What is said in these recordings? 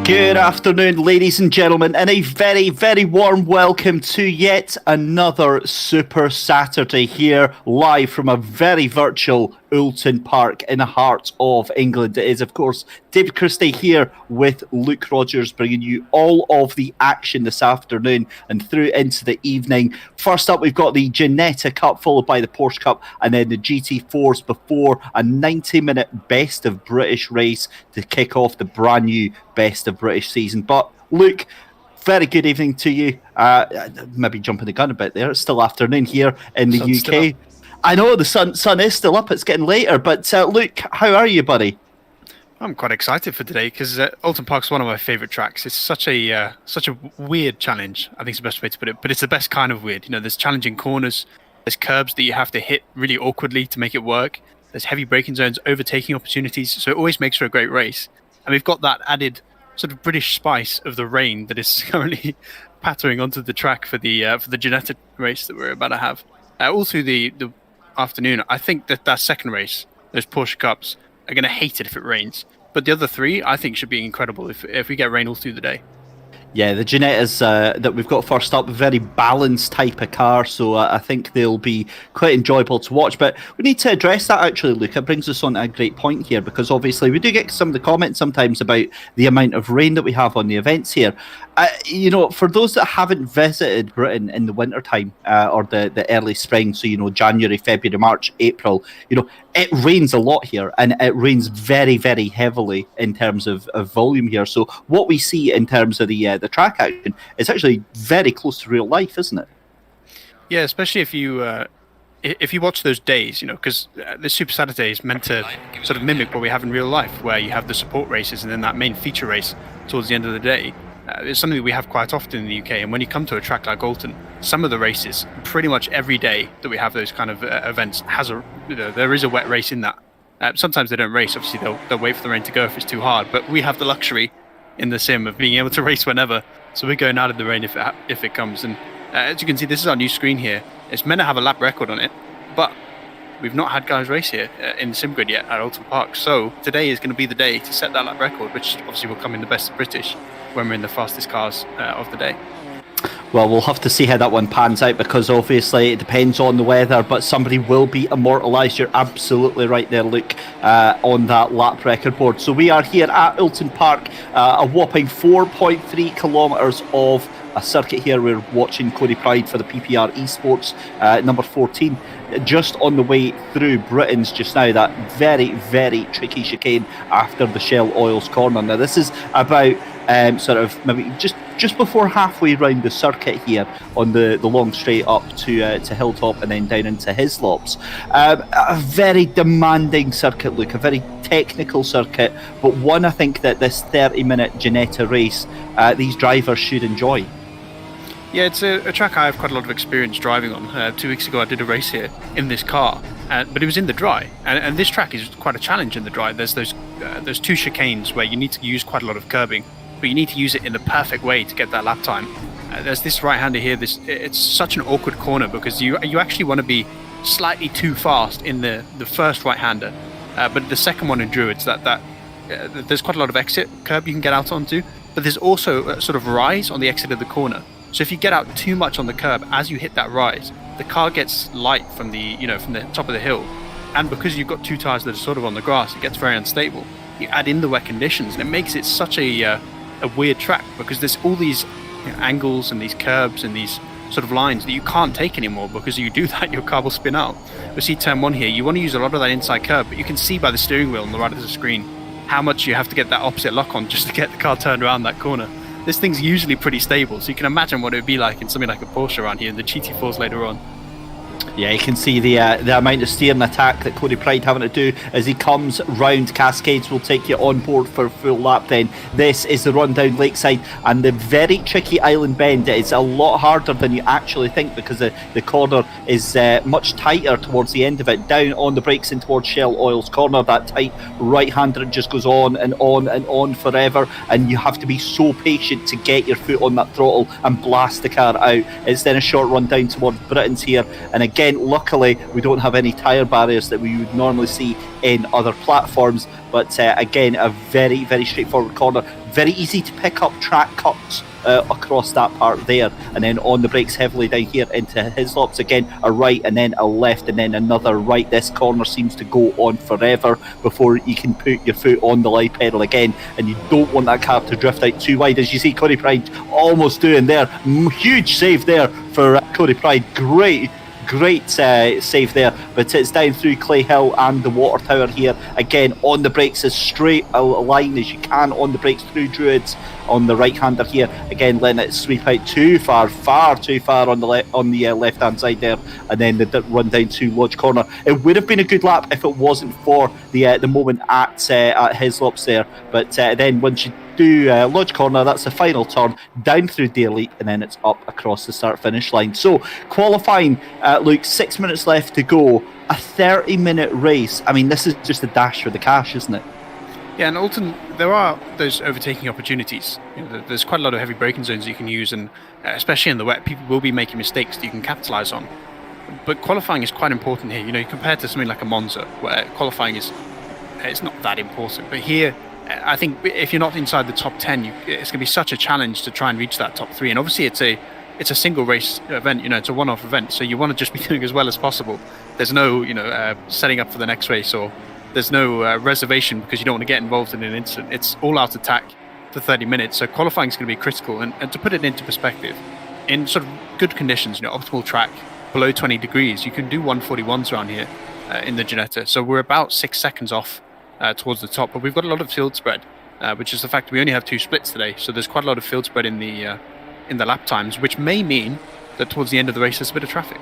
Good afternoon, ladies and gentlemen, and a very, very warm welcome to yet another Super Saturday here, live from a very virtual Oulton Park in the heart of England. It is, of course, David Christie here with Luke Rogers, bringing you all of the action this afternoon and through into the evening. First up, we've got the Ginetta Cup, followed by the Porsche Cup, and then the GT4s before a 90-minute Best of British race to kick off the brand new Best of British season. But Luke, very good evening to you. Maybe jumping the gun a bit there. It's still afternoon here in the UK. I know the sun is still up. It's getting later. But Luke, how are you, buddy? I'm quite excited for today because Oulton Park's one of my favourite tracks. It's such a weird challenge, I think is the best way to put it. But it's the best kind of weird. You know, there's challenging corners, there's curbs that you have to hit really awkwardly to make it work. There's heavy braking zones, overtaking opportunities. So it always makes for a great race. And we've got that added sort of British spice of the rain that is currently pattering onto the track for the Ginetta race that we're about to have. All through the afternoon, I think that second race, those Porsche Cups, are going to hate it if it rains. But the other three, I think, should be incredible if we get rain all through the day. Yeah, the Ginettas that we've got first up, a very balanced type of car, so I think they'll be quite enjoyable to watch. But we need to address that, actually, Luke. It brings us on to a great point here, because obviously we do get some of the comments sometimes about the amount of rain that we have on the events here. You know, for those that haven't visited Britain in the wintertime or the early spring, so, you know, January, February, March, April, you know, it rains a lot here, and it rains very, very heavily in terms of volume here. So what we see in terms of the track action is actually very close to real life, isn't it? Yeah, especially if you watch those days, you know, because the Super Saturday is meant to sort of mimic what we have in real life, where you have the support races and then that main feature race towards the end of the day. It's something that we have quite often in the UK, and when you come to a track like Oulton, some of the races, pretty much every day that we have those kind of events, there is a wet race in that. Sometimes they don't race, obviously they'll wait for the rain to go if it's too hard, but we have the luxury in the sim of being able to race whenever, so we're going out of the rain if it comes. And as you can see, this is our new screen here. It's meant to have a lap record on it, but we've not had guys race here in the sim grid yet at Oulton Park, so today is going to be the day to set that lap record, which obviously will come in the Best of British when we're in the fastest cars of the day. Well, we'll have to see how that one pans out, because obviously it depends on the weather, but somebody will be immortalised. You're absolutely right there, Luke, on that lap record board. So we are here at Oulton Park, a whopping 4.3 kilometres of a circuit here. We're watching Cody Pride for the PPR Esports, number 14, just on the way through Britain's just now, that very, very tricky chicane after the Shell Oils corner. Now, this is about sort of maybe just before halfway round the circuit here on the long straight up to Hilltop and then down into Hislops. A very demanding circuit, Luke, a very technical circuit, but one I think that this 30-minute Ginetta race, these drivers should enjoy. Yeah, it's a track I have quite a lot of experience driving on. 2 weeks ago I did a race here in this car, but it was in the dry, and this track is quite a challenge in the dry. There's those two chicanes where you need to use quite a lot of curbing, but you need to use it in the perfect way to get that lap time. There's this right-hander here. It's such an awkward corner because you actually want to be slightly too fast in the first right-hander, but the second one in Druids, that there's quite a lot of exit curb you can get out onto, but there's also a sort of rise on the exit of the corner. So if you get out too much on the curb as you hit that rise, the car gets light from the top of the hill, and because you've got two tires that are sort of on the grass, it gets very unstable. You add in the wet conditions, and it makes it such a weird track, because there's all these angles and these curbs and these sort of lines that you can't take anymore, because you do that, your car will spin out. We see turn 1 here, you want to use a lot of that inside curb, but you can see by the steering wheel on the right of the screen how much you have to get that opposite lock on just to get the car turned around that corner. This thing's usually pretty stable, so you can imagine what it would be like in something like a Porsche around here, the GT4s later on. Yeah, you can see the amount of steering attack that Cody Pride having to do as he comes round Cascades. Will take you on board for a full lap then. This is the run down Lakeside, and the very tricky island bend is a lot harder than you actually think, because the corner is much tighter towards the end of it. Down on the brakes in towards Shell Oil's corner, that tight right-hander just goes on and on and on forever, and you have to be so patient to get your foot on that throttle and blast the car out. It's then a short run down towards Britain's here, and again, luckily we don't have any tyre barriers that we would normally see in other platforms, but again, a very, very straightforward corner. Very easy to pick up track cuts across that part there, and then on the brakes heavily down here into Hislops. Again, a right and then a left and then another right. This corner seems to go on forever before you can put your foot on the light pedal again, and you don't want that car to drift out too wide, as you see Cody Pride almost doing there. Huge save there for Cody Pride. Great save there, but it's down through Clay Hill and the water tower here. Again, on the brakes, as straight a line as you can on the brakes through Druids on the right hander here. Again, letting it sweep out far too far on the left hand side there, and then the run down to Lodge Corner. It would have been a good lap if it wasn't for the moment at Hislops there, but then once you do Lodge Corner, that's the final turn down through the Elite, and then it's up across the start finish line. So qualifying, Luke, 6 minutes left to go, a 30-minute race. I mean, this is just a dash for the cash, isn't it? Yeah, and Oulton, there are those overtaking opportunities. There's quite a lot of heavy braking zones you can use, and especially in the wet, people will be making mistakes that you can capitalise on. But qualifying is quite important here. You compare to something like a Monza, where qualifying it's not that important. But here, I think if you're not inside the top 10, it's going to be such a challenge to try and reach that top 3. And obviously, it's a single race event. It's a one-off event, so you want to just be doing as well as possible. There's no setting up for the next race, or there's no reservation because you don't want to get involved in an incident. It's all-out attack for 30 minutes. So qualifying is going to be critical. And to put it into perspective, in sort of good conditions, optimal track, below 20 degrees, you can do 141s around here in the Ginetta. So we're about 6 seconds off towards the top, but we've got a lot of field spread, which is the fact that we only have 2 splits today. So there's quite a lot of field spread in the lap times, which may mean that towards the end of the race there's a bit of traffic.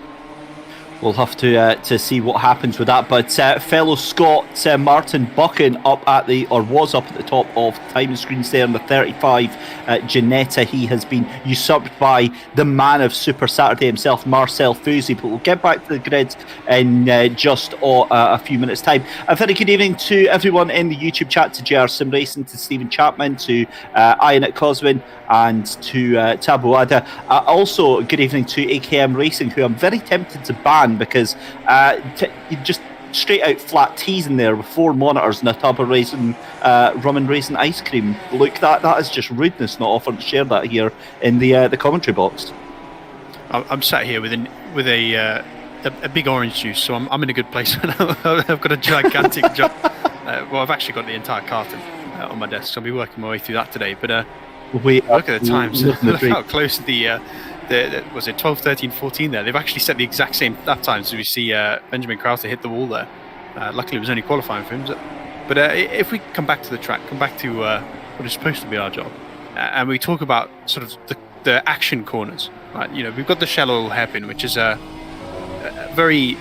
We'll have to see what happens with that. But fellow Scot Martin Buchan was up at the top of time screens there in the 35 Ginetta. He has been usurped by the man of Super Saturday himself, Marcel Fusi. But we'll get back to the grid in just a few minutes' time. A very good evening to everyone in the YouTube chat, to JR Sim Racing, to Stephen Chapman, to Ian at Coswin, and to Tabuada. Also, good evening to AKM Racing, who I'm very tempted to ban, because you just straight out flat teas in there with 4 monitors and a tub of rum and raisin ice cream. Look, that is just rudeness not offering to share that here in the commentary box. I'm sat here with a big orange juice, so I'm in a good place. I've got a gigantic jug. Well, I've actually got the entire carton on my desk, so I'll be working my way through that today. But look at the times. Look how close the was it 12, 13, 14 there. They've actually set the exact same lap time, so we see Benjamin Krause hit the wall there. Luckily it was only qualifying for him. But if we come back to the track, come back to what is supposed to be our job, and we talk about sort of the action corners, right? We've got the Shell Oil hairpin, which is a very,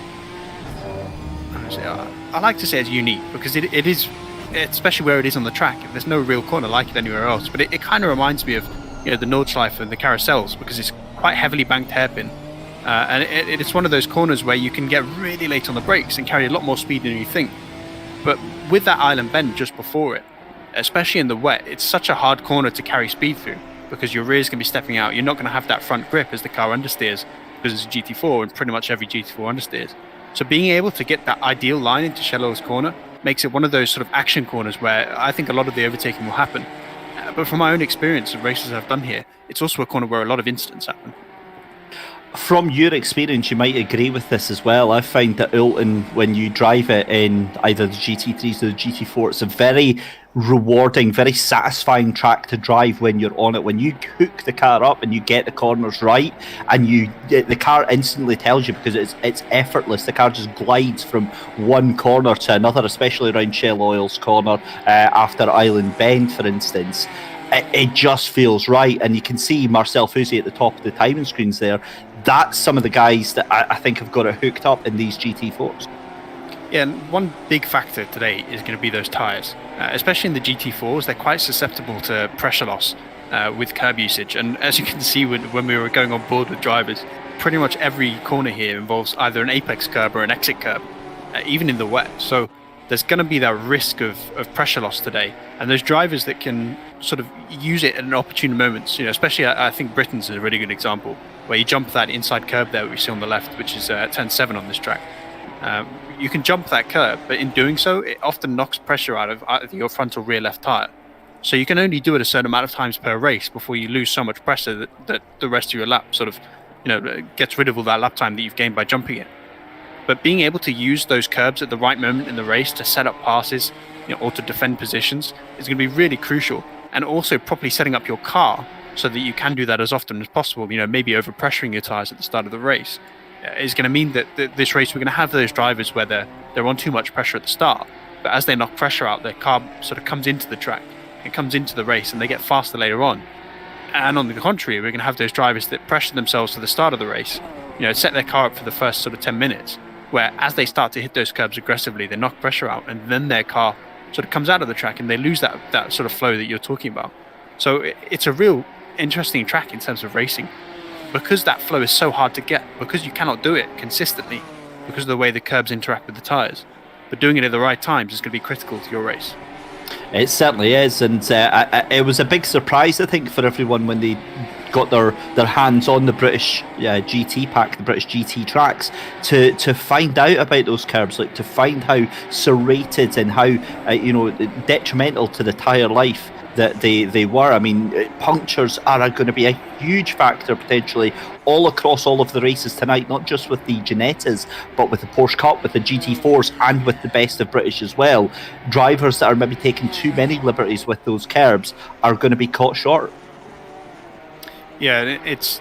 I like to say it's unique, because it is, especially where it is on the track. There's no real corner like it anywhere else, but it kind of reminds me of the Nordschleife and the carousels, because it's quite heavily banked hairpin, and it's one of those corners where you can get really late on the brakes and carry a lot more speed than you think. But with that island bend just before it, especially in the wet, it's such a hard corner to carry speed through, because your rear is going to be stepping out. You're not going to have that front grip as the car understeers, because it's a GT4 and pretty much every GT4 understeers. So being able to get that ideal line into Shell Oil's corner makes it one of those sort of action corners where I think a lot of the overtaking will happen. But from my own experience of races I've done here, it's also a corner where a lot of incidents happen. From your experience, you might agree with this as well. I find that Oulton, when you drive it in either the GT3s or the GT4, it's a very rewarding, very satisfying track to drive when you're on it. When you hook the car up and you get the corners right, and the car instantly tells you, because it's effortless. The car just glides from one corner to another, especially around Shell Oil's corner after Island Bend, for instance. It just feels right, and you can see Marcel Fusy at the top of the timing screens there. That's some of the guys that I think have got it hooked up in these GT4s. Yeah, and one big factor today is going to be those tyres. Especially in the GT4s, they're quite susceptible to pressure loss with curb usage. And as you can see when we were going on board with drivers, pretty much every corner here involves either an apex curb or an exit curb, even in the wet. So there's going to be that risk of pressure loss today. And those drivers that can sort of use it at an opportune moment, especially I think Britain's is a really good example, where you jump that inside curb there we see on the left, which is turn 7 on this track. You can jump that curb, but in doing so, it often knocks pressure out of either your front or rear left tyre. So you can only do it a certain amount of times per race before you lose so much pressure that the rest of your lap sort of, gets rid of all that lap time that you've gained by jumping it. But being able to use those curbs at the right moment in the race to set up passes, or to defend positions is going to be really crucial. And also properly setting up your car so that you can do that as often as possible, maybe overpressuring your tyres at the start of the race, is going to mean that this race we're going to have those drivers where they're on too much pressure at the start, but as they knock pressure out, their car sort of comes into the track, it comes into the race, and they get faster later on. And on the contrary, we're going to have those drivers that pressure themselves to the start of the race, set their car up for the first sort of 10 minutes, where as they start to hit those curbs aggressively, they knock pressure out, and then their car sort of comes out of the track and they lose that sort of flow that you're talking about. So it's a real interesting track in terms of racing, because that flow is so hard to get, because you cannot do it consistently because of the way the curbs interact with the tyres. But doing it at the right times is going to be critical to your race. It certainly is, and it was a big surprise, I think, for everyone when they got their hands on the British GT pack, the British GT tracks, to find out about those curbs, like to find how serrated and how detrimental to the tyre life that they were. I mean, punctures are going to be a huge factor potentially all across all of the races tonight, not just with the Ginettas, but with the Porsche Cup, with the GT4s, and with the best of British as well. Drivers that are maybe taking too many liberties with those curbs are going to be caught short. Yeah, it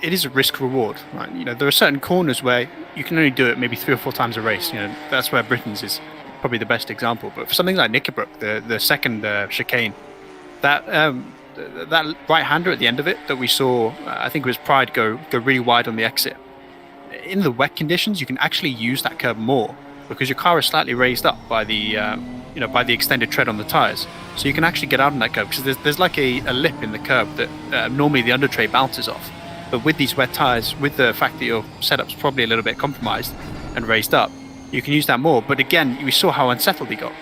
is a risk reward, right? There are certain corners where you can only do it maybe 3 or 4 times a race. That's where Britain's is probably the best example. But for something like Knickerbrook, the second chicane, that right-hander at the end of it that we saw, I think it was Pride, go really wide on the exit. In the wet conditions, you can actually use that curb more because your car is slightly raised up by the by the extended tread on the tyres. So you can actually get out on that curb because there's like a lip in the curb that normally the under tray bounces off. But with these wet tyres, with the fact that your setup's probably a little bit compromised and raised up, you can use that more. But again, we saw how unsettled he got.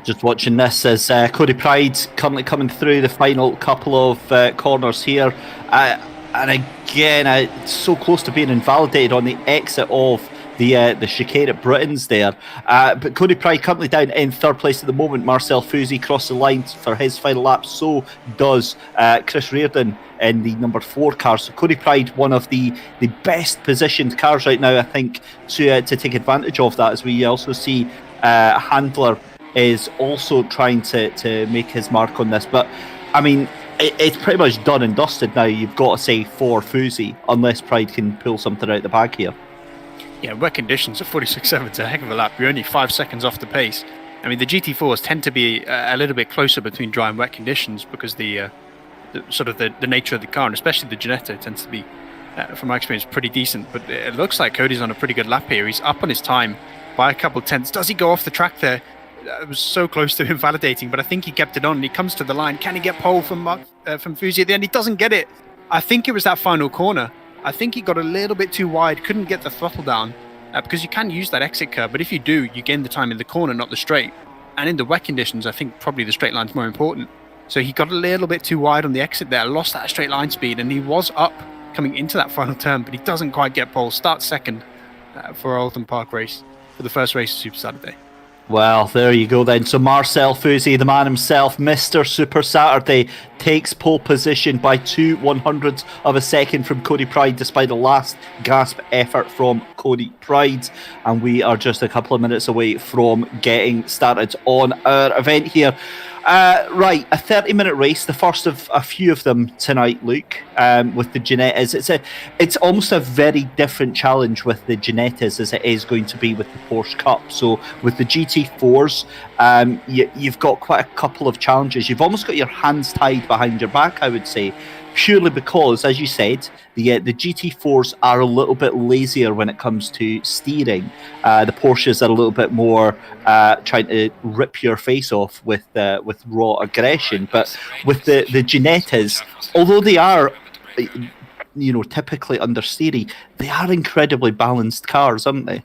Just watching this as Cody Pride currently coming through the final couple of corners here. And again, it's so close to being invalidated on the exit of the chicane at Britain's there. But Cody Pride currently down in third place at the moment. Marcel Fusy crossed the line for his final lap. So does Chris Reardon in the number 4 car. So Cody Pride, one of the best positioned cars right now, I think, to take advantage of that, as we also see Handler is also trying to make his mark on this. But I mean, it's pretty much done and dusted now. You've got to say for Fusy, unless Pride can pull something out the bag here. Yeah, wet conditions, a 46.7 is a heck of a lap. You're only 5 seconds off the pace. I mean, the GT4s tend to be a little bit closer between dry and wet conditions because the nature of the car, and especially the Ginetta, tends to be, from my experience, pretty decent. But it looks like Cody's on a pretty good lap here. He's up on his time by a couple tenths. Does he go off the track there? It was so close to him validating, but I think he kept it on, and he comes to the line. Can he get pole from Fusy at the end? He doesn't get it. I think it was that final corner. I think he got a little bit too wide, couldn't get the throttle down, because you can use that exit curve, but if you do, you gain the time in the corner, not the straight. And in the wet conditions, I think probably the straight line's more important. So he got a little bit too wide on the exit there, lost that straight line speed, and he was up coming into that final turn, but he doesn't quite get pole, starts second. for our Oulton Park race, for the first race of Super Saturday. Well, there you go then. So Marcel Fouzy, the man himself, Mr. Super Saturday, takes pole position by 2/100ths of a second from Cody Pride, despite a last gasp effort from Cody Pride. And we are just a couple of minutes away from getting started on our event here. Right, a 30-minute race, the first of a few of them tonight, Luke, with the Ginettas. It's almost a very different challenge with the Ginettas as it is going to be with the Porsche Cup. So with the GT4s, you've got quite a couple of challenges. You've almost got your hands tied behind your back, I would say, purely because, as you said, the GT4s are a little bit lazier when it comes to steering. The Porsches are a little bit more trying to rip your face off with raw aggression. But with the Ginettas, although they are, typically understeery, they are incredibly balanced cars, aren't they?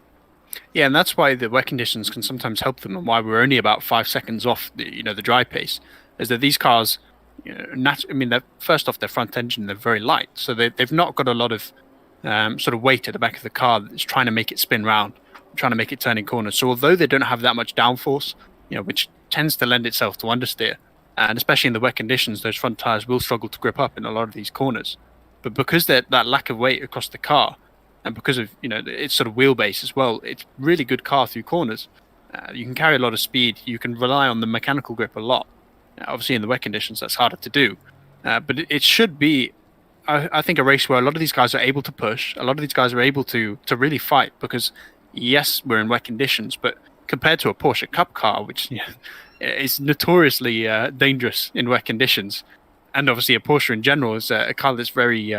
Yeah, and that's why the wet conditions can sometimes help them, and why we're only about 5 seconds off the dry pace. Is that these cars, they're, first off, their front engine, they're very light, so they've not got a lot of sort of weight at the back of the car that's trying to make it spin round, trying to make it turn in corners. So although they don't have that much downforce, which tends to lend itself to understeer, and especially in the wet conditions, those front tires will struggle to grip up in a lot of these corners. But because that lack of weight across the car, and because of its sort of wheelbase as well, it's really good car through corners. You can carry a lot of speed. You can rely on the mechanical grip a lot. Obviously, in the wet conditions, that's harder to do. But it should be, I think, a race where a lot of these guys are able to push. A lot of these guys are able to really fight because, yes, we're in wet conditions, but compared to a Porsche Cup car, which is notoriously dangerous in wet conditions, and obviously a Porsche in general is a car that's very,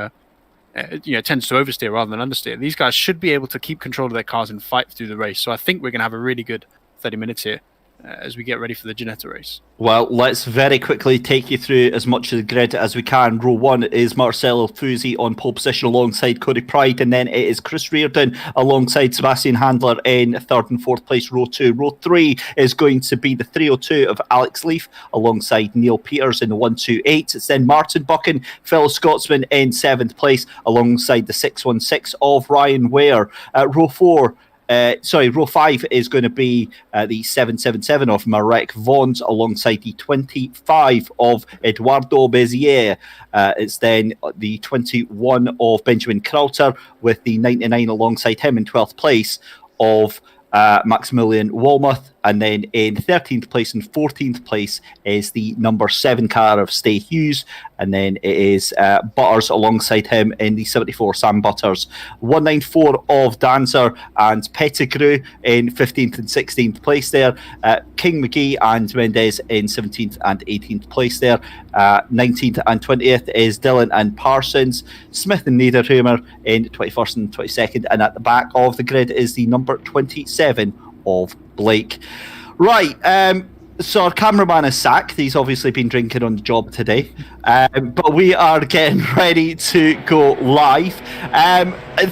tends to oversteer rather than understeer. These guys should be able to keep control of their cars and fight through the race. So I think we're going to have a really good 30 minutes here as we get ready for the Ginetta race. Well, let's very quickly take you through as much of the grid as we can. Row 1 is Marcelo Fouzy on pole position alongside Cody Pride, and then it is Chris Reardon alongside Sebastian Handler in 3rd and 4th place, row 2. Row 3 is going to be the 302 of Alex Leaf alongside Neil Peters in the 128. It's then Martin Buchan, fellow Scotsman, in 7th place alongside the 616 of Ryan Ware. Row 5 is going to be the 777 of Marek Vons alongside the 25 of Eduardo Bezier. It's then the 21 of Benjamin Krauter with the 99 alongside him in 12th place of Maximilian Walmuth. And then in 13th place and 14th place is the number 7 car of Stay Hughes. And then it is Butters alongside him in the 74, Sam Butters. 194 of Danzer and Pettigrew in 15th and 16th place there. King, McGee and Mendez in 17th and 18th place there. 19th and 20th is Dillon and Parsons. Smith and Niederhumer in 21st and 22nd. And at the back of the grid is the number 27 of Blake. Right, so our cameraman is sacked. He's obviously been drinking on the job today. But we are getting ready to go live.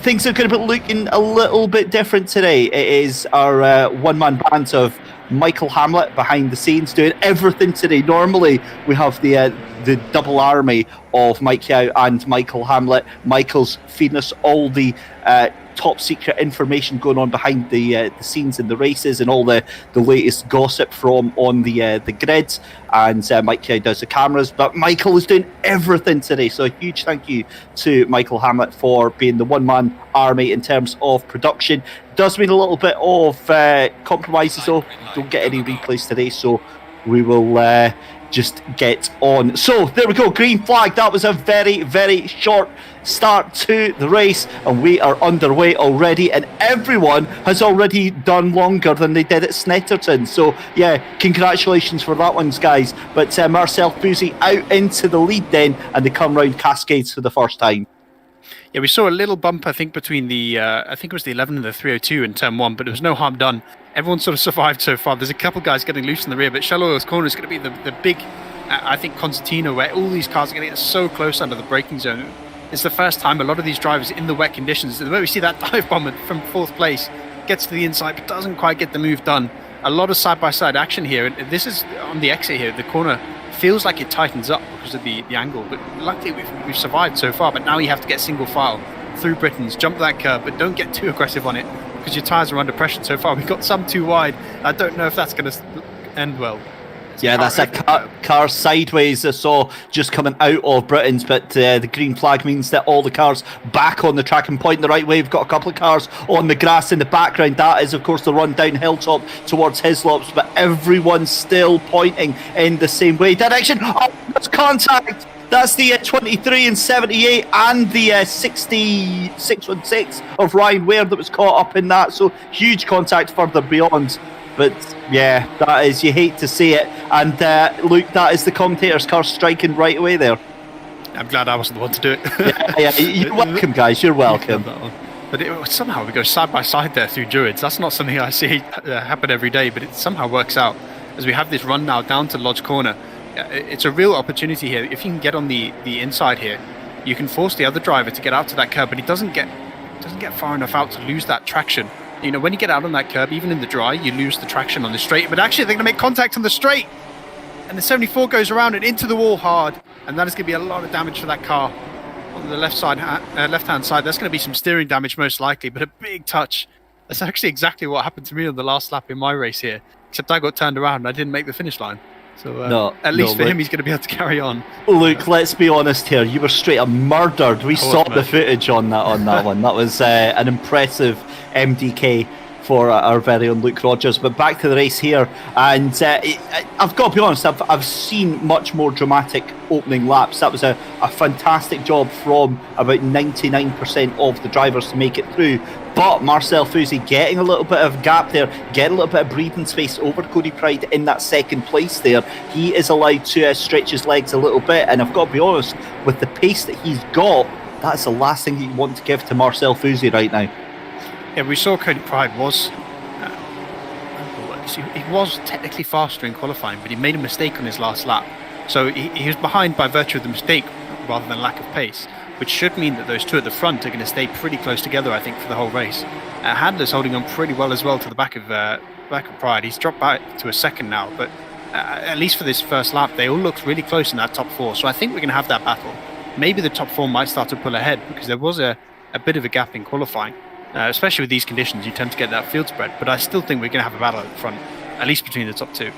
Things are going to be looking a little bit different today. It is our one-man band of Michael Hamlet behind the scenes doing everything today. Normally we have the double army of Mike Yao and Michael Hamlet. Michael's feeding us all the top secret information going on behind the scenes in the races and all the latest gossip from on the grid, and Mike Yao does the cameras, but Michael is doing everything today. So a huge thank you to Michael Hamlet for being the one-man army in terms of production. Does mean a little bit of compromises though. Don't get any replays today, so we will just get on. So there we go, green flag. That was a very, very short start to the race, and we are underway already, and everyone has already done longer than they did at Snetterton. So yeah, congratulations for that one, guys. But Marcel Fouzy out into the lead then, and they come round Cascades for the first time. Yeah, we saw a little bump, I think, between the, I think it was the 11 and the 302 in turn 1, but there was no harm done. Everyone sort of survived so far. There's a couple guys getting loose in the rear, but Shell Oil's corner is going to be the big, I think, concertina where all these cars are going to get so close under the braking zone. It's the first time a lot of these drivers in the wet conditions, the way we see that dive bomber from 4th place, gets to the inside, but doesn't quite get the move done. A lot of side-by-side action here. And this is on the exit here. The corner feels like it tightens up because of the angle, but luckily we've survived so far. But now you have to get single file through Britain's, jump that curb, but don't get too aggressive on it. because your tyres are under pressure so far. We've got some too wide. I don't know if that's going to end well. Yeah, that's a car sideways I saw just coming out of Britain's, but the green flag means that all the cars back on the track and pointing the right way. We've got a couple of cars on the grass in the background. That is, of course, the run down hilltop towards Hislops, but everyone's still pointing in the same way. Direction! Oh, that's contact! That's the 23 and 78 and the 6616 of Ryan Ware that was caught up in that. So huge contact further beyond. But yeah, that is, you hate to see it. And Luke, that is the commentator's car striking right away there. I'm glad I wasn't the one to do it. yeah, you're welcome, guys. You're welcome. But somehow we go side by side there through Druids. That's not something I see happen every day, but it somehow works out. As we have this run now down to Lodge Corner, it's a real opportunity here. If you can get on the inside here, you can force the other driver to get out to that curb, but he doesn't get far enough out to lose that traction. You know, when you get out on that curb, even in the dry, you lose the traction on the straight. But actually, they're going to make contact on the straight. And the 74 goes around and into the wall hard. And that is going to be a lot of damage for that car on the left-hand side. That's going to be some steering damage most likely, but a big touch. That's actually exactly what happened to me on the last lap in my race here. Except I got turned around and I didn't make the finish line. So at least for him, he's going to be able to carry on. Luke, let's be honest here. You were straight up murdered. We saw the footage on that one. That was an impressive MDK for our very own Luke Rogers. But back to the race here, and I've got to be honest, I've seen much more dramatic opening laps. That was a fantastic job from about 99% of the drivers to make it through. But Marcel Fusey getting a little bit of gap there, getting a little bit of breathing space over Cody Pride in that second place there. He is allowed to stretch his legs a little bit, and I've got to be honest, with the pace that he's got, that's the last thing you want to give to Marcel Fusey right now. Yeah, we saw Cody Pride was he was technically faster in qualifying, but he made a mistake on his last lap. So he was behind by virtue of the mistake rather than lack of pace, which should mean that those two at the front are going to stay pretty close together, I think, for the whole race. Handler's holding on pretty well as well to the back of Pride. He's dropped back to a second now, but at least for this first lap, they all looked really close in that top four. So I think we're going to have that battle. Maybe the top four might start to pull ahead, because there was a bit of a gap in qualifying. Especially with these conditions, you tend to get that field spread. But I still think we're going to have a battle at the front, at least between the top two.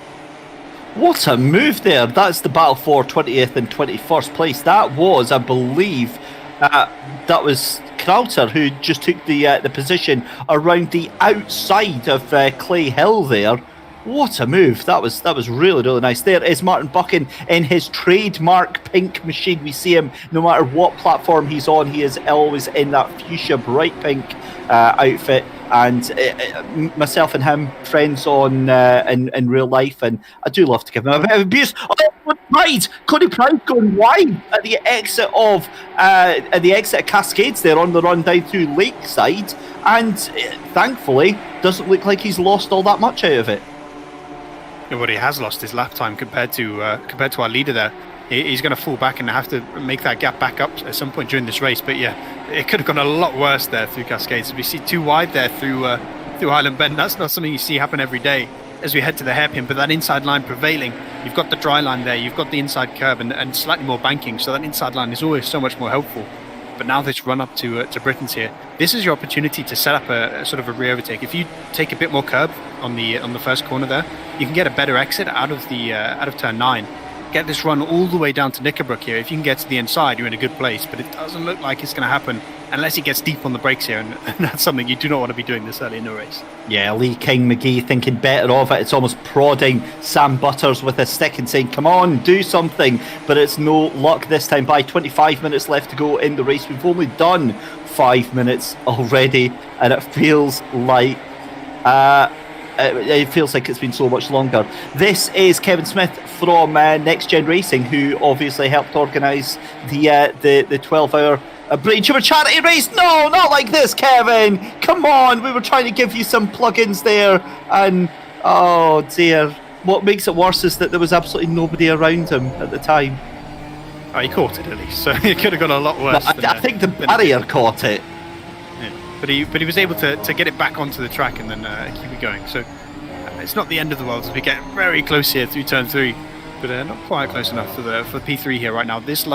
What a move there. That's the battle for 20th and 21st place. That was, I believe, that was Krauter who just took the position around the outside of Clay Hill there. What a move. That was really, really nice. There is Martin Buchan in his trademark pink machine. We see him no matter what platform he's on. He is always in that fuchsia bright pink outfit. And myself and him, friends on in real life, and I do love to give him a bit of abuse. Cody Pride going wide at the exit of Cascades there on the run down through Lakeside, and thankfully doesn't look like he's lost all that much out of it. But he has lost his lap time compared to our leader there. He's going to fall back and have to make that gap back up at some point during this race. But yeah, it could have gone a lot worse there through Cascades. We see too wide there through Highland Bend. That's not something you see happen every day as we head to the hairpin. But that inside line prevailing, you've got the dry line there, you've got the inside curb and slightly more banking. So that inside line is always so much more helpful. But now this run up to Britain's here, this is your opportunity to set up a sort of a re-overtake. If you take a bit more curb on the first corner there, you can get a better exit out of turn 9. Get this run all the way down to Knickerbrook here. If you can get to the inside, you're in a good place. But it doesn't look like it's going to happen unless he gets deep on the brakes here, and that's something you do not want to be doing this early in the race. Yeah, Lee King McGee thinking better of it. It's almost prodding Sam Butters with a stick and saying, come on, do something. But it's no luck this time. By 25 minutes left to go in the race, we've only done 5 minutes already, and it feels like it's been so much longer. This is Kevin Smith from Next Gen Racing, who obviously helped organise the 12-hour Brain Tumor charity race. No, not like this, Kevin. Come on, we were trying to give you some plugins there, and oh dear. What makes it worse is that there was absolutely nobody around him at the time. Oh, he caught it at least, so it could have gone a lot worse. I think the barrier caught it. Yeah. But he was able to get it back onto the track and then keep it going. So it's not the end of the world as we get very close here through turn 3, but not quite close enough for P3 here right now. This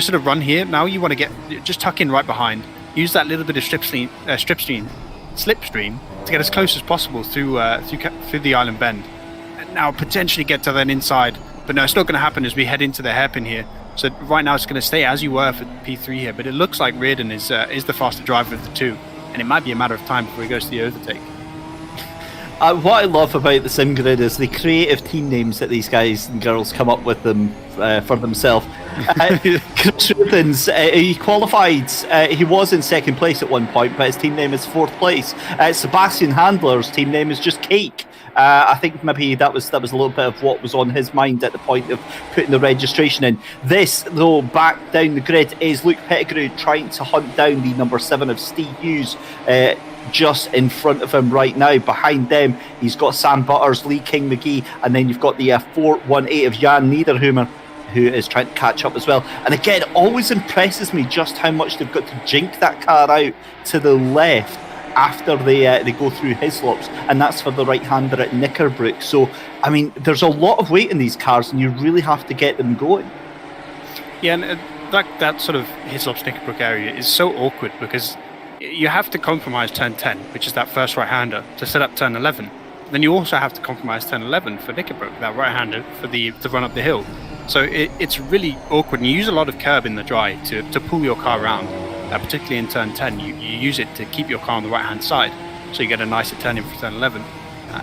sort of run here, now you want to just tuck in right behind. Use that little bit of strip stream slipstream to get as close as possible through the island bend. And now potentially get to that inside, but no, it's not going to happen as we head into the hairpin here. So right now it's going to stay as you were for P3 here, but it looks like Reardon is the faster driver of the two, and it might be a matter of time before he goes to the overtake. What I love about the sim grid is the creative team names that these guys and girls come up with them for themselves. Chris Reardon's, he qualified, he was in second place at one point, but his team name is fourth place. Sebastian Handler's team name is just Cake. I think maybe that was a little bit of what was on his mind at the point of putting the registration in. This, though, back down the grid is Luke Pettigrew trying to hunt down the number 7 of Steve Hughes. Just in front of him right now. Behind them, he's got Sam Butters, Lee King McGee, and then you've got the 418 of Jan Niederhumer, who is trying to catch up as well. And again, it always impresses me just how much they've got to jink that car out to the left after they go through Hislops, and that's for the right-hander at Knickerbrook. So, I mean, there's a lot of weight in these cars, and you really have to get them going. Yeah, and that sort of Hislops Knickerbrook area is so awkward because you have to compromise turn 10, which is that first right-hander, to set up turn 11. Then you also have to compromise turn 11 for Knickerbrook, that right-hander for the run up the hill. So it's really awkward, and you use a lot of curb in the dry to pull your car around. Particularly in turn 10, you use it to keep your car on the right-hand side, so you get a nicer turn in for turn 11.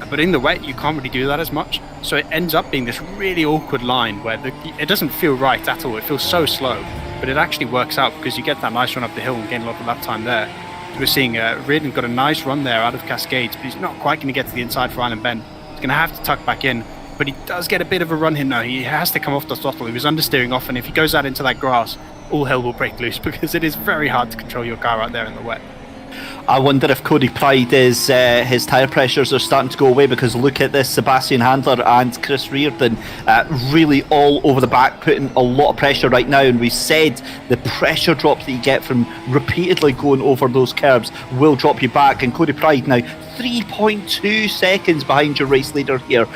But in the wet, you can't really do that as much, so it ends up being this really awkward line where it doesn't feel right at all. It feels so slow, but it actually works out because you get that nice run up the hill and gain a lot of lap time there. We're seeing Reardon got a nice run there out of Cascades, but he's not quite going to get to the inside for Island Bend. He's going to have to tuck back in, but he does get a bit of a run here now. He has to come off the throttle. He was understeering off, and if he goes out into that grass, all hell will break loose because it is very hard to control your car out there in the wet. I wonder if Cody Pride is his tyre pressures are starting to go away, because look at this, Sebastian Handler and Chris Reardon really all over the back, putting a lot of pressure right now, and we said the pressure drops that you get from repeatedly going over those curbs will drop you back, and Cody Pride now 3.2 seconds behind your race leader here,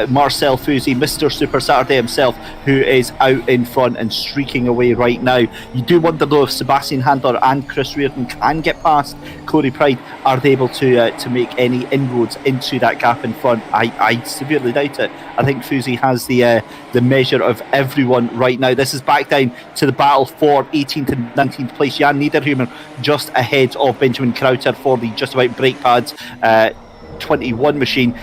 Marcel Fusi, Mr. Super Saturday himself, who is out in front and streaking away right now. You do wonder though if Sebastian Handler and Chris Reardon can get past Cody Pride. Are they able to make any inroads into that gap in front? I severely doubt it. I think Fusi has the measure of everyone right now. This is back down to the battle for 18th and 19th place. Jan Niederhumer just ahead of Benjamin Crowther for the just about brake pads 21 machine.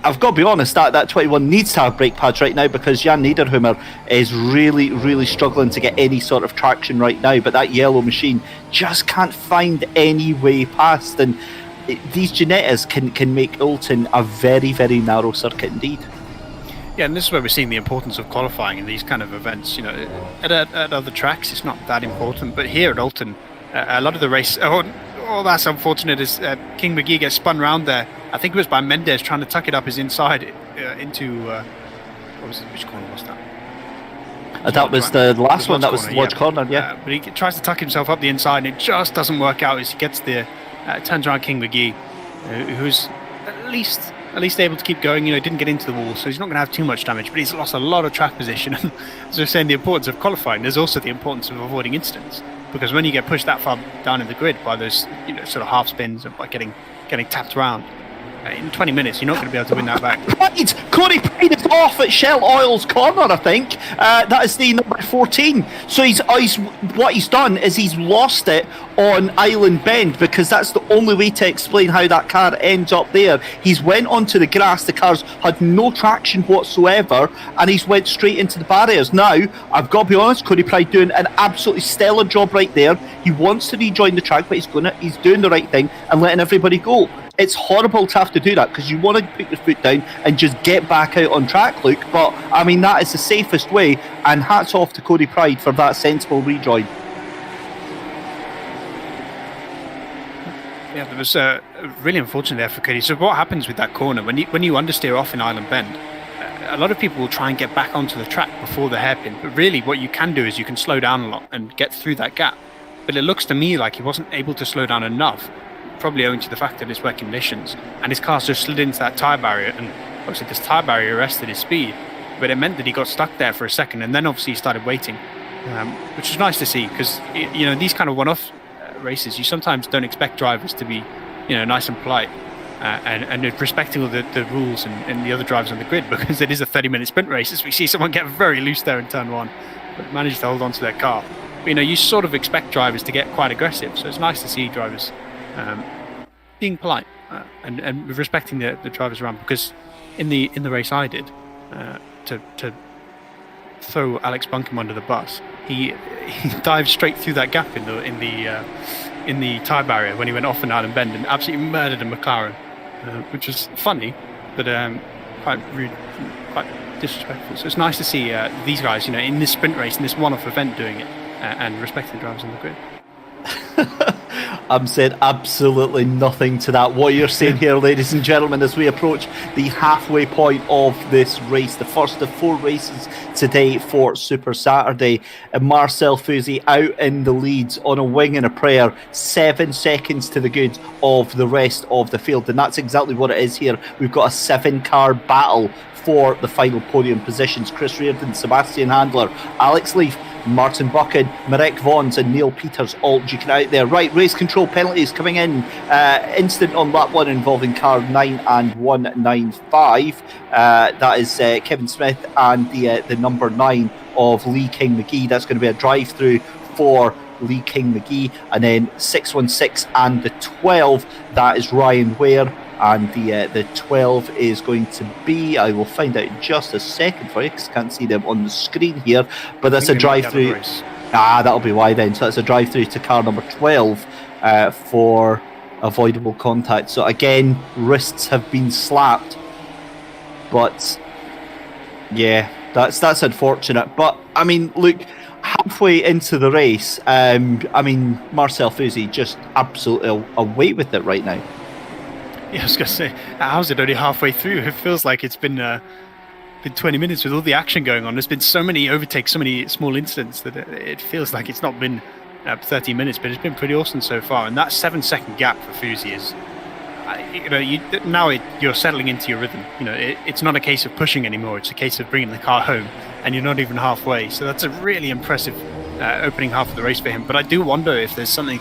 I've got to be honest, that 21 needs to have brake pads right now, because Jan Niederhumer is really, really struggling to get any sort of traction right now, but that yellow machine just can't find any way past, and these Ginettas can make Oulton a very, very narrow circuit indeed. Yeah, and this is where we're seeing the importance of qualifying in these kind of events. You know, at other tracks it's not that important, but here at Oulton, a lot of the race... Oh, that's unfortunate, as King McGee gets spun round there. I think it was by Mendes trying to tuck it up his inside into... what was it? Which corner was that? That was the last one. That was the Lodge corner, yeah. But he tries to tuck himself up the inside, and it just doesn't work out as he gets there. Turns around King McGee, who's at least able to keep going. You know, he didn't get into the wall, so he's not going to have too much damage, but he's lost a lot of track position. As we're saying, the importance of qualifying, there's also the importance of avoiding incidents. Because when you get pushed that far down in the grid by those, you know, sort of half spins and by getting tapped around, in 20 minutes you're not going to be able to win that back. Right, Cody Pride is off at Shell Oil's corner, I think. That is the number 14. So what he's done is he's lost it on Island Bend, because that's the only way to explain how that car ends up there. He's went onto the grass, the cars had no traction whatsoever, and he's went straight into the barriers. Now, I've got to be honest, Cody Pride doing an absolutely stellar job right there. He wants to rejoin the track, but he's doing the right thing and letting everybody go. It's horrible to have to do that, because you want to put your foot down and just get back out on track, Luke, but I mean, that is the safest way, and hats off to Cody Pride for that sensible rejoin. Yeah, there was really unfortunate there for Cody. So what happens with that corner when you understeer off in Island Bend? A lot of people will try and get back onto the track before the hairpin, but really what you can do is you can slow down a lot and get through that gap. But it looks to me like he wasn't able to slow down enough, probably owing to the fact that it's wet conditions, and his car just slid into that tyre barrier, and obviously this tyre barrier arrested his speed, but it meant that he got stuck there for a second, and then obviously he started waiting, which is nice to see, because you know, these kind of one-off races, you sometimes don't expect drivers to be nice and polite. And respecting all the rules and the other drivers on the grid, because it is a 30-minute sprint race. As we see someone get very loose there in turn 1, but manage to hold on to their car. But, you sort of expect drivers to get quite aggressive, so it's nice to see drivers being polite and respecting the drivers around. Because in the race I did, to throw Alex Buncombe under the bus, he dived straight through that gap in the tyre barrier when he went off an island bend and absolutely murdered a McLaren. Which was funny, but quite rude, quite disrespectful. So it's nice to see these guys, in this sprint race, in this one-off event, doing it and respecting the drivers on the grid. I'm saying absolutely nothing to that. What you're saying here, ladies and gentlemen, as we approach the halfway point of this race, the first of 4 races today for Super Saturday, and Marcel Fusy out in the lead on a wing and a prayer, 7 seconds to the good of the rest of the field, and that's exactly what it is here. We've got a 7-car battle for the final podium positions. Chris Reardon, Sebastian Handler, Alex Leaf, Martin Buchan, Marek Vons and Neil Peters all duking out there. Right, race control penalties coming in. Instant on lap 1 involving car 9 and 195. That is Kevin Smith and the number 9 of Lee King McGee. That's going to be a drive-through for Lee King McGee. And then 616 and the 12, that is Ryan Ware. And the 12 is going to be, I will find out in just a second for you because I can't see them on the screen here, but that's a drive-through. That'll be why then. So that's a drive-through to car number 12 for avoidable contact. So again, wrists have been slapped, but yeah, that's unfortunate. But I mean, look, halfway into the race, Marcel Fusy just absolutely away with it right now. Yeah, I was going to say, how's it only halfway through? It feels like it's been 20 minutes with all the action going on. There's been so many overtakes, so many small incidents that it feels like it's not been 30 minutes, but it's been pretty awesome so far. And that 7-second gap for Fusy is, you're settling into your rhythm. It's not a case of pushing anymore. It's a case of bringing the car home, and you're not even halfway. So that's a really impressive opening half of the race for him. But I do wonder if there's something,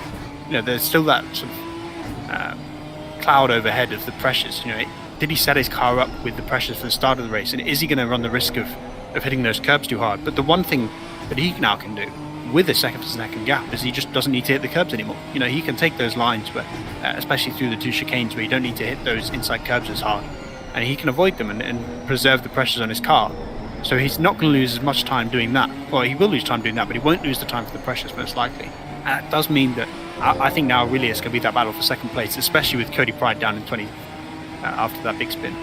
there's still that sort of cloud overhead of the pressures. Did he set his car up with the pressures for the start of the race, and is he going to run the risk of hitting those curbs too hard? But the one thing that he now can do with a second gap is he just doesn't need to hit the curbs anymore. He can take those lines where, especially through the 2 chicanes where you don't need to hit those inside curbs as hard, and he can avoid them and preserve the pressures on his car. So he's not going to lose as much time doing that. Well, he will lose time doing that, but he won't lose the time for the pressures most likely. And that does mean that I think now really it's going to be that battle for second place, especially with Cody Pride down in 20 after that big spin.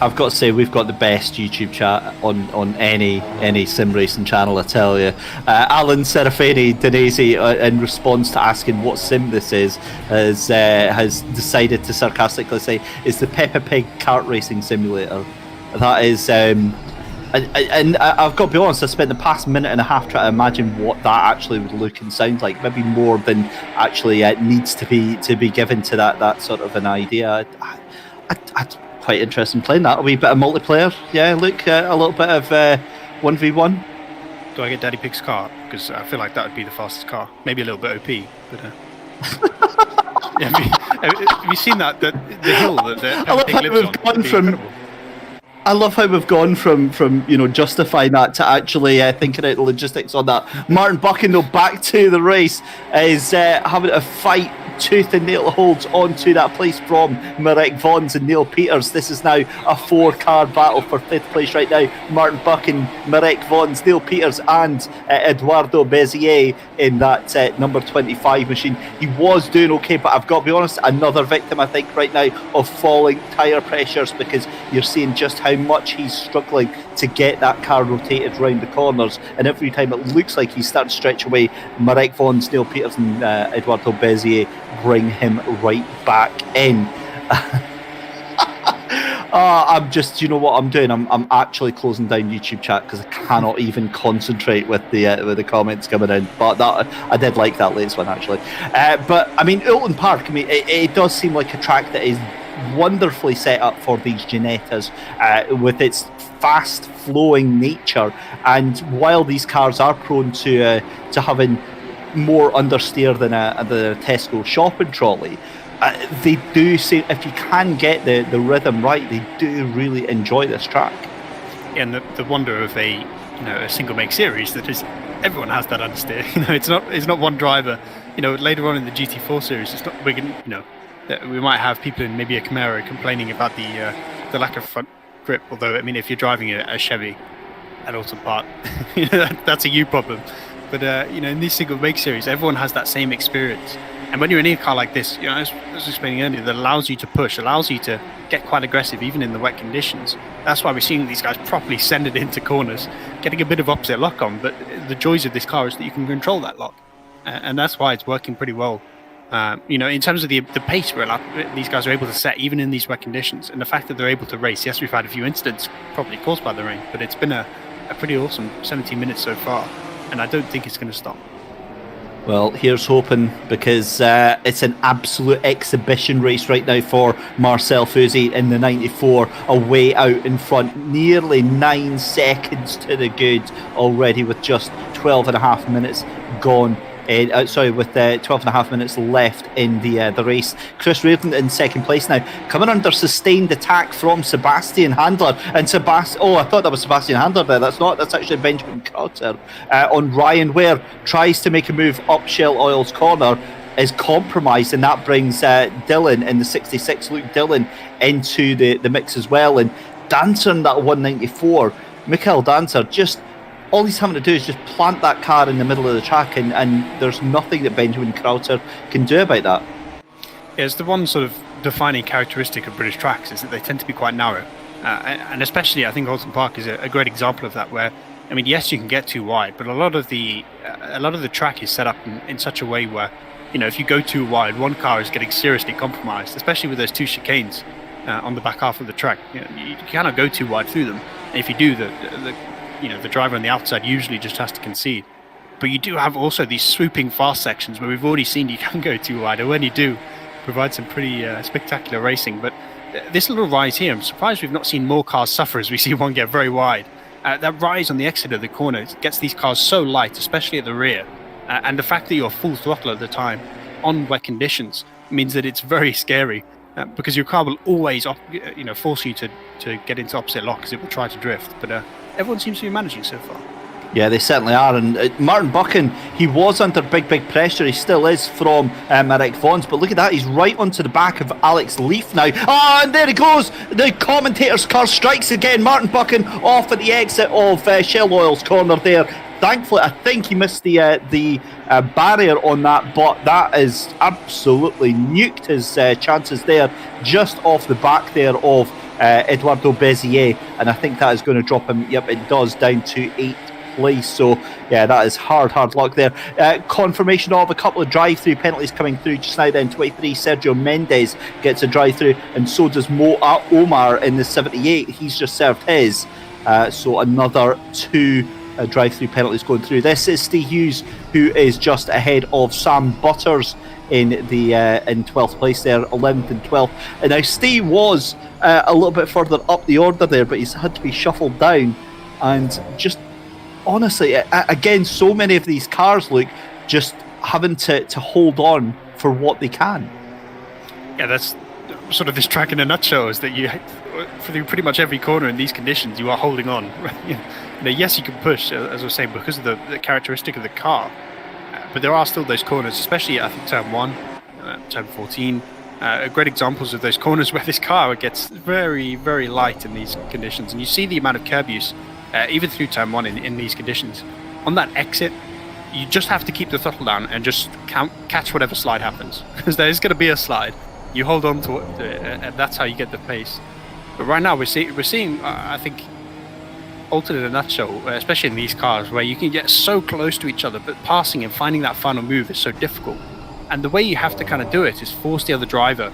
I've got to say, we've got the best YouTube chat on any sim racing channel, I tell you. Alan Serafini Danesi, in response to asking what sim this is, has decided to sarcastically say, it's the Peppa Pig kart racing simulator. That is... And I've got to be honest, I spent the past minute and a half trying to imagine what that actually would look and sound like. Maybe more than actually needs to be given to that sort of an idea. I'd quite interested in playing that. A wee bit of multiplayer. Yeah, look, a little bit of 1v1. Do I get Daddy Pig's car? Because I feel like that would be the fastest car. Maybe a little bit OP, but... yeah, have you seen that? The hill that Peppa Pig lives on? I love how we've gone from justifying that to actually thinking out the logistics on that. Martin Buchan, though, back to the race, is having a fight tooth and nail holds onto that place from Marek Vons and Neil Peters. This is now a 4-car battle for 5th place right now. Martin Buchan, Marek Vons, Neil Peters and Eduardo Bezier in that number 25 machine. He was doing okay, but I've got to be honest, another victim I think right now of falling tyre pressures, because you're seeing just how much he's struggling to get that car rotated round the corners, and every time it looks like he's starting to stretch away, Marek Vons, Neil Peters and Eduardo Bezier bring him right back in. I'm just, you know what I'm doing? I'm actually closing down YouTube chat because I cannot even concentrate with the comments coming in. But that, I did like that latest one actually. But I mean, Oulton Park. I mean, it does seem like a track that is wonderfully set up for these Ginettas with its fast flowing nature. And while these cars are prone to having more understeer than a Tesco shopping trolley, they do seem, if you can get the rhythm right, they do really enjoy this track. Yeah, and the wonder of a single make series that is, everyone has that understeer. It's not one driver. Later on in the GT4 series, it's not, we might have people in maybe a Camaro complaining about the lack of front grip. Although, I mean, if you're driving a Chevy at Oulton Park, that's a you problem. But in these single make series, everyone has that same experience. And when you're in a car like this, as I was explaining earlier, that allows you to push, allows you to get quite aggressive, even in the wet conditions. That's why we're seeing these guys properly send it into corners, getting a bit of opposite lock on. But the joys of this car is that you can control that lock, and that's why it's working pretty well. In terms of the pace these guys are able to set, even in these wet conditions, and the fact that they're able to race. Yes, we've had a few incidents probably caused by the rain, but it's been a pretty awesome 17 minutes so far, and I don't think it's going to stop. Well, here's hoping, because it's an absolute exhibition race right now for Marcel Fouzi in the 94, away out in front, nearly 9 seconds to the good already, with just 12 and a half minutes gone. With 12 and a half minutes left in the race. Chris Reardon in second place now, coming under sustained attack from Sebastian Handler. And I thought that was Sebastian Handler there. That's not. That's actually Benjamin Crowther on Ryan Ware. Tries to make a move up Shell Oil's corner, is compromised, and that brings Dylan in the 66, Luke Dillon, into the mix as well. And Dancer in that 194, Michael Dancer, just all he's having to do is just plant that car in the middle of the track, and there's nothing that Benjamin Crowther can do about that. Yeah, it's the one sort of defining characteristic of British tracks, is that they tend to be quite narrow. And especially, I think Oulton Park is a great example of that, where, I mean, yes, you can get too wide, but a lot of the track is set up in such a way where, if you go too wide, one car is getting seriously compromised, especially with those two chicanes on the back half of the track. You cannot go too wide through them. And if you do, the driver on the outside usually just has to concede. But you do have also these swooping fast sections where we've already seen you can go too wide, and when you do, provide some pretty spectacular racing. But this little rise here, I'm surprised we've not seen more cars suffer as we see one get very wide. That rise on the exit of the corner gets these cars so light, especially at the rear. And the fact that you're full throttle at the time on wet conditions means that it's very scary, because your car will always force you to get into opposite lock, because it will try to drift. But everyone seems to be managing so far. Yeah, they certainly are. And Martin Buchan, he was under big pressure. He still is from Marek Vaughan's. But look at that, he's right onto the back of Alex Leaf now. And there he goes. The commentator's car strikes again. Martin Buchan off at the exit of Shell Oil's corner there. Thankfully, I think he missed the barrier on that, but that has absolutely nuked his chances there, just off the back there of Eduardo Bezier. And I think that is going to drop him, yep, it does, down to 8th place. So yeah, that is hard luck there. Confirmation of a couple of drive-through penalties coming through just now. Then 23, Sergio Mendes gets a drive-through, and so does Mo Omar in the 78. He's just served his. So another 2 drive-through penalties going through. This is Steve Hughes, who is just ahead of Sam Butters in the in 12th place there, 11th and 12th. And now Steve was a little bit further up the order there, but he's had to be shuffled down. And just honestly, again, so many of these cars, Luke, just having to hold on for what they can. Yeah, that's sort of this track in a nutshell, is that you, for pretty much every corner in these conditions, you are holding on. Yes, you can push, as I was saying, because of the characteristic of the car, but there are still those corners, especially I think turn 1, turn 14, great examples of those corners where this car gets very light in these conditions, and you see the amount of curb use even through turn 1 in these conditions. On that exit, you just have to keep the throttle down and just catch whatever slide happens, because there is going to be a slide. You hold on to it, and that's how you get the pace. But right now we're seeing I think, Oulton in a nutshell, especially in these cars, where you can get so close to each other, but passing and finding that final move is so difficult. And the way you have to kind of do it is force the other driver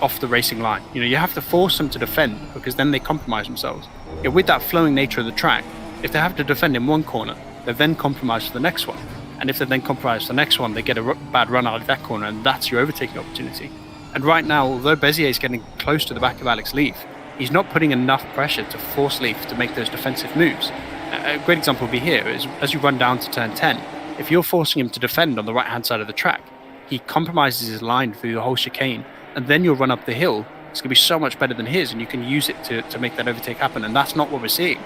off the racing line. You have to force them to defend, because then they compromise themselves. With that flowing nature of the track, if they have to defend in one corner, they then compromise for the next one. And if they then compromise for the next one, they get a bad run out of that corner, and that's your overtaking opportunity. And right now, although Bezier is getting close to the back of Alex Leaf, he's not putting enough pressure to force Leaf to make those defensive moves. A great example would be here is, as you run down to turn 10, if you're forcing him to defend on the right-hand side of the track, he compromises his line through the whole chicane, and then you'll run up the hill. It's going to be so much better than his, and you can use it to make that overtake happen. And that's not what we're seeing,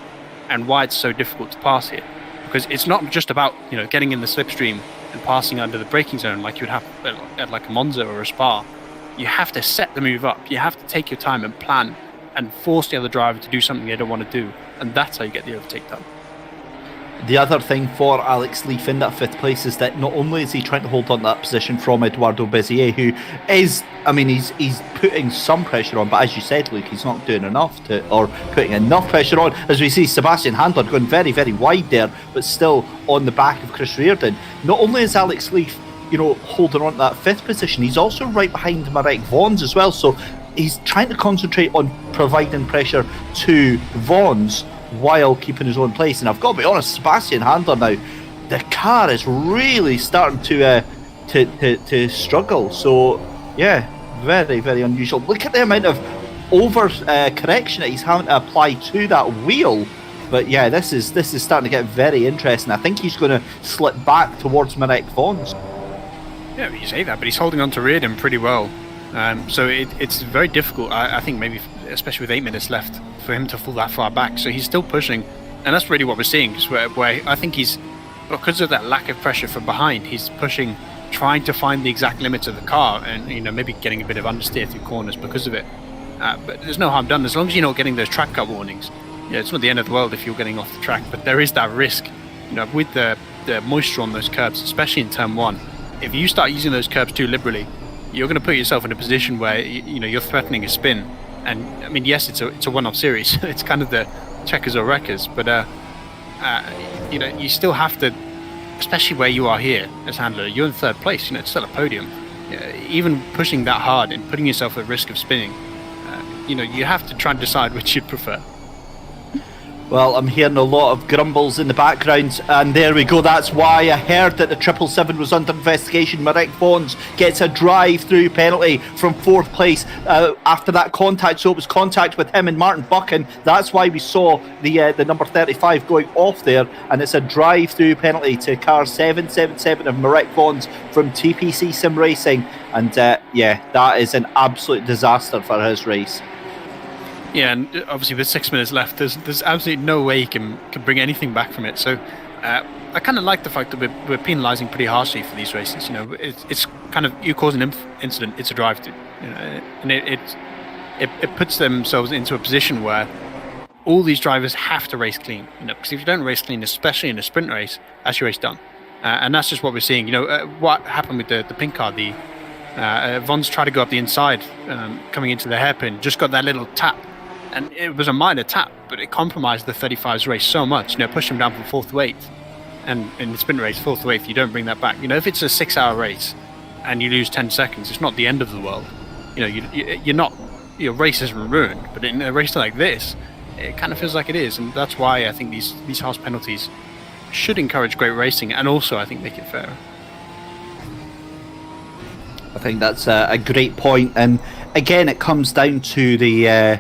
and why it's so difficult to pass here. Because it's not just about getting in the slipstream and passing under the braking zone like you would have at like a Monza or a Spa. You have to set the move up. You have to take your time and plan and force the other driver to do something they don't want to do, and that's how you get the overtake done. The other thing for Alex Leaf in that 5th place is that not only is he trying to hold on to that position from Eduardo Bezier, who is, he's putting some pressure on, but as you said, Luke, he's not doing enough or putting enough pressure on, as we see Sebastian Handler going very, very wide there, but still on the back of Chris Reardon. Not only is Alex Leaf, holding on to that 5th position, he's also right behind Marek Vons as well, so he's trying to concentrate on providing pressure to Vons while keeping his own place. And I've got to be honest, Sebastian Handler now, the car is really starting to struggle. So yeah, very, very unusual. Look at the amount of correction that he's having to apply to that wheel. But yeah, this is starting to get very interesting. I think he's going to slip back towards Marek Vons. Yeah, you say that, but he's holding on to Reardon pretty well. So it's very difficult, I think, maybe especially with 8 minutes left, for him to fall that far back. So he's still pushing, and that's really what we're seeing. Just where I think he's, because of that lack of pressure from behind, he's pushing, trying to find the exact limits of the car, and maybe getting a bit of understeer through corners because of it. But there's no harm done as long as you're not getting those track cut warnings. It's not the end of the world if you're getting off the track, but there is that risk, with the moisture on those curbs, especially in turn 1. If you start using those curbs too liberally, you're going to put yourself in a position where you're threatening a spin. And yes, it's a one-off series. It's kind of the checkers or wreckers, but you still have to, especially where you are here as Handler. You're in 3rd place. It's still a podium. Even pushing that hard and putting yourself at risk of spinning, you have to try and decide which you'd prefer. Well, I'm hearing a lot of grumbles in the background, and there we go. That's why I heard that the 777 was under investigation. Marek Vons gets a drive-through penalty from 4th place after that contact. So it was contact with him and Martin Buchan. That's why we saw the number 35 going off there, and it's a drive-through penalty to car 777 of Marek Vons from TPC Sim Racing. And that is an absolute disaster for his race. Yeah, and obviously with 6 minutes left, there's absolutely no way you can bring anything back from it. So I kind of like the fact that we're penalising pretty harshly for these races. It's kind of, you cause an incident, it's a drive-through, and it puts themselves into a position where all these drivers have to race clean. Because if you don't race clean, especially in a sprint race, that's your race done. And that's just what we're seeing. What happened with the pink car? Vons tried to go up the inside, coming into the hairpin, just got that little tap. And it was a minor tap, but it compromised the 35's race so much. Pushed him down from 4th to 8th. And in the sprint race, 4th to 8th, you don't bring that back. If it's a 6-hour race and you lose 10 seconds, it's not the end of the world. You're not, your race isn't ruined. But in a race like this, it kind of feels like it is. And that's why I think these harsh penalties should encourage great racing, and also I think make it fairer. I think that's a great point. And again, it comes down to the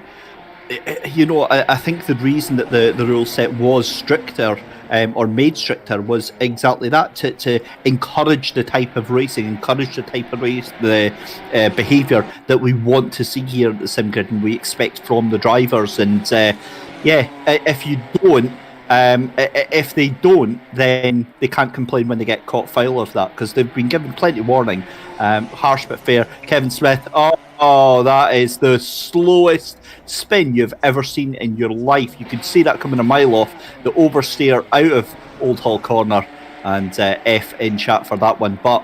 I think the reason that the rule set was stricter or made stricter was exactly that, to encourage the type of racing, encourage the type of the behaviour that we want to see here at the sim grid and we expect from the drivers. And if you don't, if they don't, then they can't complain when they get caught foul of that, because they've been given plenty of warning. Harsh but fair. Kevin Smith, oh, that is the slowest spin you've ever seen in your life. You could see that coming a mile off. The oversteer out of Old Hall Corner, and F in chat for that one. But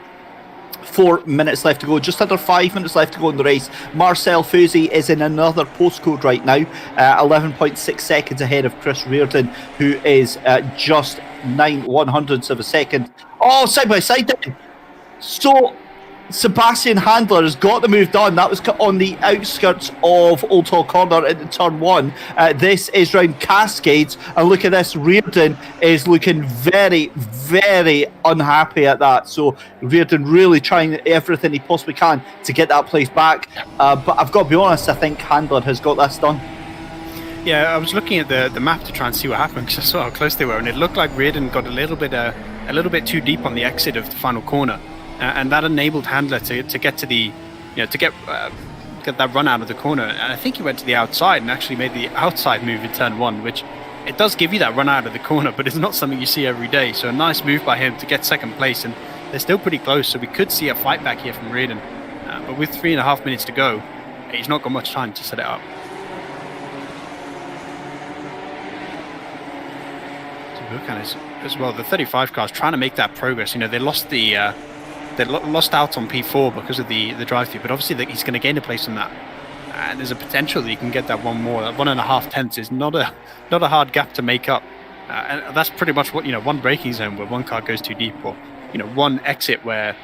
4 minutes left to go, just under 5 minutes left to go in the race. Marcel Fusi is in another postcode right now, 11.6 seconds ahead of Chris Reardon, who is just 9/100ths of a second. Oh, side by side then. So Sebastian Handler has got the move done. That was on the outskirts of Old Hall Corner into turn 1. This is round Cascades, and look at this. Reardon is looking very, very unhappy at that. So Reardon really trying everything he possibly can to get that place back. But I've got to be honest, I think Handler has got this done. Yeah, I was looking at the map to try and see what happened, because I saw how close they were, and it looked like Reardon got a little bit too deep on the exit of the final corner. and that enabled Handler to get to the, to get that run out of the corner. And I think he went to the outside and actually made the outside move in turn 1, which it does give you that run out of the corner, but it's not something you see every day. So a nice move by him to get second place, and they're still pretty close, so we could see a fight back here from Reardon. But with 3.5 minutes to go, he's not got much time to set it up. So look at it as well. The 35 cars trying to make that progress. They lost lost out on P4 because of the drive-through, but obviously he's going to gain a place on that. And there's a potential that he can get that one more. That 1.5 tenths is not a hard gap to make up. And that's pretty much what, one braking zone where one car goes too deep, or one exit where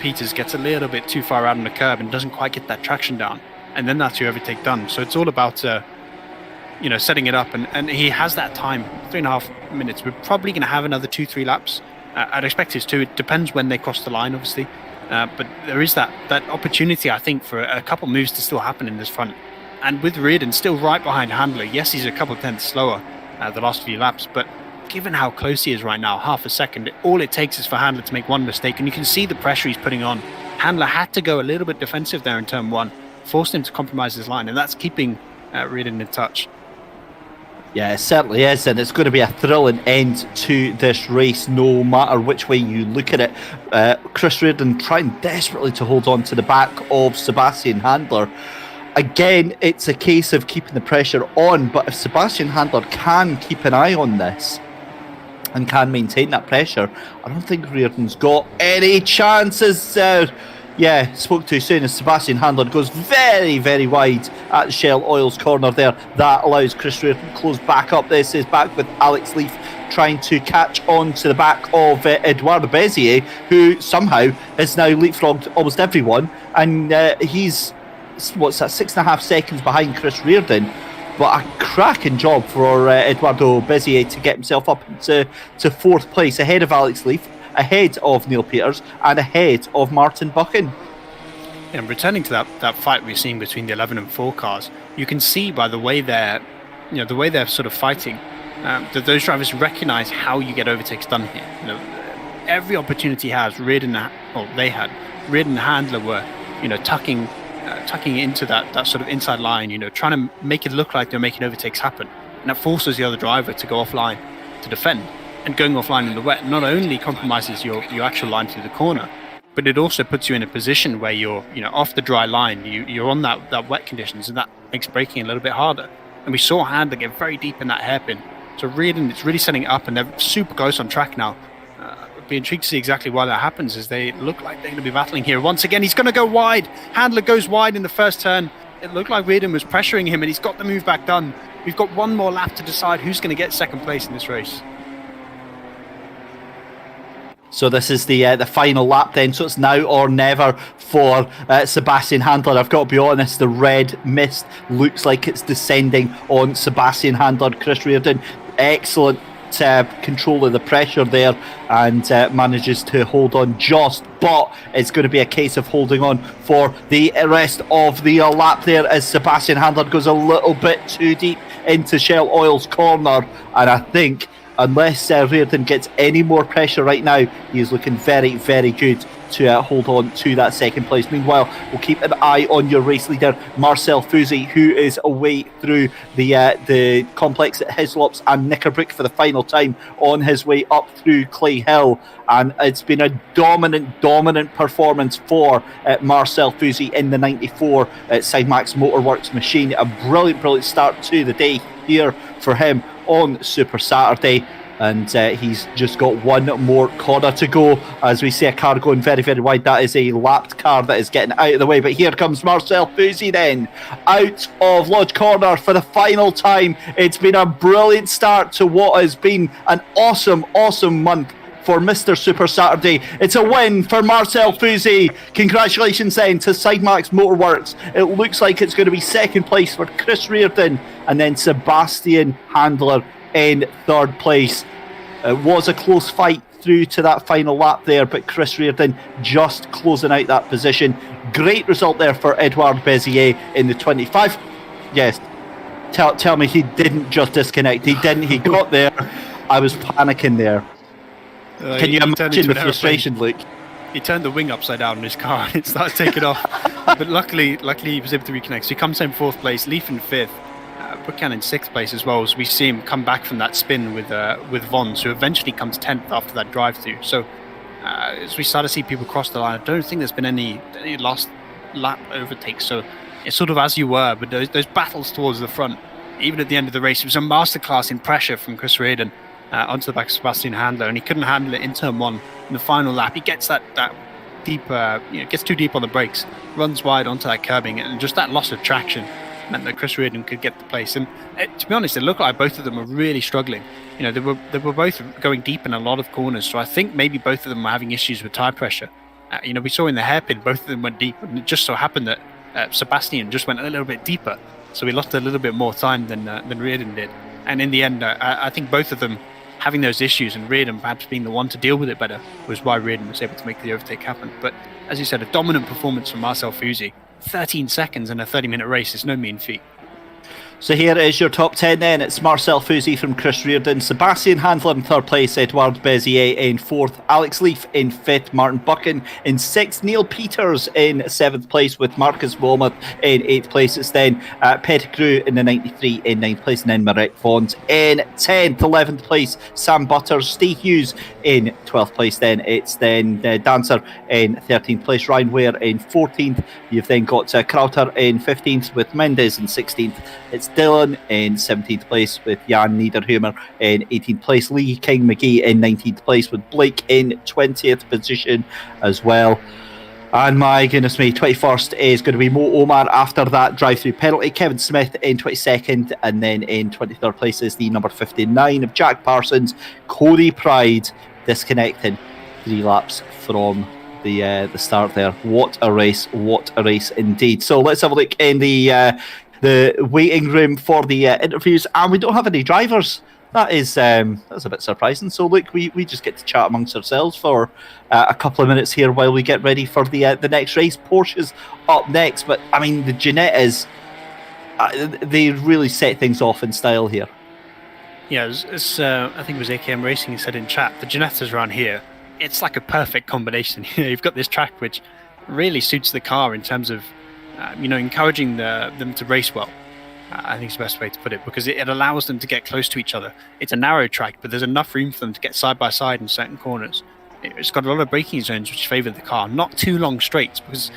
Peters gets a little bit too far out on the curb and doesn't quite get that traction down, and then that's your overtake done. So it's all about setting it up, and he has that time, 3.5 minutes. We're probably going to have another 2-3 laps. I'd expect his 2. It depends when they cross the line, obviously, but there is that opportunity, I think, for a couple moves to still happen in this front. And with Reardon still right behind Handler, yes, he's a couple tenths slower the last few laps, but given how close he is right now, half a second, all it takes is for Handler to make one mistake, and you can see the pressure he's putting on. Handler had to go a little bit defensive there in turn 1, forced him to compromise his line, and that's keeping Reardon in touch. Yeah, it certainly is, and it's going to be a thrilling end to this race, no matter which way you look at it. Chris Reardon trying desperately to hold on to the back of Sebastian Handler. Again, it's a case of keeping the pressure on, but if Sebastian Handler can keep an eye on this and can maintain that pressure, I don't think Reardon's got any chances there. Yeah, spoke too soon as Sebastian Handler goes very, very wide at the Shell Oils corner there. That allows Chris Reardon to close back up. This is back with Alex Leaf trying to catch on to the back of Edouard Bezier, who somehow has now leapfrogged almost everyone. And he's, 6.5 seconds behind Chris Reardon. But a cracking job for Eduardo Bezier to get himself up into 4th place, ahead of Alex Leaf, ahead of Neil Peters, and ahead of Martin Buchan. And returning to that fight we've seen between the 11 and 4 cars, you can see by the way they're sort of fighting, that those drivers recognise how you get overtakes done here. Every opportunity has Reardon and Handler were, tucking into that sort of inside line, trying to make it look like they're making overtakes happen, and that forces the other driver to go offline to defend. And going offline in the wet not only compromises your actual line through the corner, but it also puts you in a position where you're off the dry line, you're on that wet conditions, and that makes braking a little bit harder. And we saw Handler get very deep in that hairpin. So Reardon, it's really setting it up, and they're super close on track now. I'd be intrigued to see exactly why that happens, as they look like they're going to be battling here. Once again, he's going to go wide. Handler goes wide in the first turn. It looked like Reardon was pressuring him, and he's got the move back done. We've got one more lap to decide who's going to get second place in this race. So this is the final lap then, so it's now or never for Sebastian Handler. I've got to be honest, the red mist looks like it's descending on Sebastian Handler. Chris Reardon, excellent control of the pressure there, and manages to hold on just, but it's going to be a case of holding on for the rest of the lap there, as Sebastian Handler goes a little bit too deep into Shell Oil's corner, and I think unless Reardon gets any more pressure right now, he is looking very, very good to hold on to that second place. Meanwhile, we'll keep an eye on your race leader, Marcel Fouzy, who is away through the complex at Hislops and Knickerbrick for the final time on his way up through Clay Hill. And it's been a dominant performance for Marcel Fouzy in the 94 Sidemax Motorworks machine. A brilliant start to the day here for him on Super Saturday, and he's just got one more corner to go. As we see a car going very, very wide, that is a lapped car that is getting out of the way, but here comes Marcel Fouzy then, out of Lodge Corner for the final time. It's been a brilliant start to what has been an awesome month for Mr. Super Saturday. It's a win for Marcel Fouzy. Congratulations then to Sidemax Motorworks. It looks like it's going to be second place for Chris Reardon, and then Sebastian Handler in third place. It was a close fight through to that final lap there, but Chris Reardon just closing out that position. Great result there for Edouard Bezier in the 25. Yes, tell me he didn't just disconnect. He didn't. He got there. I was panicking there. Can you imagine the frustration, Luke? he turned the wing upside down in his car and it started taking off. But luckily he was able to reconnect. So he comes in 4th place, Leaf in 5th, Buchan in 6th place as well. As we see him come back from that spin with Vons, who eventually comes 10th after that drive-through. So as we start to see people cross the line, I don't think there's been any last lap overtakes. So it's sort of as you were, but those battles towards the front, even at the end of the race, it was a masterclass in pressure from Chris Reardon onto the back of Sebastian Handler, and he couldn't handle it in turn 1 in the final lap. He gets that deep, gets too deep on the brakes, runs wide onto that curbing, and just that loss of traction meant that Chris Reardon could get the place. And to be honest, it looked like both of them were really struggling. They were both going deep in a lot of corners, so I think maybe both of them were having issues with tyre pressure. We saw in the hairpin, both of them went deep, and it just so happened that Sebastian just went a little bit deeper, so he lost a little bit more time than Reardon did. And in the end, I think both of them having those issues, and Reardon perhaps being the one to deal with it better, was why Reardon was able to make the overtake happen. But as you said, a dominant performance from Marcel Fusi. 13 seconds in a 30-minute race is no mean feat. So here is your top 10 then. It's Marcel Fusi from Chris Reardon, Sebastian Handler in 3rd place, Edouard Bezier in 4th, Alex Leaf in 5th, Martin Buchan in 6th, Neil Peters in 7th place with Marcus Wilmoth in 8th place. It's then Pettigrew in the 93 in 9th place, and then Marek Vons in 10th, 11th place, Sam Butters, Steve Hughes in 12th place. Then it's Dancer in 13th place, Ryan Ware in 14th. You've then got Krauter in 15th with Mendes in 16th. It's Dylan in 17th place with Jan Niederhumer in 18th place. Lee King McGee in 19th place with Blake in 20th position as well. And my goodness me, 21st is going to be Mo Omar after that drive-through penalty. Kevin Smith in 22nd, and then in 23rd place is the number 59 of Jack Parsons. Cody Pride disconnecting 3 laps from the start there. What a race indeed. So let's have a look in the waiting room for the interviews, and we don't have any drivers. That's a bit surprising. So look, we just get to chat amongst ourselves for a couple of minutes here while we get ready for the next race. Porsche's up next, but I mean the Ginettas, they really set things off in style here. Yeah, I think it was AKM Racing who said in chat, the Ginettas around here, it's like a perfect combination. You've got this track which really suits the car in terms of encouraging them to race well. I think it's the best way to put it, because it allows them to get close to each other. It's a narrow track, but there's enough room for them to get side by side in certain corners. It's got a lot of braking zones which favour the car, not too long straights, because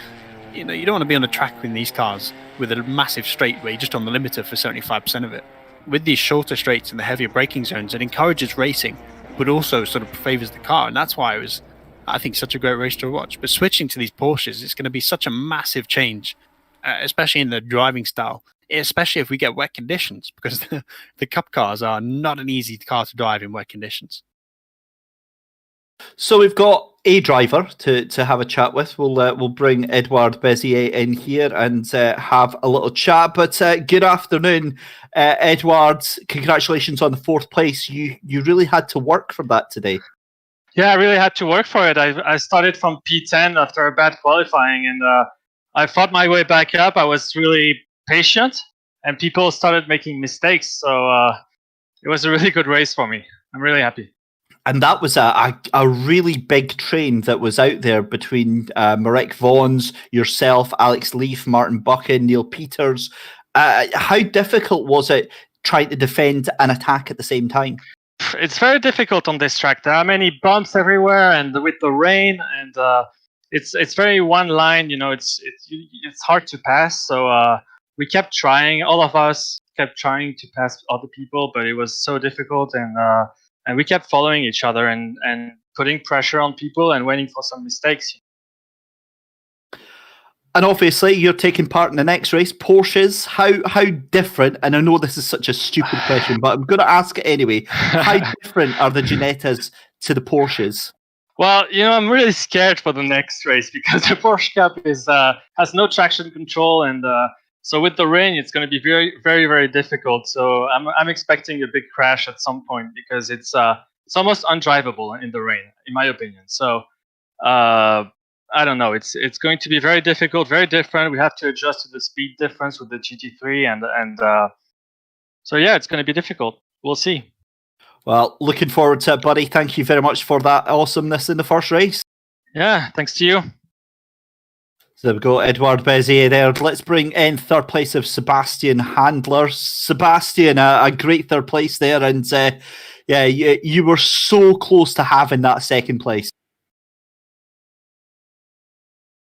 you don't want to be on a track in these cars with a massive straight where you're just on the limiter for 75% of it. With these shorter straights and the heavier braking zones, it encourages racing, but also sort of favours the car, and that's why it was, I think, such a great race to watch. But switching to these Porsches, it's going to be such a massive change, especially in the driving style, especially if we get wet conditions, because the Cup cars are not an easy car to drive in wet conditions. So we've got a driver to have a chat with. We'll bring Edouard Bezier in here and have a little chat. But good afternoon, Edouard. Congratulations on the 4th place. You really had to work for that today. Yeah, I really had to work for it. I started from P10 after a bad qualifying, and I fought my way back up. I was really patient, and people started making mistakes. So it was a really good race for me. I'm really happy. And that was a really big train that was out there between Marek Vons, yourself, Alex Leaf, Martin Buchan, Neil Peters. How difficult was it trying to defend and attack at the same time? It's very difficult on this track. There are many bumps everywhere, and with the rain, and it's very one line. It's hard to pass. So we kept trying. All of us kept trying to pass other people, but it was so difficult, and we kept following each other and putting pressure on people and waiting for some mistakes. And obviously, you're taking part in the next race, Porsches. How different, and I know this is such a stupid question, but I'm going to ask it anyway. How different are the Ginettas to the Porsches? Well, I'm really scared for the next race because the Porsche Cup has no traction control, and so with the rain, it's going to be very, very, very difficult. So I'm expecting a big crash at some point because it's almost undrivable in the rain, in my opinion. So I don't know. It's going to be very difficult, very different. We have to adjust to the speed difference with the GT3, and so yeah, it's going to be difficult. We'll see. Well, looking forward to it, buddy. Thank you very much for that awesomeness in the first race. Yeah, thanks to you. So there we go, Edouard Bezier there. Let's bring in third place of Sebastian Handler. Sebastian, a great third place there, and yeah, you were so close to having that second place.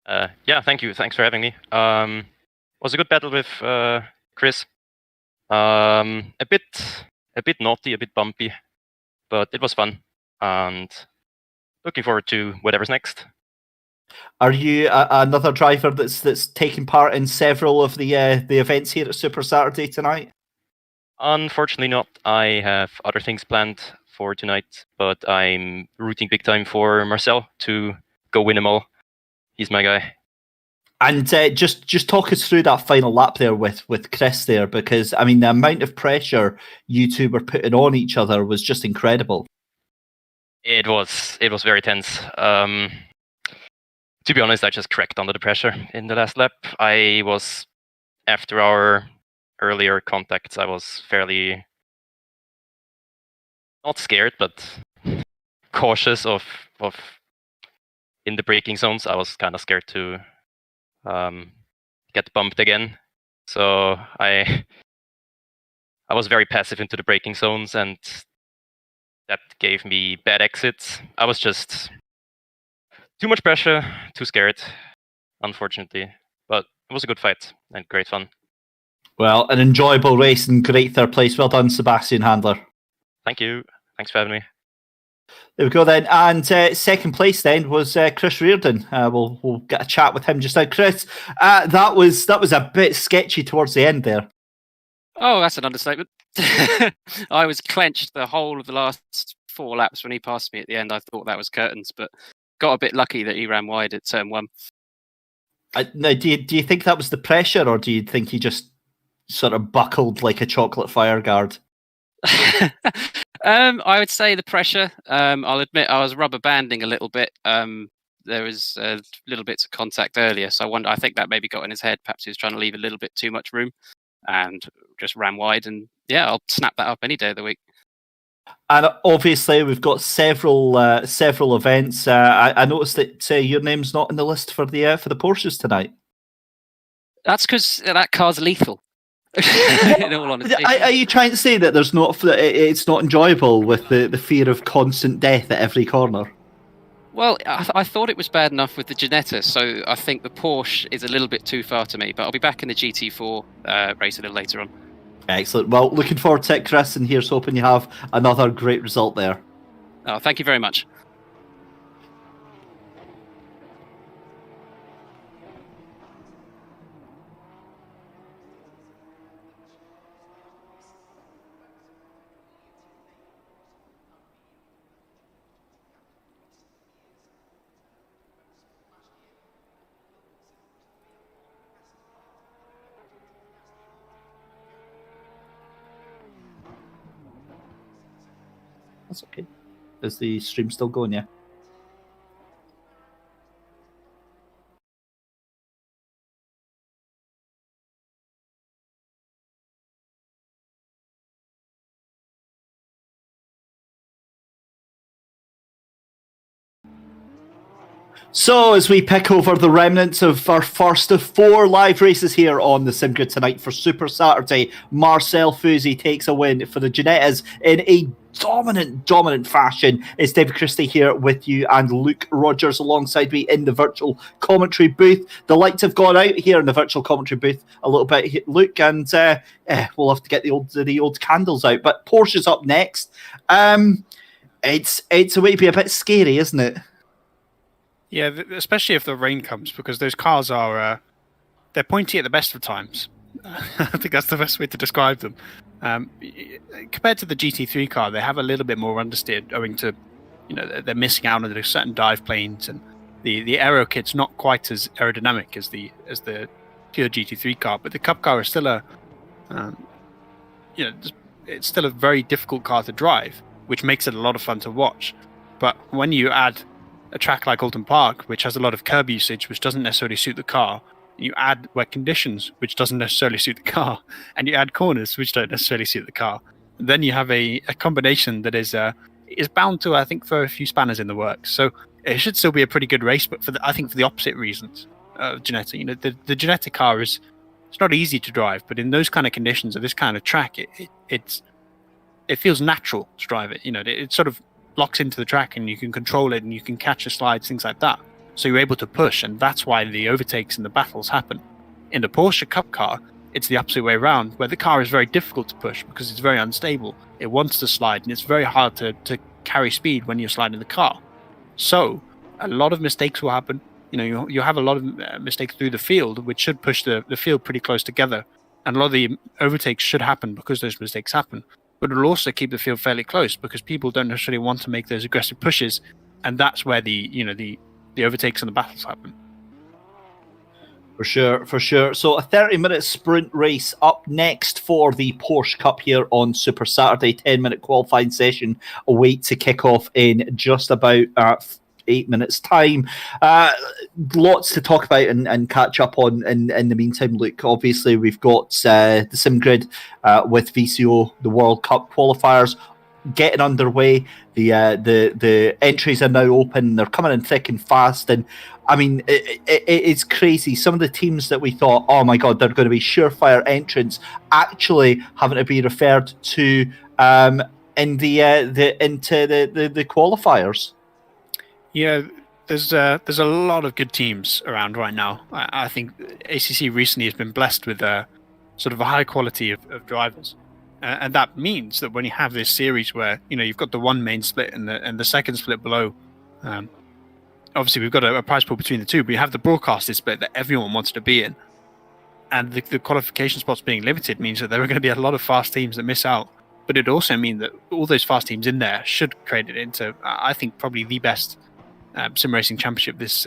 Yeah, thank you. Thanks for having me. Was a good battle with Chris. A bit naughty, a bit bumpy, but it was fun, and looking forward to whatever's next. Are you another driver that's taking part in several of the events here at Super Saturday tonight? Unfortunately not. I have other things planned for tonight, but I'm rooting big time for Marcel to go win them all. He's my guy. And just talk us through that final lap there with Chris there, because I mean the amount of pressure you two were putting on each other was just incredible. It was very tense. To be honest, I just cracked under the pressure in the last lap. I was, after our earlier contacts, I was fairly not scared, but cautious of in the braking zones. I was kind of scared to get bumped again. So I was very passive into the braking zones, and that gave me bad exits. I was just too much pressure, too scared, unfortunately. But it was a good fight and great fun. Well, an enjoyable race and great third place. Well done, Sebastian Handler. Thank you. Thanks for having me. There we go then. And second place then was Chris Reardon. We'll get a chat with him just now. Chris, that was a bit sketchy towards the end there. Oh, that's an understatement. I was clenched the whole of the last 4 laps when he passed me at the end. I thought that was curtains, but got a bit lucky that he ran wide at turn 1. Now, do you think that was the pressure, or do you think he just sort of buckled like a chocolate fire guard? I would say the pressure. I'll admit I was rubber banding a little bit. There was little bits of contact earlier, so I think that maybe got in his head. Perhaps he was trying to leave a little bit too much room and just ran wide. And yeah, I'll snap that up any day of the week. And obviously, we've got several events. I noticed that your name's not in the list for the Porsches tonight. That's because that car's lethal. In all honesty, are you trying to say that it's not enjoyable with the fear of constant death at every corner? Well, I thought it was bad enough with the Ginetta, so I think the Porsche is a little bit too far to me. But I'll be back in the GT4 race a little later on. Excellent. Well, looking forward to it, Chris, and here's hoping you have another great result there. Oh, thank you very much. That's okay. Is the stream still going, yeah? So, as we pick over the remnants of our first of 4 live races here on the SimGrid tonight for Super Saturday, Marcel Fusi takes a win for the Ginettas in a dominant fashion. It's David Christie here with you and Luke Rogers alongside me in the virtual commentary booth. The lights have gone out here in the virtual commentary booth a little bit, Luke, and we'll have to get the old candles out. But Porsche's up next. It's a way to be a bit scary, isn't it? Yeah, especially if the rain comes, because those cars are they're pointy at the best of times. I think that's the best way to describe them. Compared to the GT3 car, they have a little bit more understeer, owing to, they're missing out on certain dive planes, and the aero kit's not quite as aerodynamic as the pure GT3 car. But the Cup car is still it's still a very difficult car to drive, which makes it a lot of fun to watch. But when you add a track like Oulton Park, which has a lot of curb usage, which doesn't necessarily suit the car, you add wet conditions, which doesn't necessarily suit the car, and you add corners, which don't necessarily suit the car, then you have a combination that is bound to, I think, throw a few spanners in the works. So it should still be a pretty good race, but I think for the opposite reasons of Ginetta. You know, the Ginetta car it's not easy to drive, but in those kind of conditions of this kind of track, it feels natural to drive it. You know, it sort of locks into the track and you can control it and you can catch the slides, things like that. So you're able to push, and that's why the overtakes and the battles happen. In the Porsche Cup car, it's the opposite way around, where the car is very difficult to push because it's very unstable. It wants to slide, and it's very hard to carry speed when you're sliding the car. So a lot of mistakes will happen. You know, you have a lot of mistakes through the field, which should push the field pretty close together. And a lot of the overtakes should happen because those mistakes happen. But it'll also keep the field fairly close because people don't necessarily want to make those aggressive pushes, and that's where the overtakes and the battles happen. For sure. So a 30-minute sprint race up next for the Porsche Cup here on Super Saturday. 10-minute qualifying session await to kick off in just about 8 minutes' time. Lots to talk about and catch up on in the meantime, Luke. Obviously, we've got the sim grid with VCO, the World Cup qualifiers, getting underway. The entries are now open. They're coming in thick and fast, and I mean it's crazy. Some of the teams that we thought, oh my god, they're going to be surefire entrants, actually having to be referred to into the qualifiers. Yeah, there's a lot of good teams around right now. I think ACC recently has been blessed with sort of a high quality of drivers. And that means that when you have this series where, you know, you've got the one main split and the second split below, obviously we've got a prize pool between the two, but you have the broadcasted split that everyone wants to be in. And the qualification spots being limited means that there are going to be a lot of fast teams that miss out. But it also means that all those fast teams in there should create it into, I think, probably the best sim racing championship this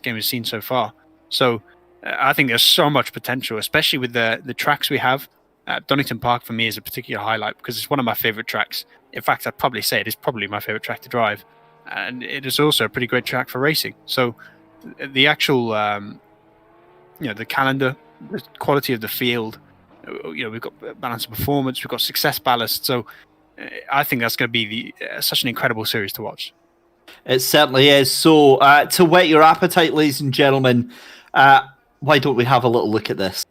game has seen so far. So I think there's so much potential, especially with the tracks we have. Oulton Park for me is a particular highlight because it's one of my favorite tracks. In fact, I'd probably say it is probably my favorite track to drive, and it is also a pretty great track for racing. So the actual, the calendar, the quality of the field, we've got balance of performance, we've got success ballast. So I think that's going to be such an incredible series to watch. It certainly is. So to whet your appetite, ladies and gentlemen, why don't we have a little look at this?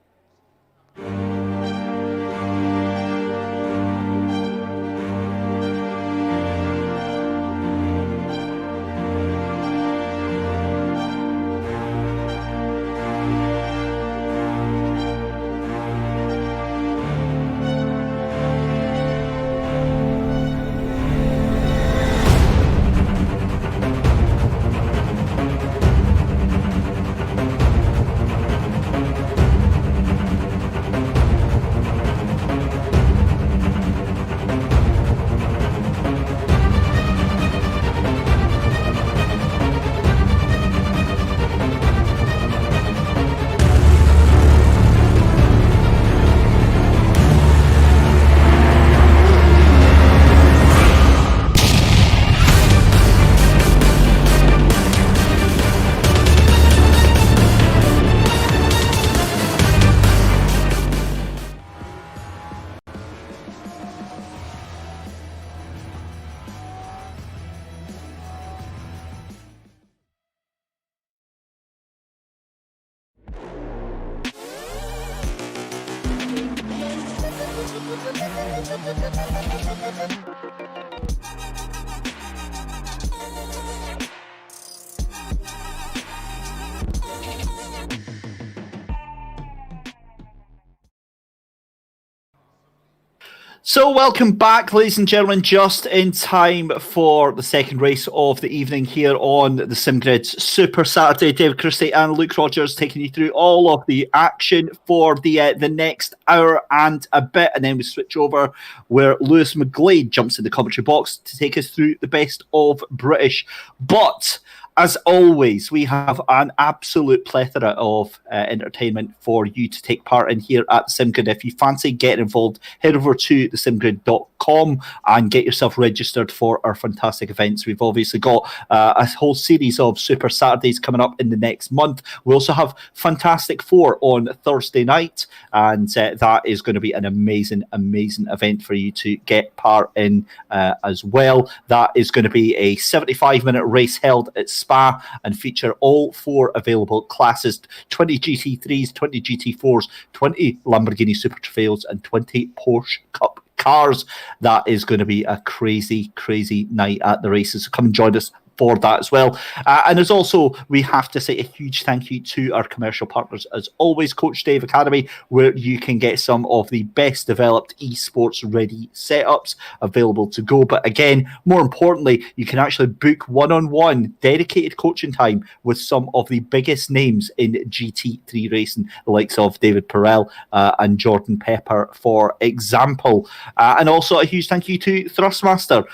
So welcome back, ladies and gentlemen, just in time for the second race of the evening here on the SimGrid's Super Saturday. David Christie and Luke Rogers taking you through all of the action for the next hour and a bit, and then we switch over where Lewis McGlade jumps in the commentary box to take us through the best of British. But as always, we have an absolute plethora of entertainment for you to take part in here at SimGrid. If you fancy getting involved, head over to thesimgrid.com and get yourself registered for our fantastic events. We've obviously got a whole series of Super Saturdays coming up in the next month. We also have Fantastic Four on Thursday night, and that is going to be an amazing, amazing event for you to get part in as well. That is going to be a 75-minute race held at Spa and feature all 4 available classes: 20 GT3s, 20 GT4s, 20 Lamborghini Super Trofeos, and 20 Porsche Cup cars. That is going to be a crazy, crazy night at the races. So come and join us for that as well. And as also, we have to say a huge thank you to our commercial partners, as always, Coach Dave Academy, where you can get some of the best developed esports ready setups available to go. But again, more importantly, you can actually book one-on-one dedicated coaching time with some of the biggest names in GT3 racing, the likes of David Perel and Jordan Pepper, for example. And also a huge thank you to Thrustmaster,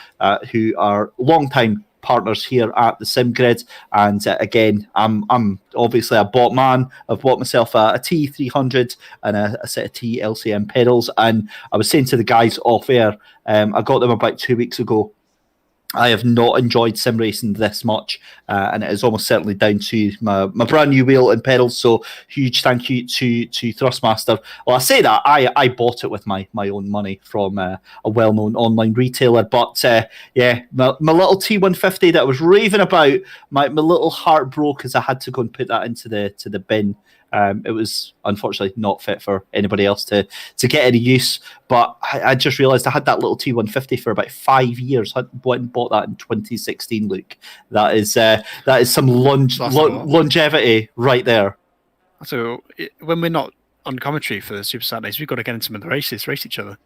who are long-time partners here at the Sim Grid. And again, I'm obviously a bought man. I've bought myself a T300 and a set of T LCM pedals. And I was saying to the guys off air, I got them about 2 weeks ago. I have not enjoyed sim racing this much, and it is almost certainly down to my brand new wheel and pedals. So huge thank you to Thrustmaster. Well, I say that I bought it with my own money from a well-known online retailer. But yeah, my little T150 that I was raving about, my little heart broke as I had to go and put that into the bin. It was unfortunately not fit for anybody else to get any use. But I just realised I had that little T150 for about 5 years. I went and bought that in 2016, Luke. That is some longevity right there. So when we're not on commentary for the Super Saturdays, we've got to get in some of the races, race each other.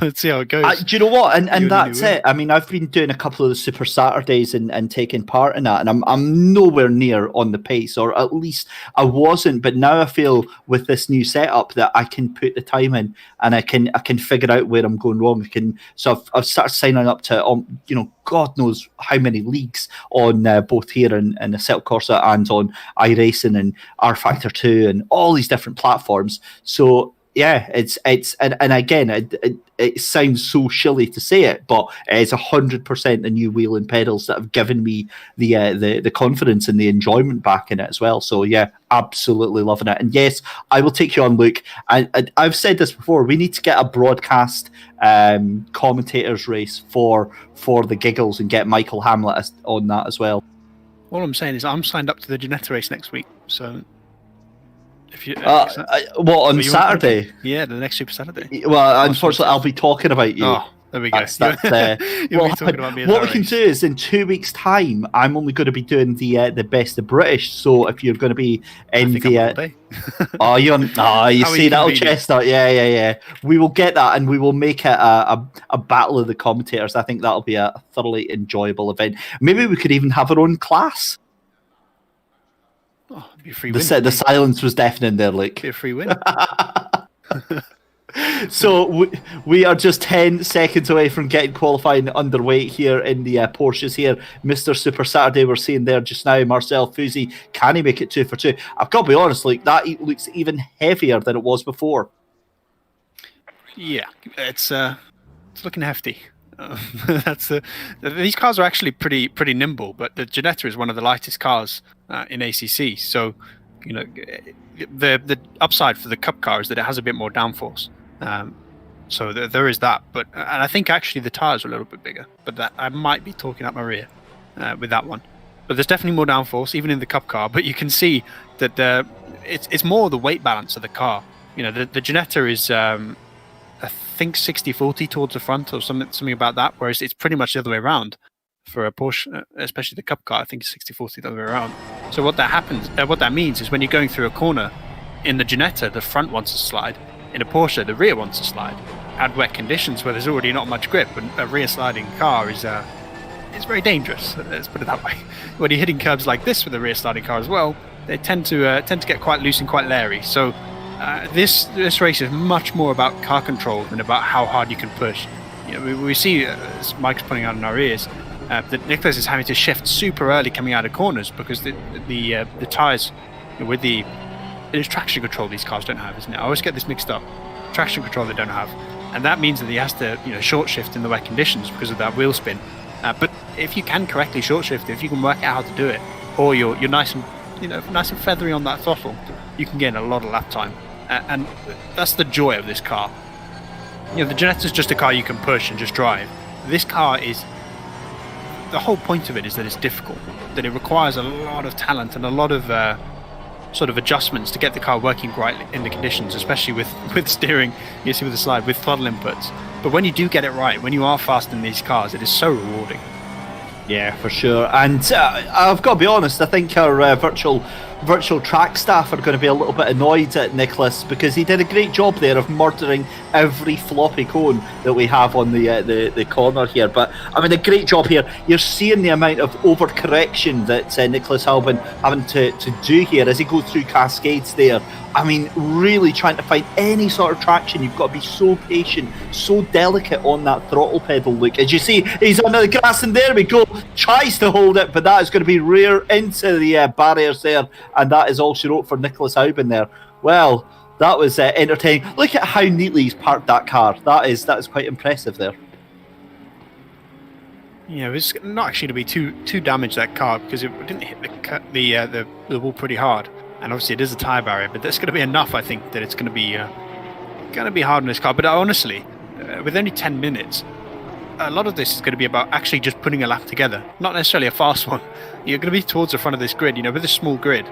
Let's see how it goes. Do you know what? And that's it. I mean, I've been doing a couple of the Super Saturdays and taking part in that, and I'm nowhere near on the pace, or at least I wasn't. But now I feel with this new setup that I can put the time in, and I can figure out where I'm going wrong. So I've started signing up to God knows how many leagues on both here and Assetto Corsa and on iRacing and R Factor 2 and all these different platforms. So yeah, it's and again, it sounds so shilly to say it, but it's 100% the new wheel and pedals that have given me the confidence and the enjoyment back in it as well. So yeah, absolutely loving it. And yes, I will take you on, Luke. I've said this before. We need to get a broadcast commentators race for the giggles and get Michael Hamlet on that as well. All I'm saying is I'm signed up to the Ginetta race next week, so. If you, on Saturday? Yeah, the next Super Saturday. Well, unfortunately, I'll be talking about you. Oh, there we go. What we can do is in 2 weeks' time, I'm only going to be doing the best of British. So if you're going to be in you see that old chestnut? Yeah. We will get that, and we will make it a battle of the commentators. I think that'll be a thoroughly enjoyable event. Maybe we could even have our own class. Oh, be a free win. The silence was deafening there, Luke. Be a free win. So we are just 10 seconds away from getting qualifying underway here in the Porsches here. Mr. Super Saturday, we're seeing there just now, Marcel Fusi. Can he make it 2 for 2? I've got to be honest, Luke, that looks even heavier than it was before. Yeah, it's looking hefty. These cars are actually pretty nimble, but the Ginetta is one of the lightest cars in ACC. So, the upside for the Cup car is that it has a bit more downforce. So there is that. But and I think actually the tires are a little bit bigger. But that I might be talking out my rear with that one. But there's definitely more downforce even in the Cup car. But you can see that it's more the weight balance of the car. The Ginetta is. I think 60-40 towards the front or something about that, whereas it's pretty much the other way around for a Porsche, especially the Cup car. I think it's 60-40 the other way around. So what that means is when you're going through a corner in the Ginetta, the front wants to slide. In a Porsche, the rear wants to slide. Add wet conditions where there's already not much grip, and a rear sliding car is very dangerous. Let's put it that way. When you're hitting curbs like this with a rear sliding car as well, they tend to get quite loose and quite leery. So. This race is much more about car control than about how hard you can push. We see, as Mike's pointing out in our ears, that Nicholas is having to shift super early coming out of corners because the tyres with it's traction control these cars don't have, isn't it? I always get this mixed up. Traction control they don't have, and that means that he has to short shift in the wet conditions because of that wheel spin. But if you can correctly short shift, if you can work out how to do it, or you're nice and feathery on that throttle, you can gain a lot of lap time. And that's the joy of this car. The Ginetta is just a car you can push and just drive. This car is the whole point of it is that it's difficult, that it requires a lot of talent and a lot of sort of adjustments to get the car working right in the conditions, especially with steering, you see with the slide, with throttle inputs. But when you do get it right, when you are fast in these cars, it is so rewarding. Yeah, for sure. And I've got to be honest, I think our virtual track staff are going to be a little bit annoyed at Nicholas, because he did a great job there of murdering every floppy cone that we have on the corner here. But I mean, a great job here. You're seeing the amount of overcorrection that Nicholas Halban having to do here as he goes through cascades there. I mean, really trying to find any sort of traction. You've got to be so patient, so delicate on that throttle pedal, Luke. As you see, he's under the grass, and there we go. Tries to hold it, but that is going to be rear into the barriers there, and that is all she wrote for Nicholas Halban there. Well, that was entertaining. Look at how neatly he's parked that car. That is quite impressive there. Yeah, it's not actually to be too damaged, that car, because it didn't hit the wall pretty hard. And obviously it is a tyre barrier, but that's going to be enough, I think, that it's going to be hard on this car. But honestly, with only 10 minutes, a lot of this is going to be about actually just putting a lap together, not necessarily a fast one. You're going to be towards the front of this grid, with a small grid.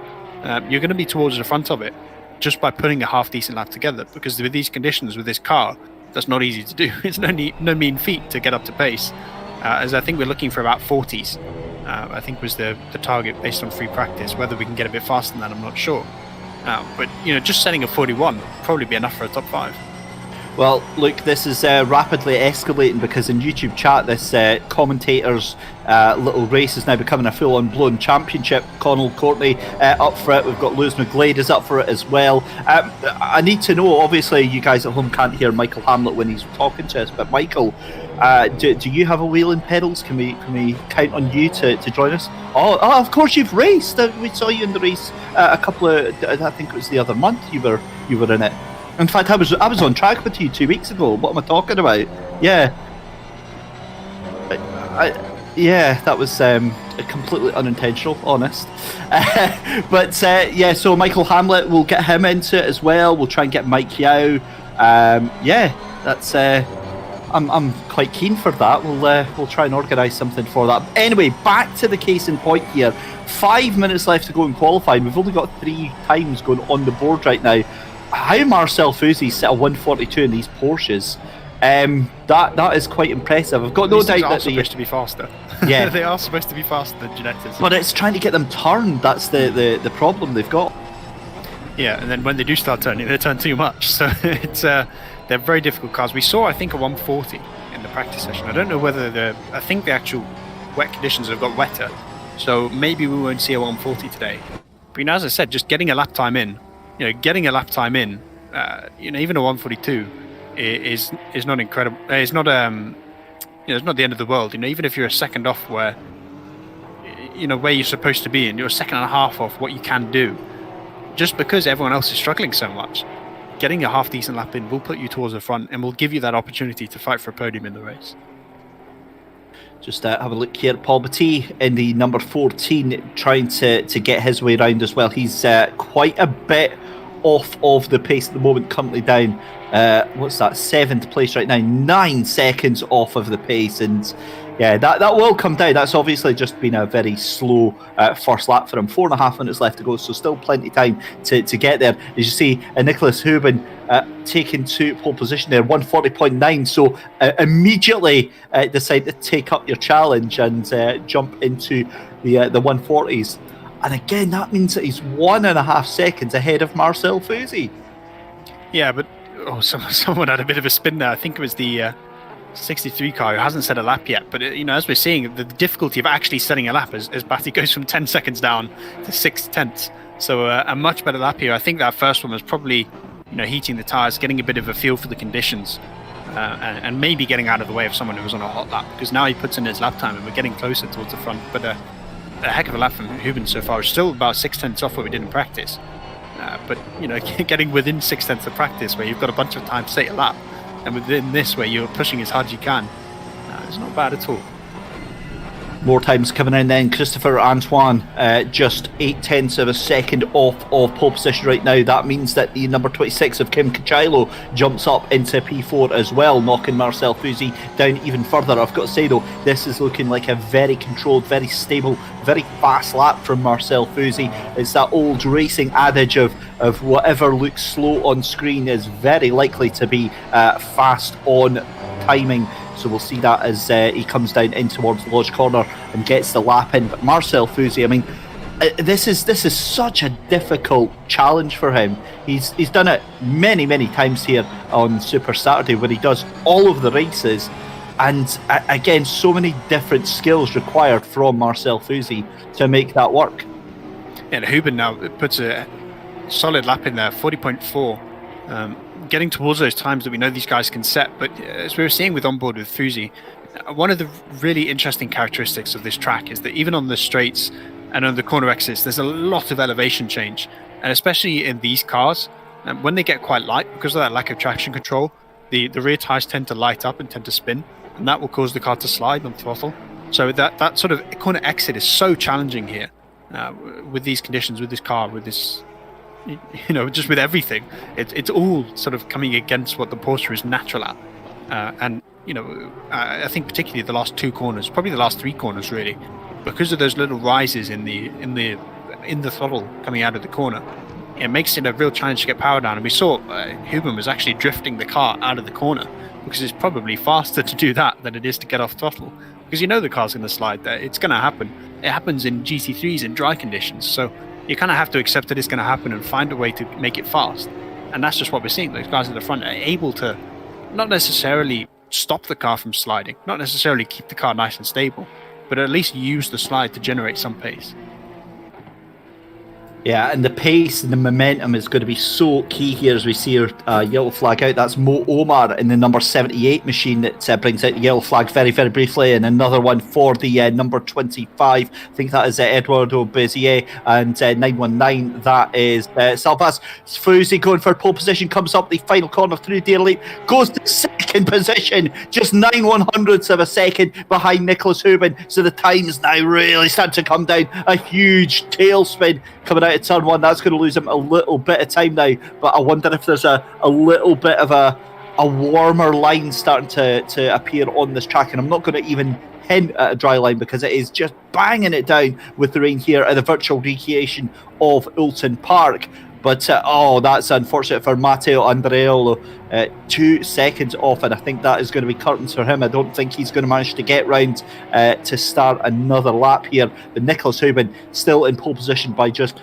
You're going to be towards the front of it just by putting a half-decent lap together, because with these conditions, with this car, that's not easy to do. It's no mean feat to get up to pace, as I think we're looking for about 40s. I think was the target based on free practice. Whether we can get a bit faster than that, I'm not sure. But just setting a 41 would probably be enough for a top 5. Well, look, this is rapidly escalating, because in YouTube chat, this commentators little race is now becoming a full-on blown championship. Connell Courtney up for it. We've got Lewis McGlade is up for it as well. I need to know, obviously you guys at home can't hear Michael Hamlet when he's talking to us, but Michael, do you have a wheel in pedals? Can we count on you to join us? Oh, of course you've raced. We saw you in the race a couple of, I think it was the other month you were in it. In fact, I was on track with you 2 weeks ago. What am I talking about? Yeah. Yeah, that was completely unintentional, honest. But yeah, so Michael Hamlet, we'll get him into it as well. We'll try and get Mike Yao. Yeah, that's. I'm quite keen for that. We'll try and organise something for that. Anyway, back to the case in point here. 5 minutes left to go in qualifying. We've only got 3 times going on the board right now. How Marcel Fouzy set a 142 in these Porsches, that is quite impressive. I've got no doubt that they're supposed to be faster. Yeah, they are supposed to be faster than Ginetta's. But it's trying to get them turned. That's the problem they've got. Yeah, and then when they do start turning, they turn too much. So it's they're very difficult cars. We saw, I think, a 140 in the practice session. I don't know whether I think the actual wet conditions have got wetter, so maybe we won't see a 140 today. But as I said, just getting a lap time in. Getting a lap time in, even a 142 is not incredible. It's not it's not the end of the world. Even if you're a second off where where you're supposed to be, and you're a second and a half off what you can do, just because everyone else is struggling so much, getting a half decent lap in will put you towards the front and will give you that opportunity to fight for a podium in the race. Just have a look here. Paul Batty in the number 14 trying to get his way around as well. He's quite a bit off of the pace at the moment, currently down, what's that, 7th place right now, 9 seconds off of the pace. And yeah, that will come down. That's obviously just been a very slow first lap for him. 4.5 minutes left to go, so still plenty of time to get there. As you see, Nicholas Halban taking to pole position there, 140.9. So immediately decide to take up your challenge and jump into the 140s. And again, that means that he's 1.5 seconds ahead of Marcel Fouzy. Yeah, but someone had a bit of a spin there. I think it was the 63 car who hasn't set a lap yet. But as we're seeing, the difficulty of actually setting a lap as Batty goes from 10 seconds down to 6 tenths. So a much better lap here. I think that first one was probably heating the tyres, getting a bit of a feel for the conditions, and maybe getting out of the way of someone who was on a hot lap, because now he puts in his lap time and we're getting closer towards the front. But a heck of a lap from Halban so far. It's still about 6 tenths off what we did in practice. But getting within 6 tenths of practice, where you've got a bunch of time to set a lap, and within this, where you're pushing as hard as you can, it's not bad at all. More times coming in then. Christopher Antoine just 0.8 of a second off of pole position right now. That means that the number 26 of Kim Kachilo jumps up into P4 as well, knocking Marcel Fusi down even further. I've got to say though, this is looking like a very controlled, very stable, very fast lap from Marcel Fusi. It's that old racing adage of whatever looks slow on screen is very likely to be fast on timing. So we'll see that as he comes down in towards Lodge Corner and gets the lap in. But Marcel Fusi, I mean, this is such a difficult challenge for him. He's done it many times here on Super Saturday, where he does all of the races, and again, so many different skills required from Marcel Fusi to make that work. And Huben now puts a solid lap in there, 40.4. Getting towards those times that we know these guys can set, but as we were seeing with onboard with Fusi, one of the really interesting characteristics of this track is that even on the straights and on the corner exits, there's a lot of elevation change, and especially in these cars, when they get quite light, because of that lack of traction control, the rear tires tend to light up and tend to spin, and that will cause the car to slide on throttle. So that sort of corner exit is so challenging here with these conditions, with this car, with this, you know, just with everything. It's all sort of coming against what the Porsche is natural at, and you know, I think particularly the last two corners, probably the last three corners really, because of those little rises in the throttle coming out of the corner, it makes it a real challenge to get power down. And we saw Huben was actually drifting the car out of the corner, because it's probably faster to do that than it is to get off throttle, because you know the car's going to slide there. It's going to happen. It happens in GT3s in dry conditions, so you kind of have to accept that it's going to happen and find a way to make it fast. And that's just what we're seeing. Those guys at the front are able to not necessarily stop the car from sliding, not necessarily keep the car nice and stable, but at least use the slide to generate some pace. Yeah, and the pace and the momentum is going to be so key here as we see our yellow flag out. That's Mo Omar in the number 78 machine that brings out the yellow flag very briefly, and another one for the number 25. I think that is Eduardo Bezier, and 919, that is Salvas Fusi going for pole position, comes up the final corner through Deer Leap, goes to second position, just 9/100ths of a second behind Nicholas Huben. So the times now really start to come down. A huge tailspin coming out of turn one. That's going to lose him a little bit of time now, but I wonder if there's a little bit of a warmer line starting to appear on this track, and I'm not going to even hint at a dry line because it is just banging it down with the rain here at the virtual recreation of Oulton Park. But that's unfortunate for Matteo Andreolo. 2 seconds off, and I think that is going to be curtains for him. I don't think he's going to manage to get round to start another lap here. But Nicholas Huben still in pole position by just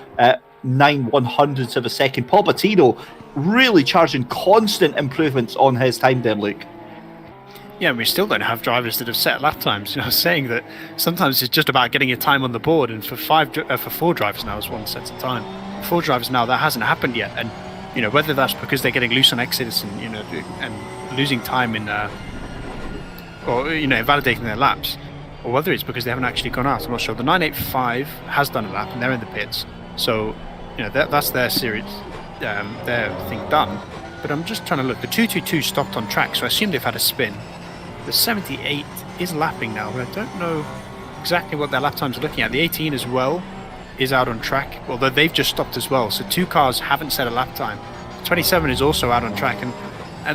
9/100ths of a second. Pochettino really charging constant improvements on his time there, Luke. Yeah, we still don't have drivers that have set lap times. You know, saying that sometimes it's just about getting your time on the board, and for four drivers now is one set of time. 4 drivers now, that hasn't happened yet, and you know, whether that's because they're getting loose on exits and, you know, and losing time in or, you know, invalidating their laps, or whether it's because they haven't actually gone out, I'm not sure. The 985 has done a lap and they're in the pits, so you know, that's their series, their thing done. But I'm just trying to look. The 222 stopped on track, so I assume they've had a spin. The 78 is lapping now, but I don't know exactly what their lap times are looking at. The 18 as well is out on track, although they've just stopped as well, so 2 cars haven't set a lap time. 27 is also out on track, and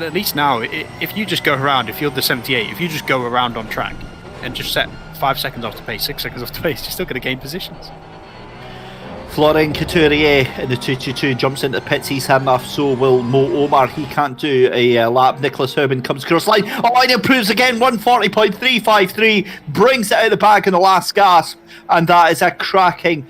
at least now, if you just go around, if you're the 78, if you just go around on track and just set 5 seconds off the pace, 6 seconds off the pace, you're still going to gain positions. Florian Couturier in the 222 jumps into the pits. He's had enough, so will Mo Omar. He can't do a lap. Nicholas Huben comes across line. Line improves again, 140.353, brings it out of the bag in the last gasp, and that is a cracking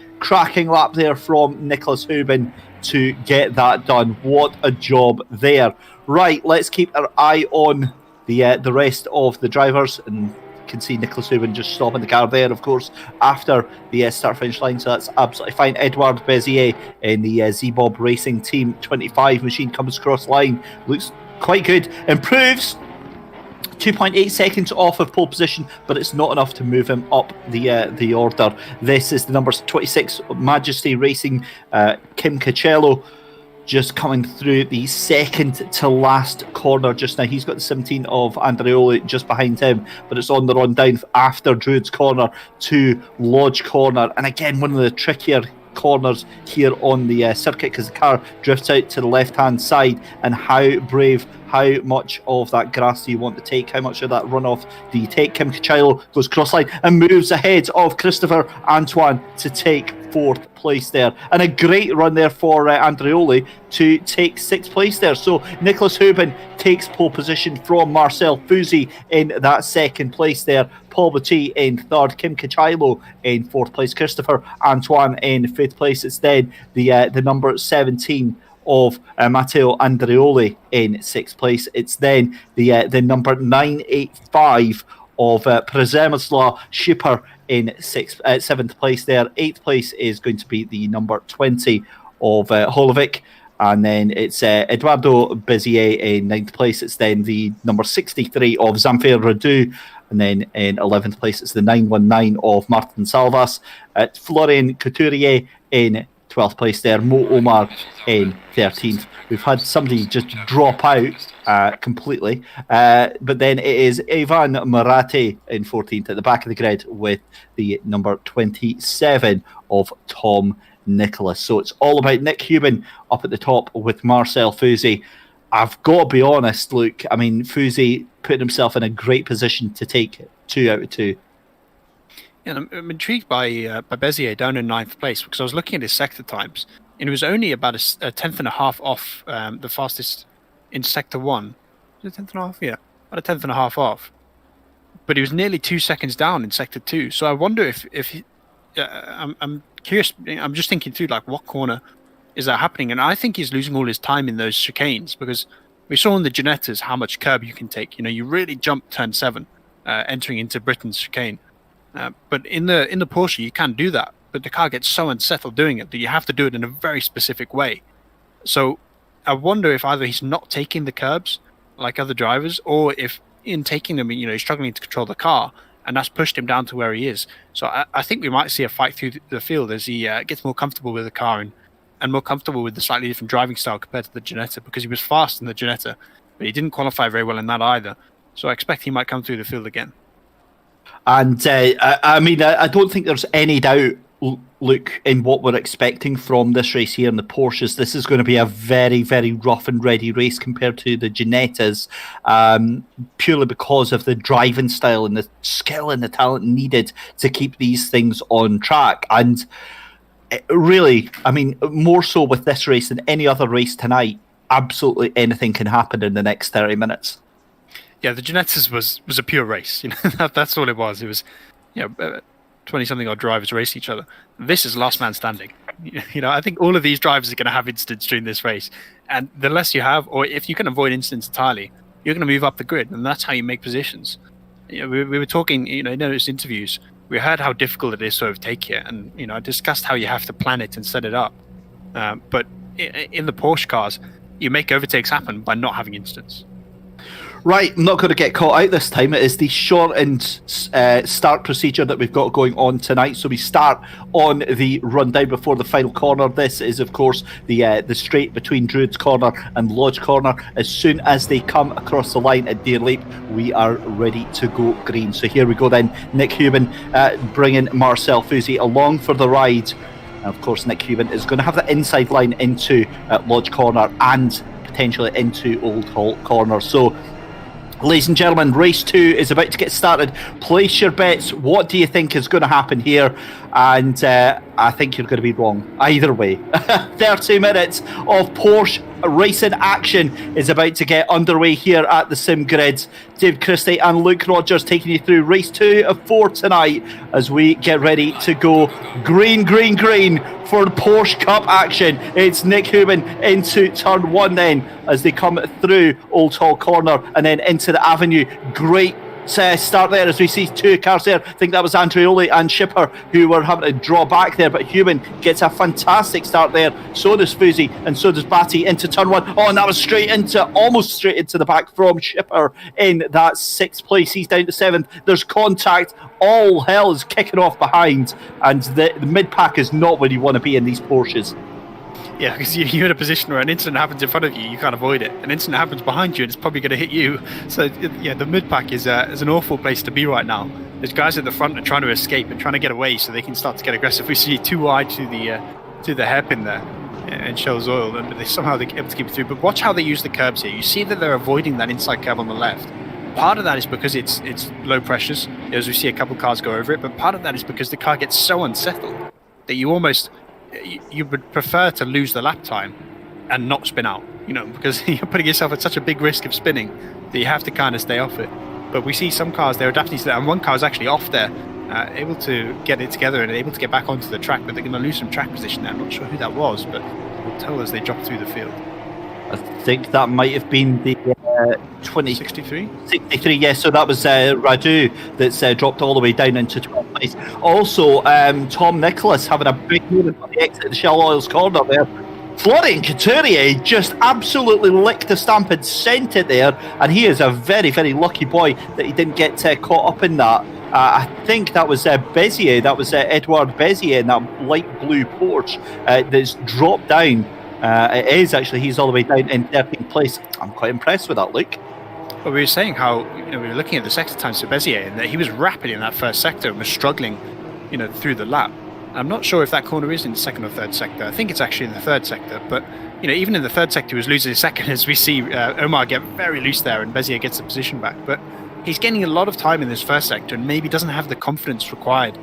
lap there from Nicholas Huben to get that done. What a job there. Right, let's keep our eye on the rest of the drivers, and you can see Nicholas Huben just stopping the car there, of course, after the start-finish line, so that's absolutely fine. Edouard Bezier in the Z-Bob Racing Team 25 machine comes across line, looks quite good, improves 2.8 seconds off of pole position, but it's not enough to move him up the order. This is the number 26 Majesty Racing, Kim Cacello. just coming through the second to last corner just now. He's got the 17 of Andreoli just behind him, but it's on the run down after Druid's corner to Lodge corner. And again, one of the trickier corners here on the circuit, because the car drifts out to the left-hand side. And how brave, how much of that grass do you want to take? How much of that runoff do you take? Kim Kachilo goes cross-line and moves ahead of Christopher Antoine to take 4th place there. And a great run there for Andreoli to take 6th place there. So Nicholas Hubin takes pole position from Marcel Fusi in that 2nd place there. Paul Bouty in 3rd, Kim Kachilo in 4th place, Christopher Antoine in 5th place. It's then the number 17 of Matteo Andreoli in 6th place. It's then the number 985 of Przemysław Schipper in 7th place there. 8th place is going to be the number 20 of Holovic. And then it's Eduardo Bezier in 9th place. It's then the number 63 of Zamfir Radu. And then in 11th place, it's the 919 of Martin Salvas. Florian Couturier in 12th place there. Mo Omar in 13th. We've had somebody just drop out completely. But then it is Ivan Marate in 14th at the back of the grid with the number 27 of Tom Nicholas. So it's all about Nick Hubin up at the top with Marcel Fusi. I've got to be honest, Luke. I mean, Fusi put himself in a great position to take 2 out of 2. Yeah, I'm intrigued by Bezier down in 9th place, because I was looking at his sector times, and it was only about a tenth and a half off the fastest in sector 1. Was it a tenth and a half? Yeah, about a tenth and a half off. But he was nearly 2 seconds down in sector 2. So I wonder if I'm curious. I'm just thinking through, like, what corner is that happening? And I think he's losing all his time in those chicanes, because we saw in the Ginettas how much curb you can take. You know, you really jump turn 7 entering into Britain's chicane. But in the Porsche, you can do that. But the car gets so unsettled doing it that you have to do it in a very specific way. So I wonder if either he's not taking the curbs like other drivers, or if in taking them, you know, he's struggling to control the car, and that's pushed him down to where he is. So I think we might see a fight through the field as he gets more comfortable with the car and more comfortable with the slightly different driving style compared to the Ginetta, because he was fast in the Ginetta, but he didn't qualify very well in that either. So I expect he might come through the field again. And I mean, I don't think there's any doubt, Luke, in what we're expecting from this race here in the Porsches. This is going to be a very, very rough and ready race compared to the Ginettas, purely because of the driving style and the skill and the talent needed to keep these things on track. And really, I mean, more so with this race than any other race tonight, absolutely anything can happen in the next 30 minutes. Yeah, the Ginettas was a pure race. You know, that's all it was. It was, 20-something odd drivers race each other. This is last man standing. You know, I think all of these drivers are going to have incidents during this race, and the less you have, or if you can avoid incidents entirely, you're going to move up the grid, and that's how you make positions. You know, we were talking, in those interviews, we heard how difficult it is to overtake here, and I discussed how you have to plan it and set it up. But in the Porsche cars, you make overtakes happen by not having incidents. Right, I'm not going to get caught out this time. It is the shortened start procedure that we've got going on tonight. So we start on the rundown before the final corner. This is, of course, the straight between Druid's corner and Lodge corner. As soon as they come across the line at Deer Leap, we are ready to go green. So here we go then. Nick Hubin bringing Marcel Fusi along for the ride. And of course, Nick Hubin is going to have the inside line into Lodge corner and potentially into Old Hall corner. So, ladies and gentlemen, race 2 is about to get started. Place your bets. What do you think is going to happen here? And I think you're going to be wrong either way. 30 minutes of Porsche racing action is about to get underway here at the Sim Grid. Dave Christie and Luke Rogers taking you through race 2 of 4 tonight as we get ready to go green for the Porsche Cup action. It's Nick Hubin into turn 1 then as they come through Old Hall corner and then into the avenue. Great start there as we see 2 cars there. I think that was Andreoli and Schipper who were having to draw back there, but Hubin gets a fantastic start there. So does Fusi and so does Batty into turn 1. Oh, and that was almost straight into the back from Schipper in that 6th place. He's down to 7th. There's contact. All hell is kicking off behind, and the mid pack is not where you want to be in these Porsches. Yeah, because you're in a position where an incident happens in front of you, you can't avoid it. An incident happens behind you, and it's probably going to hit you. So yeah, the mid pack is an awful place to be right now. There's guys at the front that are trying to escape and trying to get away, so they can start to get aggressive. We see too wide to the hairpin there, and Shell's oil, and they somehow they're able to keep it through. But watch how they use the curbs here. You see that they're avoiding that inside curb on the left. Part of that is because it's low pressures, as we see a couple cars go over it. But part of that is because the car gets so unsettled that you almost you would prefer to lose the lap time and not spin out, because you're putting yourself at such a big risk of spinning that you have to kind of stay off it. But we see some cars, they're adapting to that, and one car is actually off there, able to get it together and able to get back onto the track, but they're going to lose some track position there. I'm not sure who that was, but we'll tell as they drop through the field. I think that might have been the 63? 63, yes. So that was Radu that's dropped all the way down into 12th place. Also, Tom Nicholas having a big moment on the exit of the Shell Oils corner there. Florian Couturier just absolutely licked the stamp and sent it there, and he is a very, very lucky boy that he didn't get caught up in that. I think that was Bezier, that was Edouard Bezier in that light blue Porsche that's dropped down. It is actually, he's all the way down in 13th place. I'm quite impressed with that, Luke. Well, we were saying how we were looking at the sector times for Bezier, and that he was rapid in that first sector and was struggling, through the lap. I'm not sure if that corner is in the second or third sector. I think it's actually in the third sector, but even in the third sector, he was losing a second as we see Omar get very loose there, and Bezier gets the position back. But he's getting a lot of time in this first sector, and maybe doesn't have the confidence required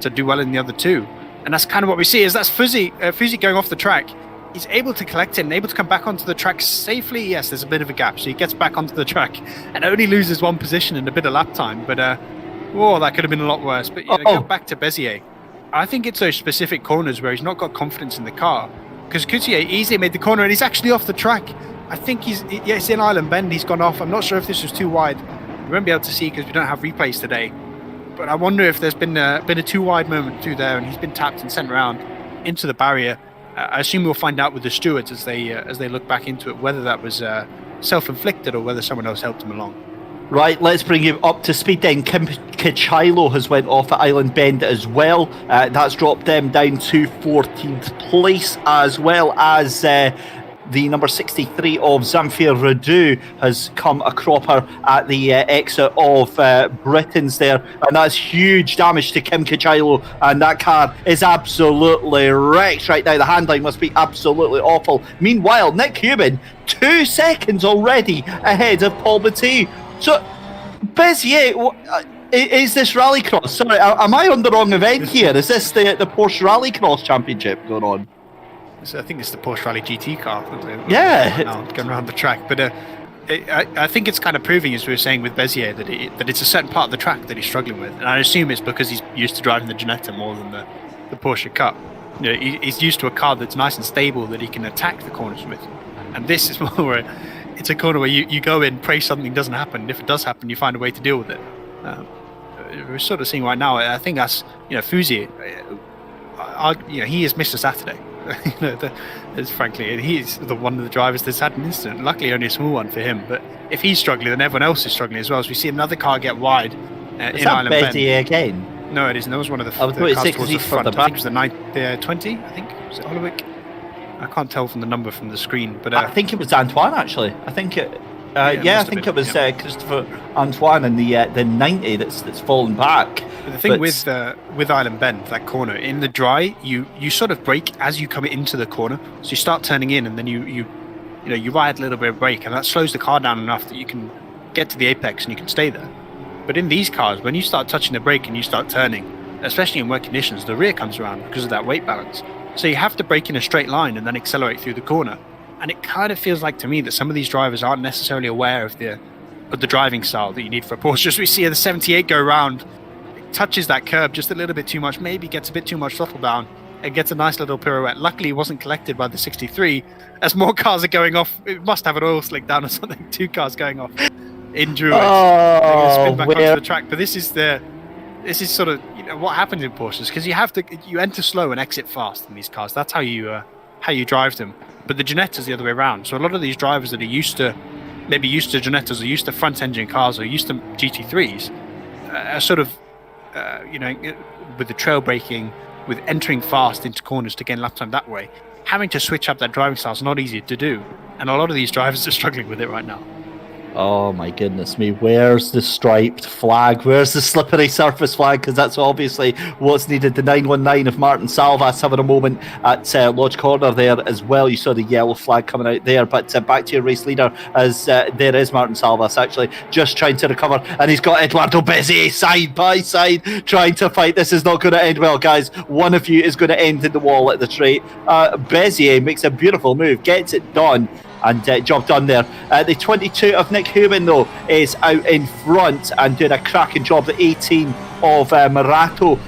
to do well in the other two. And that's kind of what we see. Is that's Fuzzy going off the track. He's able to collect it and able to come back onto the track safely. Yes, there's a bit of a gap, so he gets back onto the track and only loses one position and a bit of lap time. But that could have been a lot worse. But go back to Bezier. I think it's those specific corners where he's not got confidence in the car, because Coutier easily made the corner and he's actually off the track. I think he's in Island Bend. He's gone off. I'm not sure if this was too wide. We won't be able to see because we don't have replays today. But I wonder if there's been a too wide moment through there, and he's been tapped and sent around into the barrier. I assume we'll find out with the stewards as they look back into it whether that was self-inflicted or whether someone else helped him along. Right, let's bring you up to speed then. Kim Kachilo has went off at Island Bend as well. That's dropped them down to 14th place, as well as the number 63 of Zamfir Radu has come a cropper at the exit of Britain's there, and that's huge damage to Kim Kachilo, and that car is absolutely wrecked right now. The handling must be absolutely awful. Meanwhile, Nick Cuban 2 seconds already ahead of Paul Batty. So, Bezier, is this Rallycross? Sorry, am I on the wrong event here? Is this the Porsche Rallycross Championship going on? So I think it's the Porsche Rally GT car. Yeah. Now, going around the track. But I think it's kind of proving, as we were saying with Bezier, that it's a certain part of the track that he's struggling with. And I assume it's because he's used to driving the Ginetta more than the Porsche Cup. He's used to a car that's nice and stable that he can attack the corners with. And this is one where it's a corner where you go in, pray something doesn't happen. And if it does happen, you find a way to deal with it. We're sort of seeing right now, I think that's, Fuzzy, he has missed a Saturday. Frankly, he's the one of the drivers that's had an incident. Luckily, only a small one for him. But if he's struggling, then everyone else is struggling as well. As we see another car get wide in Island Bend. Again? No, it isn't. That was one of the cars towards the front. I think it was the 20. I think was it Oliwick. I can't tell from the number from the screen, but I think it was Antoine actually. I think it. I think it was Christopher Antoine in the 90 that's fallen back. But the thing with Island Bend, that corner in the dry, you sort of brake as you come into the corner. So you start turning in, and then you ride a little bit of brake, and that slows the car down enough that you can get to the apex and you can stay there. But in these cars, when you start touching the brake and you start turning, especially in wet conditions, the rear comes around because of that weight balance. So you have to brake in a straight line and then accelerate through the corner. And it kind of feels like to me that some of these drivers aren't necessarily aware of the driving style that you need for a Porsche. Just we see the 78 go round, it touches that curb just a little bit too much, maybe gets a bit too much throttle down, and gets a nice little pirouette. Luckily, it wasn't collected by the 63. As more cars are going off, it must have an oil slick down or something. 2 cars going off in Druid. Spin back onto the track. But this is sort of what happens in Porsches, because you enter slow and exit fast in these cars. That's how you drive them. But the Ginetta's the other way around. So a lot of these drivers that are used to Ginettas or used to front engine cars or used to GT3s are sort of with the trail braking, with entering fast into corners to gain lap time that way, having to switch up that driving style is not easy to do, and a lot of these drivers are struggling with it right now. Oh my goodness me, where's the striped flag? Where's the slippery surface flag? Because that's obviously what's needed. The 919 of Martin Salvas having a moment at Lodge Corner there as well. You saw the yellow flag coming out there, but back to your race leader as there is Martin Salvas actually just trying to recover, and he's got Eduardo Bezier side by side trying to fight. This is not going to end well, guys. One of you is going to end in the wall at the straight. Bezier makes a beautiful move, gets it done, and job done there. The 22 of Nick Hubin, though, is out in front and doing a cracking job. The 18 of Marato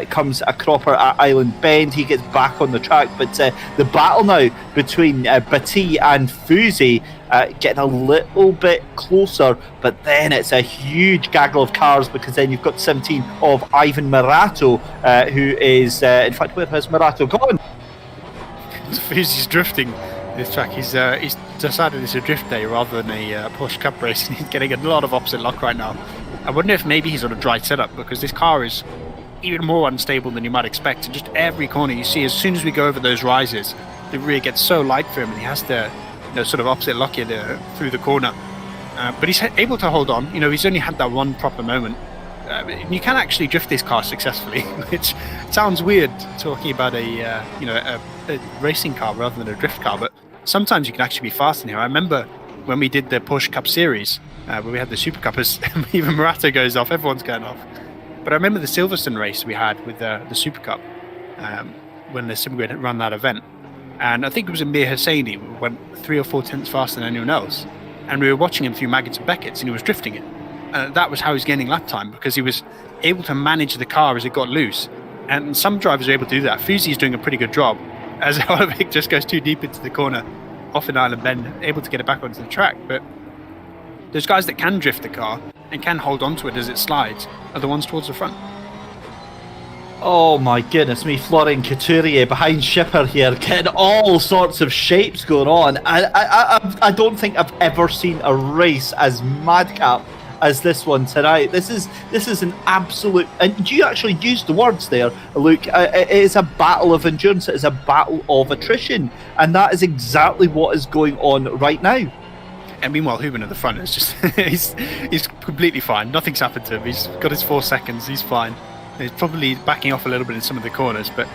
comes a cropper at Island Bend. He gets back on the track, but the battle now between Batty and Fuzi getting a little bit closer, but then it's a huge gaggle of cars, because then you've got 17 of Ivan Marato, who is, in fact, where has Marato gone? Fuzi's drifting this track. He's decided it's a drift day rather than a Porsche Cup race, and he's getting a lot of opposite luck right now. I wonder if maybe he's on a dry setup, because this car is even more unstable than you might expect. And just every corner you see, as soon as we go over those rises, the rear gets so light for him, and he has to sort of opposite luck it through the corner. But he's able to hold on. He's only had that one proper moment. You can actually drift this car successfully, which sounds weird talking about a racing car rather than a drift car, but sometimes you can actually be fast in here. I remember when we did the Porsche Cup series, where we had the Super Cup, as even Marato goes off, everyone's going off. But I remember the Silverstone race we had with the Super Cup, when the McGlade had run that event. And I think it was Amir Hosseini, who went 3 or 4 tenths faster than anyone else. And we were watching him through Maggots and Beckett's, and he was drifting it. That was how he was gaining lap time, because he was able to manage the car as it got loose. And some drivers are able to do that. Fuzi's doing a pretty good job, as Olivic just goes too deep into the corner off an Island Bend, able to get it back onto the track. But those guys that can drift the car and can hold on to it as it slides are the ones towards the front. Oh my goodness me, Florian Couturier behind Schipper here, getting all sorts of shapes going on. I don't think I've ever seen a race as madcap as this one tonight. This is an absolute, and do you actually use the words there, Luke? It is a battle of endurance. It is a battle of attrition, and that is exactly what is going on right now. And meanwhile, Hubin at the front is just he's completely fine. Nothing's happened to him. He's got his 4 seconds. He's fine. He's probably backing off a little bit in some of the corners, but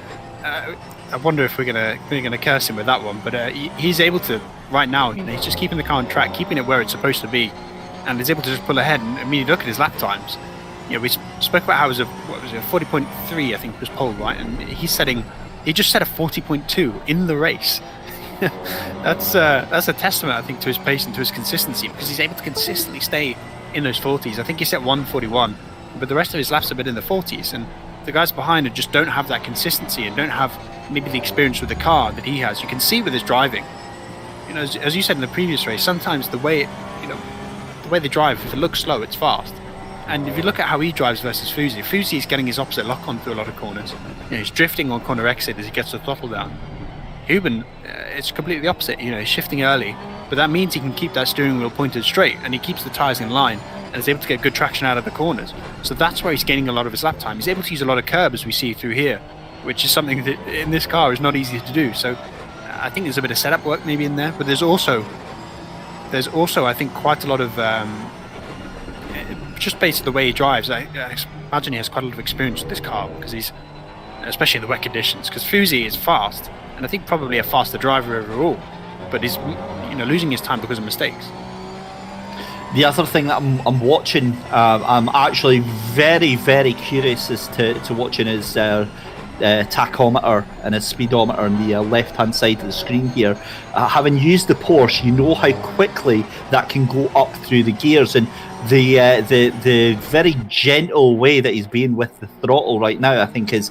I wonder if we're gonna curse him with that one. But he's able to right now. He's just keeping the car on track, keeping it where it's supposed to be, and is able to just pull ahead. And immediately look at his lap times. We spoke about how it was a 40.3, I think was pole, right? And he just set a 40.2 in the race. That's a testament, I think, to his pace and to his consistency, because he's able to consistently stay in those 40s. I think he set 141, but the rest of his laps have been in the 40s, and the guys behind him just don't have that consistency and don't have maybe the experience with the car that he has. You can see with his driving, as you said in the previous race, sometimes the way they drive, if it looks slow, it's fast. And if you look at how he drives versus Fuzi is getting his opposite lock on through a lot of corners. He's drifting on corner exit as he gets the throttle down. Hubin, it's completely the opposite. He's shifting early, but that means he can keep that steering wheel pointed straight, and he keeps the tyres in line, and is able to get good traction out of the corners. So that's where he's gaining a lot of his lap time. He's able to use a lot of curb, as we see through here, which is something that in this car is not easy to do. So I think there's a bit of setup work maybe in there, but there's also I think quite a lot of just based on the way he drives. I imagine he has quite a lot of experience with this car, because he's, especially in the wet conditions, because Fuzi is fast, and I think probably a faster driver overall, but he's losing his time because of mistakes. The other thing that I'm watching, I'm actually very, very curious as to watching his tachometer and his speedometer on the left-hand side of the screen here. Having used the Porsche, you know how quickly that can go up through the gears, and the very gentle way that he's being with the throttle right now, I think is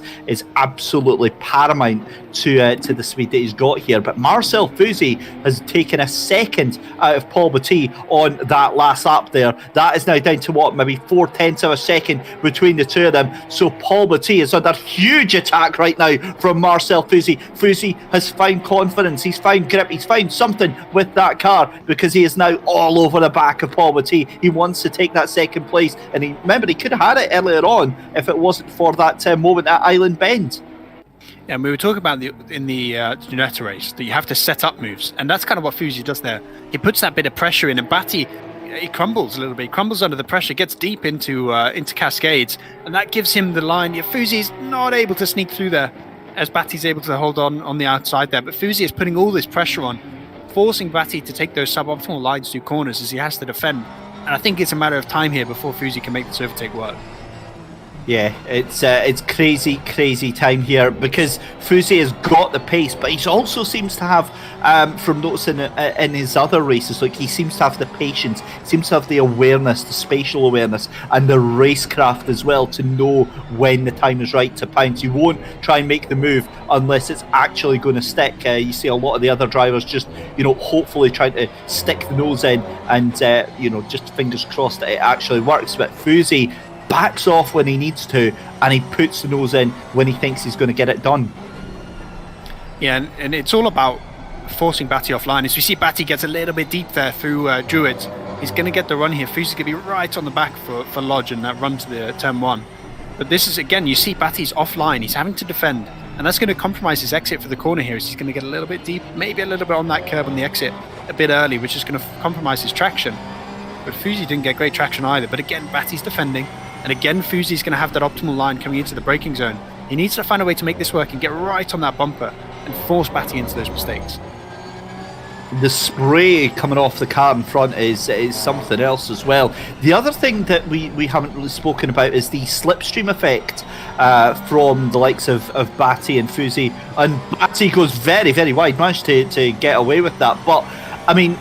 absolutely paramount to the speed that he's got here. But Marcel Fuzi has taken a second out of Paul Batty on that last lap there. That is now down to maybe 0.4 of a second between the two of them. So Paul Batty is under huge attack right now from Marcel Fuzi. Fuzi has found confidence, he's found grip, he's found something with that car, because he is now all over the back of Paul Batty. He wants to take that second place, and remember, he could have had it earlier on if it wasn't for that moment at Island Bend. And we were talking about in the Ginetta race that you have to set up moves, and that's kind of what Fuzi does there. He puts that bit of pressure in, and Batty, he crumbles a little bit. He crumbles under the pressure, gets deep into cascades, and that gives him the line. Yeah, Fuzi's not able to sneak through there, as Batty's able to hold on the outside there. But Fuzi is putting all this pressure on, forcing Batty to take those suboptimal lines through corners as he has to defend. And I think it's a matter of time here before Fuzi can make this overtake work. Yeah, it's crazy time here because Fuzi has got the pace, but he also seems to have, from noticing in his other races, like he seems to have the patience, seems to have the awareness, the spatial awareness, and the racecraft as well to know when the time is right to pounce. You won't try and make the move unless it's actually going to stick. You see a lot of the other drivers just, hopefully trying to stick the nose in and, just fingers crossed that it actually works. But Fuzi backs off when he needs to, and he puts the nose in when he thinks he's going to get it done. Yeah, and it's all about forcing Batty offline. As we see, Batty gets a little bit deep there through Druids. He's going to get the run here. Fuzi's going to be right on the back for Lodge and that run to the turn 1. But this is, again, you see Batty's offline. He's having to defend, and that's going to compromise his exit for the corner here. He's going to get a little bit deep, maybe a little bit on that curb on the exit a bit early, which is going to compromise his traction. But Fuzi didn't get great traction either. But again, Batty's defending. And again, Fuzi's going to have that optimal line coming into the braking zone. He needs to find a way to make this work and get right on that bumper and force Batty into those mistakes. The spray coming off the car in front is something else as well. The other thing that we haven't really spoken about is the slipstream effect from the likes of Batty and Fuzi. And Batty goes very, very wide, managed to get away with that. But, I mean,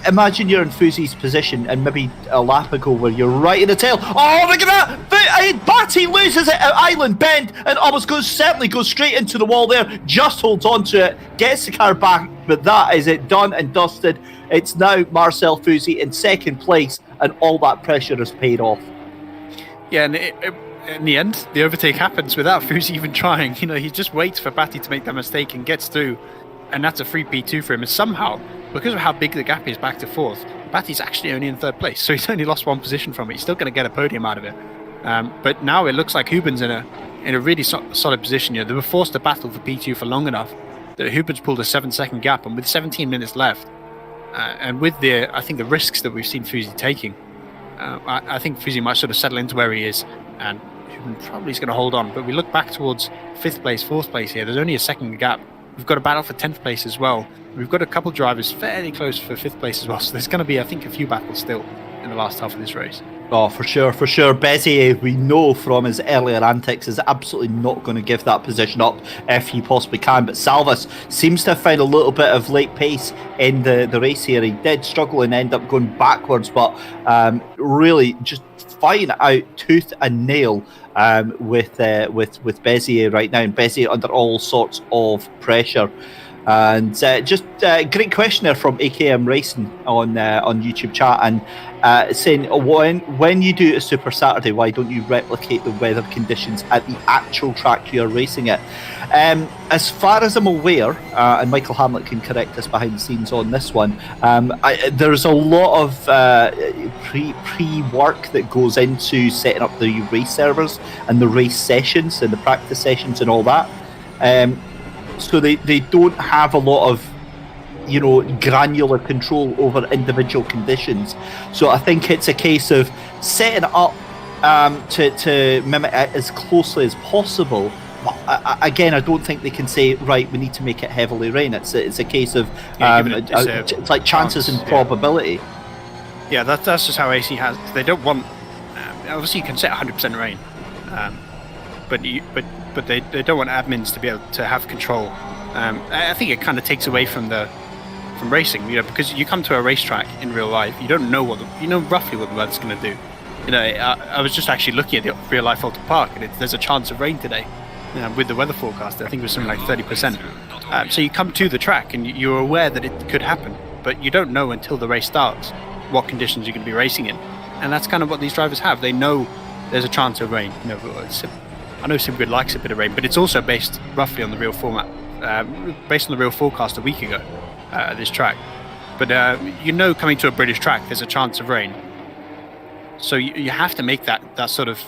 imagine you're in Fuzi's position and maybe a lap ago where you're right in the tail. Oh, look at that! Batty loses it at Island Bend and almost certainly goes straight into the wall there, just holds on to it, gets the car back, but that is it, done and dusted. It's now Marcel Fuzi in second place, and all that pressure has paid off. Yeah, and in the end, the overtake happens without Fuzi even trying. He just waits for Batty to make that mistake and gets through, and that's a free P2 for him. And somehow, because of how big the gap is back to fourth, Batty's actually only in third place, so he's only lost one position from it. He's still going to get a podium out of it. But now it looks like Hubin's in a really solid position. They were forced to battle for P2 for long enough that Hubin's pulled a 7-second gap, and with 17 minutes left, and with the risks that we've seen Fuzi taking, I think Fuzi might sort of settle into where he is, and Hubin probably is going to hold on. But we look back towards 5th place, 4th place here. There's only a second gap. We've got a battle for 10th place as well. We've got a couple drivers fairly close for 5th place as well, so there's going to be, I think, a few battles still in the last half of this race. Oh, for sure. Bézier, we know from his earlier antics, is absolutely not going to give that position up if he possibly can. But Salvas seems to have found a little bit of late pace in the race here. He did struggle and end up going backwards, but really just fighting it out tooth and nail with Bézier right now. And Bézier under all sorts of pressure. And just great question there from AKM Racing on YouTube chat, and saying when you do a Super Saturday, why don't you replicate the weather conditions at the actual track you're racing at? As far as I'm aware, and Michael Hamlet can correct us behind the scenes on this one, there's a lot of pre-work that goes into setting up the race servers and the race sessions and the practice sessions and all that. So they don't have a lot of granular control over individual conditions. So I think it's a case of setting it up to mimic it as closely as possible. But again, I don't think they can say, right, we need to make it heavily rain. It's a case of it's like chances and probability. Yeah, that's just how AC has. They don't want. Obviously, you can set 100% rain, but they don't want admins to be able to have control. I think it kind of takes away from racing, because you come to a racetrack in real life, you don't know roughly what the weather's going to do. I was just actually looking at the real life Oulton Park, and there's a chance of rain today. With the weather forecast, I think it was something like 30%. So you come to the track and you're aware that it could happen, but you don't know until the race starts what conditions you're going to be racing in, and that's kind of what these drivers have. They know there's a chance of rain. I know SimGrid likes a bit of rain, but it's also based roughly on the real format, based on the real forecast a week ago, this track. But coming to a British track, there's a chance of rain. So you have to make that sort of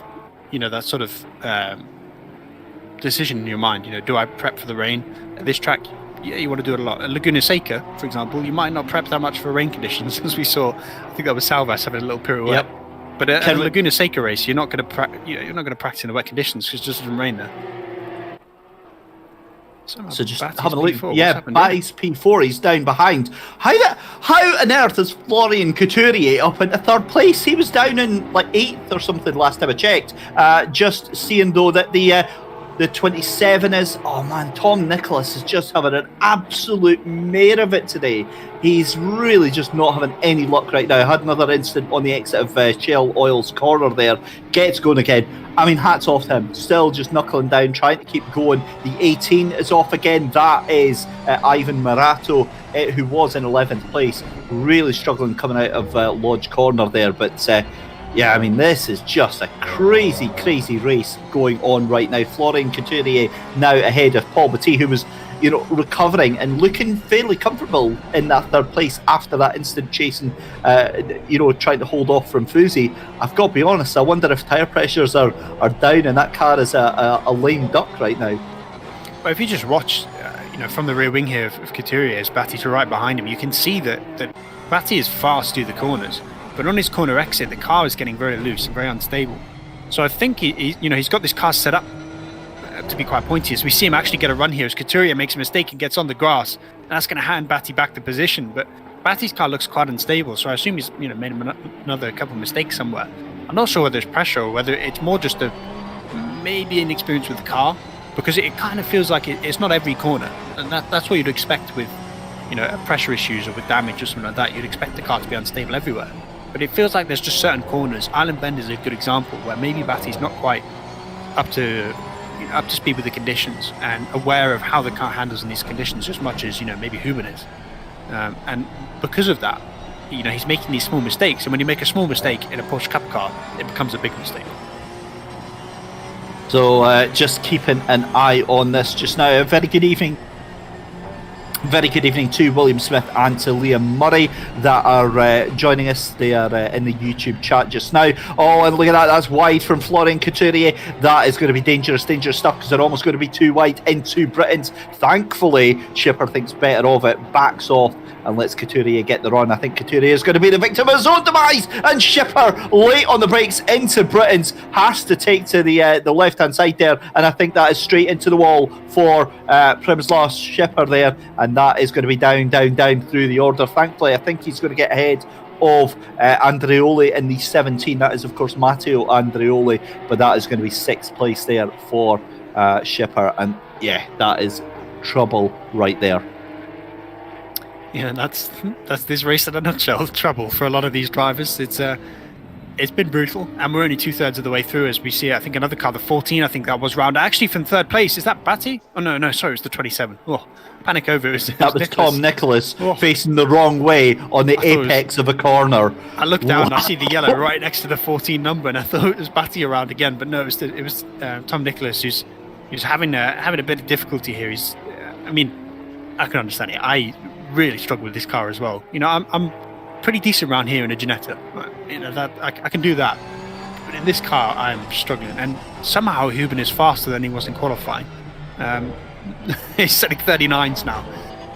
decision in your mind. Do I prep for the rain at this track? Yeah, you want to do it a lot. At Laguna Seca, for example, you might not prep that much for rain conditions, as we saw. I think that was Salvas having a little pirouette. Yep. But at a Laguna Seca race, you're not going to practice in the wet conditions because it just doesn't rain there. So just having a look. Yeah, Batty's P4, he's down behind. How on earth is Florian Couturier up into third place? He was down in like 8th or something last time I checked. Just seeing though that the 27 is, oh man, Tom Nicholas is just having an absolute mare of it today. He's really just not having any luck right now. I had another incident on the exit of Shell Oil's corner there. Gets going again. I mean, hats off to him. Still just knuckling down, trying to keep going. The 18 is off again. That is Ivan Marato, who was in 11th place. Really struggling coming out of Lodge Corner there. But yeah, I mean, this is just a crazy, crazy race going on right now. Florian Couturier now ahead of Paul Batty, who was, recovering and looking fairly comfortable in that third place after that instant chasing, trying to hold off from Fuzi. I've got to be honest, I wonder if tyre pressures are down and that car is a lame duck right now. But if you just watch, from the rear wing here of Couturier, as Batty's right behind him, you can see that Batty is fast through the corners. But on his corner exit, the car is getting very loose and very unstable. So I think he's got this car set up to be quite pointy. As we see him actually get a run here, as Couturier makes a mistake and gets on the grass, and that's going to hand Batty back the position. But Batty's car looks quite unstable, so I assume he's made another couple of mistakes somewhere. I'm not sure whether it's pressure or whether it's more just maybe inexperience with the car, because it kind of feels like it's not every corner, and that's what you'd expect with pressure issues or with damage or something like that. You'd expect the car to be unstable everywhere. But it feels like there's just certain corners. Island Bend is a good example where maybe Batty's not quite up to speed with the conditions and aware of how the car handles in these conditions as much as maybe Huben is. And because of that, he's making these small mistakes. And when you make a small mistake in a Porsche Cup car, it becomes a big mistake. So just keeping an eye on this just now. A very good evening. Very good evening to William Smith and to Liam Murray that are joining us. They are in the YouTube chat just now. Oh, and look at that. That's wide from Florian Couturier. That is going to be dangerous stuff because they're almost going to be too wide into Britain's. Thankfully, Schipper thinks better of it, backs off and lets Couturier get the run. I think Couturier is going to be the victim of his own demise, and Schipper late on the brakes into Britain's has to take to the left-hand side there, and I think that is straight into the wall for Primož Schipper there, and that is going to be down through the order. Thankfully, I think he's going to get ahead of Andreoli in the 17. That is, of course, Matteo Andreoli, but that is going to be 6th place there for Schipper, and yeah, that is trouble right there. Yeah, that's this race in a nutshell. Trouble for a lot of these drivers. It's been brutal, and we're only 2/3 of the way through as we see. I think another car, the 14. I think that was round actually from third place. Is that Batty? Oh no, sorry, it was the 27. Oh, panic over. That was Tom Nicholas facing the wrong way on the apex of a corner. I looked down and I see the yellow right next to the 14 number, and I thought it was Batty around again, but no, it was Tom Nicholas who's having a bit of difficulty here. I can understand it. I really struggle with this car as well. I'm pretty decent around here in a Ginetta. That I can do that. But in this car, I'm struggling. And somehow Huben is faster than he was in qualifying. He's setting 39s now.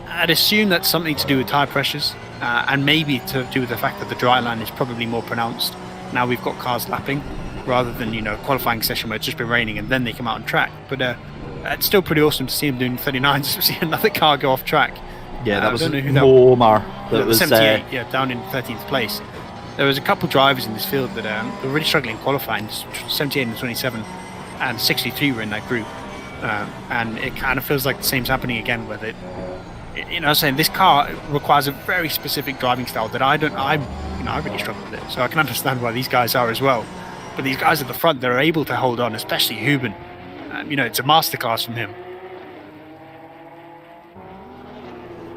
I'd assume that's something to do with tyre pressures, and maybe to do with the fact that the dry line is probably more pronounced. Now we've got cars lapping, rather than qualifying session where it's just been raining and then they come out on track. But it's still pretty awesome to see him doing 39s. To see another car go off track. Yeah, that was Omar. That was 78. Down in 13th place. There was a couple drivers in this field that were really struggling qualifying. 78 and 27, and 63 were in that group. And it kind of feels like the same's happening again with it. I'm saying this car requires a very specific driving style that I really struggle with it. So I can understand why these guys are as well. But these guys at the front, they're able to hold on, especially Huben. It's a masterclass from him.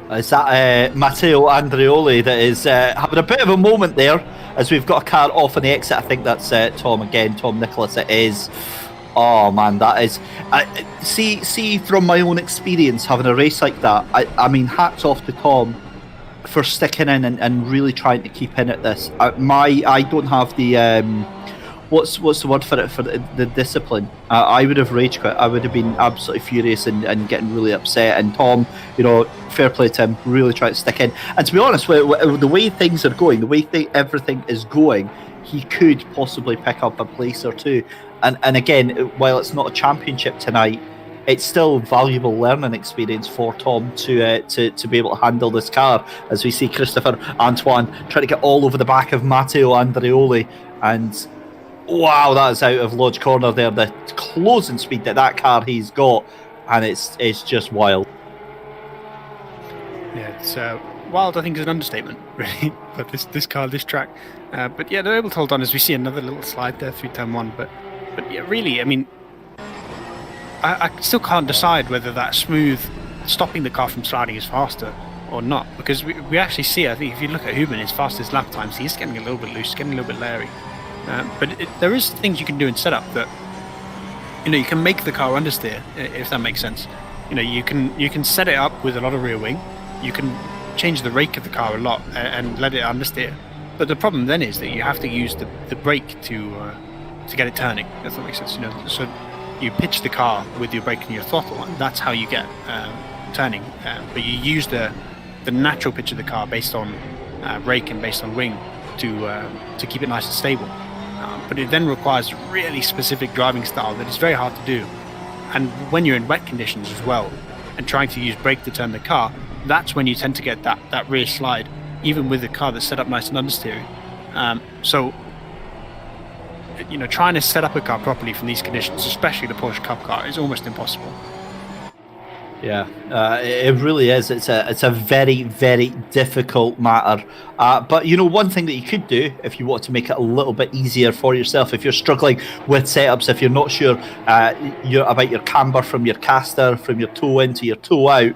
Is that Matteo Andreoli that is having a bit of a moment there as we've got a car off on the exit? I think that's Tom again, Tom Nicholas it is. Oh man, that is... see from my own experience having a race like that, I mean, hats off to Tom for sticking in and really trying to keep in at this. I don't have the what's the word for it, for the discipline. I would have rage quit. I would have been absolutely furious and getting really upset. And Tom, fair play to him, really trying to stick in. And to be honest, with the way things are going, the way everything is going, he could possibly pick up a place or two. And again, while it's not a championship tonight, it's still valuable learning experience for Tom to be able to handle this car, as we see Christopher Antoine trying to get all over the back of Matteo Andreoli. And wow, that's out of Lodge Corner there, the closing speed that car he's got, and it's just wild. Yeah, it's wild, I think, is an understatement, really, but this car, this track. But yeah, they're able to hold on, as we see another little slide there through turn 1. But yeah, really, I mean, I still can't decide whether that smooth stopping the car from sliding is faster or not, because we actually see, I think, if you look at Hubin, his fastest lap times, he's getting a little bit loose, getting a little bit leery. But there is things you can do in setup that, you can make the car understeer, if that makes sense. You can set it up with a lot of rear wing, you can change the rake of the car a lot and let it understeer. But the problem then is that you have to use the brake to get it turning, if that makes sense. So you pitch the car with your brake and your throttle, and that's how you get turning. But you use the natural pitch of the car based on rake and based on wing to keep it nice and stable. But it then requires really specific driving style that is very hard to do. And when you're in wet conditions as well, and trying to use brake to turn the car, that's when you tend to get that rear slide, even with the car that's set up nice and understeering. So trying to set up a car properly from these conditions, especially the Porsche Cup car, is almost impossible. Yeah, it really is. It's a very, very difficult matter. But one thing that you could do if you want to make it a little bit easier for yourself, if you're struggling with setups, if you're not sure about your camber from your caster, from your toe in to your toe out,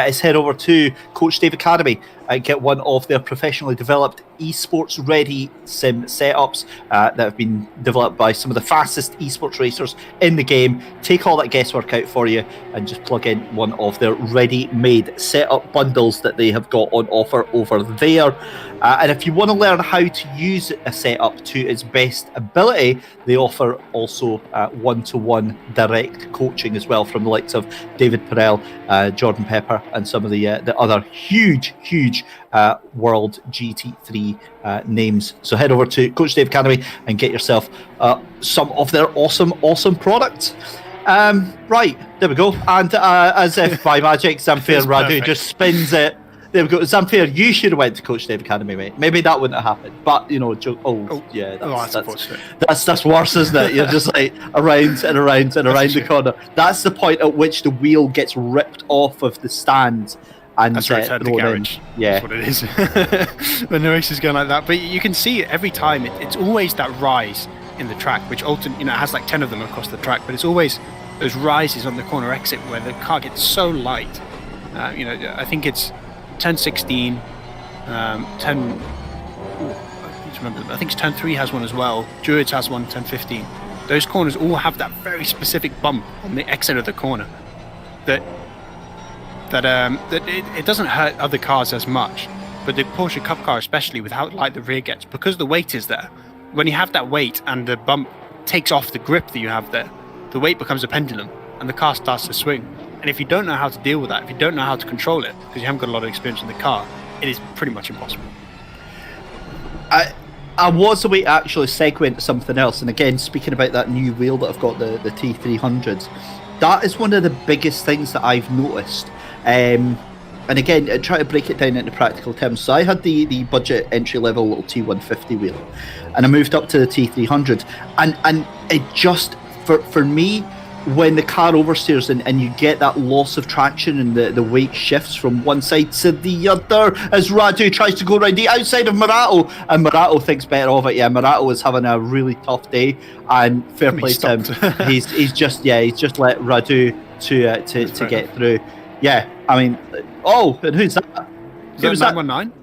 is head over to Coach Dave Academy and get one of their professionally developed esports ready sim setups that have been developed by some of the fastest esports racers in the game. Take all that guesswork out for you and just plug in one of their ready-made setup bundles that they have got on offer over there. And if you want to learn how to use a setup to its best ability, they offer also one-to-one direct coaching as well from the likes of David Perel, Jordan Pepper, and some of the other huge World GT3 names. So head over to Coach Dave Academy and get yourself some of their awesome products. Right, there we go. And as if by magic, Zamfir Radu just spins it. There we go. Zamfir, you should have went to Coach Dave Academy, mate. Maybe that wouldn't have happened. But, that's worse, isn't it? You're just like around and around and around the corner. That's the point at which the wheel gets ripped off of the stand. And that's right, the garage. Yeah, that's what it is. When the race is going like that, but you can see it every time. It's always that rise in the track, which Oulton, has like 10 of them across the track. But it's always those rises on the corner exit where the car gets so light. I think it's turn 16, 10. I need to remember. I think it's turn 3 has one as well. Druids has one. Turn 15. Those corners all have that very specific bump on the exit of the corner. That it doesn't hurt other cars as much, but the Porsche Cup car, especially with how light the rear gets, because the weight is there. When you have that weight and the bump takes off the grip that you have there, the weight becomes a pendulum and the car starts to swing. And if you don't know how to deal with that, if you don't know how to control it, because you haven't got a lot of experience in the car, it is pretty much impossible. I was a way to actually segue into something else, and again, speaking about that new wheel that I've got, the T300s, that is one of the biggest things that I've noticed. And again, try to break it down into practical terms. So I had the budget entry level little T150 wheel, and I moved up to the T300, and it just for me, when the car oversteers and you get that loss of traction and the weight shifts from one side to the other as Radu tries to go around the outside of Morato, and Morato thinks better of it. Yeah, Morato is having a really tough day, and fair play to him. he's just let Radu to get through. Yeah, I mean, and who's that? Is that 919?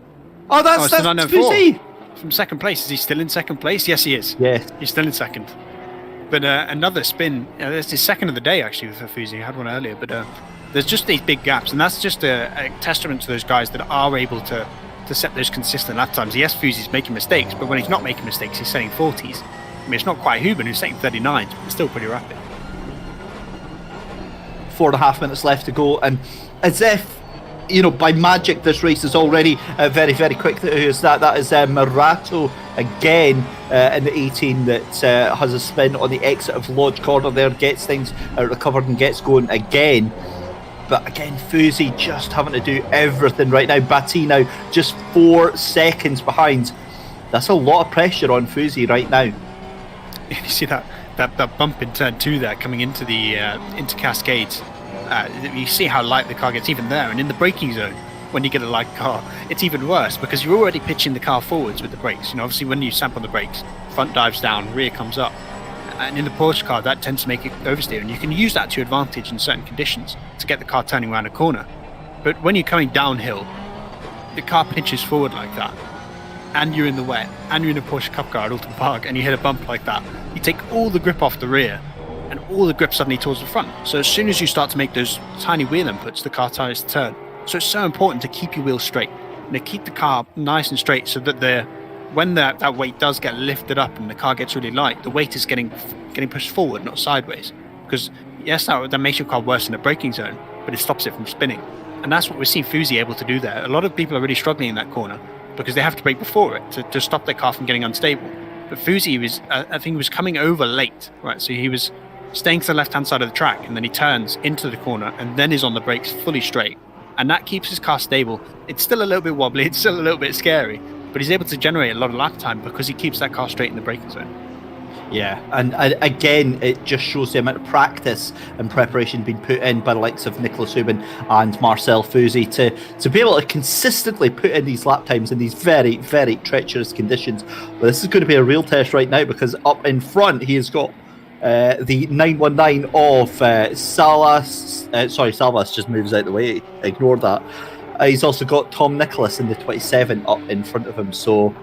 Oh, that's 904. From second place. Is he still in second place? Yes, he is. Yeah, he's still in second. But another spin. That's his second of the day actually with Fuzi. He had one earlier, but there's just these big gaps, and that's just a testament to those guys that are able to set those consistent lap times. Yes, Fuzi's making mistakes, but when he's not making mistakes, he's setting 40s. I mean, it's not quite Hubin who's setting 39s, but it's still pretty rapid. 4.5 minutes left to go, and as if, by magic, this race is already very, very quick. Who's that? That is Murato again in the 18 that has a spin on the exit of Lodge Corner there, gets things recovered and gets going again. But again, Fuzi just having to do everything right now. Batty now just 4 seconds behind. That's a lot of pressure on Fuzi right now. You see that bump in turn 2 there coming into the into Cascades. You see how light the car gets even there, and in the braking zone, when you get a light car, it's even worse because you're already pitching the car forwards with the brakes. Obviously when you stamp on the brakes, front dives down, rear comes up, and in the Porsche car that tends to make it oversteer, and you can use that to your advantage in certain conditions to get the car turning around a corner. But when you're coming downhill, the car pitches forward like that, and you're in the wet, and you're in a Porsche Cup car at Oulton Park, and you hit a bump like that, you take all the grip off the rear, and all the grip suddenly towards the front. So as soon as you start to make those tiny wheel inputs, the car tries to turn. So it's so important to keep your wheels straight, and to keep the car nice and straight, so that when that weight does get lifted up and the car gets really light, the weight is getting pushed forward, not sideways. Because yes, that makes your car worse in the braking zone, but it stops it from spinning. And that's what we're seeing Fuzi able to do there. A lot of people are really struggling in that corner because they have to brake before it to stop their car from getting unstable. But Fuzi was coming over late, right? So he was staying to the left-hand side of the track, and then he turns into the corner and then is on the brakes fully straight. And that keeps his car stable. It's still a little bit wobbly, it's still a little bit scary, but he's able to generate a lot of lap time because he keeps that car straight in the braking zone. Yeah, and again, it just shows the amount of practice and preparation being put in by the likes of Nicolas Hubin and Marcel Fuzi to be able to consistently put in these lap times in these very, very treacherous conditions. But this is going to be a real test right now, because up in front he has got the 919 of Salas. Salas just moves out the way. Ignore that. He's also got Tom Nicholas in the 27 up in front of him. So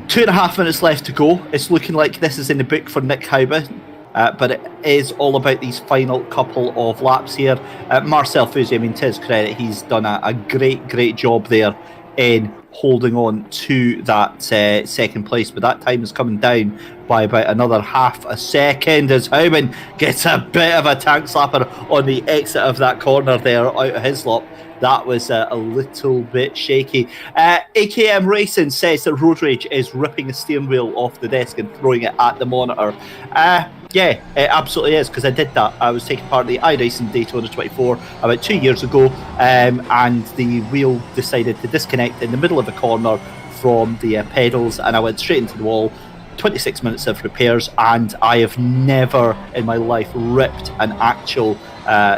2.5 minutes left to go. It's looking like this is in the book for Nick Hauben, but it is all about these final couple of laps here. Marcel Fuzi, to his credit, he's done a great job there in holding on to that second place, but that time is coming down by about another half a second as Hauben gets a bit of a tank slapper on the exit of that corner there out of his lap. That was a little bit shaky. AKM Racing says that Road Rage is ripping the steering wheel off the desk and throwing it at the monitor. Yeah, it absolutely is, because I did that. I was taking part in the iRacing Daytona 24 about 2 years ago, and the wheel decided to disconnect in the middle of the corner from the pedals, and I went straight into the wall. 26 minutes of repairs, and I have never in my life ripped an actual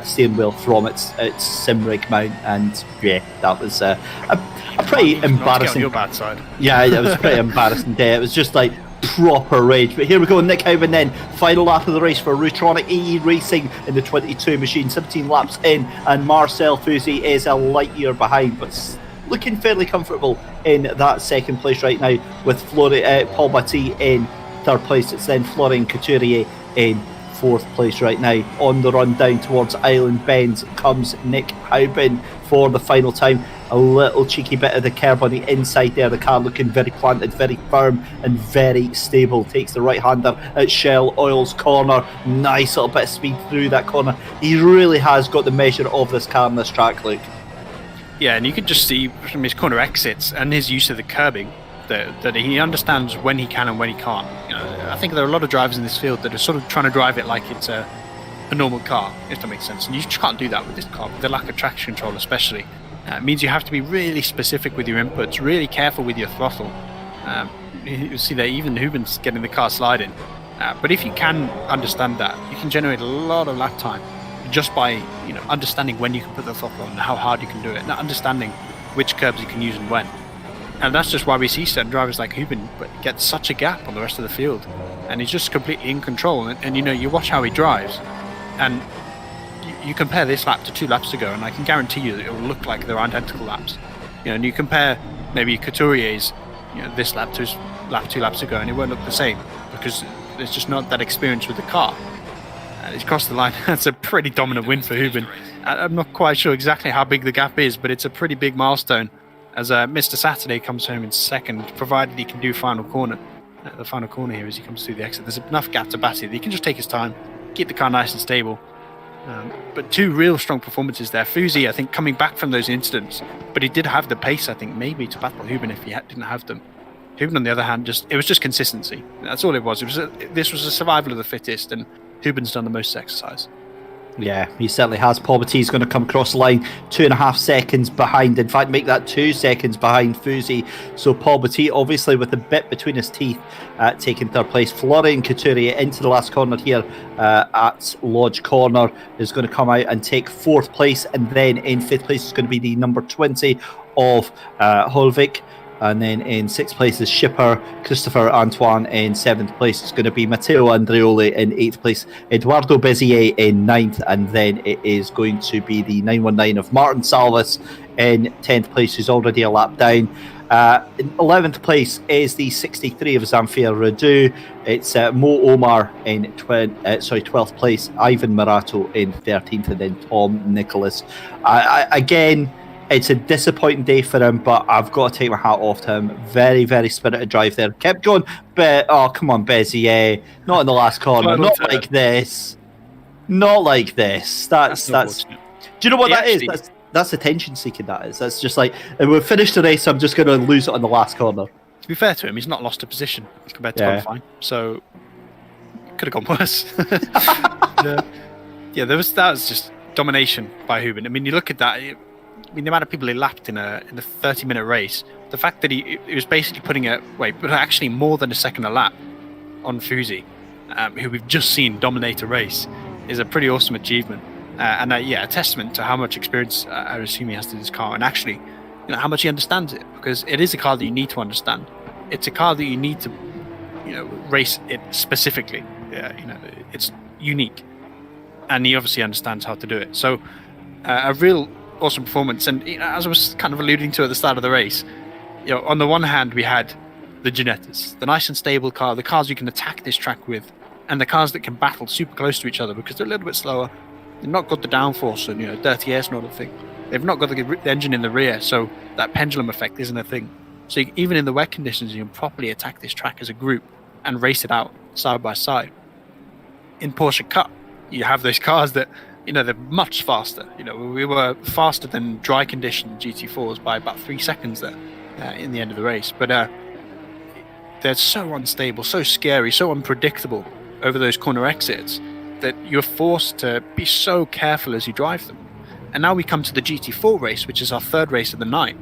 steering wheel from its sim rig mount, and yeah, that was a pretty embarrassing. Your bad side. Yeah, it was a pretty embarrassing day. It was just like proper rage. But here we go, Nick Hauben then, final lap of the race for Rutronic EE Racing in the 22 machine, 17 laps in, and Marcel Fuzi is a light year behind, but looking fairly comfortable in that second place right now, with Paul Batty in third place. It's then Florian Couturier in fourth place right now. On the run down towards Island Bend comes Nick Hauben for the final time. A little cheeky bit of the curb on the inside there. The car looking very planted, very firm and very stable. Takes the right hander at Shell Oil's corner. Nice little bit of speed through that corner. He really has got the measure of this car on this track, Luke. Yeah, and you can just see from his corner exits and his use of the curbing that he understands when he can and when he can't. I think there are a lot of drivers in this field that are sort of trying to drive it like it's a normal car, if that makes sense. And you just can't do that with this car, with the lack of traction control especially. It means you have to be really specific with your inputs, really careful with your throttle. You see that even Hubin's getting the car sliding. But if you can understand that, you can generate a lot of lap time just by understanding when you can put the throttle on and how hard you can do it, and understanding which curbs you can use and when. And that's just why we see certain drivers like Hubin get such a gap on the rest of the field, and he's just completely in control. And you watch how he drives, and you compare this lap to 2 laps ago, and I can guarantee you that it will look like they're identical laps. And you compare maybe Couturier's this lap to his lap 2 laps ago, and it won't look the same because there's just not that experience with the car. And he's crossed the line. That's a pretty dominant win for Hubin. I'm not quite sure exactly how big the gap is, but it's a pretty big milestone as Mr. Saturday comes home in second, provided he can do final corner. at the final corner here as he comes through the exit. There's enough gap to Batty that he can just take his time, keep the car nice and stable. But two real strong performances there. Fuzi, I think, coming back from those incidents, but he did have the pace, I think, maybe to battle Hubin if he didn't have them. Hubin, on the other hand, it was just consistency. That's all it was. This was a survival of the fittest, and Hubin's done the most exercise. Yeah, he certainly has. Paul Batty's going to come across the line 2.5 seconds behind. In fact, make that 2 seconds behind Fuzi. So Paul Batty, obviously with the bit between his teeth, taking third place. Florian Couturier into the last corner here at Lodge Corner is going to come out and take 4th place. And then in 5th place is going to be the number 20 of Holvik. And then in 6th place is Shipper Christopher Antoine. In 7th place is going to be Matteo Andreoli. In 8th place, Eduardo Bezier in 9th. And then it is going to be the 919 of Martin Salvis in 10th place, who's already a lap down. In 11th place is the 63 of Zamfir Radu. It's Mo Omar in 12th place, Ivan Marato in 13th, and then Tom Nicholas. Again, it's a disappointing day for him, but I've got to take my hat off to him. Very, very spirited drive there. Kept going, but oh, come on, Bezier. Not in the last corner. Not like this. Not like this. That's. Do you know what that is? That's attention seeking, that is. That's just like, we've finished the race, I'm just going to lose it on the last corner. To be fair to him, he's not lost a position compared to qualifying, so could have gone worse. That was just domination by Hubin. I mean, you look at that. The amount of people he lapped in a 30-minute race, the fact that he was basically but actually more than a second a lap on Fuzi, who we've just seen dominate a race, is a pretty awesome achievement. And a testament to how much experience I assume he has to this car, and actually, how much he understands it, because it is a car that you need to understand. It's a car that you need to, race it specifically. It's unique, and he obviously understands how to do it. So, a real awesome performance. And as I was kind of alluding to at the start of the race, on the one hand we had the Ginettas, the nice and stable car, the cars you can attack this track with, and the cars that can battle super close to each other because they're a little bit slower. They've not got the downforce and dirty air sort of thing. They've not got the engine in the rear, so that pendulum effect isn't a thing. So even in the wet conditions, you can properly attack this track as a group and race it out side by side. In Porsche Cup, you have those cars that they're much faster. We were faster than dry condition GT4s by about 3 seconds there in the end of the race. But they're so unstable, so scary, so unpredictable over those corner exits that you're forced to be so careful as you drive them. And now we come to the GT4 race, which is our 3rd race of the night.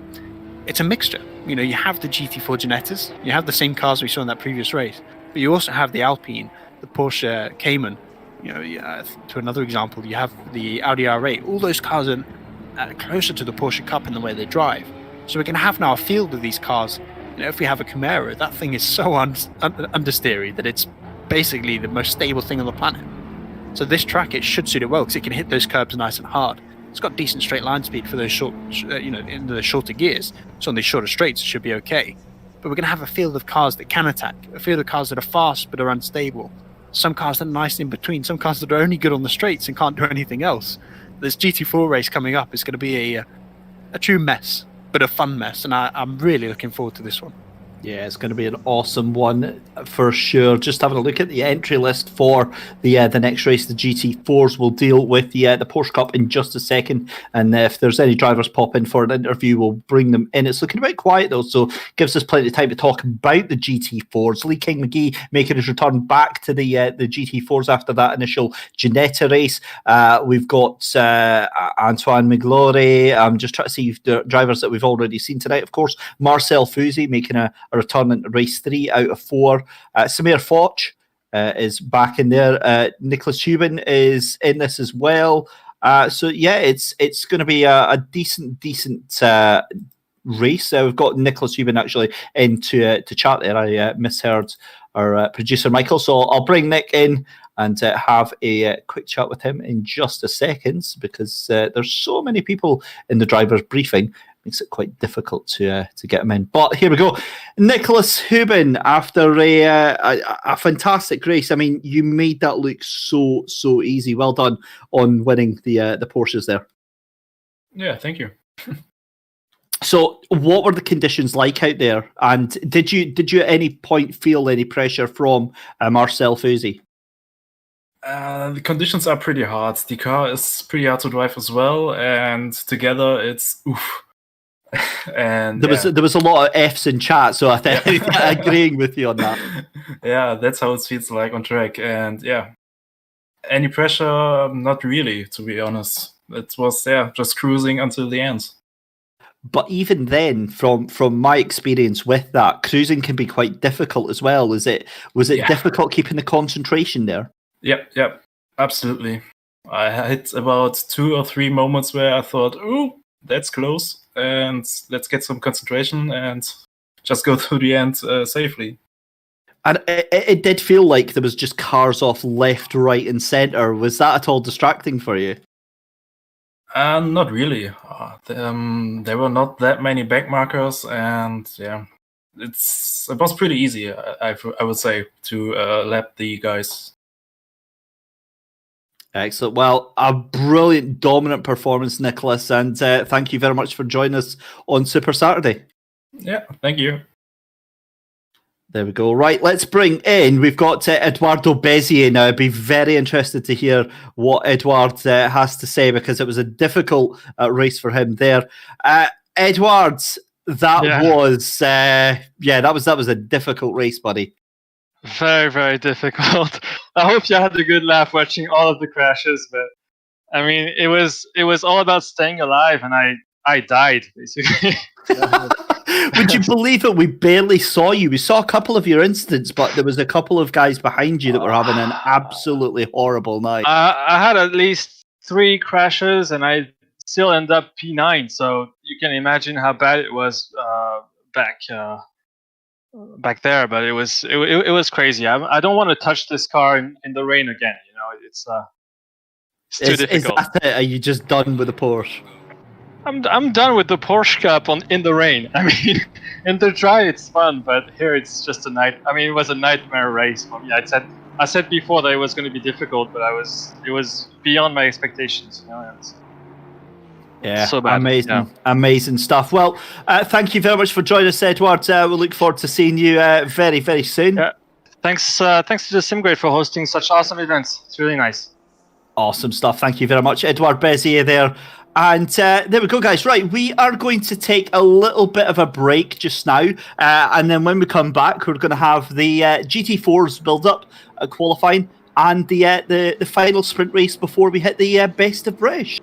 It's a mixture. You have the GT4 Ginettas, you have the same cars we saw in that previous race, but you also have the Alpine, the Porsche Cayman. To another example, you have the Audi R8. All those cars are closer to the Porsche Cup in the way they drive. So we're going to have now a field of these cars. If we have a Camaro, that thing is so understeery that it's basically the most stable thing on the planet. So this track, it should suit it well because it can hit those curbs nice and hard. It's got decent straight line speed for those in the shorter gears. So on these shorter straights, it should be okay. But we're going to have a field of cars that can attack, a field of cars that are fast but are unstable. Some cars that are nice in between, some cars that are only good on the straights and can't do anything else. This GT4 race coming up is going to be a true mess, but a fun mess, and I'm really looking forward to this one. Yeah, it's going to be an awesome one for sure. Just having a look at the entry list for the next race, the GT4s. We'll deal with the Porsche Cup in just a second, and if there's any drivers pop in for an interview, we'll bring them in. It's looking a bit quiet though, so gives us plenty of time to talk about the GT4s. Lee King McGee making his return back to the GT4s after that initial Ginetta race. We've got Antoine McGlade. I'm just trying to see the drivers that we've already seen tonight. Of course, Marcel Fuzi making a return in race 3 out of 4. Samir Foch is back in there. Nicholas Hubin is in this as well. So yeah, it's going to be a decent race. We've got Nicholas Hubin actually in to chat there. I misheard our producer Michael, so I'll bring Nick in and have a quick chat with him in just a second, because there's so many people in the driver's briefing. Makes it quite difficult to get him in. But here we go. Nicholas Hubin, after a fantastic race. I mean, you made that look so easy. Well done on winning the Porsches there. Yeah, thank you. So, what were the conditions like out there? And did you at any point feel any pressure from Marcel Fusi? The conditions are pretty hard. The car is pretty hard to drive as well, and together it's oof. And there was a lot of Fs in chat, so I think agreeing with you on that. Yeah, that's how it feels like on track. And yeah, any pressure? Not really, to be honest. It was just cruising until the end. But even then, from my experience with that, cruising can be quite difficult as well. Was it difficult keeping the concentration there? Yep, absolutely. I had about 2 or 3 moments where I thought, "Ooh, that's close," and let's get some concentration and just go through the end safely. And it did feel like there was just cars off left, right, and centre. Was that at all distracting for you? Not really. There were not that many back markers, and it was pretty easy. I would say to lap the guys. Excellent. Well, a brilliant, dominant performance, Nicholas, and thank you very much for joining us on Super Saturday. Yeah, thank you. There we go. Right, let's bring in. We've got Eduardo Bezier now. I'd be very interested to hear what Eduard has to say because it was a difficult race for him there. Eduard, that was a difficult race, buddy. Very, very difficult. I hope you had a good laugh watching all of the crashes, but I mean, it was all about staying alive, and I died basically. Would you believe it? We barely saw you. We saw a couple of your incidents, but there was a couple of guys behind you that were having an absolutely horrible night. I had at least 3 crashes, and I still end up P9. So you can imagine how bad it was back there. But it was crazy. I don't want to touch this car in the rain again. You know, it's too difficult. Is that it? Are you just done with the Porsche? I'm done with the Porsche Cup in the rain. I mean, in the dry it's fun, but here it's just a night. I mean, it was a nightmare race for me. I said before that it was going to be difficult, but it was beyond my expectations. You know, yeah, so bad. Amazing stuff. Well, thank you very much for joining us, Edward. We'll look forward to seeing you very, very soon. Yeah. Thanks to the SimGrade for hosting such awesome events. It's really nice. Awesome stuff. Thank you very much, Edward Bezier there. And there we go, guys. Right, we are going to take a little bit of a break just now. And then when we come back, we're going to have the GT4's build-up, qualifying, and the final sprint race before we hit the best of British.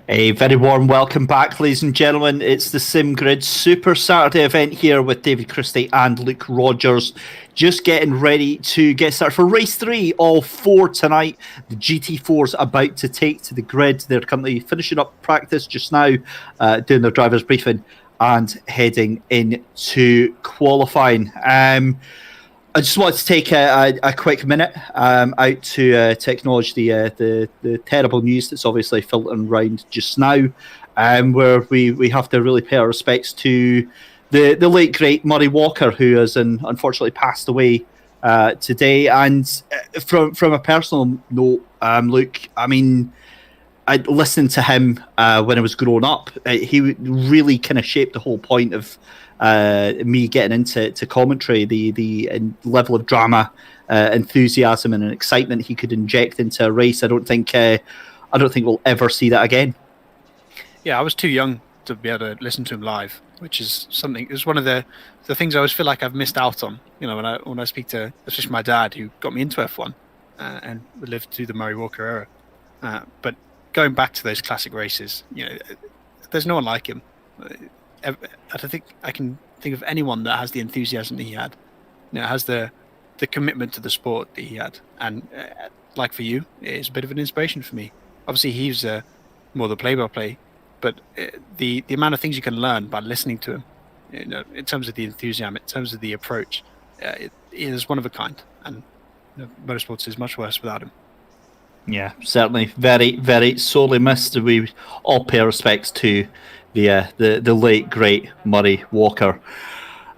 A very warm welcome back, ladies and gentlemen. It's the SimGrid Super Saturday event here with David Christie and Luke Rogers. Just getting ready to get started for race 3, all 4 tonight. The GT4's about to take to the grid. They're currently finishing up practice just now, doing their driver's briefing and heading into qualifying. I just wanted to take a quick minute out to acknowledge the terrible news that's obviously filtering around just now, where we have to really pay our respects to the late great Murray Walker, who has unfortunately passed away today. And from a personal note, Luke, I mean, I listened to him when I was growing up. He really kind of shaped the whole point of me getting into commentary, the level of drama, enthusiasm, and excitement he could inject into a race. I don't think we'll ever see that again. Yeah, I was too young to be able to listen to him live, which is something. It's one of the things I always feel like I've missed out on. You know, when I speak to especially my dad, who got me into F1 and lived through the Murray Walker era. But going back to those classic races, you know, there's no one like him. I don't think I can think of anyone that has the enthusiasm that he had. You know, has the commitment to the sport that he had, and like for you, it's a bit of an inspiration for me. Obviously, he's more the play-by-play, but the amount of things you can learn by listening to him, you know, in terms of the enthusiasm, in terms of the approach, it is one of a kind, and you know, motorsports is much worse without him. Yeah, certainly very, very sorely missed. We all pay our respects to the late great Murray Walker.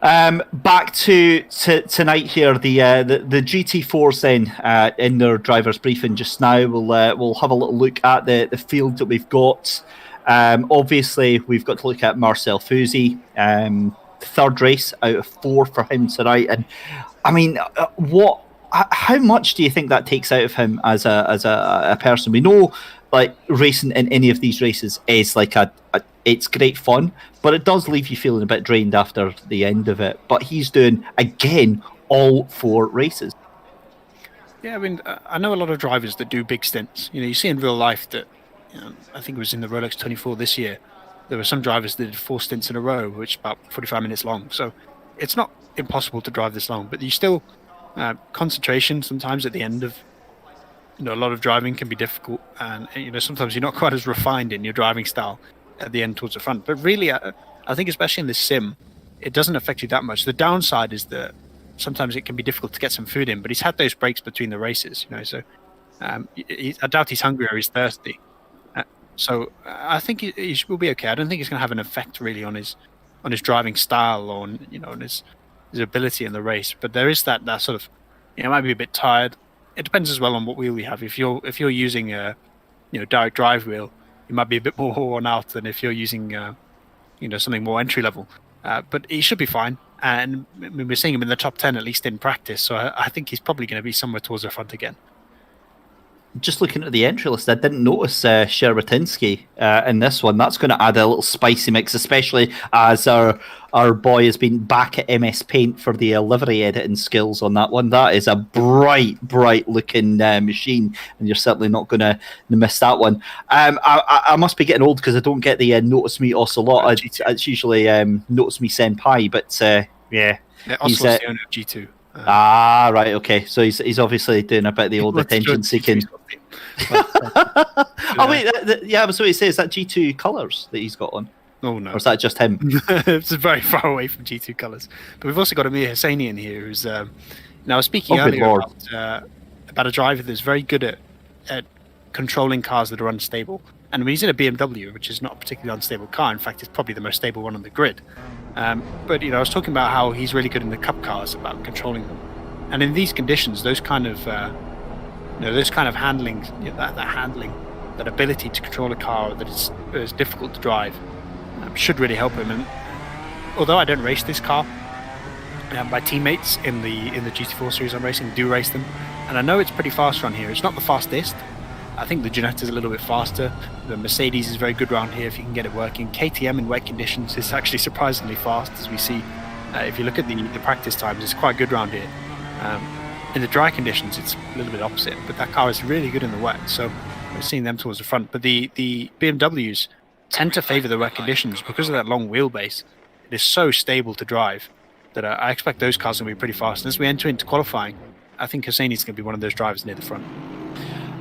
Back to tonight here, the GT4s then in their drivers' briefing just now. We'll have a little look at the field that we've got. Obviously, we've got to look at Marcel Fusy, third race out of 4 for him tonight, and I mean, how much do you think that takes out of him as a person? We know, like, racing in any of these races is like it's great fun, but it does leave you feeling a bit drained after the end of it. But he's doing, again, all 4 races. Yeah, I mean, I know a lot of drivers that do big stints. You know, you see in real life that, you know, I think it was in the Rolex 24 this year, there were some drivers that did 4 stints in a row, which is about 45 minutes long. So it's not impossible to drive this long, but you still concentration sometimes at the end of, you know, a lot of driving can be difficult, and you know, sometimes you're not quite as refined in your driving style at the end towards the front. But really, I think especially in this sim, it doesn't affect you that much. The downside is that sometimes it can be difficult to get some food in, but he's had those breaks between the races, you know, so I doubt he's hungry or he's thirsty. So I think he will be okay. I don't think it's going to have an effect really on his driving style or on, you know, on his ability in the race. But there is that sort of, you know, might be a bit tired. It depends as well on what wheel you have. If you're using a, you know, direct drive wheel, you might be a bit more worn out than if you're using you know, something more entry level. But he should be fine. And we're seeing him in the top 10 at least in practice. So I think he's probably going to be somewhere towards the front again. Just looking at the entry list, I didn't notice Sherwatinsky in this one. That's going to add a little spicy mix, especially as our boy has been back at MS Paint for the livery editing skills on that one. That is a bright looking machine, and you're certainly not going to miss that one. I must be getting old because I don't get the Notice Me Ocelot. It's usually Notice Me Senpai, but yeah. Ocelot's the owner of G2. Right, okay. So he's obviously doing a bit of the old attention seeking. Oh wait, yeah. But so he says that G2 colours that he's got on. Oh no, or is that just him? It's very far away from G2 colours. But we've also got Amir Hosseini in here, who's now I was speaking earlier about a driver that's very good at controlling cars that are unstable. And when he's in a BMW, which is not a particularly unstable car, in fact, it's probably the most stable one on the grid. But you know, I was talking about how he's really good in the Cup cars about controlling them. And in these conditions, those kind of handling, you know, that handling, that ability to control a car that is difficult to drive, should really help him. And although I don't race this car, my teammates in the GT4 series I'm racing do race them, and I know it's pretty fast around here. It's not the fastest. I think the Ginetta is a little bit faster. The Mercedes is very good around here if you can get it working. KTM in wet conditions is actually surprisingly fast, as we see. If you look at the practice times, it's quite good around here. In the dry conditions, it's a little bit opposite, but that car is really good in the wet. So We're seeing them towards the front, but the BMWs tend to favour the wet conditions because of that long wheelbase. It is so stable to drive that I expect those cars are going to be pretty fast. And as we enter into qualifying, I think Hosseini's going to be one of those drivers near the front.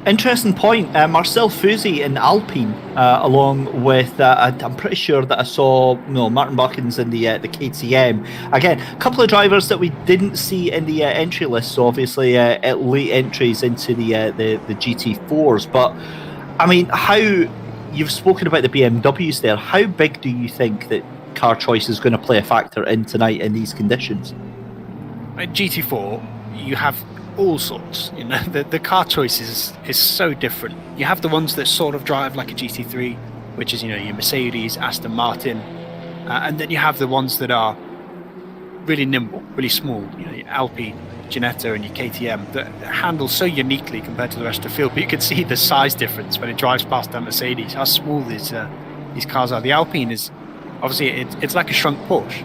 Interesting point. Marcel Fusi in Alpine, along with I'm pretty sure that I saw Martin Buchan's in the KTM. Again, a couple of drivers that we didn't see in the entry list. So obviously, late entries into the GT4s. But I mean, how you've spoken about the BMWs there? How big do you think that car choice is going to play a factor in tonight in these conditions? At GT4, you have all sorts. The car choice is so different. You have the ones that sort of drive like a GT3, which is your Mercedes, Aston Martin, and then you have the ones that are really nimble, really small. Your Alpine, Ginetta, and your KTM that handle so uniquely compared to the rest of the field. But you can see the size difference when it drives past that Mercedes. How small these cars are. The Alpine is obviously it's like a shrunk Porsche.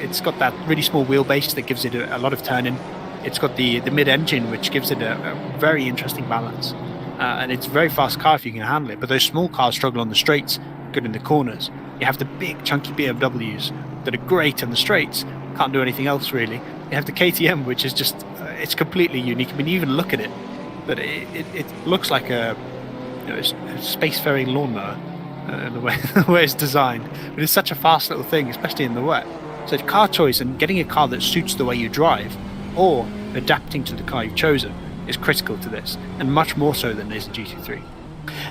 It's got that really small wheelbase that gives it a lot of turning. It's got the mid-engine, which gives it a very interesting balance. And it's a very fast car if you can handle it. But those small cars struggle on the straights, good in the corners. You have the big, chunky BMWs that are great on the straights, can't do anything else really. You have the KTM, which is just, it's completely unique. I mean, you even look at it, but it looks like a space-faring lawnmower, the way it's designed. But it's such a fast little thing, especially in the wet. So car choice and getting a car that suits the way you drive, or adapting to the car you've chosen, is critical to this, and much more so than it is in GT3.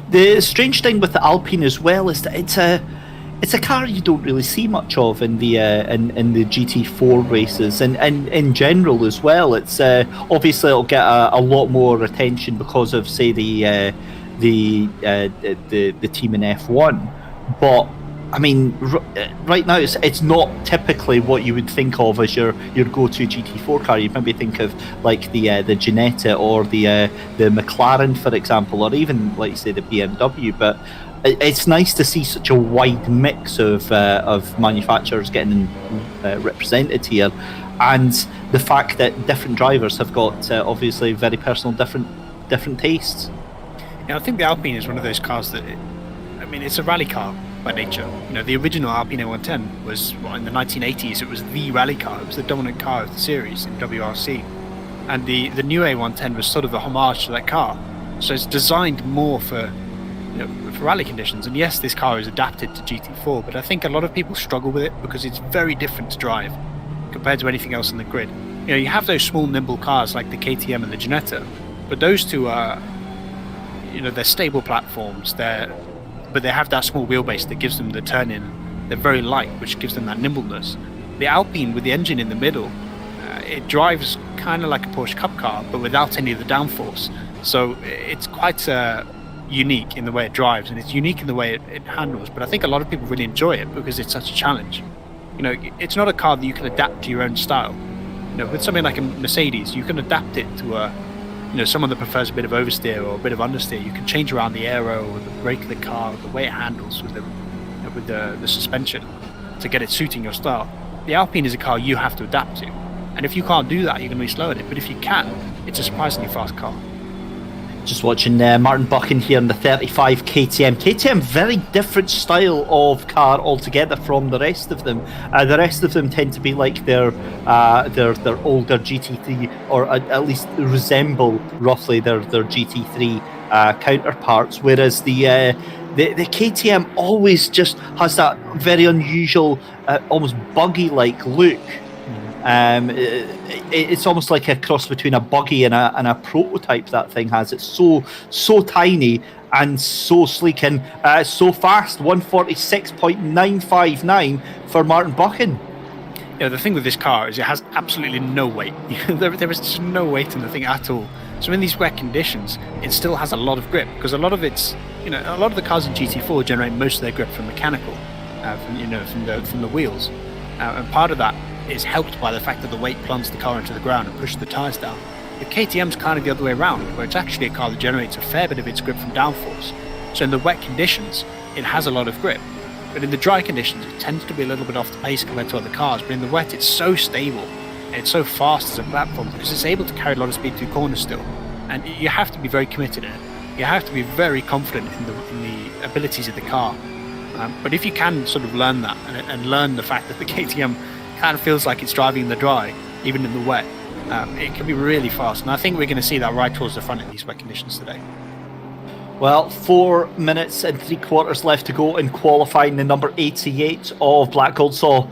The strange thing with the Alpine as well is that it's a car you don't really see much of in the GT4 races, and in general as well. It's obviously it'll get a lot more attention because of, say, the team in F1, but I mean, right now it's not typically what you would think of as your go-to GT4 car. You'd maybe think of like the Ginetta or the McLaren, for example, or even, like you say, the BMW. But it's nice to see such a wide mix of manufacturers getting represented here, and the fact that different drivers have got obviously very personal, different tastes. Yeah, I think the Alpine is one of those cars that, it's a rally car by nature. The original Alpine A110 was in the 1980s. It was the rally car. It was the dominant car of the series in WRC, and the new A110 was sort of a homage to that car. So it's designed more for rally conditions. And yes, this car is adapted to GT4, but I think a lot of people struggle with it because it's very different to drive compared to anything else in the grid. You have those small, nimble cars like the KTM and the Ginetta, but those two are, they're stable platforms. But they have that small wheelbase that gives them the turn-in. They're very light, which gives them that nimbleness. The Alpine, with the engine in the middle, it drives kind of like a Porsche Cup car, but without any of the downforce. So it's quite unique in the way it drives, and it's unique in the way it handles. But I think a lot of people really enjoy it because it's such a challenge. It's not a car that you can adapt to your own style. With something like a Mercedes, you can adapt it to someone that prefers a bit of oversteer or a bit of understeer. You can change around the aero or the brake of the car, the way it handles with the suspension to get it suiting your style. The Alpine is a car you have to adapt to, and if you can't do that, you're going to be slow at it. But if you can, it's a surprisingly fast car. Just watching Martin Buchan here in the 35 KTM. KTM, very different style of car altogether from the rest of them. The rest of them tend to be like their older GT3, or at least resemble roughly their GT3 counterparts. Whereas the KTM always just has that very unusual, almost buggy-like look. It's almost like a cross between a buggy and a prototype. That thing has. It's so tiny and so sleek and so fast. 146.959 for Martin Buchan. Yeah, the thing with this car is it has absolutely no weight. there is just no weight in the thing at all. So in these wet conditions, it still has a lot of grip, because a lot of the cars in GT4 generate most of their grip from mechanical, from the wheels, and part of that is helped by the fact that the weight plunges the car into the ground and pushes the tyres down. The KTM's kind of the other way around, where it's actually a car that generates a fair bit of its grip from downforce. So in the wet conditions, it has a lot of grip. But in the dry conditions, it tends to be a little bit off the pace compared to other cars. But in the wet, it's so stable and it's so fast as a platform because it's able to carry a lot of speed through corners still. And you have to be very committed in it. You have to be very confident in the abilities of the car. But if you can sort of learn that and learn the fact that the KTM kind of feels like it's driving in the dry, even in the wet, it can be really fast. And I think we're going to see that right towards the front in these wet conditions today. Well, 4 minutes and 3/4 left to go in qualifying. The number 88 of Black Goldsaw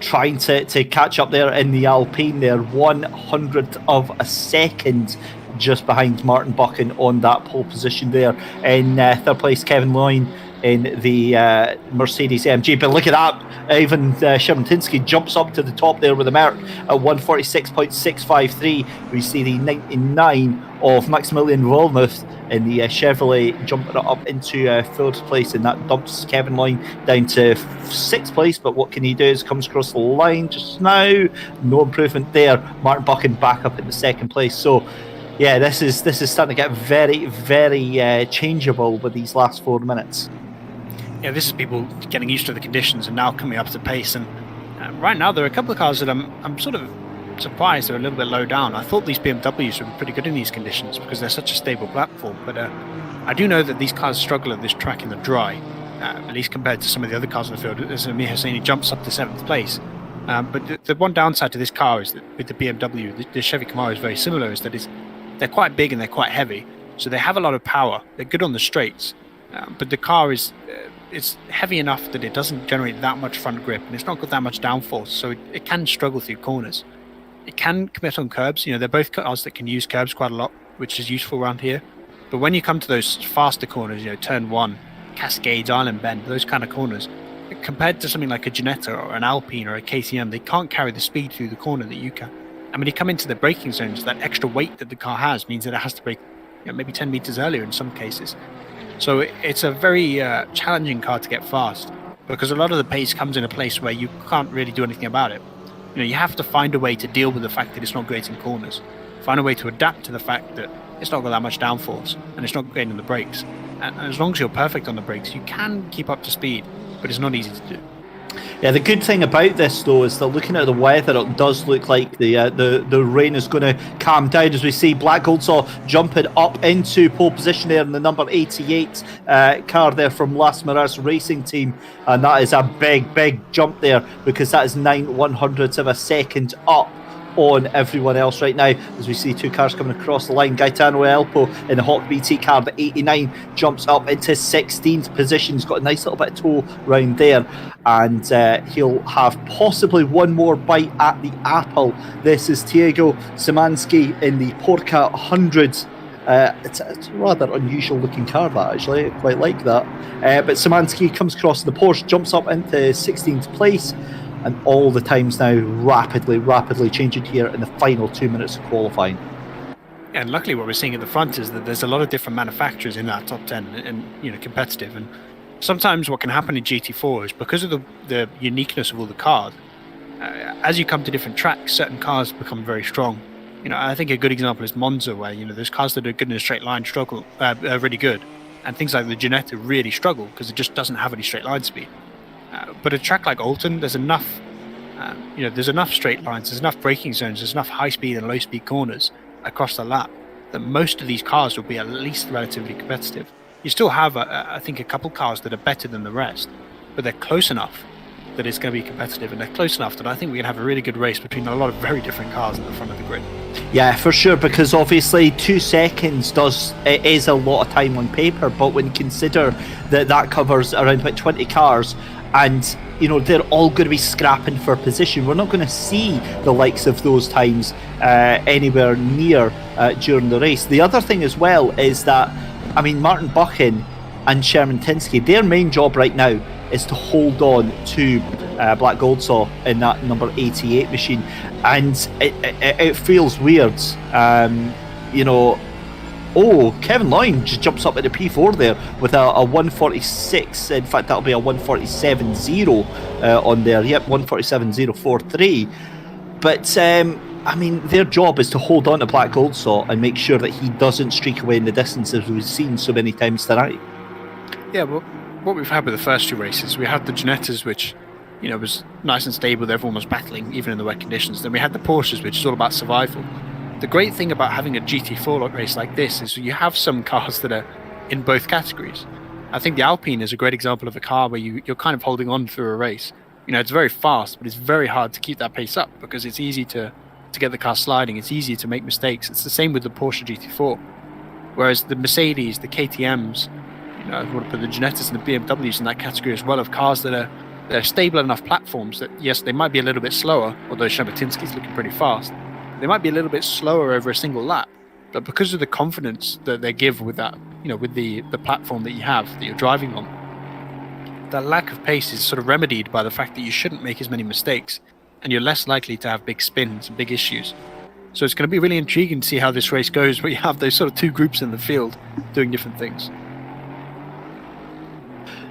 trying to catch up there in the Alpine. They're 100th of a second just behind Martin Buchan on that pole position there. In third place, Kevin Loyne in the Mercedes AMG. But look at that, Ivan Shermantinsky jumps up to the top there with a Merc at 146.653. We see the 99 of Maximilian Wolmuth in the Chevrolet jumping up into third place, and that dumps Kevin Loyne down to sixth place. But what can he do? Is comes across the line just now. No improvement there. Martin Buchan back up in the second place. So yeah, this is starting to get very, very changeable with these last 4 minutes. Yeah, this is people getting used to the conditions and now coming up to pace. And right now, there are a couple of cars that I'm sort of surprised they're a little bit low down. I thought these BMWs would be pretty good in these conditions because they're such a stable platform. But I do know that these cars struggle at this track in the dry, at least compared to some of the other cars in the field. As Amir Hosseini jumps up to 7th place. But the one downside to this car is that with the BMW, the Chevy Camaro is very similar, is that they're quite big and they're quite heavy. So they have a lot of power. They're good on the straights. But the car is it's heavy enough that it doesn't generate that much front grip, and it's not got that much downforce, so it can struggle through corners. It can commit on curbs. They're both cars that can use curbs quite a lot, which is useful around here. But when you come to those faster corners, turn 1, Cascades, Island Bend, those kind of corners, compared to something like a Ginetta or an Alpine or a KTM, they can't carry the speed through the corner that you can. And when you come into the braking zones, that extra weight that the car has means that it has to brake maybe 10 meters earlier in some cases. So it's a very challenging car to get fast, because a lot of the pace comes in a place where you can't really do anything about it. You have to find a way to deal with the fact that it's not great in corners, find a way to adapt to the fact that it's not got that much downforce and it's not great in the brakes. And as long as you're perfect on the brakes, you can keep up to speed, but it's not easy to do. Yeah, the good thing about this though is that looking at the weather, it does look like the rain is going to calm down as we see Black Goldsaw jumping up into pole position there in the number 88 car there from Las Maras Racing Team, and that is a big jump there because that is 9/100ths of a second up on everyone else right now as we see two cars coming across the line. Gaetano Elpo in the Hawk BT car, the 89, jumps up into 16th position. He's got a nice little bit of toe round there, and he'll have possibly one more bite at the apple. This is Diego Szymanski in the Porsche 100. It's a rather unusual looking car, that actually. I quite like that. But Szymanski comes across the Porsche, jumps up into 16th place, and all the times now rapidly changing here in the final 2 minutes of qualifying. And luckily what we're seeing at the front is that there's a lot of different manufacturers in that top 10 and competitive. And sometimes what can happen in GT4 is because of the uniqueness of all the cars, as you come to different tracks, certain cars become very strong. I think a good example is Monza, where those cars that are good in a straight line struggle, are really good, and things like the Ginetta really struggle because it just doesn't have any straight line speed. But a track like Oulton, there's enough, there's enough straight lines, there's enough braking zones, there's enough high-speed and low-speed corners across the lap that most of these cars will be at least relatively competitive. You still have, I think, a couple cars that are better than the rest, but they're close enough that it's going to be competitive, and they're close enough that I think we're going to have a really good race between a lot of very different cars at the front of the grid. Yeah, for sure, because obviously 2 seconds is a lot of time on paper, but when you consider that covers around about 20 cars, and they're all going to be scrapping for position, we're not going to see the likes of those times anywhere near during the race. The other thing as well is that, Martin Buchan and Shermantinsky, their main job right now is to hold on to Black Goldsaw in that number 88 machine, and it feels weird. Kevin Loyne just jumps up at the P4 there with a 146. In fact, that'll be a 147.0 on there. Yep, 147.043. But their job is to hold on to Black Goldsaw and make sure that he doesn't streak away in the distance, as we've seen so many times tonight. Yeah, well, what we've had with the first 2 races, we had the Ginettas, which was nice and stable. Everyone was battling even in the wet conditions. Then we had the Porsches, which is all about survival. the great thing about having a GT4 race like this is you have some cars that are in both categories. I think the Alpine is a great example of a car where you're kind of holding on through a race. It's very fast, but it's very hard to keep that pace up because it's easy to get the car sliding. It's easy to make mistakes. It's the same with the Porsche GT4. Whereas the Mercedes, the KTMs, I want to put the Ginettas and the BMWs in that category as well, of cars that they're stable enough platforms that, yes, they might be a little bit slower, although Sherbatinski's looking pretty fast. They might be a little bit slower over a single lap, but because of the confidence that they give with that, with the platform that you have, that you're driving on, that lack of pace is sort of remedied by the fact that you shouldn't make as many mistakes and you're less likely to have big spins and big issues. So it's going to be really intriguing to see how this race goes, where you have those sort of two groups in the field doing different things.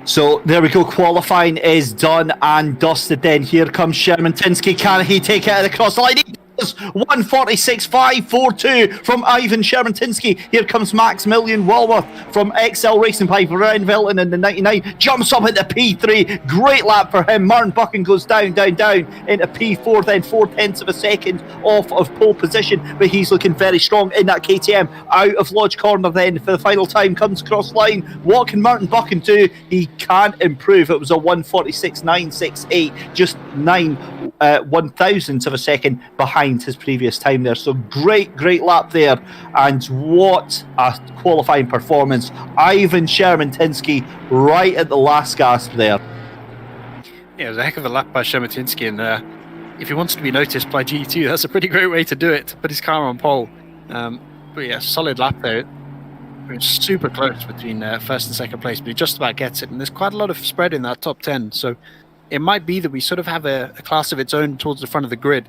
So there we go, qualifying is done and dusted then. Here comes Shermantinsky, can he take it across the line? He does! 1:46.542 from Ivan Shermantinsky. Here comes Maximilian Walworth from XL Racing by Renvelten in the 99. Jumps up at the P3, great lap for him. Martin Buchan goes down into P4, then 0.4 of a second off of pole position, but he's looking very strong in that KTM. Out of Lodge Corner then for the final time, comes cross line. What can Martin Buchan do? He can't improve. It was a 1:46.968, just 1/1000 of a second behind his previous time there. So great lap there, and what a qualifying performance. Ivan Shermantinsky right at the last gasp there. Yeah, it was a heck of a lap by Shermantinsky, and if he wants to be noticed by GT2, that's a pretty great way to do it, to put his car on pole. But yeah, solid lap there. It's super close between first and second place, but he just about gets it, and there's quite a lot of spread in that top 10, so it might be that we sort of have a class of its own towards the front of the grid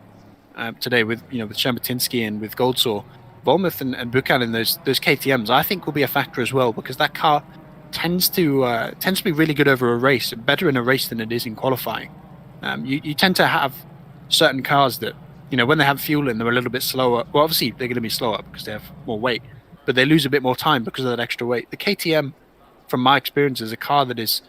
today with with Shermantinsky and with Goldsaw. Volmuth and Buchan in those KTMs, I think, will be a factor as well, because that car tends to be really good over a race, better in a race than it is in qualifying. You tend to have certain cars that, when they have fuel in, they're a little bit slower. Well, obviously they're going to be slower because they have more weight, but they lose a bit more time because of that extra weight. The KTM, from my experience, is a car that is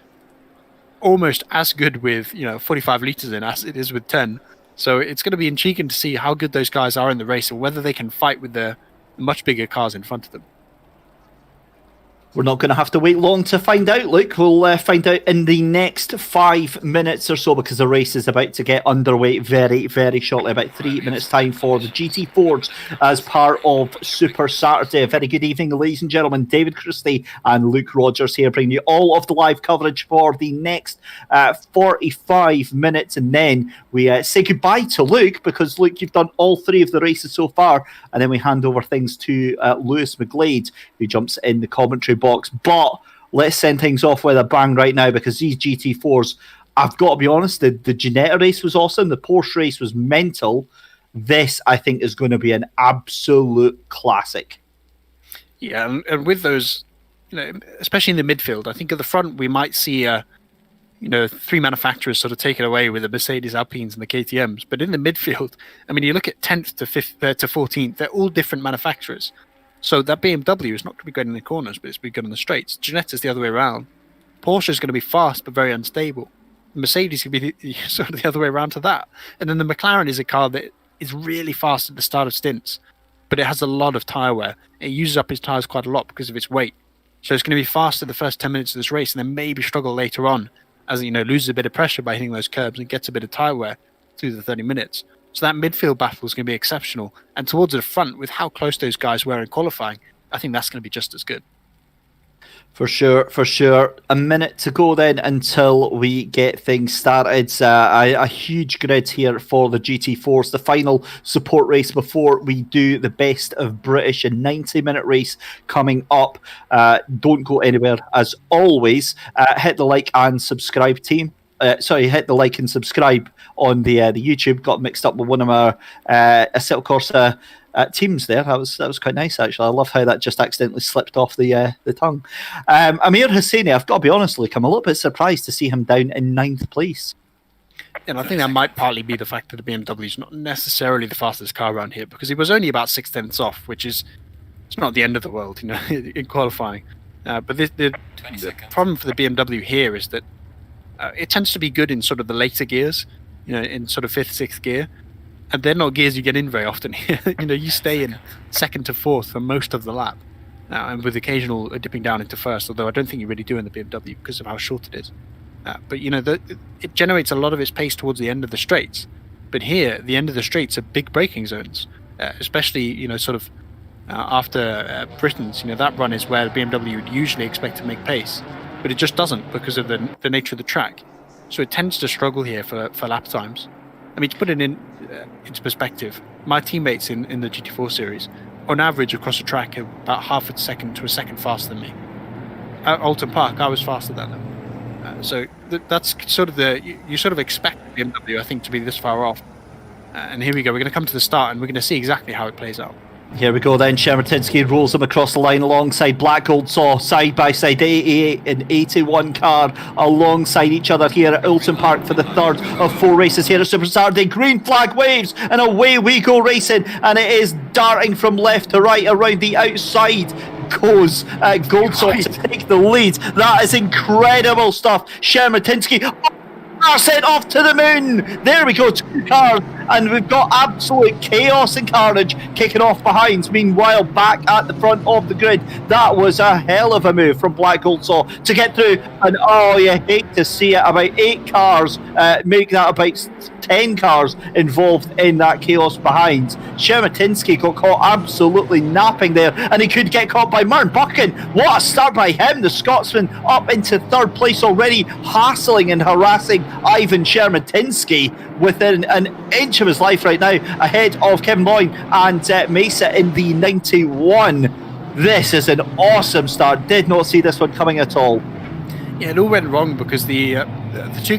almost as good with 45 litres in as it is with 10. So it's going to be intriguing to see how good those guys are in the race, or whether they can fight with the much bigger cars in front of them. We're not going to have to wait long to find out, Luke. We'll find out in the next 5 minutes or so, because the race is about to get underway very, very shortly. About 3 minutes' time for the GT4s as part of Super Saturday. A very good evening, ladies and gentlemen. David Christie and Luke Rogers here, bringing you all of the live coverage for the next 45 minutes. And then we say goodbye to Luke, because, Luke, you've done all three of the races so far. And then we hand over things to Lewis McGlade, who jumps in the commentary box. But let's send things off with a bang right now, because these GT4s, I've got to be honest, the Ginetta race was awesome. The Porsche race was mental. This, I think, is going to be an absolute classic. Yeah, and with those, especially in the midfield, I think at the front we might see three manufacturers sort of take it away with the Mercedes Alpines and the KTMs. But in the midfield, I mean, you look at 10th to 5th to 14th, they're all different manufacturers. So that BMW is not going to be great in the corners, but it's going to be good on the straights. Ginetta's the other way around. Porsche is going to be fast but very unstable. Mercedes could be sort of the other way around to that. And then the McLaren is a car that is really fast at the start of stints, but it has a lot of tyre wear. It uses up its tyres quite a lot because of its weight. So it's going to be fast in the first 10 minutes of this race, and then maybe struggle later on as it loses a bit of pressure by hitting those curbs and gets a bit of tyre wear through the 30 minutes. So that midfield battle is going to be exceptional. And towards the front, with how close those guys were in qualifying, I think that's going to be just as good. For sure. A minute to go then until we get things started. A huge grid here for the GT4s. The final support race before we do the best of British, a 90-minute race coming up. Don't go anywhere. As always, hit the like and subscribe, team. Hit the like and subscribe on the YouTube. Got mixed up with one of our Assetto Corsa teams there. That was quite nice, actually. I love how that just accidentally slipped off the tongue. Amir Hosseini, I've got to be honest, Luke, I'm a little bit surprised to see him down in 9th place. And I think that might partly be the fact that the BMW is not necessarily the fastest car around here, because he was only about 6/10 off, which is it's not the end of the world, in qualifying. But the problem for the BMW here is that it tends to be good in sort of the later gears, in sort of 5th, 6th gear. and they're not gears you get in very often. You stay in second to fourth for most of the lap, and with occasional dipping down into first. Although I don't think you really do in the BMW because of how short it is. But it generates a lot of its pace towards the end of the straights. But here, the end of the straights are big braking zones, especially after Britain's. That run is where the BMW would usually expect to make pace, but it just doesn't because of the nature of the track. So it tends to struggle here for lap times. I mean, to put it into perspective, my teammates in the GT4 series, on average across the track, are about half a second to a second faster than me. At Oulton Park, I was faster than them. So that's sort of you sort of expect the BMW, I think, to be this far off. And here we go. We're going to come to the start, and we're going to see exactly how it plays out. Here we go then. Shermatinsky rolls them across the line alongside Black Gold Saw, side by side, 88 and 81 car alongside each other here at Oulton Park for the third of 4 races here at Super Saturday. Green flag waves and away we go racing, and it is darting from left to right around the outside. Goes Goldsaw to take the lead. That is incredible stuff. Shermatinsky sent off to the moon. There we go, 2 cars, and we've got absolute chaos and carnage kicking off behind. Meanwhile, back at the front of the grid, that was a hell of a move from Black Goldsaw to get through. And you hate to see it. About 8 cars make that about 10 cars involved in that chaos behind. Shermatinsky got caught absolutely napping there, and he could get caught by Martin Buchan. What a start by him, the Scotsman, up into 3rd place already, hassling and harassing Ivan Shermatinsky within an inch of his life right now, ahead of Kevin Loyne and Mesa in the 91. This is an awesome start. Did not see this one coming at all. Yeah, it all went wrong because the 2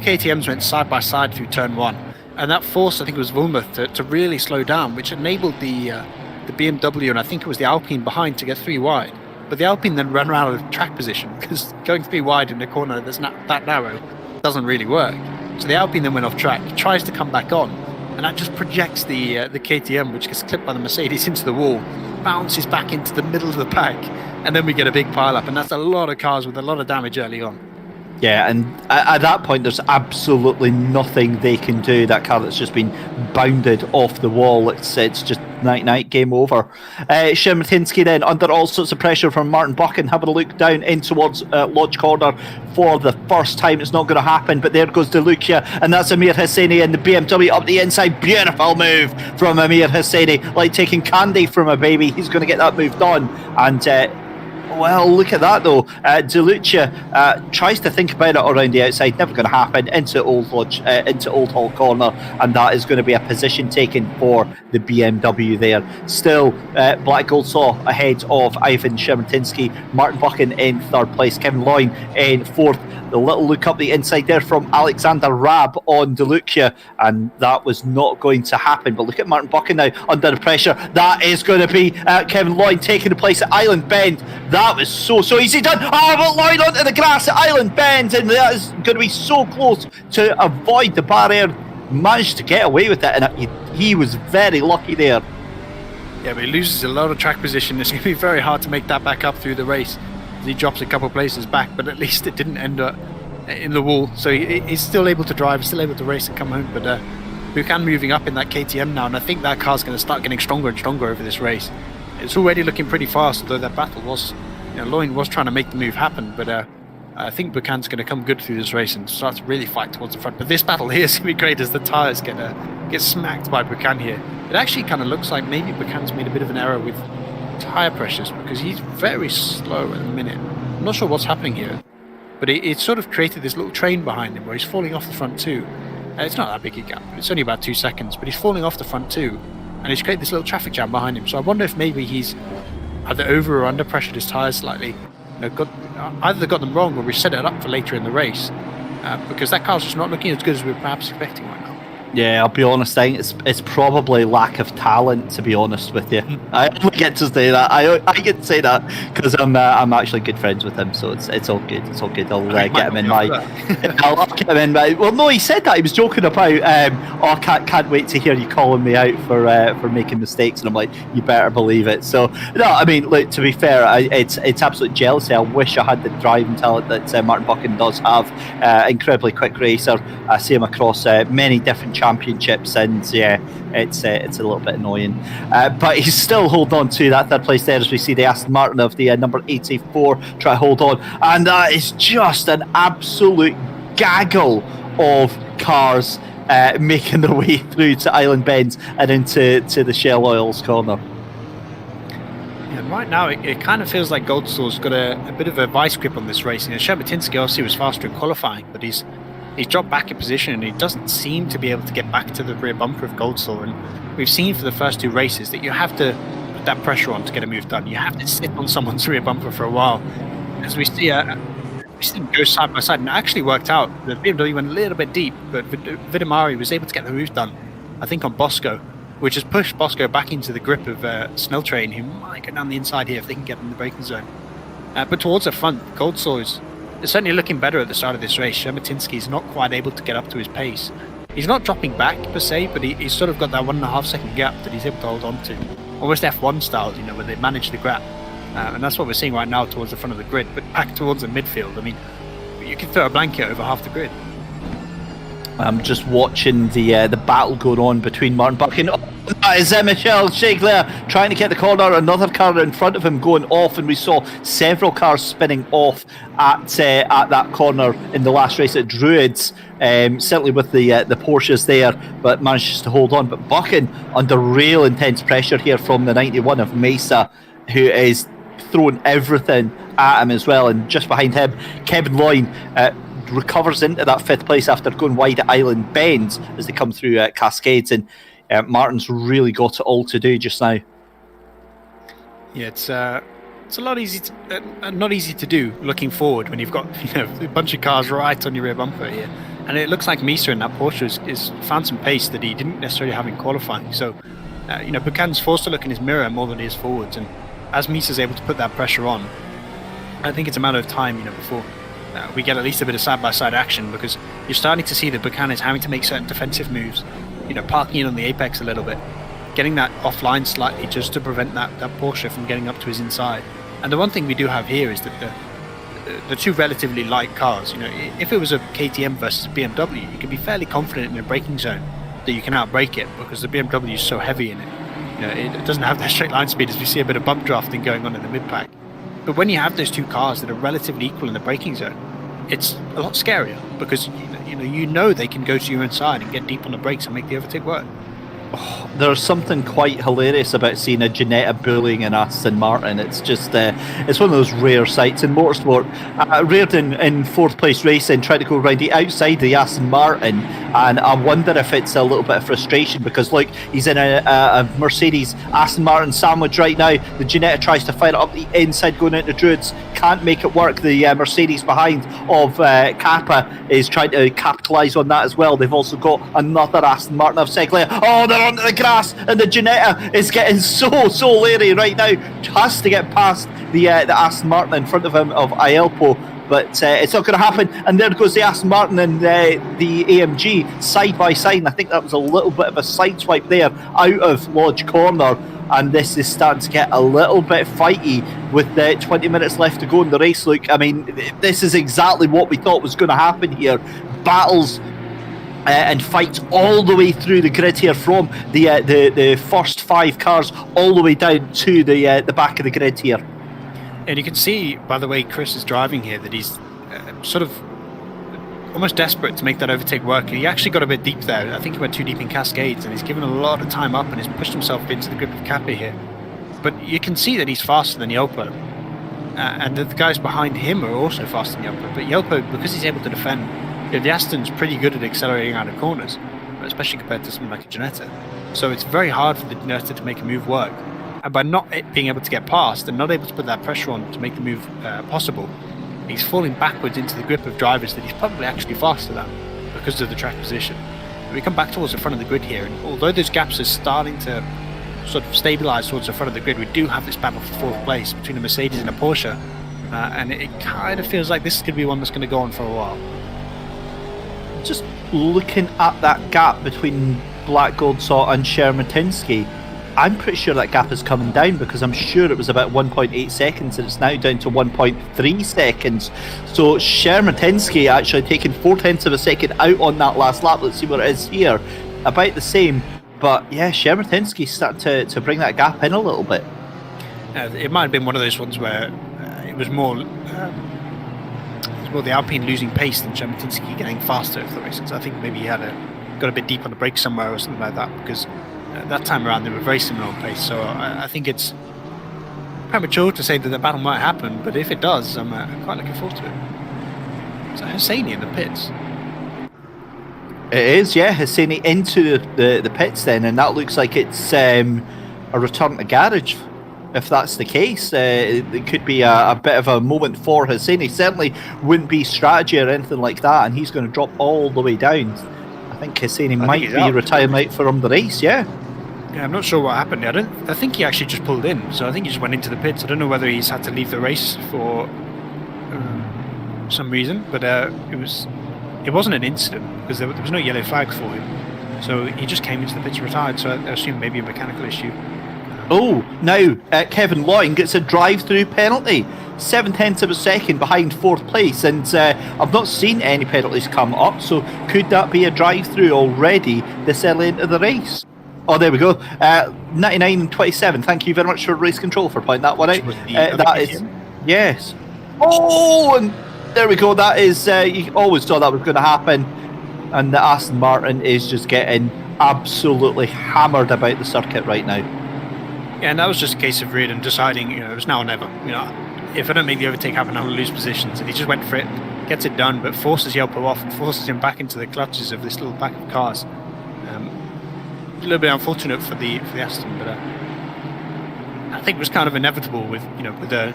KTMs went side by side through turn 1, and that forced, I think it was Wilmoth, to really slow down, which enabled the BMW, and I think it was the Alpine behind, to get 3 wide. But the Alpine then ran out of track position because going 3 wide in a corner that's not that narrow doesn't really work. So the Alpine then went off track, tries to come back on, and that just projects the KTM, which gets clipped by the Mercedes into the wall, bounces back into the middle of the pack, and then we get a big pile up, and that's a lot of cars with a lot of damage early on. Yeah, and at that point there's absolutely nothing they can do. That car that's just been bounded off the wall, it's just night, game over. Shermatinsky then under all sorts of pressure from Martin Buchan, having a look down in towards Lodge Corner for the first time. It's not going to happen, but there goes DeLucia, and that's Amir Hosseini and the BMW up the inside. Beautiful move from Amir Hosseini, like taking candy from a baby. He's going to get that move done, and well, look at that though. DeLucia tries to think about it around the outside. Never going to happen. Into Old Hall Corner, and that is going to be a position taken for the BMW there. Still, Black Gold Saw ahead of Ivan Shermatinsky. Martin Buchan in 3rd place. Kevin Loyne in 4th. The little look up the inside there from Alexander Raab on DeLucia, and that was not going to happen. But look at Martin Buchan now under the pressure. That is going to be Kevin Loyne taking the place at Island Bend. That was so easy done. But Loyne onto the grass at Island Bend, and that is going to be so close to avoid the barrier. Managed to get away with it, and he was very lucky there. Yeah, but he loses a lot of track position. It's going to be very hard to make that back up through the race. He drops a couple of places back, but at least it didn't end up in the wall. So he's still able to drive, still able to race and come home. But Buchan moving up in that KTM now, and I think that car's going to start getting stronger and stronger over this race. It's already looking pretty fast, although that battle was, Loyne was trying to make the move happen. But I think Buchan's going to come good through this race and start to really fight towards the front. But this battle here is going to be great as the tyres get smacked by Buchan here. It actually kind of looks like maybe Buchan's made a bit of an error with tyre pressures, because he's very slow at the minute. I'm not sure what's happening here, but it sort of created this little train behind him where he's falling off the front 2. It's not that big a gap, it's only about 2 seconds, but he's falling off the front 2, and he's created this little traffic jam behind him. So I wonder if maybe he's either over or under pressured his tyres slightly. Either got them wrong or we set it up for later in the race, because that car's just not looking as good as we were perhaps expecting right now. Yeah, I'll be honest, I think it's probably lack of talent, to be honest with you. I only get to say that. I get to say that because I'm actually good friends with him, so it's all good. It's all good. I'll get him in my. I'll get him in my. Well, no, he said that he was joking about. Can't wait to hear you calling me out for making mistakes, and I'm like, you better believe it. So no, I mean, look, to be fair, it's absolute jealousy. I wish I had the driving talent that Martin Buchan does have. Incredibly quick racer. I see him across many different championships, and yeah, it's a little bit annoying. But he's still holding on to that third place there, as we see the Aston Martin of the number 84 try to hold on, and that is just an absolute gaggle of cars making their way through to Island Bends and into the Shell Oils corner. And right now, it kind of feels like Goldstall's got a bit of a vice grip on this race. Shermatinsky obviously was faster in qualifying, but he's dropped back in position, and he doesn't seem to be able to get back to the rear bumper of Goldstall. And we've seen for the first two races that you have to put that pressure on to get a move done. You have to sit on someone's rear bumper for a while. As we see them go side by side, and it actually worked out. The BMW went a little bit deep, but Vidamari was able to get the move done, I think, on Bosco, which has pushed Bosco back into the grip of Snelltrain, who might go down the inside here if they can get in the braking zone. But towards the front, Goldstall is certainly looking better at the start of this race. Shermatinsky is not quite able to get up to his pace. He's not dropping back per se, but he's sort of got that 1.5 second gap that he's able to hold on to. Almost F1 style, where they manage the gap. And that's what we're seeing right now towards the front of the grid. But back towards the midfield, I mean, you can throw a blanket over half the grid. I'm just watching the battle going on between Martin Buck and that is Michel Chegler trying to get the corner. Another car in front of him going off, and we saw several cars spinning off at that corner in the last race at Druids. Certainly with the Porsches there, but manages to hold on. But Buchan under real intense pressure here from the 91 of Mesa, who is throwing everything at him as well. And just behind him, Kevin Loyne recovers into that 5th place after going wide at Island Bends as they come through Cascades, and Martin's really got it all to do just now. Yeah, it's a lot not easy to do looking forward when you've got a bunch of cars right on your rear bumper here, and it looks like Misa in that Porsche is found some pace that he didn't necessarily have in qualifying. So Buchanan's forced to look in his mirror more than he is forwards, and as Misa's able to put that pressure on, I think it's a matter of time before we get at least a bit of side-by-side action, because you're starting to see that Buchanan is having to make certain defensive moves, parking in on the apex a little bit, getting that offline slightly just to prevent that Porsche from getting up to his inside. And the one thing we do have here is that the two relatively light cars, if it was a KTM versus a BMW, you can be fairly confident in a braking zone that you can outbrake it, because the BMW is so heavy in it. It doesn't have that straight line speed, as we see a bit of bump drafting going on in the mid-pack. But when you have those two cars that are relatively equal in the braking zone, it's a lot scarier, because they can go to your inside and get deep on the brakes and make the overtake work. Oh, there's something quite hilarious about seeing a Ginetta bullying an Aston Martin. It's just it's one of those rare sights in motorsport. Reardon in 4th place racing tried to go around the outside of the Aston Martin, and I wonder if it's a little bit of frustration, because look, he's in a Mercedes Aston Martin sandwich right now. The Ginetta tries to fire it up the inside going into Druids, can't make it work. The Mercedes behind of Kappa is trying to capitalise on that as well. They've also got another Aston Martin of Segler. Oh, they're onto the grass, and the Ginetta is getting so leery right now. Has to get past the Aston Martin in front of him of Ielpo, but it's not going to happen. And there goes the Aston Martin and the AMG side by side. And I think that was a little bit of a sideswipe there out of Lodge Corner. And this is starting to get a little bit fighty with 20 minutes left to go in the race. Look, I mean, this is exactly what we thought was going to happen here. Battles and fights all the way through the grid here, from the first 5 cars all the way down to the back of the grid here. And you can see by the way Chris is driving here that he's sort of almost desperate to make that overtake work. He actually got a bit deep there. I think he went too deep in Cascades, and he's given a lot of time up and he's pushed himself into the grip of Kappa here. But you can see that he's faster than Yelpo, and the guys behind him are also faster than Yelpo. But Yelpo, because he's able to defend, the Aston's pretty good at accelerating out of corners, especially compared to something like a Ginetta. So it's very hard for the Ginetta to make a move work. And by not being able to get past and not able to put that pressure on to make the move possible, he's falling backwards into the grip of drivers that he's probably actually faster than because of the track position. We come back towards the front of the grid here, and although those gaps are starting to sort of stabilise towards the front of the grid, we do have this battle for 4th place between a Mercedes and a Porsche, and it kind of feels like this is going to be one that's going to go on for a while. Just looking at that gap between Black Goldsaw and Shermatinsky, I'm pretty sure that gap is coming down, because I'm sure it was about 1.8 seconds and it's now down to 1.3 seconds. So Shermatinsky actually taking 0.4 of a second out on that last lap. Let's see what it is here. about the same. But yeah, Shermatinsky's starting to bring that gap in a little bit. It might have been one of those ones where it was more the Alpine losing pace than Shermatinsky getting faster, if that makes sense. I think maybe he got a bit deep on the brakes somewhere or something like that, because that time around they were very similar on pace. So I think it's premature to say that the battle might happen, but if it does, I'm quite looking forward to it. So Hosseini in the pits. It is, yeah. Hosseini into the pits then, and that looks like it's a return to garage. If that's the case, it could be a bit of a moment for Hosseini. Certainly wouldn't be strategy or anything like that, and he's going to drop all the way down. I think Hosseini might be retiring out from the race, yeah. Yeah, I'm not sure what happened. I think he actually just pulled in, so I think he just went into the pits. I don't know whether he's had to leave the race for some reason, but it wasn't an incident because there was no yellow flag for him. So he just came into the pits retired, so I assume maybe a mechanical issue. Oh, now Kevin Loyne gets a drive-through penalty. 0.7 of a second behind 4th place, and I've not seen any penalties come up, so could that be a drive-through already this early into the race? Oh, there we go. 99 and 27. Thank you very much for race control for pointing that one out. That is, yes. Oh, and there we go. That is, you always thought that was going to happen, and the Aston Martin is just getting absolutely hammered about the circuit right now. Yeah, and that was just a case of Reardon deciding, it was now or never. If I don't make the overtake happen, I'm going to lose positions. And he just went for it, gets it done, but forces Jelpo off and forces him back into the clutches of this little pack of cars. A little bit unfortunate for the Aston, but I think it was kind of inevitable with the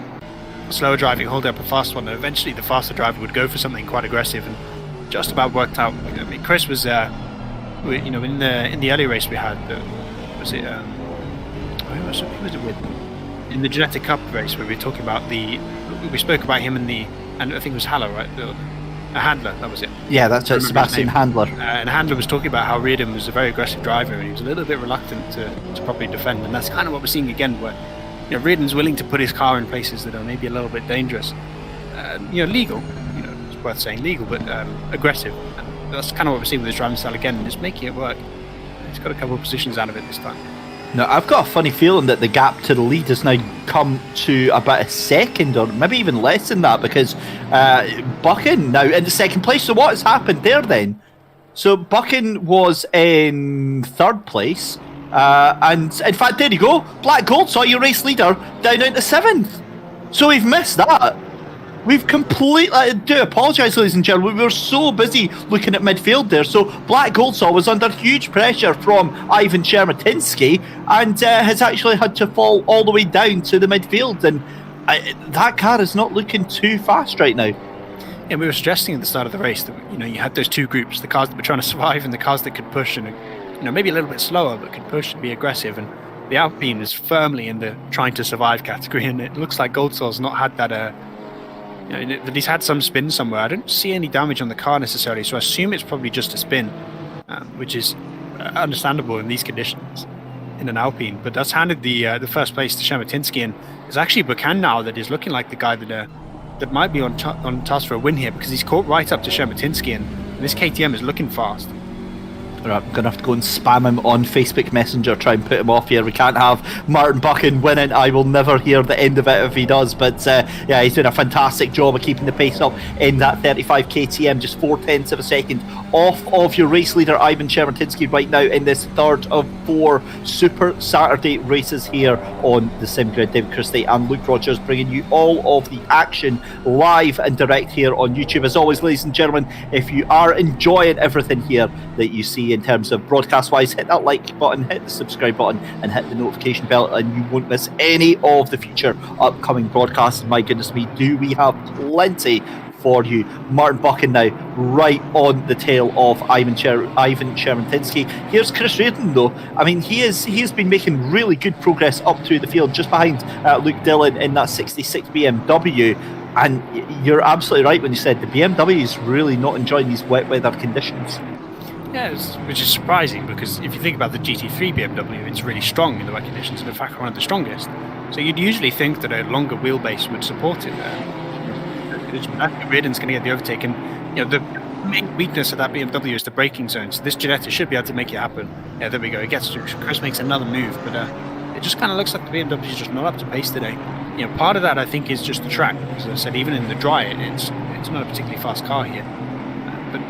slower driving holding up a fast one. Eventually, the faster driver would go for something quite aggressive, and just about worked out. I mean, Chris was, in the early race we had, who was it with? In the Ginetta Cup race where we were talking about we spoke about him and I think it was Haller, right? A Handler, that was it. Yeah, that's it, Sebastian Handler. And Handler was talking about how Reardon was a very aggressive driver and he was a little bit reluctant to properly defend, and that's kind of what we're seeing again, where Reardon's willing to put his car in places that are maybe a little bit dangerous, legal, it's worth saying legal, but aggressive. And that's kind of what we're seeing with his driving style again, and it's making it work. He's got a couple of positions out of it this time. Now, I've got a funny feeling that the gap to the lead has now come to about a second, or maybe even less than that, because Buchan now in the second place. So what has happened there then? So Buchan was in 3rd place, and in fact, there you go. Black Gold saw your race leader down into 7th. So we've missed that. We've completely, I do apologise, ladies and gentlemen, we were so busy looking at midfield there. So Black Goldsaw was under huge pressure from Ivan Shermatinsky and has actually had to fall all the way down to the midfield. And that car is not looking too fast right now. Yeah, we were stressing at the start of the race that you had those two groups: the cars that were trying to survive and the cars that could push, and maybe a little bit slower but could push and be aggressive. And the Alpine is firmly in the trying to survive category, and it looks like Goldsaw's not had that. That he's had some spin somewhere. I don't see any damage on the car necessarily, so I assume it's probably just a spin, which is understandable in these conditions in an Alpine. But that's handed the first place to Shermatinsky, and it's actually Buchan now that is looking like the guy that might be on task for a win here, because he's caught right up to Shermatinsky, and this KTM is looking fast. Right, I'm going to have to go and spam him on Facebook Messenger, try and put him off here. We can't have Martin Buchan winning. I will never hear the end of it if he does. But yeah, he's doing a fantastic job of keeping the pace up in that 35 KTM, just 0.4 of a second off of your race leader, Ivan Shermatinsky, right now in this 3rd of 4 Super Saturday races here on the Sim Grid. David Christie and Luke Rogers bringing you all of the action live and direct here on YouTube. As always, ladies and gentlemen, if you are enjoying everything here that you see in terms of broadcast wise, hit that like button, hit the subscribe button and hit the notification bell, and you won't miss any of the future upcoming broadcasts. My goodness me, do we have plenty for you. Martin Buchan now right on the tail of Ivan Shermatinsky. Here's Chris Reardon though. I mean, he has been making really good progress up through the field, just behind Luke Dillon in that 66 BMW. And you're absolutely right when you said the BMW is really not enjoying these wet weather conditions. Yeah, which is surprising, because if you think about the GT3 BMW, it's really strong in the wet conditions, and in fact one of the strongest. So you'd usually think that a longer wheelbase would support it. Reardon's going to get the overtake, and main weakness of that BMW is the braking zone. So this Ginetta should be able to make it happen. Yeah, there we go. It gets through. Chris makes another move, but it just kind of looks like the BMW is just not up to pace today. You know, part of that I think is just the track. As I said, even in the dry, it's not a particularly fast car here. But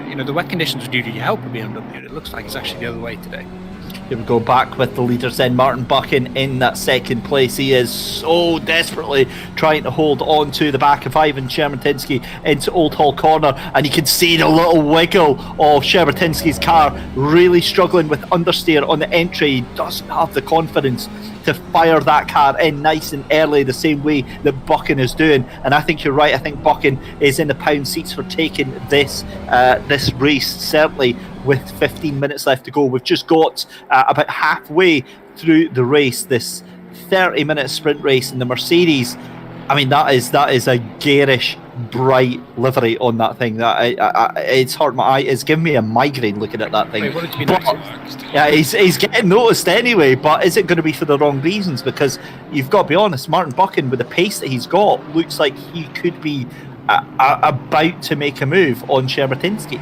you know, the wet conditions do help a BMW. It looks like it's actually the other way today. Here we go back with the leaders then. Martin Buchan in that second place. He is so desperately trying to hold on to the back of Ivan Shermatinsky into Old Hall Corner, and you can see the little wiggle of Shermatinsky's car, really struggling with understeer on the entry. He doesn't have the confidence to fire that car in nice and early the same way that Buchan is doing, and I think you're right. I think Buchan is in the pound seats for taking this race, certainly with 15 minutes left to go. We've just got about halfway through the race, this 30-minute sprint race in the Mercedes. I mean, that is a garish, bright livery on that thing. It's hurt my eye. It's giving me a migraine looking at that thing. Wait, what did you But, yeah, he's getting noticed anyway, but is it going to be for the wrong reasons? Because you've got to be honest, Martin Buchan, with the pace that he's got, looks like he could be about to make a move on Shermatinsky.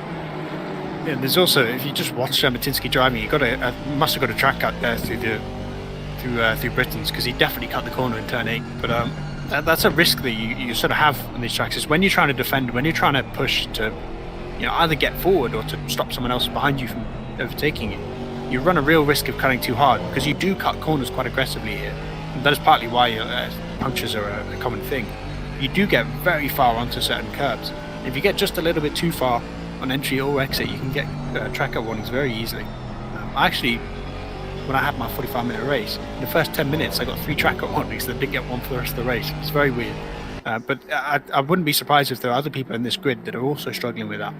Yeah, there's also, if you just watch Shermatinsky driving, he must have got a track cut there through Britain's, because he definitely cut the corner in turn 8. But that's a risk that you sort of have on these tracks, is when you're trying to defend, when you're trying to push to, you know, either get forward or to stop someone else behind you from overtaking you. You run a real risk of cutting too hard, because you do cut corners quite aggressively here. And that is partly why punctures are a common thing. You do get very far onto certain curbs. If you get just a little bit too far on entry or exit, you can get track cut warnings very easily. Actually, when I had my 45-minute race, in the first 10 minutes I got 3 track cut warnings that didn't get one for the rest of the race. It's very weird. But I wouldn't be surprised if there are other people in this grid that are also struggling with that.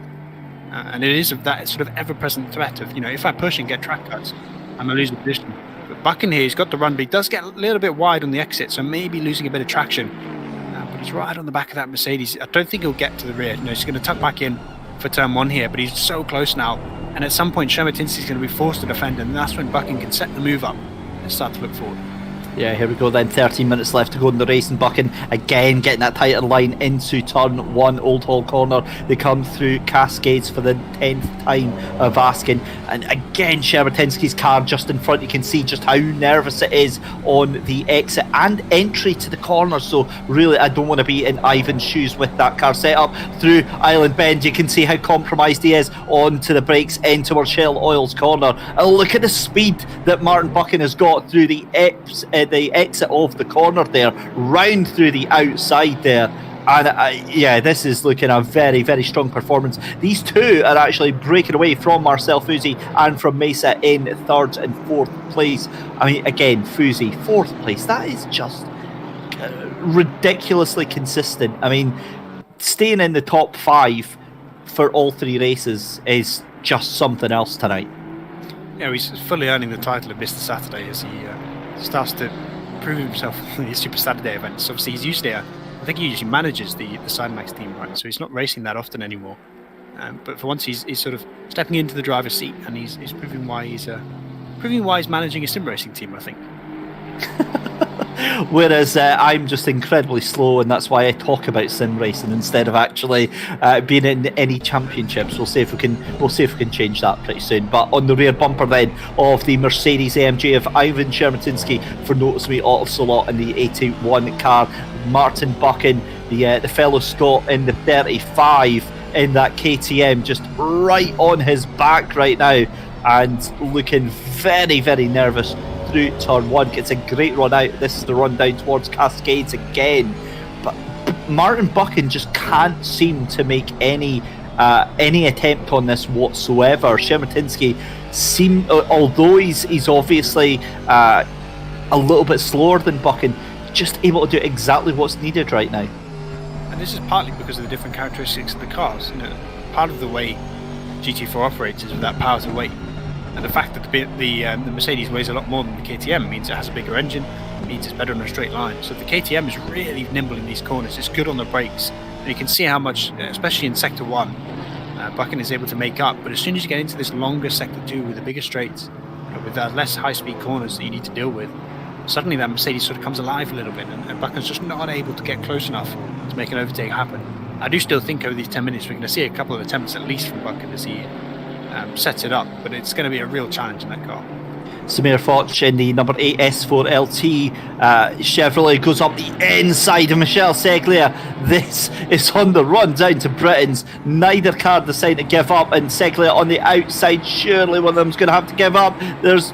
And it is of that sort of ever-present threat of, you know, if I push and get track cuts, I'm going to lose the position. But Buchan here, he's got the run, but he does get a little bit wide on the exit, so maybe losing a bit of traction. But he's right on the back of that Mercedes. I don't think he'll get to the rear. You know, he's going to tuck back in for turn 1 here, but he's so close now. And at some point, Shermatinsky's going to be forced to defend, and that's when Buchan can set the move up and start to look forward. Yeah, here we go then, 13 minutes left to go in the race, and Buchan again getting that tighter line into turn 1, Old Hall Corner. They come through Cascades for the 10th time of asking, and again Shermatinsky's car just in front. You can see just how nervous it is on the exit and entry to the corner, so really I don't want to be in Ivan's shoes with that car set up. Through Island Bend, you can see how compromised he is onto the brakes into our Shell Oils corner. And look at the speed that Martin Buchan has got through the exit of the corner there, round through the outside there. And yeah, this is looking a very, very strong performance. These two are actually breaking away from Marcel Fusi and from Mesa in 3rd and 4th place. I mean, again, Fusi 4th place, that is just ridiculously consistent. I mean, staying in the top 5 for all 3 races is just something else tonight. Yeah, he's fully earning the title of Mr. Saturday as he starts to prove himself in the Super Saturday events. Obviously, he's usually I think he usually manages the Sidemax team, right? So he's not racing that often anymore. But for once, he's sort of stepping into the driver's seat, and he's proving why he's managing a sim racing team, I think. Whereas I'm just incredibly slow, and that's why I talk about sim racing instead of actually being in any championships. We'll see if we can change that pretty soon. But on the rear bumper then of the Mercedes AMG of Ivan Shermatinsky for Notice Me Auto Slot in the 81 car, Martin Buchan, the fellow Scot in the 35 in that KTM, just right on his back right now and looking very, very nervous through turn 1. Gets a great run out. This is the run down towards Cascades again, but Martin Buchan just can't seem to make any attempt on this whatsoever. Shermatinsky although he's obviously a little bit slower than Buchan, just able to do exactly what's needed right now. And this is partly because of the different characteristics of the cars. You know, part of the way GT4 operates is with that power to weight. And the fact that the Mercedes weighs a lot more than the KTM means it has a bigger engine, means it's better on a straight line. So the KTM is really nimble in these corners. It's good on the brakes. And you can see how much, especially in Sector 1, Buchan is able to make up. But as soon as you get into this longer Sector 2 with the bigger straights, with less high-speed corners that you need to deal with, suddenly that Mercedes sort of comes alive a little bit, and Buchan's just not able to get close enough to make an overtake happen. I do still think over these 10 minutes we're going to see a couple of attempts at least from Buchan as he sets it up, but it's going to be a real challenge in that car. Samir Foch in the number 8 S4 LT Chevrolet goes up the inside of Michel Seglia. This is on the run down to Britain's. Neither car decide to give up, and Seglia on the outside. Surely one of them's going to have to give up. There's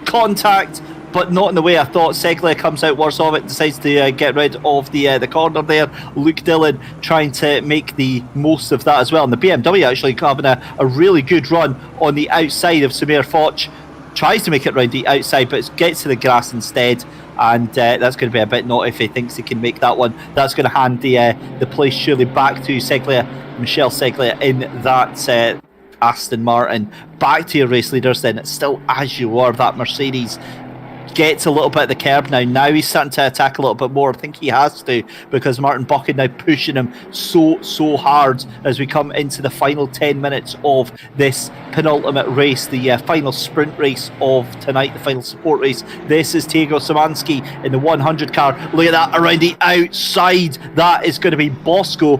contact, but not in the way I thought. Seglia comes out worse of it, decides to get rid of the corner there. Luke Dillon trying to make the most of that as well, and the BMW actually having a really good run on the outside of Samir Foch. Tries to make it round the outside, but it gets to the grass instead, and that's going to be a bit naughty if he thinks he can make that one. That's going to hand the place surely back to Seglia, Michel Seglia in that Aston Martin. Back to your race leaders then. It's still as you were. That Mercedes gets a little bit of the curb now. Now he's starting to attack a little bit more. I think he has to, because Martin Buchan now pushing him so hard as we come into the final 10 minutes of this penultimate race, the final sprint race of tonight, the final support race. This is Tego Szymanski in the 100 car. Look at that around the outside. That is going to be Bosco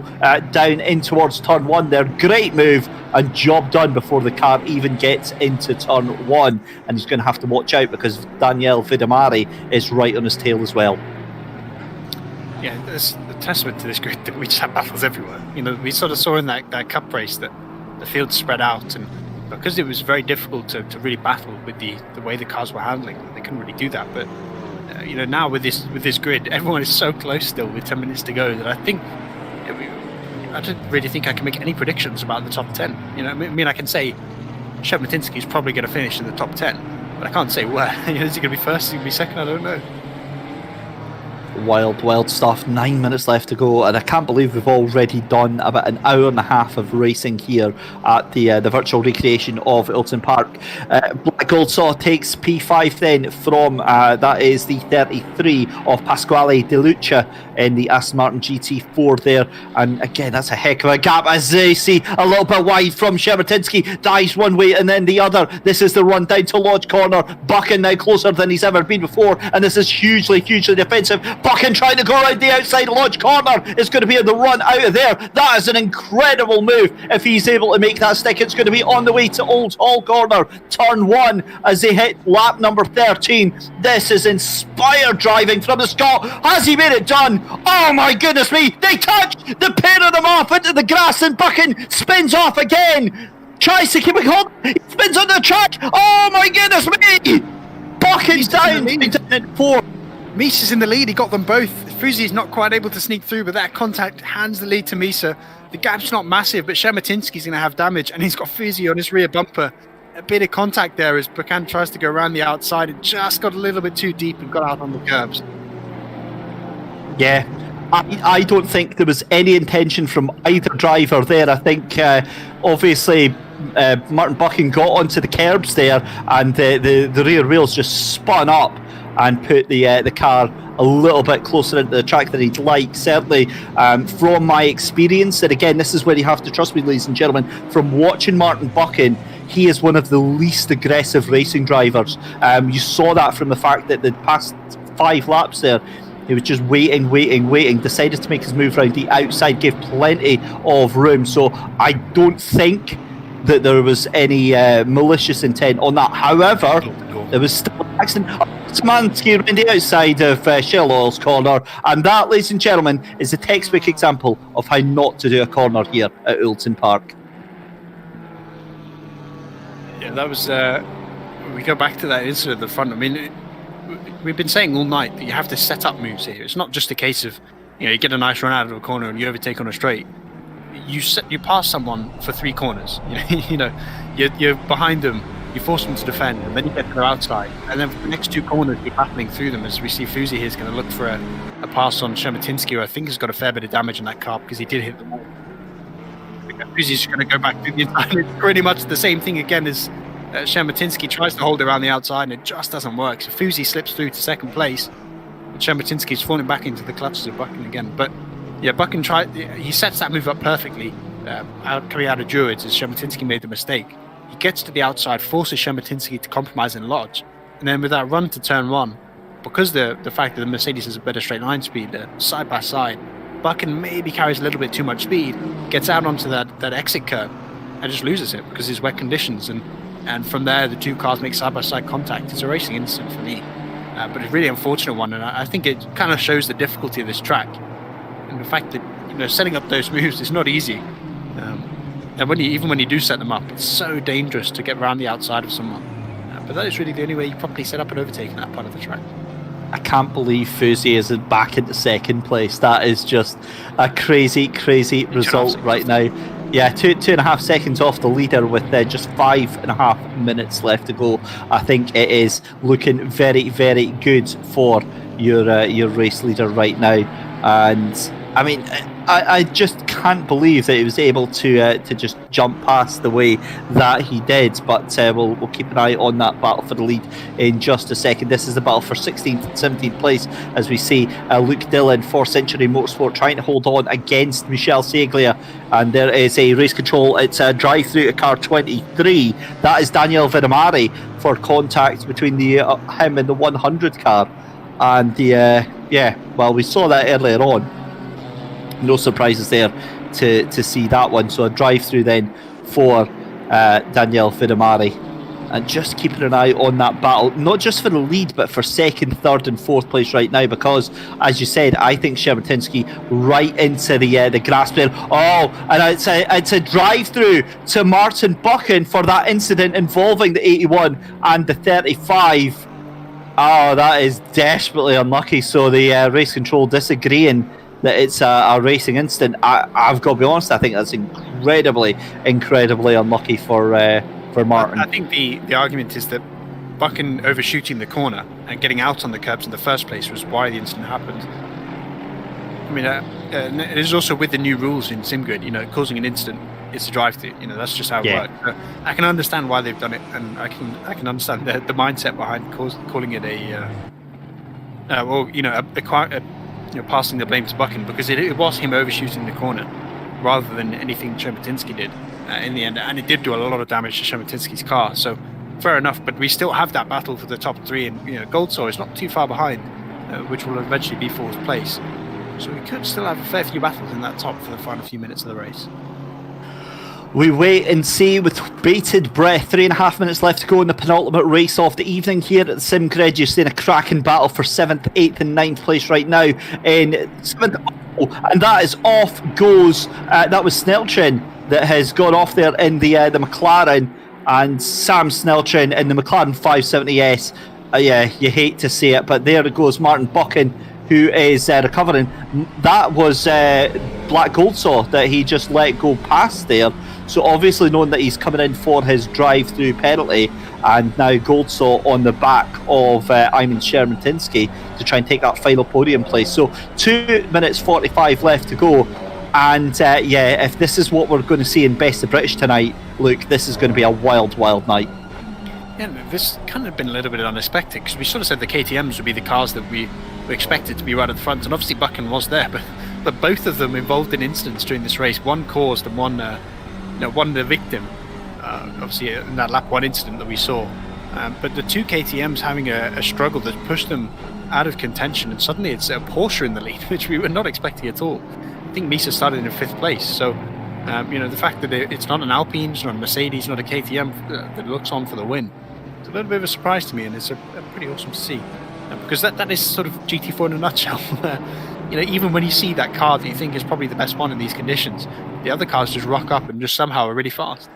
down in towards turn 1 there. Great move and job done before the car even gets into turn 1, and he's going to have to watch out because Daniel Vidamari is right on his tail as well. Yeah, there's a testament to this grid that we just have battles everywhere. You know, we sort of saw in that cup race that the field spread out, and because it was very difficult to really battle with the way the cars were handling, they couldn't really do that. But you know, now with this grid, everyone is so close still with 10 minutes to go that I don't really think I can make any predictions about the top 10. You know, I mean, I can say Shevmatinski is probably going to finish in the top 10, but I can't say where. You know, is he going to be first? Is he going to be second? I don't know. Wild stuff. 9 minutes left to go, and I can't believe we've already done about an hour and a half of racing here at the virtual recreation of Oulton Park. Black Goldsaw takes P5 then from that is the 33 of Pasquale De Lucia in the Aston Martin GT4 there, and again that's a heck of a gap as they see a little bit wide from Shevmatinski. Dives one way and then the other. This is the run down to Lodge Corner. Buchan now closer than he's ever been before, and this is hugely defensive. Buchan trying to go around the outside. Lodge Corner is going to be on the run out of there. That is an incredible move. If he's able to make that stick, it's going to be on the way to Old Hall Corner, turn 1, as they hit lap number 13. This is inspired driving from the Scot. Has he made it done? Oh my goodness me! They touch the pair of them off into the grass, and Buchan spins off again. Tries to keep it hold. He spins on the track. Oh my goodness me! Buchan's down in 4. Misa's in the lead. He got them both. Fuzi's not quite able to sneak through, but that contact hands the lead to Misa. The gap's not massive, but Shevmatinski's going to have damage, and he's got Fuzi on his rear bumper. A bit of contact there as Buchan tries to go around the outside. It just got a little bit too deep and got out on the curbs. Yeah, I don't think there was any intention from either driver there. I think obviously Martin Buchan got onto the curbs there, and the rear wheels just spun up and put the car a little bit closer into the track than he'd like. Certainly from my experience, and again this is where you have to trust me, ladies and gentlemen, from watching Martin Buchan, he is one of the least aggressive racing drivers. You saw that from the fact that the past 5 laps there, he was just waiting, decided to make his move around the outside, gave plenty of room. So I don't think that there was any malicious intent on that. However, there was still an accident. Szymanski around the outside of Shell Oil's corner, and that, ladies and gentlemen, is a textbook example of how not to do a corner here at Oulton Park. Yeah, that was. We go back to that incident at the front. I mean, we've been saying all night that you have to set up moves here. It's not just a case of, you know, you get a nice run out of a corner and you overtake on a straight. You pass someone for 3 corners. You know, you're behind them. You force them to defend, and then you get to their outside, and then for the next 2 corners you're battling through them. As we see, Fuzi here is going to look for a pass on Shevmatinski, who I think has got a fair bit of damage in that car because he did hit the wall. Fuzi's going to go back through the inside. It's pretty much the same thing again as Shevmatinski tries to hold it around the outside, and it just doesn't work. So Fuzi slips through to second place, and Shevmatinski's falling back into the clutches of Buchan again. But yeah, Buchan he sets that move up perfectly coming out of Druids as Shevmatinski made the mistake. He gets to the outside, forces Shevmatinski to compromise and lodge, and then with that run to turn 1, because the fact that the Mercedes has a better straight line speed, side by side, Buchan maybe carries a little bit too much speed, gets out onto that exit curve, and just loses it because it's wet conditions. And from there, the two cars make side-by-side contact. It's a racing incident for me. But it's a really unfortunate one, and I think it kind of shows the difficulty of this track. And the fact that, setting up those moves is not easy. And even when you do set them up, it's so dangerous to get around the outside of someone. But that is really the only way you properly set up and overtake in that part of the track. I can't believe Fuzi is back into second place. That is just a crazy, crazy result right now. Yeah, two and a half seconds off the leader with just 5.5 minutes left to go. I think it is looking very, very good for your race leader right now. And I mean, I just can't believe that he was able to just jump past the way that he did. But we'll keep an eye on that battle for the lead in just a second. This is the battle for 16th and 17th place, as we see Luke Dillon, 4th Century Motorsport, trying to hold on against Michel Seglia. And there is a race control. It's a drive through to car 23. That is Daniel Vidamari for contact between him and the 100 car. And we saw that earlier on. No surprises there to see that one. So a drive through then for Daniel Vidamari, and just keeping an eye on that battle, not just for the lead but for 2nd, 3rd and 4th place right now, because as you said, I think Shermatinsky right into the grass there. And it's a drive through to Martin Buchan for that incident involving the 81 and the 35. That is desperately unlucky. So the race control disagreeing that it's a racing incident. I've got to be honest, I think that's incredibly unlucky for Martin. I think the argument is that Buchan overshooting the corner and getting out on the curbs in the first place was why the incident happened. I mean, it is also with the new rules in SimGrid, causing an incident, it's a drive-through. That's just how it works. I can understand why they've done it, and I can understand the mindset behind calling it passing the blame to Buchan, because it was him overshooting the corner rather than anything Shermatinsky did in the end, and it did do a lot of damage to Shermatinsky's car. So fair enough, but we still have that battle for the top three, and Goldsaw is not too far behind, which will eventually be 4th place. So we could still have a fair few battles in that top for the final few minutes of the race. We wait and see with bated breath. 3.5 minutes left to go in the penultimate race of the evening here at the SimGrid. You're seeing a cracking battle for 7th, 8th and 9th place right now in 7th. And that is off goes. That was Snelchin that has gone off there in the McLaren, and Sam Snelchin in the McLaren 570S. You hate to see it, but there goes Martin Buchan, who is recovering. That was Black Goldsaw that he just let go past there. So obviously knowing that he's coming in for his drive-through penalty, and now Goldsaw on the back of Iman Shermatinsky to try and take that final podium place. So 2 minutes 45 left to go. And if this is what we're going to see in Best of British tonight, Luke, this is going to be a wild, wild night. Yeah, this kind of been a little bit unexpected, because we sort of said the KTMs would be the cars that we were expected to be right at the front, and obviously Buchan was there, but both of them involved in incidents during this race. One caused and one the victim, obviously in that lap 1 incident that we saw. But the two KTMs having a struggle that pushed them out of contention, and suddenly it's a Porsche in the lead, which we were not expecting at all. I think Misa started in 5th place, so the fact that it's not an Alpine, it's not a Mercedes, not a KTM that looks on for the win, it's a little bit of a surprise to me, and it's a pretty awesome to see, because that is sort of GT4 in a nutshell. Even when you see that car that you think is probably the best one in these conditions, the other cars just rock up and just somehow are really fast.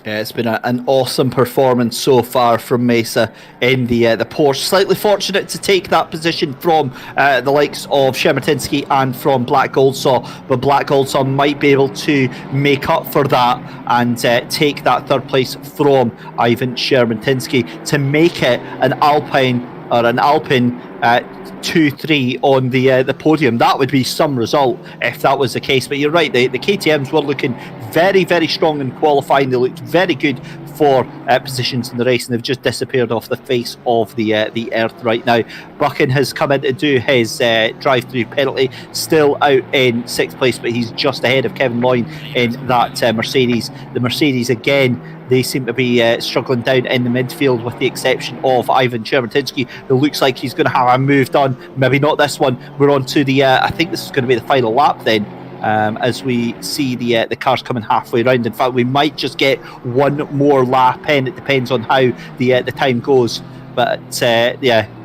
Yeah, it's been an awesome performance so far from Mesa in the Porsche. Slightly fortunate to take that position from the likes of Shermatinsky and from Black Goldsaw, but Black Goldsaw might be able to make up for that and take that 3rd place from Ivan Shermatinsky to make it an Alpine 2-3 on the podium. That would be some result if that was the case. But you're right, the KTMs were looking very, very strong in qualifying. They looked very good 4 positions in the race, and they've just disappeared off the face of the earth right now. Buchan has come in to do his drive-through penalty, still out in 6th place, but he's just ahead of Kevin Loyne in that Mercedes. The Mercedes again, they seem to be struggling down in the midfield, with the exception of Ivan Chermatinsky, who looks like he's going to have a move done. Maybe not this one. We're on to the, I think this is going to be the final lap then, as we see the cars coming halfway round. In fact, we might just get one more lap in. It depends on how the time goes. But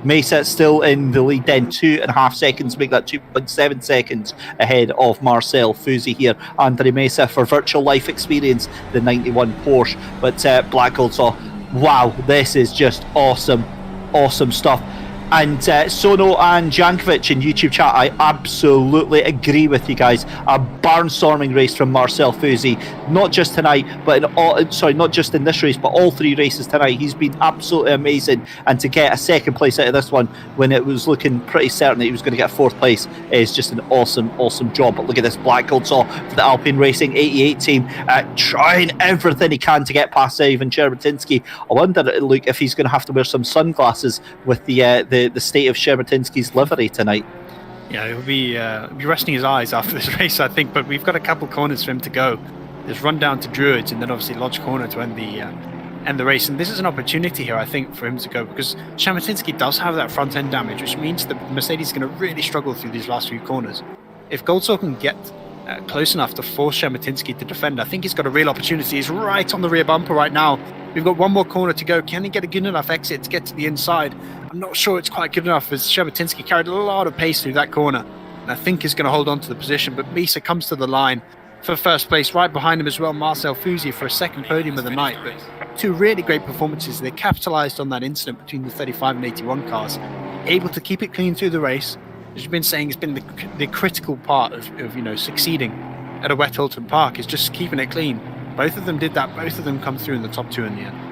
Mesa still in the lead then, 2.5 seconds, make that 2.7 seconds ahead of Marcel Fusi here. Andre Mesa for Virtual Life Experience, the 91 Porsche. But Black Gold saw, wow, this is just awesome stuff. And Sono and Jankovic in YouTube chat, I absolutely agree with you guys. A barnstorming race from Marcel Fusi, not just tonight, but not just in this race, but all 3 races tonight. He's been absolutely amazing. And to get a 2nd place out of this one, when it was looking pretty certain that he was going to get 4th place, is just an awesome job. But look at this Black Gold saw for the Alpine Racing 88 team, trying everything he can to get past Ivan Chermatinsky. I wonder, Luke, if he's going to have to wear some sunglasses with the state of Chermatinsky's livery tonight. Yeah, he'll be resting his eyes after this race, I think. But we've got a couple corners for him to go. There's run down to Druids, and then obviously Lodge Corner to end the race. And this is an opportunity here, I think, for him to go, because Chermatinsky does have that front end damage, which means the Mercedes is going to really struggle through these last few corners. If Goldsaw can get close enough to force Chermatinsky to defend, I think he's got a real opportunity. He's right on the rear bumper right now. We've got one more corner to go. Can he get a good enough exit to get to the inside? I'm not sure it's quite good enough, as Chermatinsky carried a lot of pace through that corner, and I think he's going to hold on to the position. But Misa comes to the line for 1st place. Right behind him as well, Marcel Fusi for a 2nd podium of the night. But 2 really great performances. They capitalised on that incident between the 35 and 81 cars, able to keep it clean through the race. As you've been saying, it's been the critical part of succeeding at a wet Oulton Park, is just keeping it clean. Both of them did that. Both of them come through in the top 2 in the end.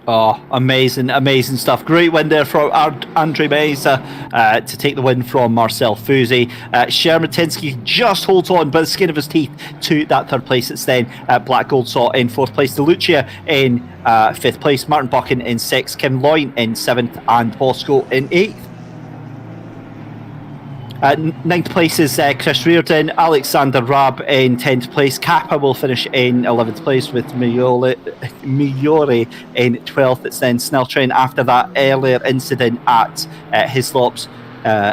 Oh, amazing stuff. Great win there for Andre Mesa to take the win from Marcel Fusi. Chermatinsky just holds on by the skin of his teeth to that 3rd place. It's then Black Gold saw in 4th place, DeLucia in 5th place, Martin Buchan in 6th, Kim Loyne in 7th, and Bosco in 8th. 9th place is Chris Reardon, Alexander Raab in 10th place. Kappa will finish in 11th place with Migliore in 12th. It's then Snelltrain after that earlier incident at Hislops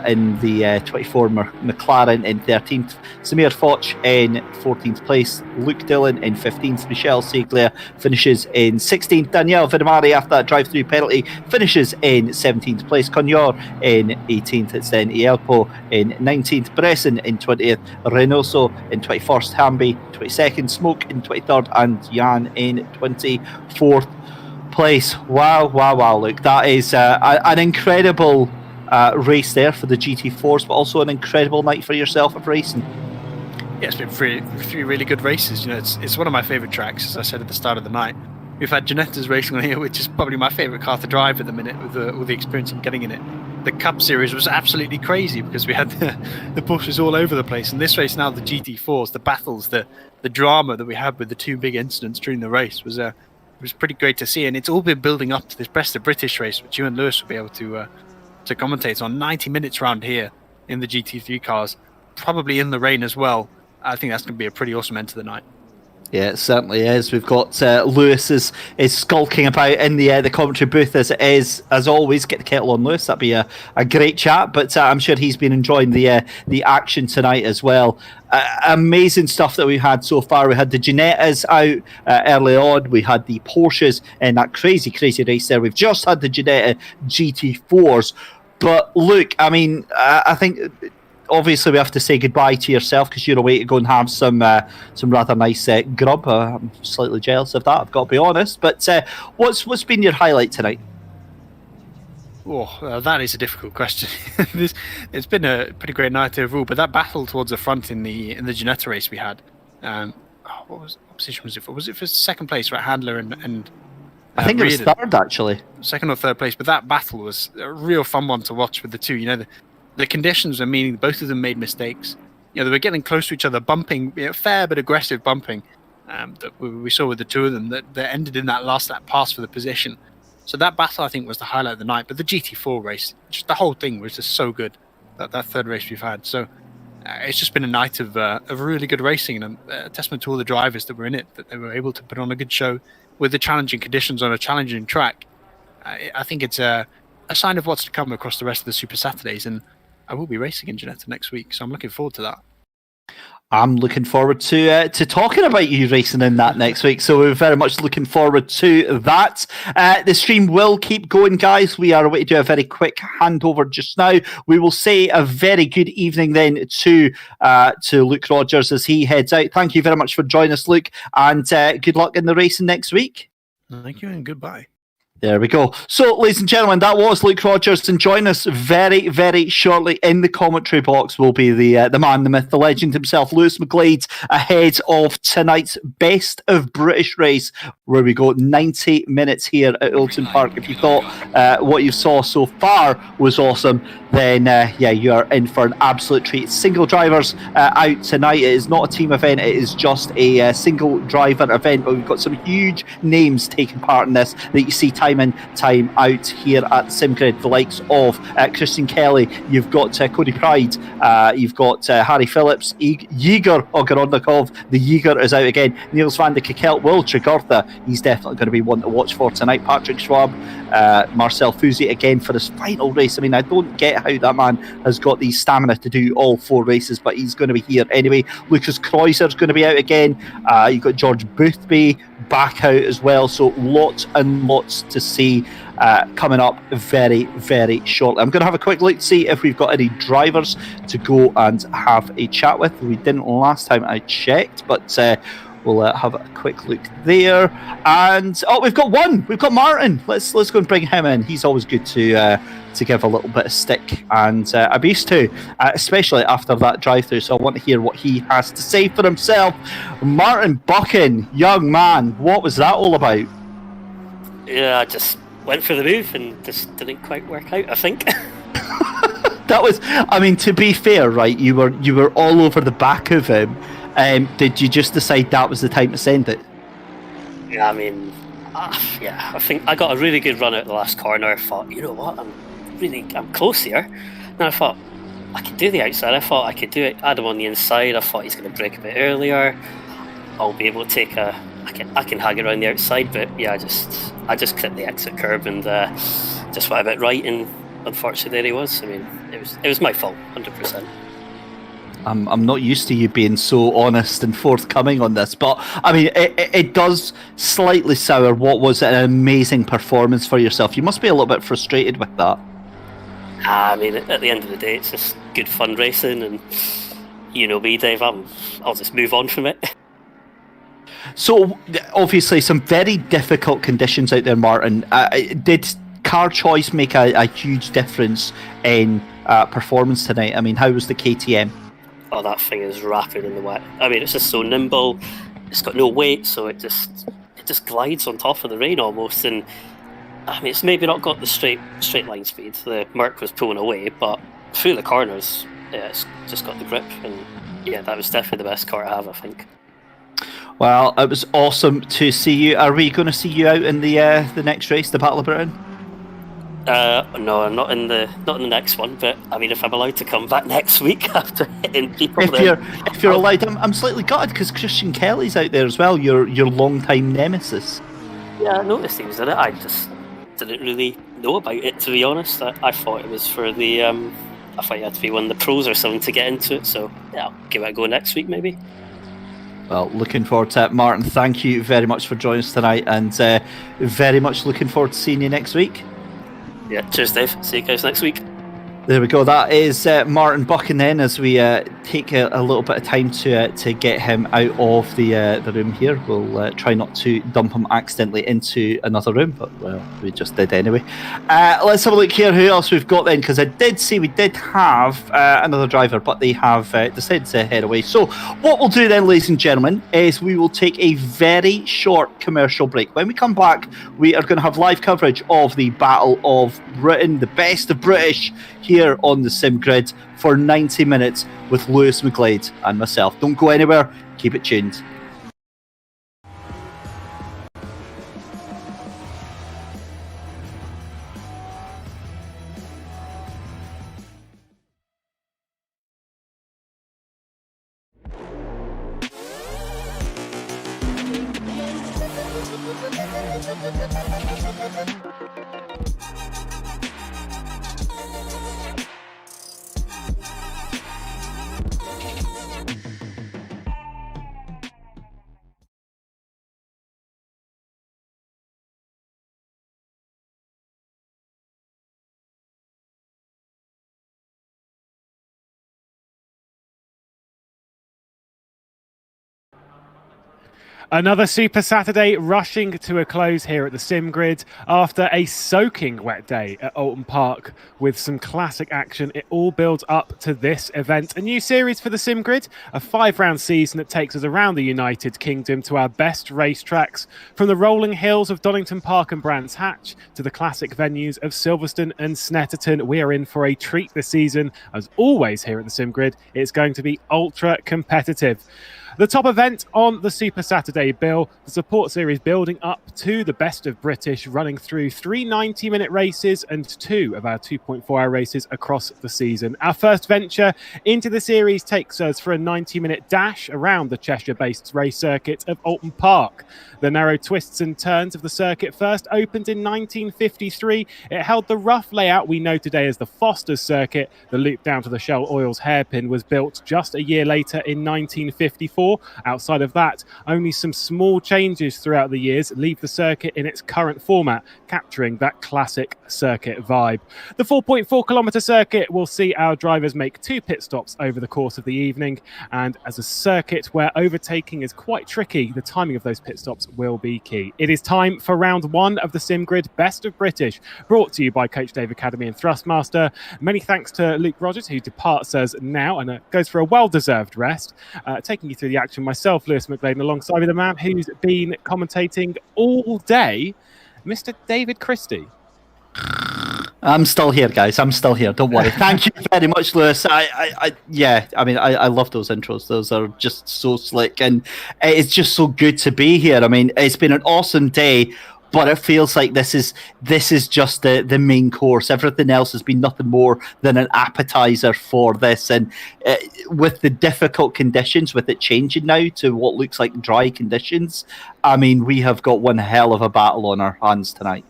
in the 24 McLaren in 13th. Samir Foch in 14th place. Luke Dillon in 15th. Michelle Seglia finishes in 16th. Danielle Vidamari, after that drive-through penalty, finishes in 17th place. Cognor in 18th. It's then Ielpo in 19th. Bresson in 20th. Reynoso in 21st. Hamby 22nd. Smoke in 23rd. And Jan in 24th place. Wow. Look, that is an incredible race there for the GT4s, but also an incredible night for yourself of racing. Yeah, it's been three really good races. It's one of my favourite tracks, as I said at the start of the night. We've had Ginetta's racing on here, which is probably my favourite car to drive at the minute, with all the experience I'm getting in it. The Cup Series was absolutely crazy because we had the Porsches all over the place. And this race now, the GT4s, the battles, the drama that we had with the 2 big incidents during the race was pretty great to see. And it's all been building up to this Best of British race, which you and Lewis will be able to commentate on. 90 minutes round here in the GT3 cars, probably in the rain as well. I think that's going to be a pretty awesome end to the night. Yeah, it certainly is. We've got Lewis is skulking about in the commentary booth as it is. As always, get the kettle on, Lewis. That'd be a great chat. But I'm sure he's been enjoying the action tonight as well. Amazing stuff that we've had so far. We had the Ginettas out early on. We had the Porsches in that crazy race there. We've just had the Ginetta GT4s. But look, I mean, I think obviously we have to say goodbye to yourself because you're away to go and have some rather nice grub. I'm slightly jealous of that, I've got to be honest. But what's been your highlight tonight? Oh, that is a difficult question. It's been a pretty great night overall, but that battle towards the front in the Ginetta race we had, what position was it for? Was it for 2nd place, right? Handler and I think it was 3rd, actually. 2nd or 3rd place, but that battle was a real fun one to watch with the two. The conditions are meaning both of them made mistakes. They were getting close to each other, bumping, fair but aggressive bumping. that we saw with the two of them that ended in that last lap pass for the position. So that battle, I think, was the highlight of the night. But the GT4 race, just the whole thing was just so good. That third race we've had. So it's just been a night of really good racing, and a testament to all the drivers that were in it, that they were able to put on a good show with the challenging conditions on a challenging track. I think it's a sign of what's to come across the rest of the Super Saturdays, and I will be racing in Ginetta next week, so I'm looking forward to that. I'm looking forward to talking about you racing in that next week. So we're very much looking forward to that. The stream will keep going, guys. We are away to do a very quick handover just now. We will say a very good evening then to Luke Rogers as he heads out. Thank you very much for joining us, Luke, and good luck in the racing next week. Thank you and goodbye. There we go. So, ladies and gentlemen, that was Luke Rogers, and join us very, very shortly in the commentary box will be the man, the myth, the legend himself, Lewis McGlade, ahead of tonight's Best of British race, where we go 90 minutes here at Oulton Park. If you thought what you saw so far was awesome, then you are in for an absolute treat. Single drivers out tonight. It is not a team event, it is just a single driver event, but we've got some huge names taking part in this that you see time in, time out here at SimGrid. The likes of Christian Kelly, you've got Cody Pride, you've got Harry Phillips, Yiger Ogorodnikov, the Yiger is out again, Niels van de Kekelt, Will Trigortha, he's definitely going to be one to watch for tonight, Patrick Schwab, Marcel Fusi again for his final race. I mean, I don't get how that man has got the stamina to do all 4 races, but he's going to be here anyway. Lucas Kreuser's going to be out again, you've got George Boothby back out as well, so lots and lots to see coming up very, very shortly. I'm going to have a quick look to see if we've got any drivers to go and have a chat with. We didn't last time I checked, but we'll have a quick look there. And we've got one. We've got Martin. Let's go and bring him in. He's always good to give a little bit of stick and a beast too, especially after that drive-through. So I want to hear what he has to say for himself. Martin Buchan, young man, what was that all about? Yeah, I just went for the move and just didn't quite work out, I think. That was, I mean, to be fair, right? You were all over the back of him. Did you just decide that was the time to send it? Yeah, I mean, I think I got a really good run out the last corner. I thought, you know what, I'm close here. And I thought, I could do the outside. I thought I could do it, add him on the inside. I thought he's going to brake a bit earlier. I'll be able to take I can hag around the outside, but yeah, I just clipped the exit curb and just went a bit right, and unfortunately there he was. I mean, it was my fault, 100%. I'm not used to you being so honest and forthcoming on this, but I mean, it does slightly sour what was an amazing performance for yourself. You must be a little bit frustrated with that. I mean, at the end of the day, it's just good fun racing, and you know me, Dave, I'll just move on from it. So, obviously, some very difficult conditions out there, Martin. Did car choice make a huge difference in performance tonight? I mean, how was the KTM? Oh, that thing is rapid in the wet. I mean, it's just so nimble. It's got no weight, so it just glides on top of the rain almost. And I mean, it's maybe not got the straight line speed. The Merc was pulling away, but through the corners, yeah, it's just got the grip. And yeah, that was definitely the best car I have, I think. Well, it was awesome to see you. Are we going to see you out in the next race, the Battle of Britain? No, not in the next one. But I mean, if I'm allowed to come back next week after hitting people, if you're allowed, I'm slightly gutted because Christian Kelly's out there as well. Your long-time nemesis. Yeah, I noticed he was in it. I just didn't really know about it, to be honest. I thought it was for the I thought you had to be one of the pros or something to get into it. So yeah, I'll give it a go next week maybe. Well, looking forward to it. Martin, thank you very much for joining us tonight, and very much looking forward to seeing you next week. Yeah, cheers, Dave. See you guys next week. There we go. That is Martin Buchan then, as we take a little bit of time to get him out of the room here. We'll try not to dump him accidentally into another room, but well, we just did anyway. Let's have a look here who else we've got then, because I did see we did have another driver, but they have decided to head away. So what we'll do then, ladies and gentlemen, is we will take a very short commercial break. When we come back, we are going to have live coverage of the Battle of Britain, the Best of British, here on the SimGrid for 90 minutes with Lewis McGlade and myself. Don't go anywhere, keep it tuned. Another Super Saturday rushing to a close here at the Sim Grid after a soaking wet day at Oulton Park with some classic action. It all builds up to this event. A new series for the Sim Grid, a 5-round season that takes us around the United Kingdom to our best racetracks, from the rolling hills of Donington Park and Brands Hatch to the classic venues of Silverstone and Snetterton. We are in for a treat this season. As always here at the Sim Grid, it's going to be ultra competitive. The top event on the Super Saturday bill, the support series building up to the best of British, running through 3 90-minute races and 2 of our 2.4-hour races across the season. Our first venture into the series takes us for a 90-minute dash around the Cheshire-based race circuit of Oulton Park. The narrow twists and turns of the circuit first opened in 1953. It held the rough layout we know today as the Foster's Circuit. The loop down to the Shell Oil's hairpin was built just a year later in 1954. Outside of that, only some small changes throughout the years leave the circuit in its current format, capturing that classic circuit vibe. The 4.4-kilometre circuit will see our drivers make 2 pit stops over the course of the evening, and as a circuit where overtaking is quite tricky, the timing of those pit stops will be key. It is time for round 1 of the Sim Grid Best of British, brought to you by Coach Dave Academy and Thrustmaster. Many thanks to Luke Rogers, who departs us now and goes for a well-deserved rest. Taking you through the action myself, Lewis McGlade, alongside with the man who's been commentating all day, Mr. David Christie. I'm still here, guys. I'm still here. Don't worry. Thank you very much, Lewis. I love those intros. Those are just so slick, and it's just so good to be here. I mean, it's been an awesome day, but it feels like this is just the main course. Everything else has been nothing more than an appetizer for this. And with the difficult conditions, with it changing now to what looks like dry conditions, I mean, we have got one hell of a battle on our hands tonight.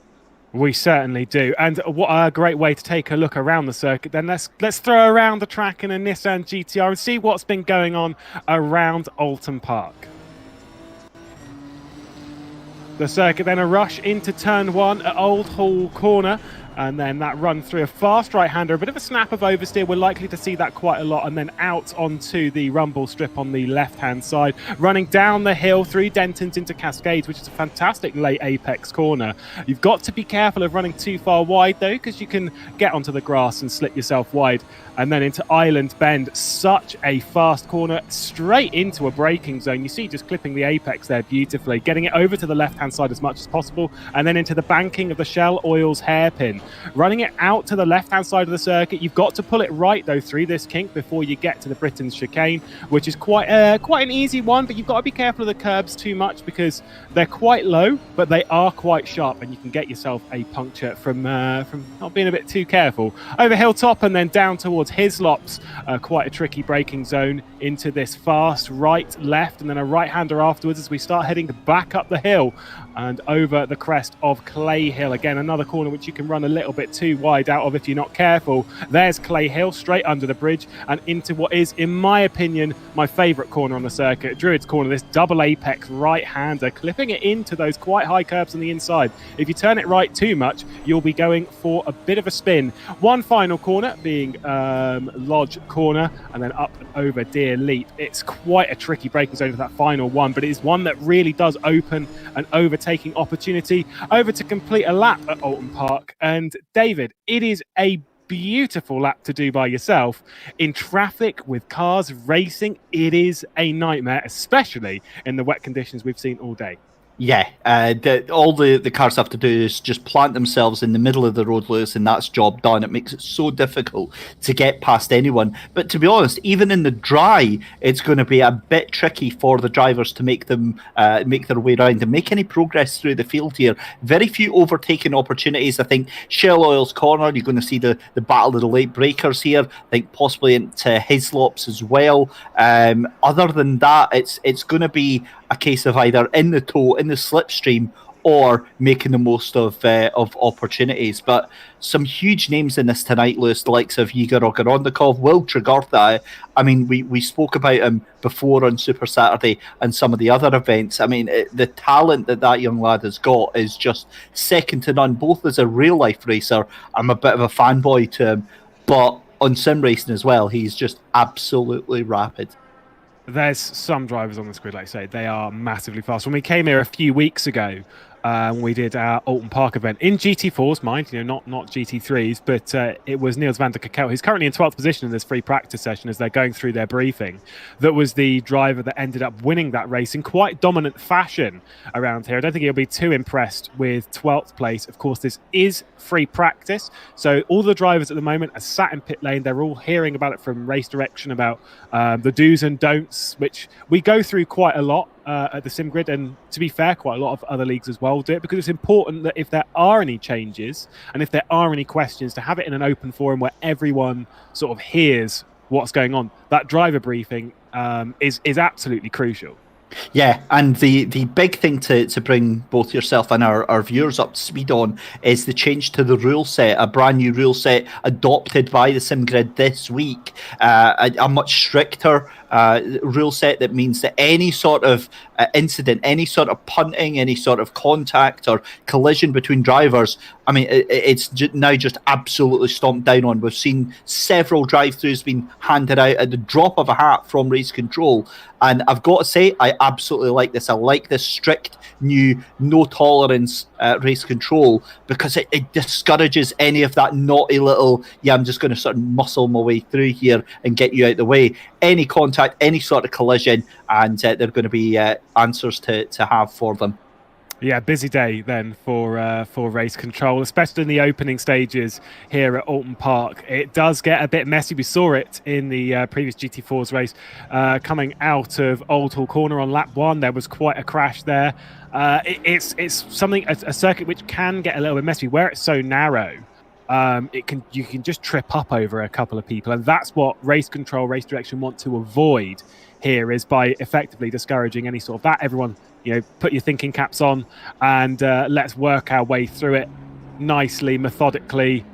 We certainly do. And what a great way to take a look around the circuit. Then let's throw around the track in a Nissan GTR and see what's been going on around Oulton Park. The circuit, then a rush into turn 1 at Old Hall Corner, and then that run through a fast right-hander, a bit of a snap of oversteer. We're likely to see that quite a lot, and then out onto the rumble strip on the left-hand side, running down the hill through Dentons into Cascades, which is a fantastic late apex corner. You've got to be careful of running too far wide, though, because you can get onto the grass and slip yourself wide. And then into Island Bend, such a fast corner, straight into a braking zone. You see just clipping the apex there beautifully, getting it over to the left-hand side as much as possible, and then into the banking of the Shell Oil's hairpin. Running it out to the left-hand side of the circuit. You've got to pull it right, though, through this kink before you get to the Britain's chicane, which is quite an easy one, but you've got to be careful of the curbs too much because they're quite low, but they are quite sharp, and you can get yourself a puncture from not being a bit too careful. Over Hilltop and then down towards Hislops, quite a tricky braking zone into this fast right-left, and then a right-hander afterwards as we start heading back up the hill and over the crest of Clay Hill. Again, another corner which you can run a little bit too wide out of if you're not careful. There's Clay Hill straight under the bridge and into what is, in my opinion, my favourite corner on the circuit, Druids Corner. This double apex right-hander, clipping it into those quite high curbs on the inside. If you turn it right too much, you'll be going for a bit of a spin. One final corner being Lodge Corner, and then up and over Deer Leap. It's quite a tricky braking zone for that final one, but it is one that really does open an overtaking opportunity. Over to complete a lap at Oulton Park. And David, it is a beautiful lap to do by yourself. In traffic with cars racing, it is a nightmare, especially in the wet conditions we've seen all day. Yeah, all the cars have to do is just plant themselves in the middle of the road, Lewis, and that's job done. It makes it so difficult to get past anyone. But to be honest, even in the dry, it's going to be a bit tricky for the drivers to make their way around and make any progress through the field here. Very few overtaking opportunities. I think Shell Oil's corner, you're going to see the battle of the late breakers here. I think possibly into Hislops as well. Other than that, it's going to be a case of either in the tow, in the slipstream, or making the most of opportunities. But some huge names in this tonight, Lewis, the likes of Igor Ogorondikov, Will Tregortha. I mean, we spoke about him before on Super Saturday and some of the other events. I mean, the talent that young lad has got is just second to none, both as a real-life racer. I'm a bit of a fanboy to him, but on sim racing as well, he's just absolutely rapid. There's some drivers on this grid, like I say, they are massively fast. When we came here a few weeks ago, when we did our Oulton Park event in GT4s, mind, not GT3s, but it was Niels van der Kakkel, who's currently in 12th position in this free practice session as they're going through their briefing. That was the driver that ended up winning that race in quite dominant fashion around here. I don't think he'll be too impressed with 12th place. Of course, this is free practice, so all the drivers at the moment are sat in pit lane. They're all hearing about it from race direction, about the do's and don'ts, which we go through quite a lot at the sim grid, and to be fair, quite a lot of other leagues as well do it, because it's important that if there are any changes and if there are any questions, to have it in an open forum where everyone sort of hears what's going on. That driver briefing is absolutely crucial. Yeah, and the big thing to bring both yourself and our viewers up to speed on is the change to the rule set, a brand new rule set adopted by the sim grid this week, a much stricter rule set that means that any sort of incident, any sort of punting, any sort of contact or collision between drivers, I mean, it's now just absolutely stomped down on. We've seen several drive-throughs being handed out at the drop of a hat from race control, and I've got to say, I absolutely like this. I like this strict new no tolerance race control, because it discourages any of that naughty little, I'm just going to sort of muscle my way through here and get you out the way. Any contact, any sort of collision, and there are going to be answers to have for them. Yeah, busy day then for race control, especially in the opening stages here at Oulton Park. It does get a bit messy. We saw it in the previous GT4's race coming out of Old Hall Corner on lap 1. There was quite a crash there. It's something, a circuit which can get a little bit messy where it's so narrow. You can just trip up over a couple of people, and that's what race control, race direction want to avoid here, is by effectively discouraging any sort of that. Everyone, put your thinking caps on and let's work our way through it nicely, methodically,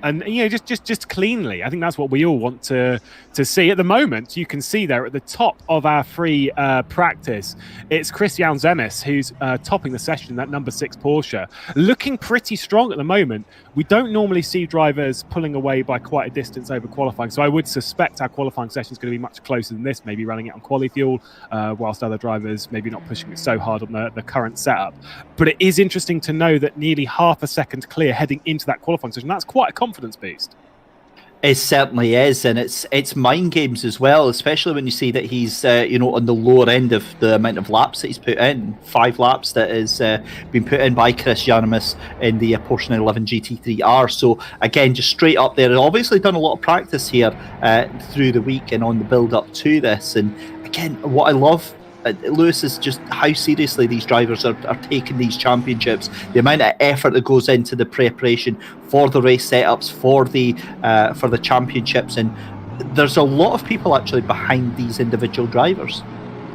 and just cleanly. I think that's what we all want to see. At the moment, you can see there at the top of our free practice, it's Christian Zemes who's topping the session, that number 6 Porsche, looking pretty strong at the moment. We don't normally see drivers pulling away by quite a distance over qualifying, so I would suspect our qualifying session is going to be much closer than this, maybe running it on quali fuel, whilst other drivers maybe not pushing it so hard on the current setup. But it is interesting to know that nearly half a second clear heading into that qualifying session. That's quite a confidence boost. It certainly is, and it's mind games as well, especially when you see that he's on the lower end of the amount of laps that he's put in. 5 laps that has been put in by Chris Janimus in the Porsche 911 GT3R. So again, just straight up there. They've obviously done a lot of practice here through the week and on the build up to this. And again, what I love, Lewis, is just how seriously these drivers are taking these championships. The amount of effort that goes into the preparation for the race setups, for the championships, and there's a lot of people actually behind these individual drivers.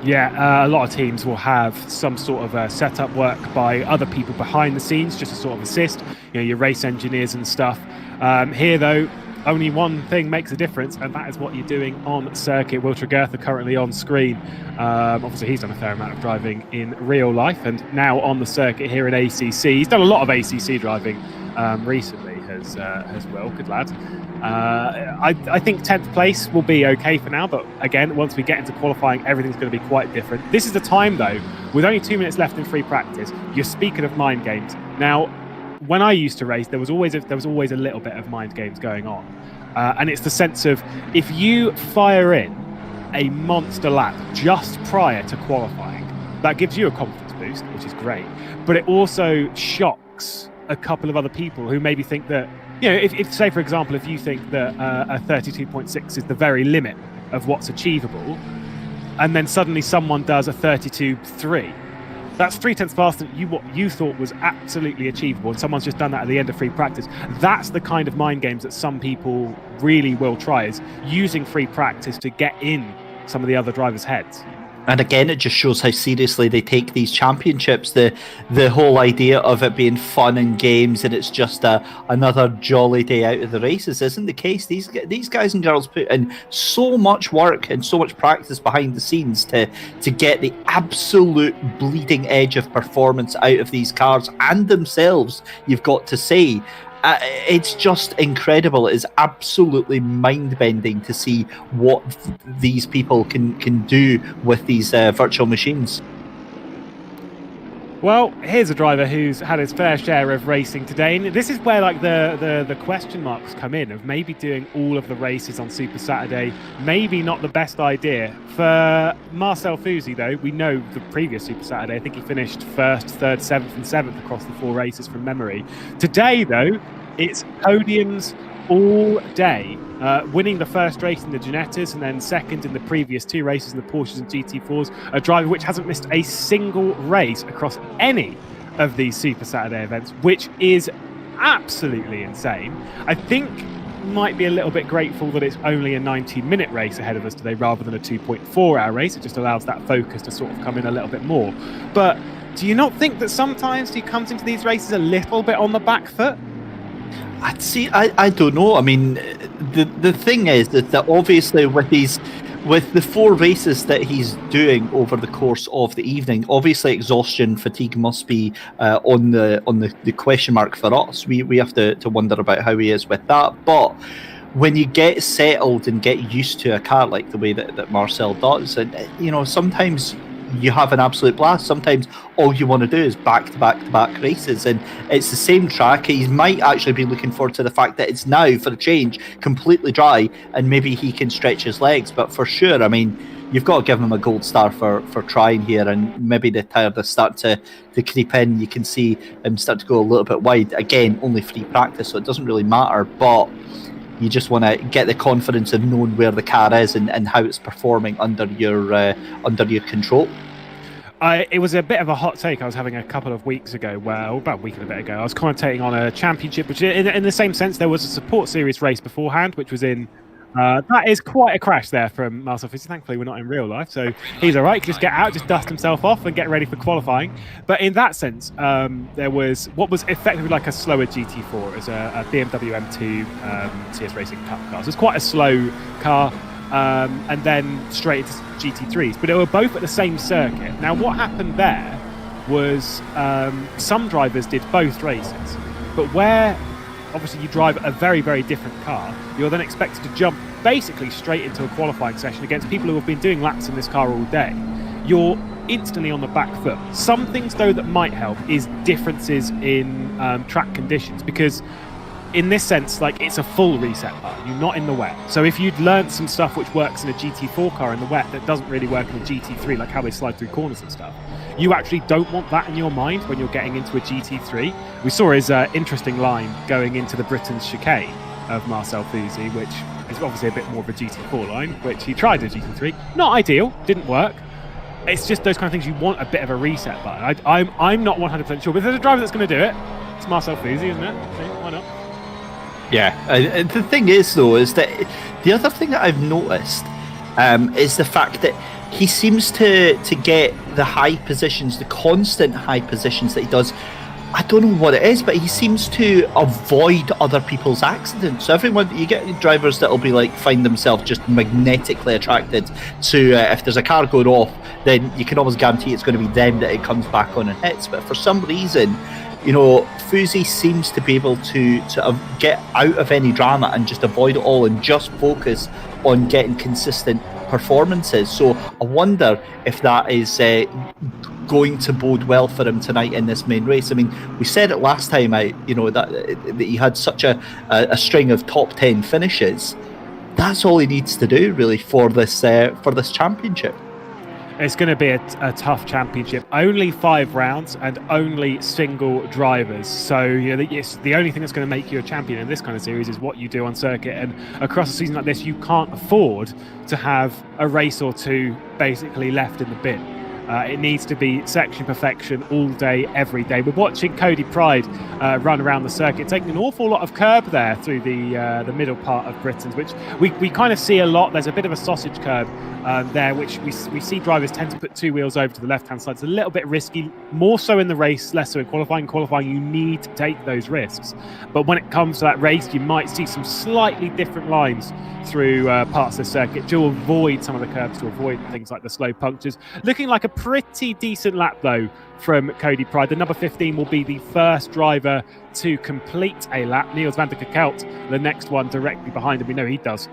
Yeah, a lot of teams will have some sort of setup work by other people behind the scenes just to sort of assist, your race engineers and stuff. Here though, only one thing makes a difference, and that is what you're doing on circuit. Will Tregortha currently on screen. Obviously, he's done a fair amount of driving in real life, and now on the circuit here in ACC. He's done a lot of ACC driving recently, as well. Good lad. I think 10th place will be okay for now, but again, once we get into qualifying, everything's going to be quite different. This is the time, though, with only 2 minutes left in free practice. You're speaking of mind games. Now, when I used to race, there was always a little bit of mind games going on, and it's the sense of, if you fire in a monster lap just prior to qualifying, that gives you a confidence boost, which is great, but it also shocks a couple of other people who maybe think that, if say for example, if you think that a 32.6 is the very limit of what's achievable, and then suddenly someone does a 32.3, that's 0.3 faster than what you thought was absolutely achievable, and someone's just done that at the end of free practice. That's the kind of mind games that some people really will try, is using free practice to get in some of the other drivers' heads. And again, it just shows how seriously they take these championships. The whole idea of it being fun and games, and it's just another jolly day out of the races isn't the case. These guys and girls put in so much work and so much practice behind the scenes to get the absolute bleeding edge of performance out of these cars and themselves. You've got to say. It's just incredible. It's absolutely mind-bending to see what these people can do with these virtual machines. Well, here's a driver who's had his fair share of racing today, and this is where like the question marks come in of maybe doing all of the races on Super Saturday, maybe not the best idea. For Marcel Fouzy, though, we know the previous Super Saturday, I think he finished 1st, 3rd, 7th and 7th across the 4 races from memory. Today, though, it's podiums all day. Winning the first race in the Ginettas and then second in the previous 2 races in the Porsches and GT4s. A driver which hasn't missed a single race across any of these Super Saturday events, which is absolutely insane. I think might be a little bit grateful that it's only a 90-minute race ahead of us today rather than a 2.4-hour race. It just allows that focus to sort of come in a little bit more. But do you not think that sometimes he comes into these races a little bit on the back foot? I'd see. I don't know. I mean, the thing is that obviously with the 4 races that he's doing over the course of the evening, obviously exhaustion, fatigue must be on the question mark for us. We have to wonder about how he is with that. But when you get settled and get used to a car like the way that Marcel does, and sometimes you have an absolute blast. Sometimes all you want to do is back-to-back races, and it's the same track. He might actually be looking forward to the fact that it's now, for a change, completely dry, and maybe he can stretch his legs. But for sure, I mean, you've got to give him a gold star for trying here, and maybe the tiredness start to creep in. You can see him start to go a little bit wide. Again, only free practice, so it doesn't really matter, but you just want to get the confidence of knowing where the car is and how it's performing under your control. It was a bit of a hot take I was having a couple of weeks ago, well, about a week and a bit ago. I was commentating on a championship, which in the same sense, there was a support series race beforehand, which was in... that is quite a crash there from Marcel Fouzy. Thankfully, we're not in real life, so he's all right. He can just get out, just dust himself off and get ready for qualifying. But in that sense, there was what was effectively like a slower GT4. It was a BMW M2 CS Racing Cup car. So it's quite a slow car, and then straight into GT3s. But they were both at the same circuit. Now, what happened there was some drivers did both races, but where obviously you drive a very, very different car, you're then expected to jump basically straight into a qualifying session against people who have been doing laps in this car all day. You're instantly on the back foot. Some things, though, that might help is differences in track conditions, because in this sense, like, it's a full reset bar. You're not in the wet. So if you'd learned some stuff which works in a GT4 car in the wet that doesn't really work in a GT3, like how they slide through corners and stuff, you actually don't want that in your mind when you're getting into a GT3. We saw his interesting line going into the Britain's chicane of Marcel Fouzy, which is obviously a bit more of a GT4 line, which he tried a GT3. Not ideal, didn't work. It's just those kind of things you want a bit of a reset button. I'm not 100% sure, but if there's a driver that's going to do it, it's Marcel Fouzy, isn't it? See, why not? Yeah, the thing is, though, is that the other thing that I've noticed is the fact that he seems to get the high positions, the constant high positions that he does. I don't know what it is, but he seems to avoid other people's accidents. So you get drivers that will be like, find themselves just magnetically attracted to, if there's a car going off, then you can almost guarantee it's going to be them that it comes back on and hits. But for some reason, Fouzy seems to be able to get out of any drama and just avoid it all and just focus on getting consistent performances. So I wonder if that is going to bode well for him tonight in this main race. I mean, we said it last time out, that he had such a string of top 10 finishes. That's all he needs to do, really, for this championship. It's going to be a tough championship. Only 5 rounds and only single drivers. So the only thing that's going to make you a champion in this kind of series is what you do on circuit. And across a season like this, you can't afford to have a race or two basically left in the bin. It needs to be section perfection all day, every day. We're watching Cody Pride run around the circuit, taking an awful lot of curb there through the middle part of Britain's, which we kind of see a lot. There's a bit of a sausage curb there, which we see drivers tend to put two wheels over to the left-hand side. It's a little bit risky, more so in the race, less so in qualifying. Qualifying, you need to take those risks. But when it comes to that race, you might see some slightly different lines through parts of the circuit to avoid some of the curbs, to avoid things like the slow punctures. Looking like a pretty decent lap, though, from Cody Pride. The number 15 will be the first driver to complete a lap. Niels van der Kerkhout, the next one directly behind him. We know he does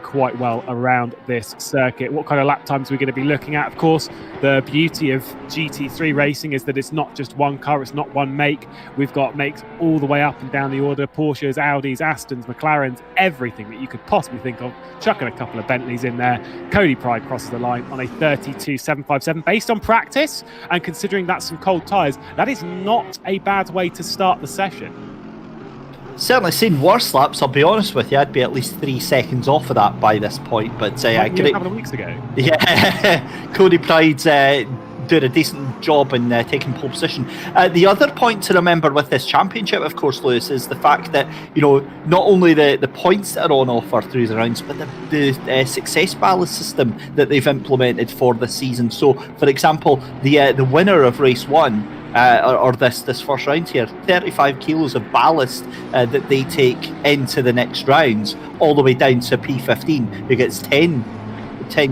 quite well around this circuit. What kind of lap times are we going to be looking at? Of course, the beauty of GT3 racing is that it's not just one car, it's not one make. We've got makes all the way up and down the order: Porsches, Audis, Astons, McLarens, everything that you could possibly think of. Chucking a couple of Bentleys in there. Cody Pride crosses the line on a 32.757 based on practice, and considering that's some cold tyres, that is not a bad way to start the session. Certainly seen worse laps, I'll be honest with you. I'd be at least 3 seconds off of that by this point. But A couple of weeks ago. Yeah, Cody Pride's doing a decent job in taking pole position. The other point to remember with this championship, of course, Lewis, is the fact that, you know, not only the points that are on offer through the rounds, but the success ballast system that they've implemented for the season. So, for example, the winner of race 1, or this first round here, 35 kilos of ballast that they take into the next rounds, all the way down to P15, who gets 10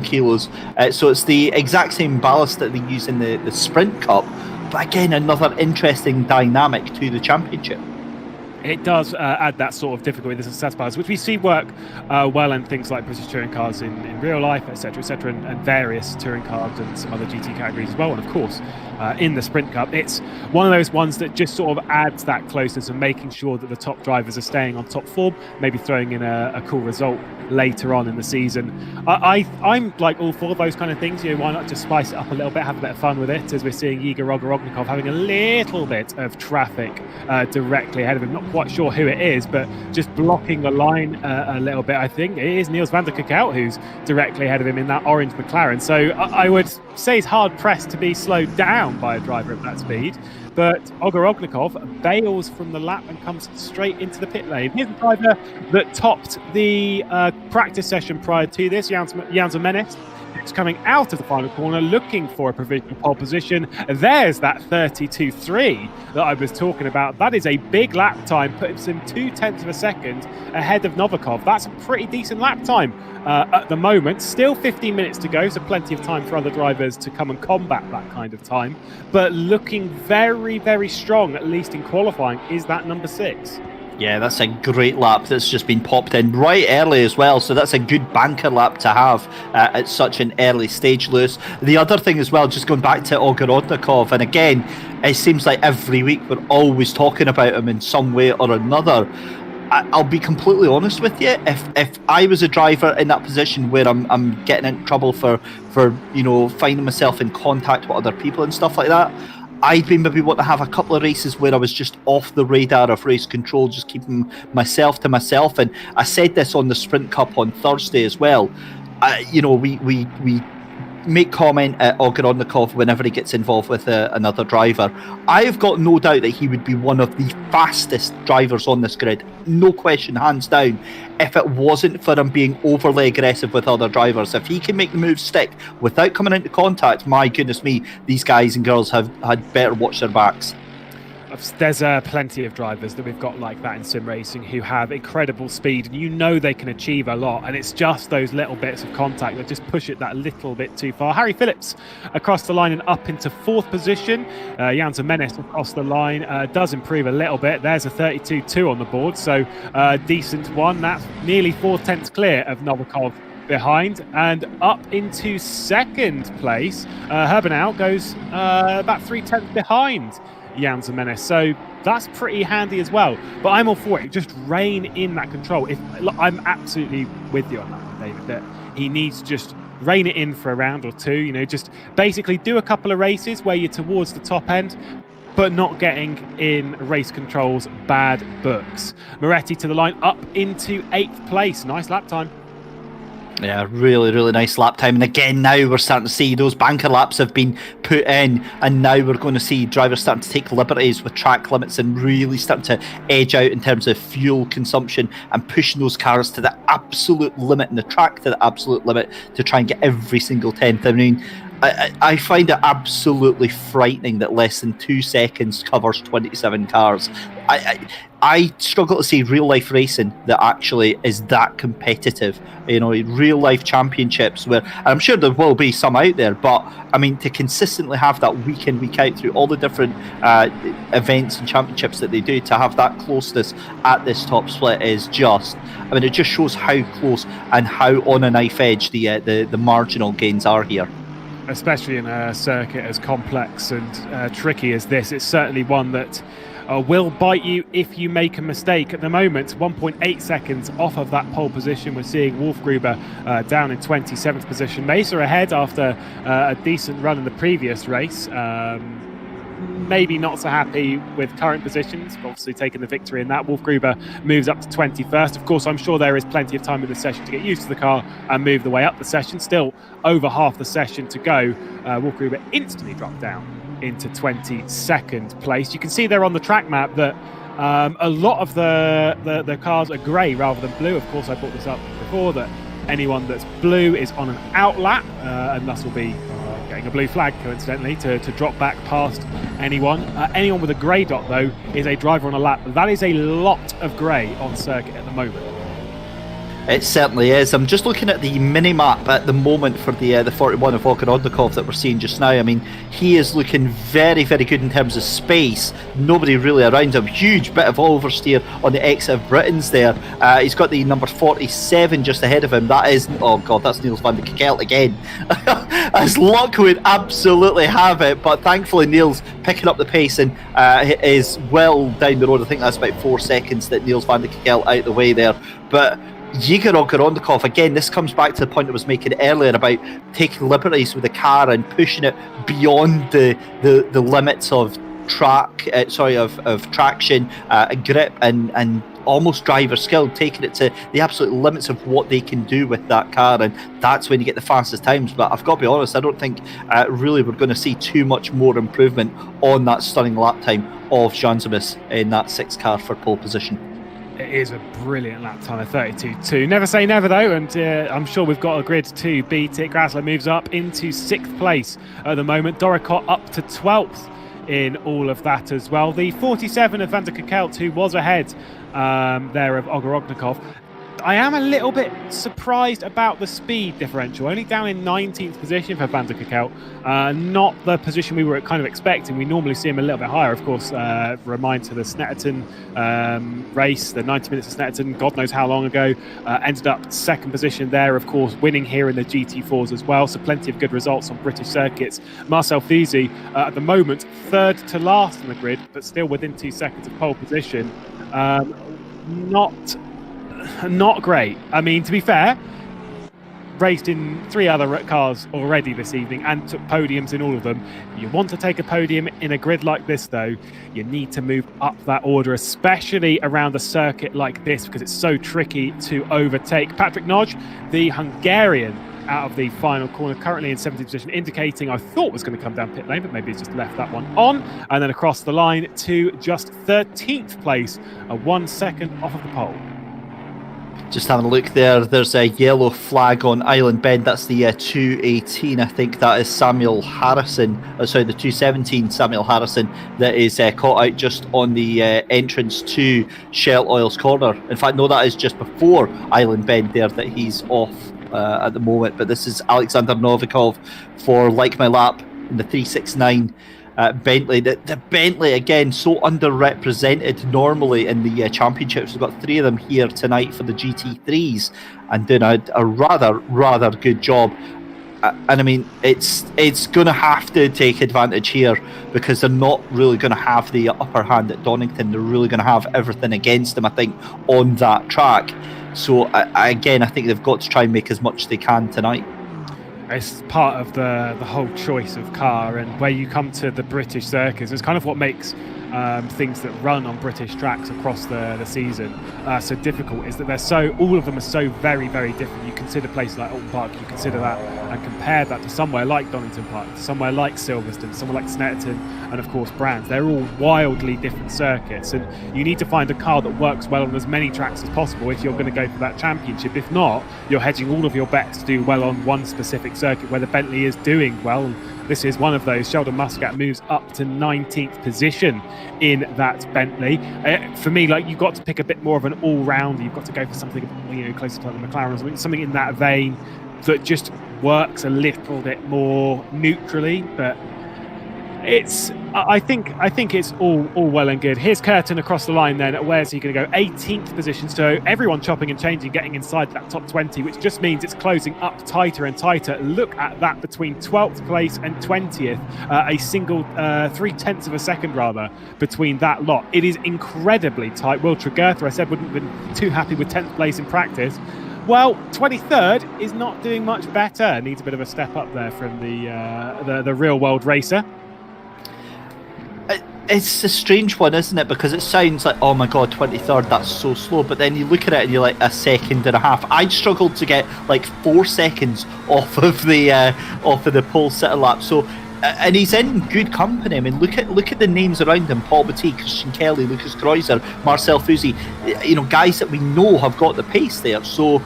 kilos. So it's the exact same ballast that they use in the Sprint Cup, but again, another interesting dynamic to the championship. It does add that sort of difficulty, the success bars, which we see work well in things like British touring cars in real life, etc., and various touring cars and some other GT categories as well. And of course, in the Sprint Cup, it's one of those ones that just sort of adds that closeness and making sure that the top drivers are staying on top form, maybe throwing in a cool result later on in the season. I'm like all for those kind of things. You know, why not just spice it up a little bit, have a bit of fun with it, as we're seeing Igor Ogoroknikov having a little bit of traffic directly ahead of him. Not quite sure who it is, but just blocking the line a little bit. I think it is Niels van der Kerkhout who's directly ahead of him in that orange McLaren. So I would say he's hard pressed to be slowed down by a driver of that speed. But Ogoroknikov bails from the lap and comes straight into the pit lane. Here's the driver that topped the practice session prior to this, Janza Menes. It's coming out of the final corner, looking for a provisional pole position. There's that 32.3 that I was talking about. That is a big lap time, puts him 0.2 of a second ahead of Novikov. That's a pretty decent lap time at the moment. Still 15 minutes to go, so plenty of time for other drivers to come and combat that kind of time. But looking very, very strong, at least in qualifying, is that number 6. Yeah, that's a great lap that's just been popped in right early as well, so that's a good banker lap to have at such an early stage, Lewis. The other thing as well, just going back to Ogoroknikov, and again, it seems like every week we're always talking about him in some way or another. I'll be completely honest with you, if I was a driver in that position where I'm getting in trouble for you know, finding myself in contact with other people and stuff like that, I'd be maybe want to have a couple of races where I was just off the radar of race control, just keeping myself to myself. And I said this on the Sprint Cup on Thursday as well. You know, we make comment at Ogoroknikov whenever he gets involved with another driver. I've got no doubt that he would be one of the fastest drivers on this grid, no question, hands down, if it wasn't for him being overly aggressive with other drivers. If he can make the moves stick without coming into contact, my goodness me, these guys and girls had better watch their backs. There's plenty of drivers that we've got like that in sim racing who have incredible speed, and you know they can achieve a lot, and it's just those little bits of contact that just push it that little bit too far. Harry Phillips across the line and up into 4th position. Janza Menes across the line does improve a little bit. There's a 32.2 on the board, so decent one. That's nearly 4/10 clear of Novikov behind, and up into 2nd place. Herbenau goes about 3/10 behind Janza Menes, so that's pretty handy as well. But I'm all for it. Just rein in that control. I'm absolutely with you on that, David, that he needs to just rein it in for a round or two. You know, just basically do a couple of races where you're towards the top end, but not getting in race control's bad books. Moretti to the line, up into 8th place. Nice lap time. Yeah, really, really nice lap time. And again, now we're starting to see those banker laps have been put in, and now we're going to see drivers starting to take liberties with track limits and really starting to edge out in terms of fuel consumption and pushing those cars to the absolute limit and the track to the absolute limit to try and get every single tenth. I mean, I find it absolutely frightening that less than 2 seconds covers 27 cars. I struggle to see real life racing that actually is that competitive. You know, real life championships where, and I'm sure there will be some out there, but I mean, to consistently have that week in, week out through all the different events and championships that they do, to have that closeness at this top split is just, I mean, it just shows how close and how on a knife edge the marginal gains are here. Especially in a circuit as complex and tricky as this. It's certainly one that will bite you if you make a mistake. At the moment, 1.8 seconds off of that pole position. We're seeing Wolfgruber down in 27th position. Mesa ahead after a decent run in the previous race. Maybe not so happy with current positions, but obviously taking the victory in that. Wolfgruber moves up to 21st. Of course, I'm sure there is plenty of time in the session to get used to the car and move the way up the session. Still over half the session to go. Wolfgruber instantly dropped down into 22nd place. You can see there on the track map that a lot of the cars are grey rather than blue. Of course, I brought this up before, that anyone that's blue is on an out lap, and thus will be getting a blue flag, coincidentally, to drop back past anyone. Anyone with a grey dot, though, is a driver on a lap. That is a lot of grey on circuit at the moment. It certainly is. I'm just looking at the mini-map at the moment for the 41 of Okorodnikov that we're seeing just now. I mean, he is looking very, very good in terms of space. Nobody really around him. Huge bit of oversteer on the exit of Britain's there. He's got the number 47 just ahead of him. That is, oh God, that's Niels van der Kekelt again. As luck would absolutely have it, but thankfully Niels picking up the pace and is well down the road. I think that's about 4 seconds that Niels van der Kekelt out the way there. But Igor Okorodnikov, again, this comes back to the point I was making earlier about taking liberties with the car and pushing it beyond the limits of traction, grip, and almost driver skill, taking it to the absolute limits of what they can do with that car, and that's when you get the fastest times. But I've got to be honest, I don't think really we're going to see too much more improvement on that stunning lap time of Jansemis in that 6th car for pole position. It is a brilliant lap time of 32.2. Never say never, though, and I'm sure we've got a grid to beat it. Grassler moves up into 6th place at the moment. Doricott up to 12th in all of that as well. The 47 of van der Kekelt, who was ahead there of Ogorodnikov. I am a little bit surprised about the speed differential. Only down in 19th position for van der Kekelt. Not the position we were kind of expecting. We normally see him a little bit higher. Of course, remind to the Snetterton race, the 90 minutes of Snetterton, God knows how long ago. Ended up 2nd position there, of course, winning here in the GT4s as well. So plenty of good results on British circuits. Marcel Fusy, at the moment, 3rd to last on the grid, but still within 2 seconds of pole position. Not great. I mean, to be fair, raced in 3 other cars already this evening and took podiums in all of them. You want to take a podium in a grid like this, though, you need to move up that order, especially around a circuit like this, because it's so tricky to overtake. Patrick Nodge, the Hungarian, out of the final corner, currently in 17th position, indicating I thought was going to come down pit lane, but maybe he's just left that one on. And then across the line to just 13th place, 1 second off of the pole. Just having a look there, there's a yellow flag on Island Bend. That's the 218. I think that is Samuel Harrison. Sorry, the 217 Samuel Harrison that is caught out just on the entrance to Shell Oil's corner. In fact, no, that is just before Island Bend there that he's off at the moment. But this is Alexander Novikov for Like My Lap in the 369. Bentley, the Bentley again so underrepresented normally in the championships. We've got 3 of them here tonight for the GT3s and doing a rather good job. And I mean, it's going to have to take advantage here because they're not really going to have the upper hand at Donington. They're really going to have everything against them, I think, on that track. So I think they've got to try and make as much as they can tonight. It's part of the whole choice of car, and where you come to the British circuits. It's kind of what makes things that run on British tracks across the season so difficult is that all of them are so very, very different. You consider places like Oulton Park, you consider that and compare that to somewhere like Donington Park, somewhere like Silverstone, somewhere like Snetterton, and of course Brands. They're all wildly different circuits, and you need to find a car that works well on as many tracks as possible if you're going to go for that championship. If not, you're hedging all of your bets to do well on one specific circuit where the Bentley is doing well. This is one of those. Sheldon Muscat moves up to 19th position in that Bentley. For me, like, you've got to pick a bit more of an all-rounder. You've got to go for something, closer to like the McLaren or something in that vein that just works a little bit more neutrally. But I think it's all well and good. Here's Curtin across the line then. Where's he going to go? 18th position. So everyone chopping and changing, getting inside that top 20, which just means it's closing up tighter and tighter. Look at that between 12th place and 20th. A single 0.3 of a second rather between that lot. It is incredibly tight. Will Tregurtha, I said, wouldn't have been too happy with 10th place in practice. Well, 23rd is not doing much better. Needs a bit of a step up there from the real world racer. It's a strange one, isn't it? Because it sounds like, oh my god, 23rd, that's so slow. But then you look at it and you're like, a second and a half. I'd struggled to get like 4 seconds off of the pole sitter lap. So, and he's in good company. I mean, look at the names around him: Paul Batty, Christian Kelly, Lucas Kreuzer, Marcel Fuzzi. Guys that we know have got the pace there. So.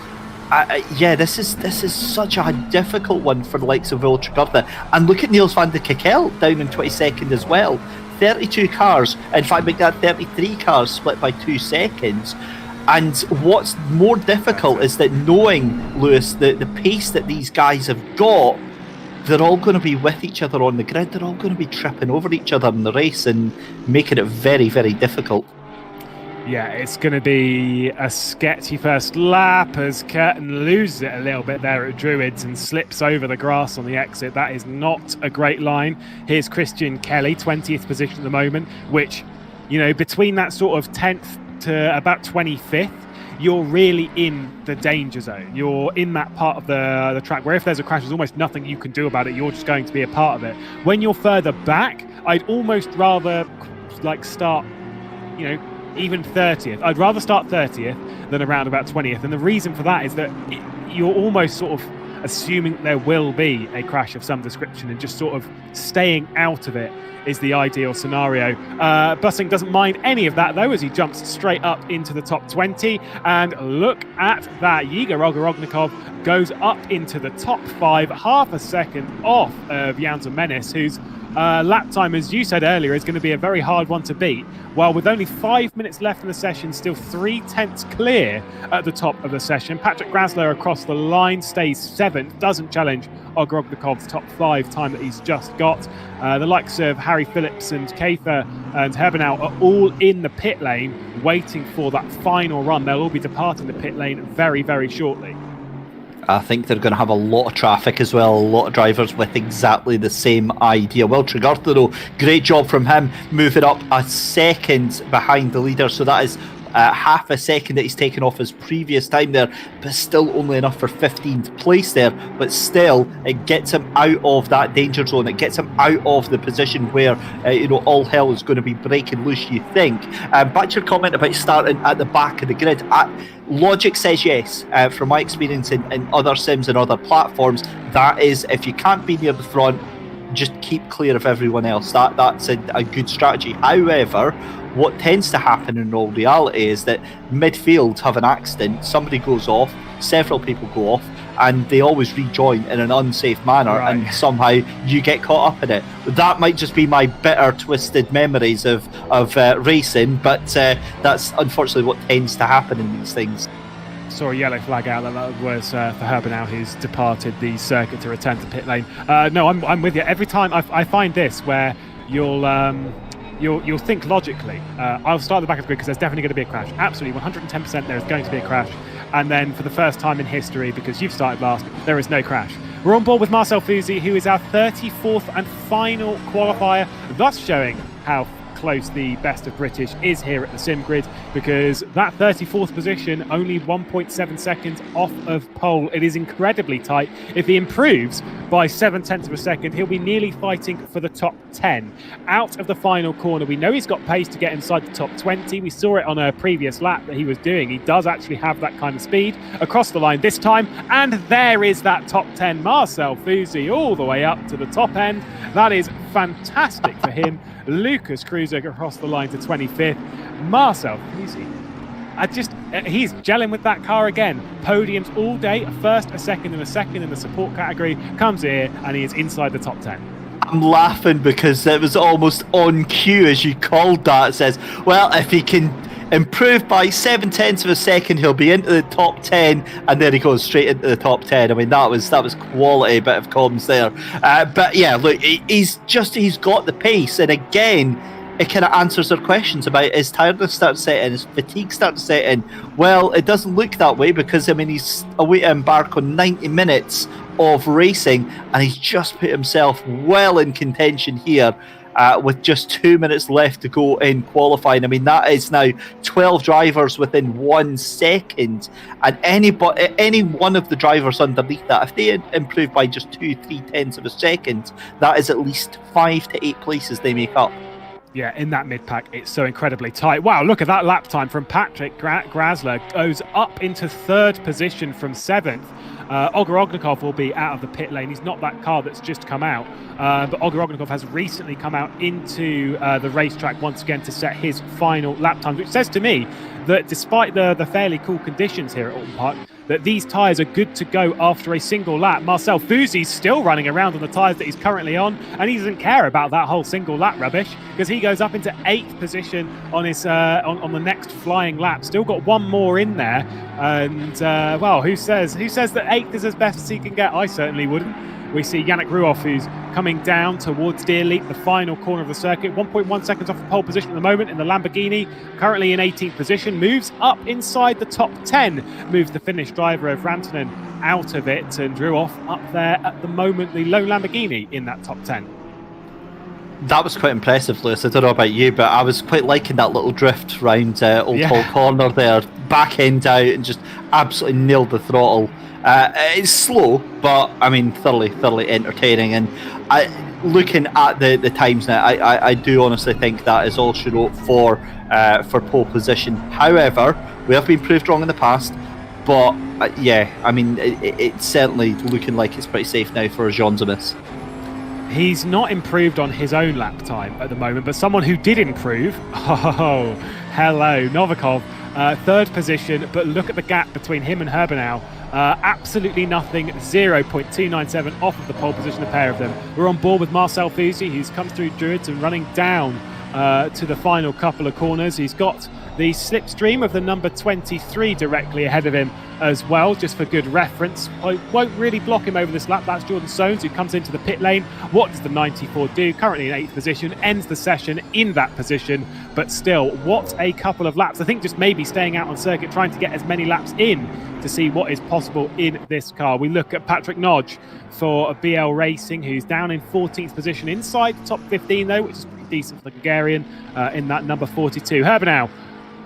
This is such a difficult one for the likes of Will Tregurtha. And look at Niels van de Kekkel down in 22nd as well. 32 cars, in fact, make that 33 cars split by 2 seconds. And what's more difficult is that knowing, Lewis, the pace that these guys have got, they're all going to be with each other on the grid. They're all going to be tripping over each other in the race and making it very, very difficult. Yeah, it's going to be a sketchy first lap as Curtin loses it a little bit there at Druids and slips over the grass on the exit. That is not a great line. Here's Christian Kelly, 20th position at the moment, which, between that sort of 10th to about 25th, you're really in the danger zone. You're in that part of the track where if there's a crash, there's almost nothing you can do about it. You're just going to be a part of it. When you're further back, I'd almost rather start, even 30th. I'd rather start 30th than around about 20th. And the reason for that is that you're almost sort of assuming there will be a crash of some description, and just sort of staying out of it is the ideal scenario. Bussing doesn't mind any of that though, as he jumps straight up into the top 20. And look at that. Yiga Rogorognikov goes up into the top 5, half a second off of Janza Menis, whose lap time, as you said earlier, is going to be a very hard one to beat. While with only 5 minutes left in the session, still 3/10 clear at the top of the session. Patrick Grasler across the line stays 7th, doesn't challenge Ogrognikov's top 5 time that he's just got. The likes of Harry Phillips and Kafer and Herbenau are all in the pit lane waiting for that final run. They'll all be departing the pit lane very, very shortly. I think they're going to have a lot of traffic as well, a lot of drivers with exactly the same idea. Will Tregurtha, though, great job from him, moving up a second behind the leader. So that is half a second that he's taken off his previous time there, but still only enough for 15th place there. But still, it gets him out of that danger zone. It gets him out of the position where all hell is going to be breaking loose, you think. Back to your comment about starting at the back of the grid. Logic says yes. From my experience in other sims and other platforms, that is, if you can't be near the front, just keep clear of everyone else. That's a good strategy. However, what tends to happen in all reality is that midfield have an accident, somebody goes off, several people go off, and they always rejoin in an unsafe manner, right, and somehow you get caught up in it. That might just be my bitter, twisted memories of racing, but that's unfortunately what tends to happen in these things. Saw a yellow flag out. That was for Herbenau, who's departed the circuit to return to pit lane. No, I'm with you. Every time I find this where you'll think logically. I'll start at the back of the grid because there's definitely going to be a crash. Absolutely, 110% there is going to be a crash. And then for the first time in history, because you've started last, there is no crash. We're on board with Marcel Fuzzi, who is our 34th and final qualifier, thus showing how close the best of British is here at the sim grid, because that 34th position, only 1.7 seconds off of pole. It is incredibly tight. If he improves by 0.7 of a second, he'll be nearly fighting for the top 10. Out of the final corner, we know he's got pace to get inside the top 20. We saw it on a previous lap that he was doing. He does actually have that kind of speed across the line this time, and there is that top 10. Marcel Fusi all the way up to the top end. That is fantastic for him. Lucas cruising across the line to 25th. Marcel Fusi, he's gelling with that car again. Podiums all day, a first, a second, and a second in the support category. Comes here and he is inside the top 10. I'm laughing because it was almost on cue as you called that. It says, well, if he can improve by 0.7 of a second, he'll be into the top 10, and then he goes straight into the top 10. I mean, that was quality bit of comms there. But yeah, look, he's got the pace, and again, it kind of answers their questions about his tiredness start to set in, his fatigue start to set in. Well, it doesn't look that way, because I mean, he's away to embark on 90 minutes of racing, and he's just put himself well in contention here. With just 2 minutes left to go in qualifying. I mean, that is now 12 drivers within 1 second, and any one of the drivers underneath that, if they improve by just 2-3 of a second, that is at least 5 to 8 places they make up. Yeah, in that mid-pack, it's so incredibly tight. Wow, look at that lap time from Patrick Grasler. Goes up into 3rd position from 7th. Ogar Ognikov will be out of the pit lane. He's not that car that's just come out. But Ogar Ognikov has recently come out into the racetrack once again to set his final lap times, which says to me that despite the fairly cool conditions here at Oulton Park, that these tyres are good to go after a single lap. Marcel Fusi's still running around on the tyres that he's currently on, and he doesn't care about that whole single lap rubbish, because he goes up into 8th position on his on the next flying lap. Still got one more in there, and well, who says that 8th is as best as he can get? I certainly wouldn't. We see Yannick Ruoff, who's coming down towards Deerleap, the final corner of the circuit. 1.1 seconds off the pole position at the moment in the Lamborghini. Currently in 18th position. Moves up inside the top 10. Moves the Finnish driver of Rantanen out of it. And Ruoff up there at the moment, the lone Lamborghini in that top 10. That was quite impressive, Lewis. I don't know about you, but I was quite liking that little drift round Old Hall Corner there. Back end out and just absolutely nailed the throttle. It's slow, but I mean thoroughly entertaining. And looking at the times now, I do honestly think that is all she wrote for pole position. However, we have been proved wrong in the past, but yeah, I mean it's certainly looking like it's pretty safe now for Jean Zemis. He's not improved on his own lap time at the moment, but someone who did improve, oh, hello, Novikov, 3rd position, but look at the gap between him and Herbenau. Absolutely nothing, 0.297 off of the pole position, a pair of them. We're on board with Marcel Fusi, who's come through Druids and running down to the final couple of corners. He's got the slipstream of the number 23 directly ahead of him as well, just for good reference. I won't really block him over this lap. That's Jordan Soanes, who comes into the pit lane. What does the 94 do? Currently in 8th position, ends the session in that position, but still, what a couple of laps. I think just maybe staying out on circuit, trying to get as many laps in to see what is possible in this car. We look at Patrick Nodge for BL Racing, who's down in 14th position, inside the top 15 though, which is pretty decent for the Hungarian in that number 42. Herbenau,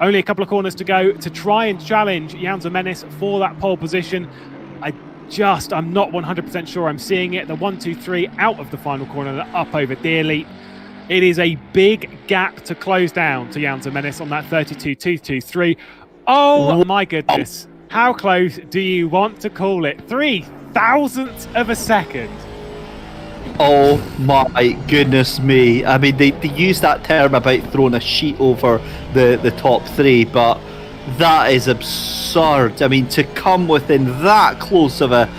only a couple of corners to go to try and challenge Jan Zemenis for that pole position. I'm not 100% sure I'm seeing it. The 1-2-3 out of the final corner, up over Deerleap. It is a big gap to close down to Jan Zemenis on that 32-2-2-3. Oh my goodness. How close do you want to call it? 0.003 of a second. Oh my goodness me. I mean, they use that term about throwing a sheet over the top 3, but that is absurd. I mean, to come within that close of a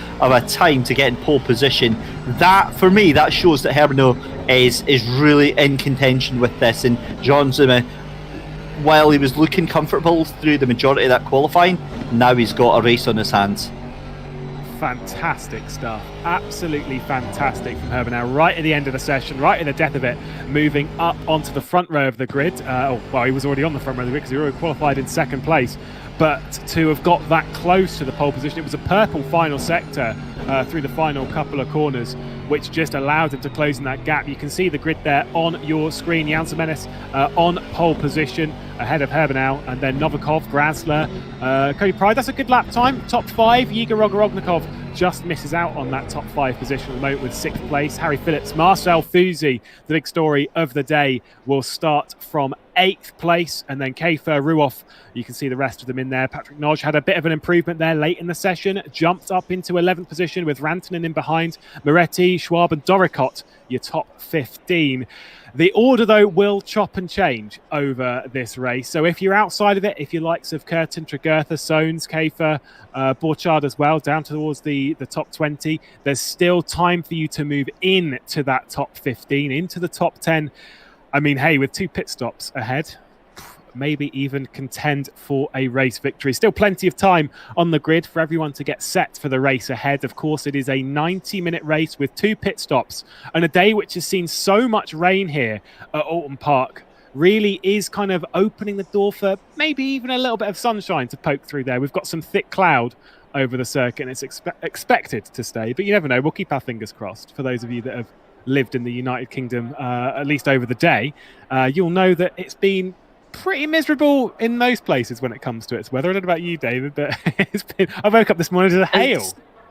time to get in pole position, that, for me, that shows that Herbenau is really in contention with this. And Jean Zemenis, while he was looking comfortable through the majority of that qualifying, now he's got a race on his hands. Fantastic stuff. Absolutely fantastic from Herbenau. Right at the end of the session, right at the death of it, moving up onto the front row of the grid. Well, he was already on the front row of the grid because he already qualified in 2nd place. but to have got that close to the pole position, it was a purple final sector through the final couple of corners, which just allowed him to close in that gap. You can see the grid there on your screen. Jan Semenis on pole position ahead of Herbenau, and then Novikov, Grasler, Cody Pride. That's a good lap time. Top 5. Yiga Rogorognikov just misses out on that top 5 position at the moment with 6th place. Harry Phillips, Marcel Fusi, the big story of the day, will start from 8th place, and then Keifer, Ruoff, you can see the rest of them in there. Patrick Noj had a bit of an improvement there late in the session, jumped up into 11th position with Rantanen in behind. Moretti, Schwab and Doricott, your top 15. The order, though, will chop and change over this race. So if you're outside of it, if you're likes of Curtin, Tregurtha, Sones, Keifer, Borchard as well, down towards the top 20, there's still time for you to move in to that top 15, into the top 10. I mean, hey, with 2 pit stops ahead, maybe even contend for a race victory. Still plenty of time on the grid for everyone to get set for the race ahead. Of course, it is a 90-minute race with 2 pit stops, and a day which has seen so much rain here at Oulton Park really is kind of opening the door for maybe even a little bit of sunshine to poke through there. We've got some thick cloud over the circuit, and it's expected to stay, but you never know. We'll keep our fingers crossed. For those of you that have lived in the United Kingdom, at least over the day, you'll know that it's been pretty miserable in most places when it comes to its weather. I don't know about you, David, but I woke up this morning to the hail.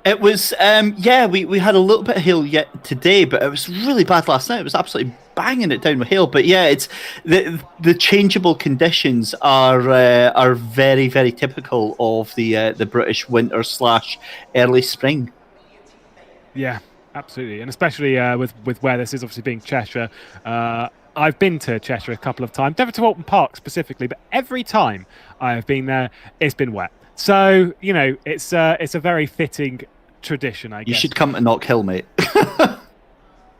It was, we had a little bit of hail yet today, but it was really bad last night. It was absolutely banging it down with hail. But yeah, it's the changeable conditions are very, very typical of the British winter / early spring. Yeah, absolutely, and especially with where this is obviously being Cheshire. I've been to Cheshire a couple of times, never to Oulton Park specifically, but every time I have been there, it's been wet. So, you know, it's a very fitting tradition, I guess. You should come to Knock Hill, mate.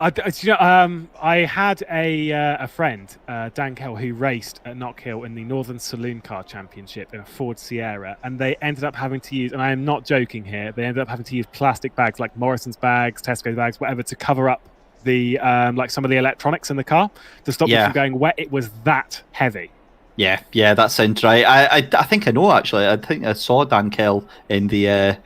I had a friend, Dan Kell, who raced at Knock Hill in the Northern Saloon Car Championship in a Ford Sierra, and they ended up having to use, and I am not joking here, they ended up having to use plastic bags like Morrison's bags, Tesco bags, whatever, to cover up the like some of the electronics in the car to stop it from going wet. It was that heavy. Yeah, that sounds right. I think I know, actually. I think I saw Dan Kell in the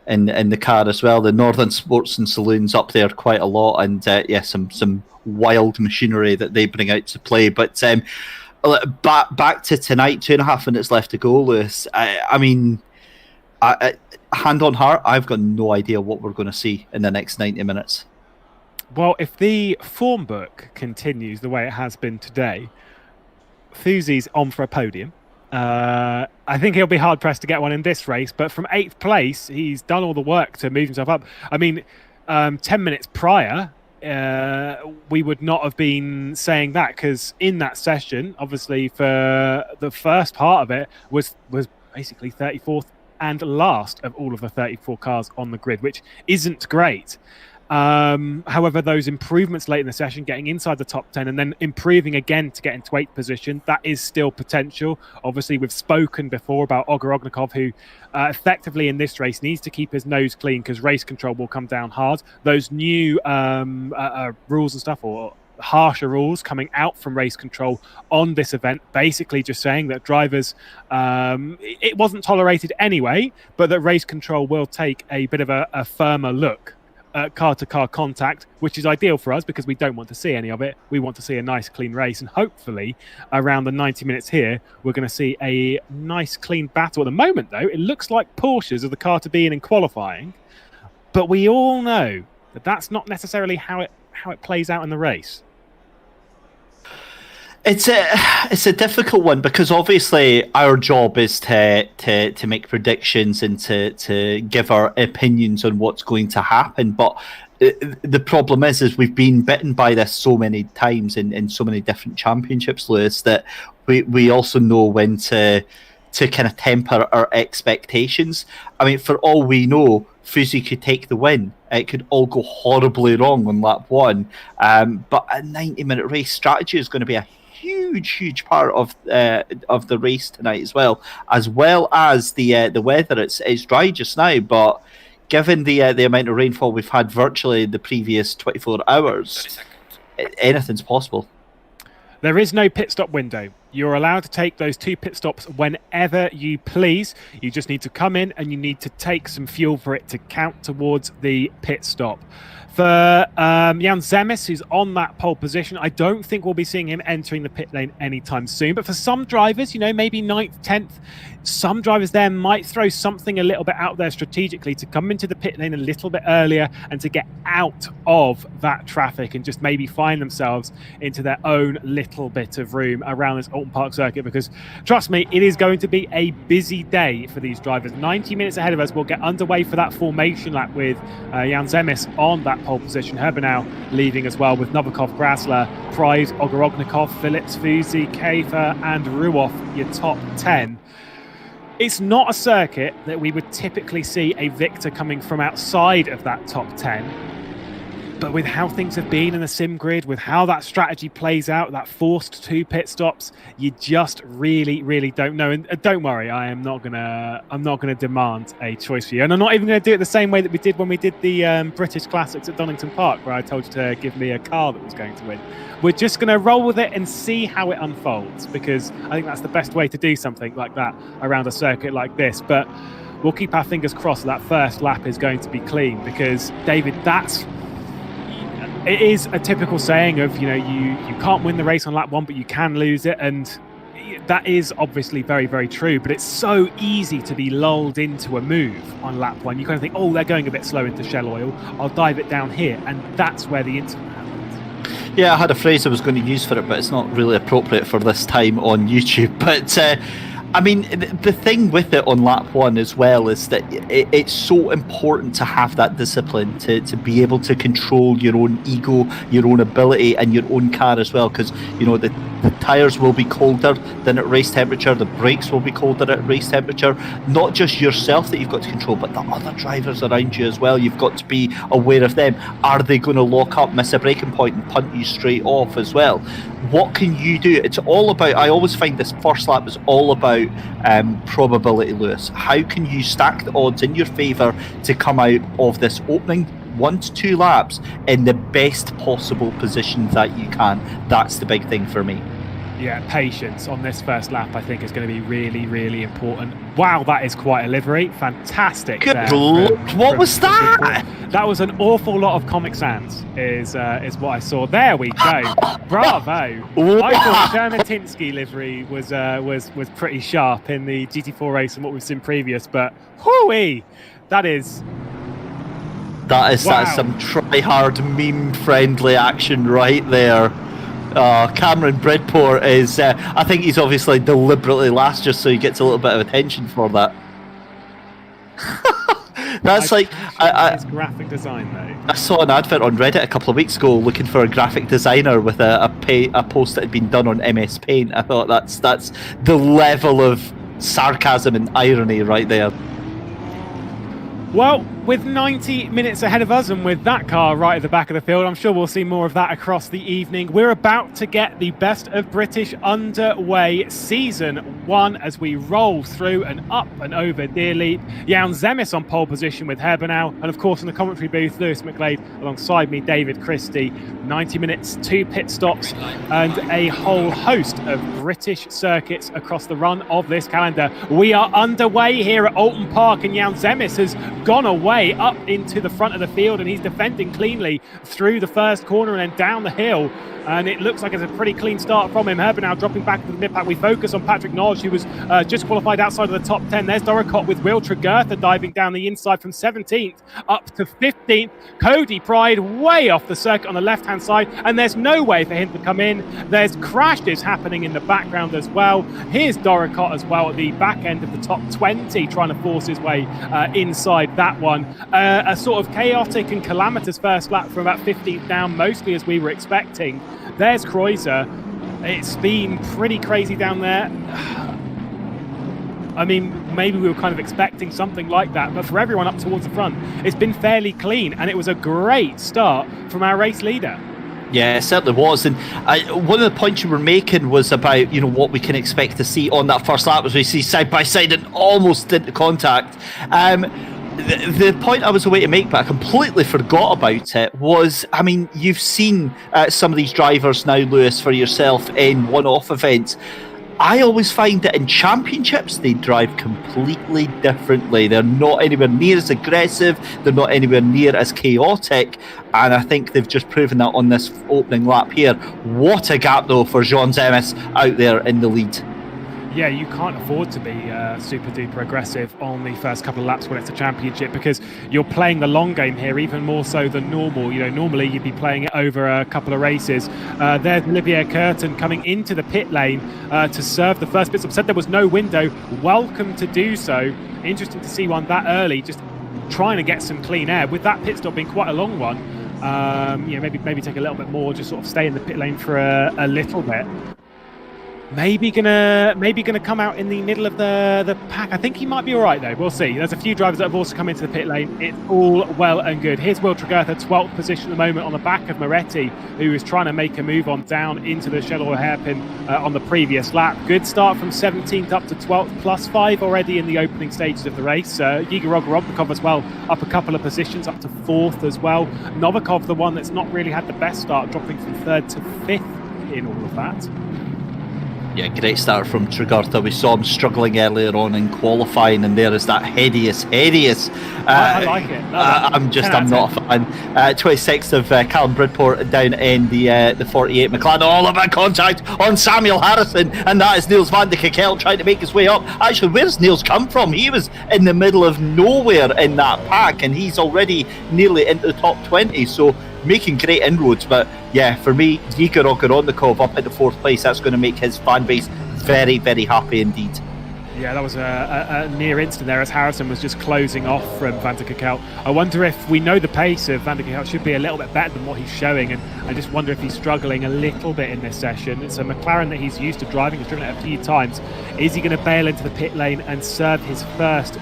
in the car as well. The Northern Sports and Saloons up there quite a lot, and some wild machinery that they bring out to play. But back to tonight, 2.5 minutes left to go, Lewis. I mean, hand on heart, I've got no idea what we're going to see in the next 90 minutes. Well, if the form book continues the way it has been today, Fusi's on for a podium. I think he'll be hard-pressed to get one in this race, but from 8th place, he's done all the work to move himself up. I mean, 10 minutes prior, we would not have been saying that, because in that session, obviously, for the first part of it, was basically 34th and last of all of the 34 cars on the grid, which isn't great. However, those improvements late in the session, getting inside the top 10 and then improving again to get into 8th position, that is still potential. Obviously, we've spoken before about Ogorognikov, who effectively in this race needs to keep his nose clean because race control will come down hard. Those new rules and stuff, or harsher rules coming out from race control on this event, basically just saying that drivers, it wasn't tolerated anyway, but that race control will take a bit of a firmer look car-to-car contact, which is ideal for us because we don't want to see any of it. We want to see a nice clean race, and hopefully around the 90 minutes here we're going to see a nice clean battle. At the moment though, it looks like Porsches are the car to be in qualifying, but we all know that that's not necessarily how it plays out in the race. It's a difficult one because obviously our job is to make predictions and to give our opinions on what's going to happen. But the problem is we've been bitten by this so many times in so many different championships, Lewis, that we also know when to kind of temper our expectations. I mean, for all we know, Fusi could take the win. It could all go horribly wrong on lap 1. But a 90-minute race strategy is going to be a huge part of the race tonight, as well as the weather. It's dry just now, but given the amount of rainfall we've had virtually the previous 24 hours, anything's possible. There is no pit stop window. You're allowed to take those 2 pit stops whenever you please. You just need to come in and you need to take some fuel for it to count towards the pit stop. For Jan Zemes, who's on that pole position, I don't think we'll be seeing him entering the pit lane anytime soon. But for some drivers, maybe 9th, 10th, some drivers there might throw something a little bit out there strategically to come into the pit lane a little bit earlier and to get out of that traffic and just maybe find themselves into their own little bit of room around this Oulton Park circuit, because trust me, it is going to be a busy day for these drivers. 90 minutes ahead of us, we'll get underway for that formation lap with Jan Zemes on that pole position. Herbenau leading as well, with Novikov, Grasler, Pride, Ogorognikov, Phillips, Fuzi, Käfer and Ruoff, your top 10. It's not a circuit that we would typically see a victor coming from outside of that top 10. But with how things have been in the sim grid, with how that strategy plays out, that forced 2 pit stops, you just really, really don't know. And don't worry, I'm not gonna demand a choice for you, and I'm not even going to do it the same way that we did when we did the British Classics at Donington Park, where I told you to give me a car that was going to win. We're just going to roll with it and see how it unfolds, because I think that's the best way to do something like that around a circuit like this. But we'll keep our fingers crossed that first lap is going to be clean, because David, it is a typical saying of, you can't win the race on lap 1, but you can lose it. And that is obviously very, very true. But it's so easy to be lulled into a move on lap 1. You kind of think, oh, they're going a bit slow into Shell Oil, I'll dive it down here. And that's where the incident happens. Yeah, I had a phrase I was going to use for it, but it's not really appropriate for this time on YouTube. But I mean, the thing with it on lap 1 as well is that it's so important to have that discipline to be able to control your own ego, your own ability and your own car as well, because the tyres will be colder than at race temperature, the brakes will be colder at race temperature. Not just yourself that you've got to control, but the other drivers around you as well. You've got to be aware of them. Are they going to lock up, miss a braking point and punt you straight off as well? What can you do? It's all about, I always find this first lap is all about probability, Lewis. How can you stack the odds in your favour to come out of this opening 1 to 2 laps in the best possible position that you can? That's the big thing for me. Yeah, patience on this first lap, I think, is going to be really, really important. Wow, that is quite a livery. Fantastic. Good Lord, what was that? That was an awful lot of Comic Sans, is what I saw. There we go. Bravo. I thought Chernotinsky livery was pretty sharp in the GT4 race and what we've seen previous, but whoo-wee, that is some try-hard, meme-friendly action right there. Cameron Bridport is, I think he's obviously deliberately last just so he gets a little bit of attention for that. That's his graphic design though. I saw an advert on Reddit a couple of weeks ago looking for a graphic designer with a post that had been done on MS Paint. I thought that's the level of sarcasm and irony right there. Well, with 90 minutes ahead of us and with that car right at the back of the field, I'm sure we'll see more of that across the evening. We're about to get the Best of British underway Season 1 as we roll through and up and over Deerleap. Jan Zemes on pole position with Herbenau, and of course in the commentary booth, Lewis McGlade alongside me, David Christie. 90 minutes, 2 pit stops and a whole host of British circuits across the run of this calendar. We are underway here at Oulton Park, and Jan Zemes has gone away up into the front of the field and he's defending cleanly through the first corner and then down the hill, and it looks like it's a pretty clean start from him. Herbenau dropping back to the mid-pack. We focus on Patrick Nodge, who was just qualified outside of the top 10. There's Doricott with Will Tregurtha diving down the inside from 17th up to 15th. Cody Pride way off the circuit on the left-hand side, and there's no way for him to come in. There's crashes happening in the background as well. Here's Doricott as well at the back end of the top 20, trying to force his way inside that one. A sort of chaotic and calamitous first lap from about 15th down, mostly as we were expecting. There's Kreuzer. It's been pretty crazy down there. I mean, maybe we were kind of expecting something like that, but for everyone up towards the front, it's been fairly clean, and it was a great start from our race leader. Yeah, it certainly was. And one of the points you were making was about, what we can expect to see on that first lap as we see side by side and almost into contact. The point I was away to make, but I completely forgot about it, was, I mean, you've seen some of these drivers now, Lewis, for yourself in one-off events. I always find that in championships, they drive completely differently. They're not anywhere near as aggressive. They're not anywhere near as chaotic. And I think they've just proven that on this opening lap here. What a gap, though, for Jean Zemes out there in the lead. Yeah, you can't afford to be super duper aggressive on the first couple of laps when it's a championship, because you're playing the long game here even more so than normal. You know, normally you'd be playing it over a couple of races. There's Olivier Curtin coming into the pit lane to serve the first pit stop. Said there was no window. Welcome to do so. Interesting to see one that early, just trying to get some clean air with that pit stop being quite a long one. Maybe take a little bit more, just sort of stay in the pit lane for a little bit. Maybe gonna come out in the middle of the pack. I think he might be all right though. We'll see. There's a few drivers that have also come into the pit lane. It's all well and good. Here's Will Tregurtha, 12th position at the moment on the back of Moretti, who is trying to make a move on down into the shell or hairpin on the previous lap. Good start from 17th up to 12th, +5 already in the opening stages of the race. Igor Ogorodnikov as well, up a couple of positions, up to 4th as well. Novikov, the one that's not really had the best start, dropping from 3rd to 5th in all of that. Yeah, great start from Tregurtha. We saw him struggling earlier on in qualifying, and there is that hideous. I like it. I'm not a fan. 26th of Callum Bridport down in the 48 McLaren. All about contact on Samuel Harrison, and that is Niels van de Kekkel trying to make his way up. Actually, where's Niels come from? He was in the middle of nowhere in that pack, and he's already nearly into the top 20. So making great inroads, but yeah, for me, Igor Ogorodnikov up at the 4th place, that's going to make his fan base very, very happy indeed. Yeah, that was a near instant there as Harrison was just closing off from Van der Kekkel. I wonder if we know the pace of Van der Kekkel should be a little bit better than what he's showing, and I just wonder if he's struggling a little bit in this session. It's a McLaren that he's used to driving, he's driven it a few times. Is he going to bail into the pit lane and serve his first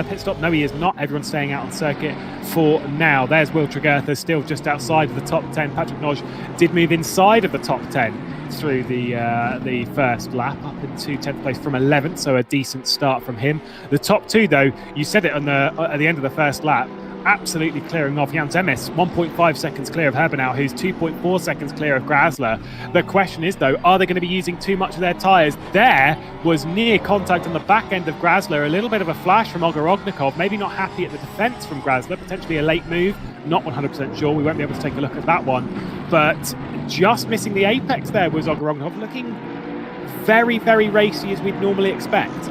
pit stop? No, he is not. Everyone's staying out on circuit for now. There's Will Tregurtha, still just outside of the top 10. Patrick Noj did move inside of the top 10 through the first lap, up into 10th place from 11th, so a decent start from him. The top two, though, you said it at the end of the first lap, absolutely clearing off. Jan Zemes, 1.5 seconds clear of Herbenau, who's 2.4 seconds clear of Grasler. The question is, though, are they going to be using too much of their tyres? There was near contact on the back end of Grasler, a little bit of a flash from Ogorodnikov, maybe not happy at the defence from Grasler, potentially a late move, not 100% sure, we won't be able to take a look at that one, but just missing the apex there was Ogorodnikov, looking very, very racy as we'd normally expect.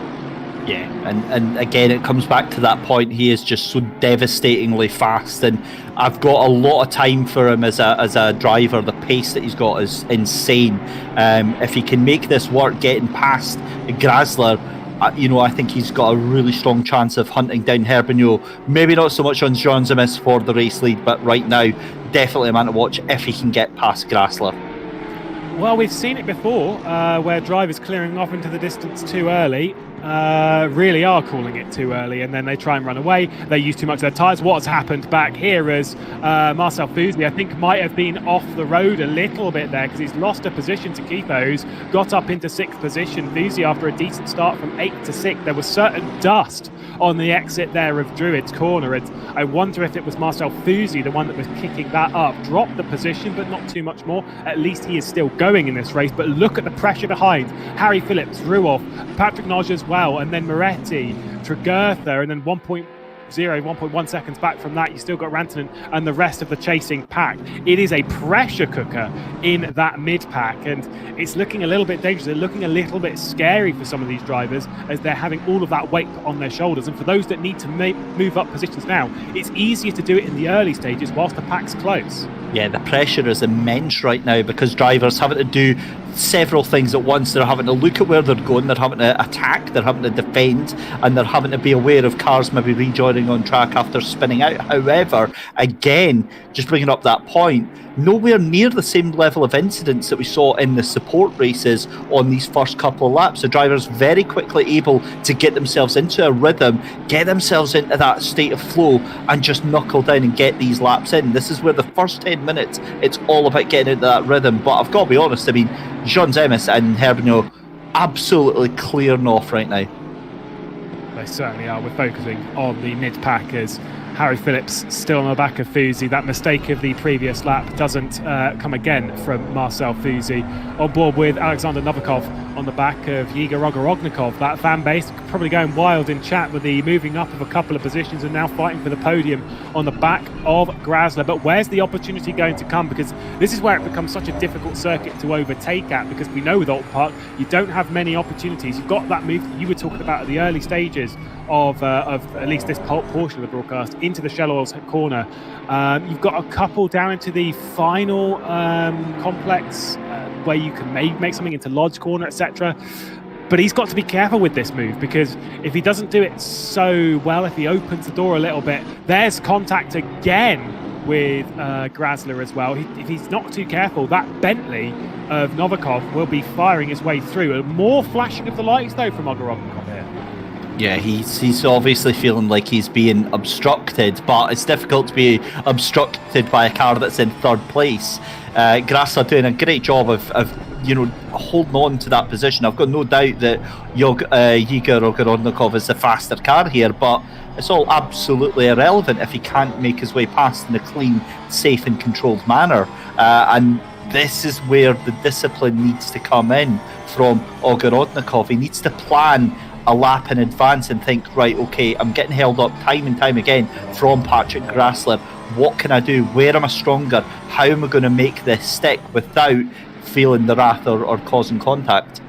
Yeah, and again, it comes back to that point. He is just so devastatingly fast, and I've got a lot of time for him as a driver. The pace that he's got is insane. If he can make this work, getting past Grasler, I think he's got a really strong chance of hunting down Herbenau. Maybe not so much on Jean Zemes for the race lead, but right now, definitely a man to watch if he can get past Grasler. Well, we've seen it before, where drivers clearing off into the distance too early really are calling it too early, and then they try and run away. They use too much of their tyres. What's happened back here is Marcel Fuseli, I think, might have been off the road a little bit there, because he's lost a position to Keitho, who's got up into 6th position. Fuseli, after a decent start from 8th to 6th, there was certain dust on the exit there of Druid's Corner, and I wonder if it was Marcel Fuseli, the one that was kicking that up, dropped the position, but not too much more. At least he is still going in this race, but look at the pressure behind. Harry Phillips, Ruoff, Patrick Noj as well, and then Moretti, Tregurtha, and then 1.1 seconds back from that, you still got Rantanen and the rest of the chasing pack. It is a pressure cooker in that mid-pack, and it's looking a little bit dangerous. They're looking a little bit scary for some of these drivers as they're having all of that weight put on their shoulders, and for those that need to move up positions now, it's easier to do it in the early stages whilst the pack's close. Yeah, the pressure is immense right now because drivers having to do several things at once. They're having to look at where they're going, they're having to attack, they're having to defend, and they're having to be aware of cars maybe rejoining on track after spinning out. However, again, just bringing up that point, nowhere near the same level of incidents that we saw in the support races on these first couple of laps. The drivers very quickly able to get themselves into a rhythm, get themselves into that state of flow, and just knuckle down and get these laps in. This is where the first 10 minutes, it's all about getting into that rhythm. But I've got to be honest, I mean, Jean Zemes and Herbenau absolutely clearing off right now. they certainly are. We're focusing on the mid-pack as Harry Phillips still on the back of Fusi. That mistake of the previous lap doesn't come again from Marcel Fusi. On board with Alexander Novikov on the back of Yiga Rogorognikov. That fan base probably going wild in chat with the moving up of a couple of positions and now fighting for the podium on the back of Grasler. But where's the opportunity going to come? Because this is where it becomes such a difficult circuit to overtake at, because we know with Oulton Park you don't have many opportunities. You've got that move that you were talking about at the early stages of at least this portion of the broadcast into the Shell Oils corner. You've got a couple down into the final complex where you can make something into Lodge corner, etc. But he's got to be careful with this move, because if he doesn't do it so well, if he opens the door a little bit, there's contact again with Grasler as well. If he's not too careful, that Bentley of Novikov will be firing his way through. More flashing of the lights though from Ogorokov here. Yeah, he's obviously feeling like he's being obstructed, but it's difficult to be obstructed by a car that's in third place. Grasler doing a great job of holding on to that position. I've got no doubt that Yiga Rogorokov is the faster car here, but it's all absolutely irrelevant if he can't make his way past in a clean, safe and controlled manner. And this is where the discipline needs to come in from Ogorokov. He needs to plan a lap in advance and think, right, okay, I'm getting held up time and time again from Patrick Grasler. What can I do? Where am I stronger? How am I going to make this stick without feeling the wrath or causing contact?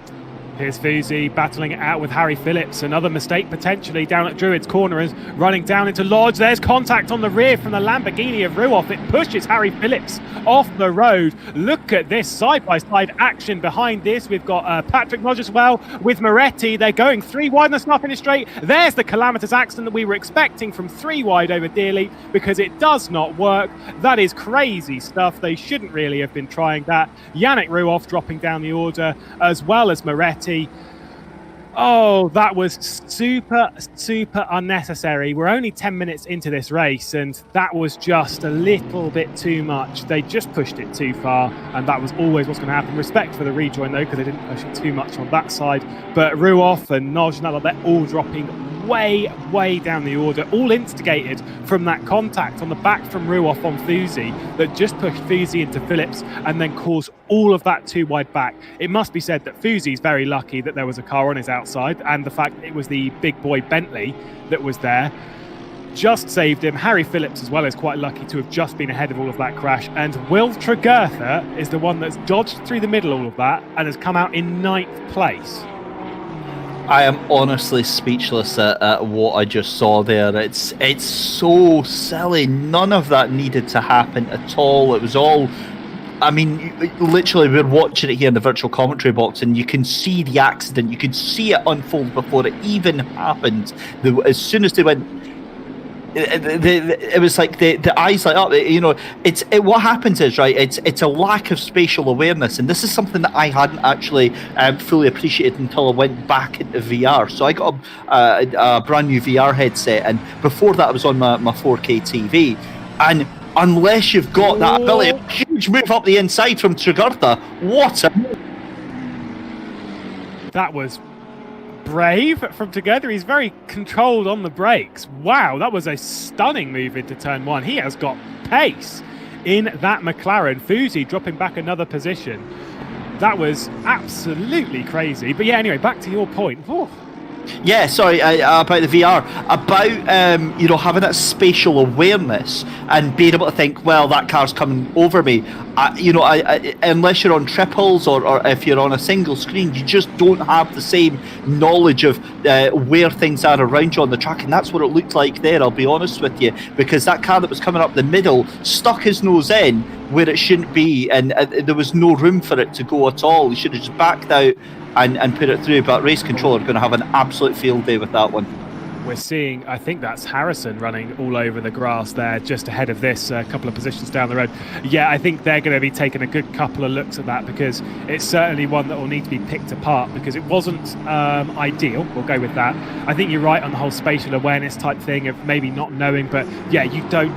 Here's Fusi battling it out with Harry Phillips. Another mistake potentially down at Druid's corner as running down into Lodge. There's contact on the rear from the Lamborghini of Ruoff. It pushes Harry Phillips off the road. Look at this side-by-side action behind this. We've got Patrick Lodge as well with Moretti. They're going 3 wide in the start finish straight. There's the calamitous accident that we were expecting from 3 wide over Dearly, because it does not work. That is crazy stuff. They shouldn't really have been trying that. Yannick Ruoff dropping down the order as well as Moretti. Oh, that was super unnecessary. We're only 10 minutes into this race, and that was just a little bit too much. They just pushed it too far, and that was always what's going to happen. Respect for the rejoin, though, because they didn't push it too much on that side. But Ruoff and Noj, they're all dropping way down the order, all instigated from that contact on the back from Ruoff on Fusi that just pushed Fusi into Phillips and then caused all of that 2 wide back. It must be said that Fusi's very lucky that there was a car on his outside, and the fact that it was the big boy Bentley that was there just saved him. Harry Phillips as well is quite lucky to have just been ahead of all of that crash, and Will Tregurtha is the one that's dodged through the middle all of that and has come out in 9th place. I am honestly speechless at what I just saw there. It's so silly. None of that needed to happen at all. It was all... I mean, literally, we're watching it here in the virtual commentary box, and you can see the accident. You could see it unfold before it even happened. As soon as they went... It was like the eyes light up. What happens is, right, it's a lack of spatial awareness, and this is something that I hadn't actually fully appreciated until I went back into VR. So I got a brand new VR headset, and before that I was on my 4K TV, and unless you've got that ability, a huge move up the inside from Tregurtha. What a... That was brave from Together. He's very controlled on the brakes. Wow, that was a stunning move into turn 1. He has got pace in that McLaren. Fusi dropping back another position. That was absolutely crazy. But yeah, anyway, back to your point. Ooh. Yeah, sorry, about the VR, about having that spatial awareness and being able to think, well, that car's coming over me. Unless you're on triples or if you're on a single screen, you just don't have the same knowledge of where things are around you on the track, and that's what it looked like there, I'll be honest with you, because that car that was coming up the middle stuck his nose in where it shouldn't be, and there was no room for it to go at all. He should have just backed out and put it through, but race control are going to have an absolute field day with that one. We're seeing, I think that's Harrison running all over the grass there, just ahead of this, a couple of positions down the road. Yeah, I think they're going to be taking a good couple of looks at that, because it's certainly one that will need to be picked apart, because it wasn't ideal. We'll go with that. I think you're right on the whole spatial awareness type thing of maybe not knowing, but yeah, you don't...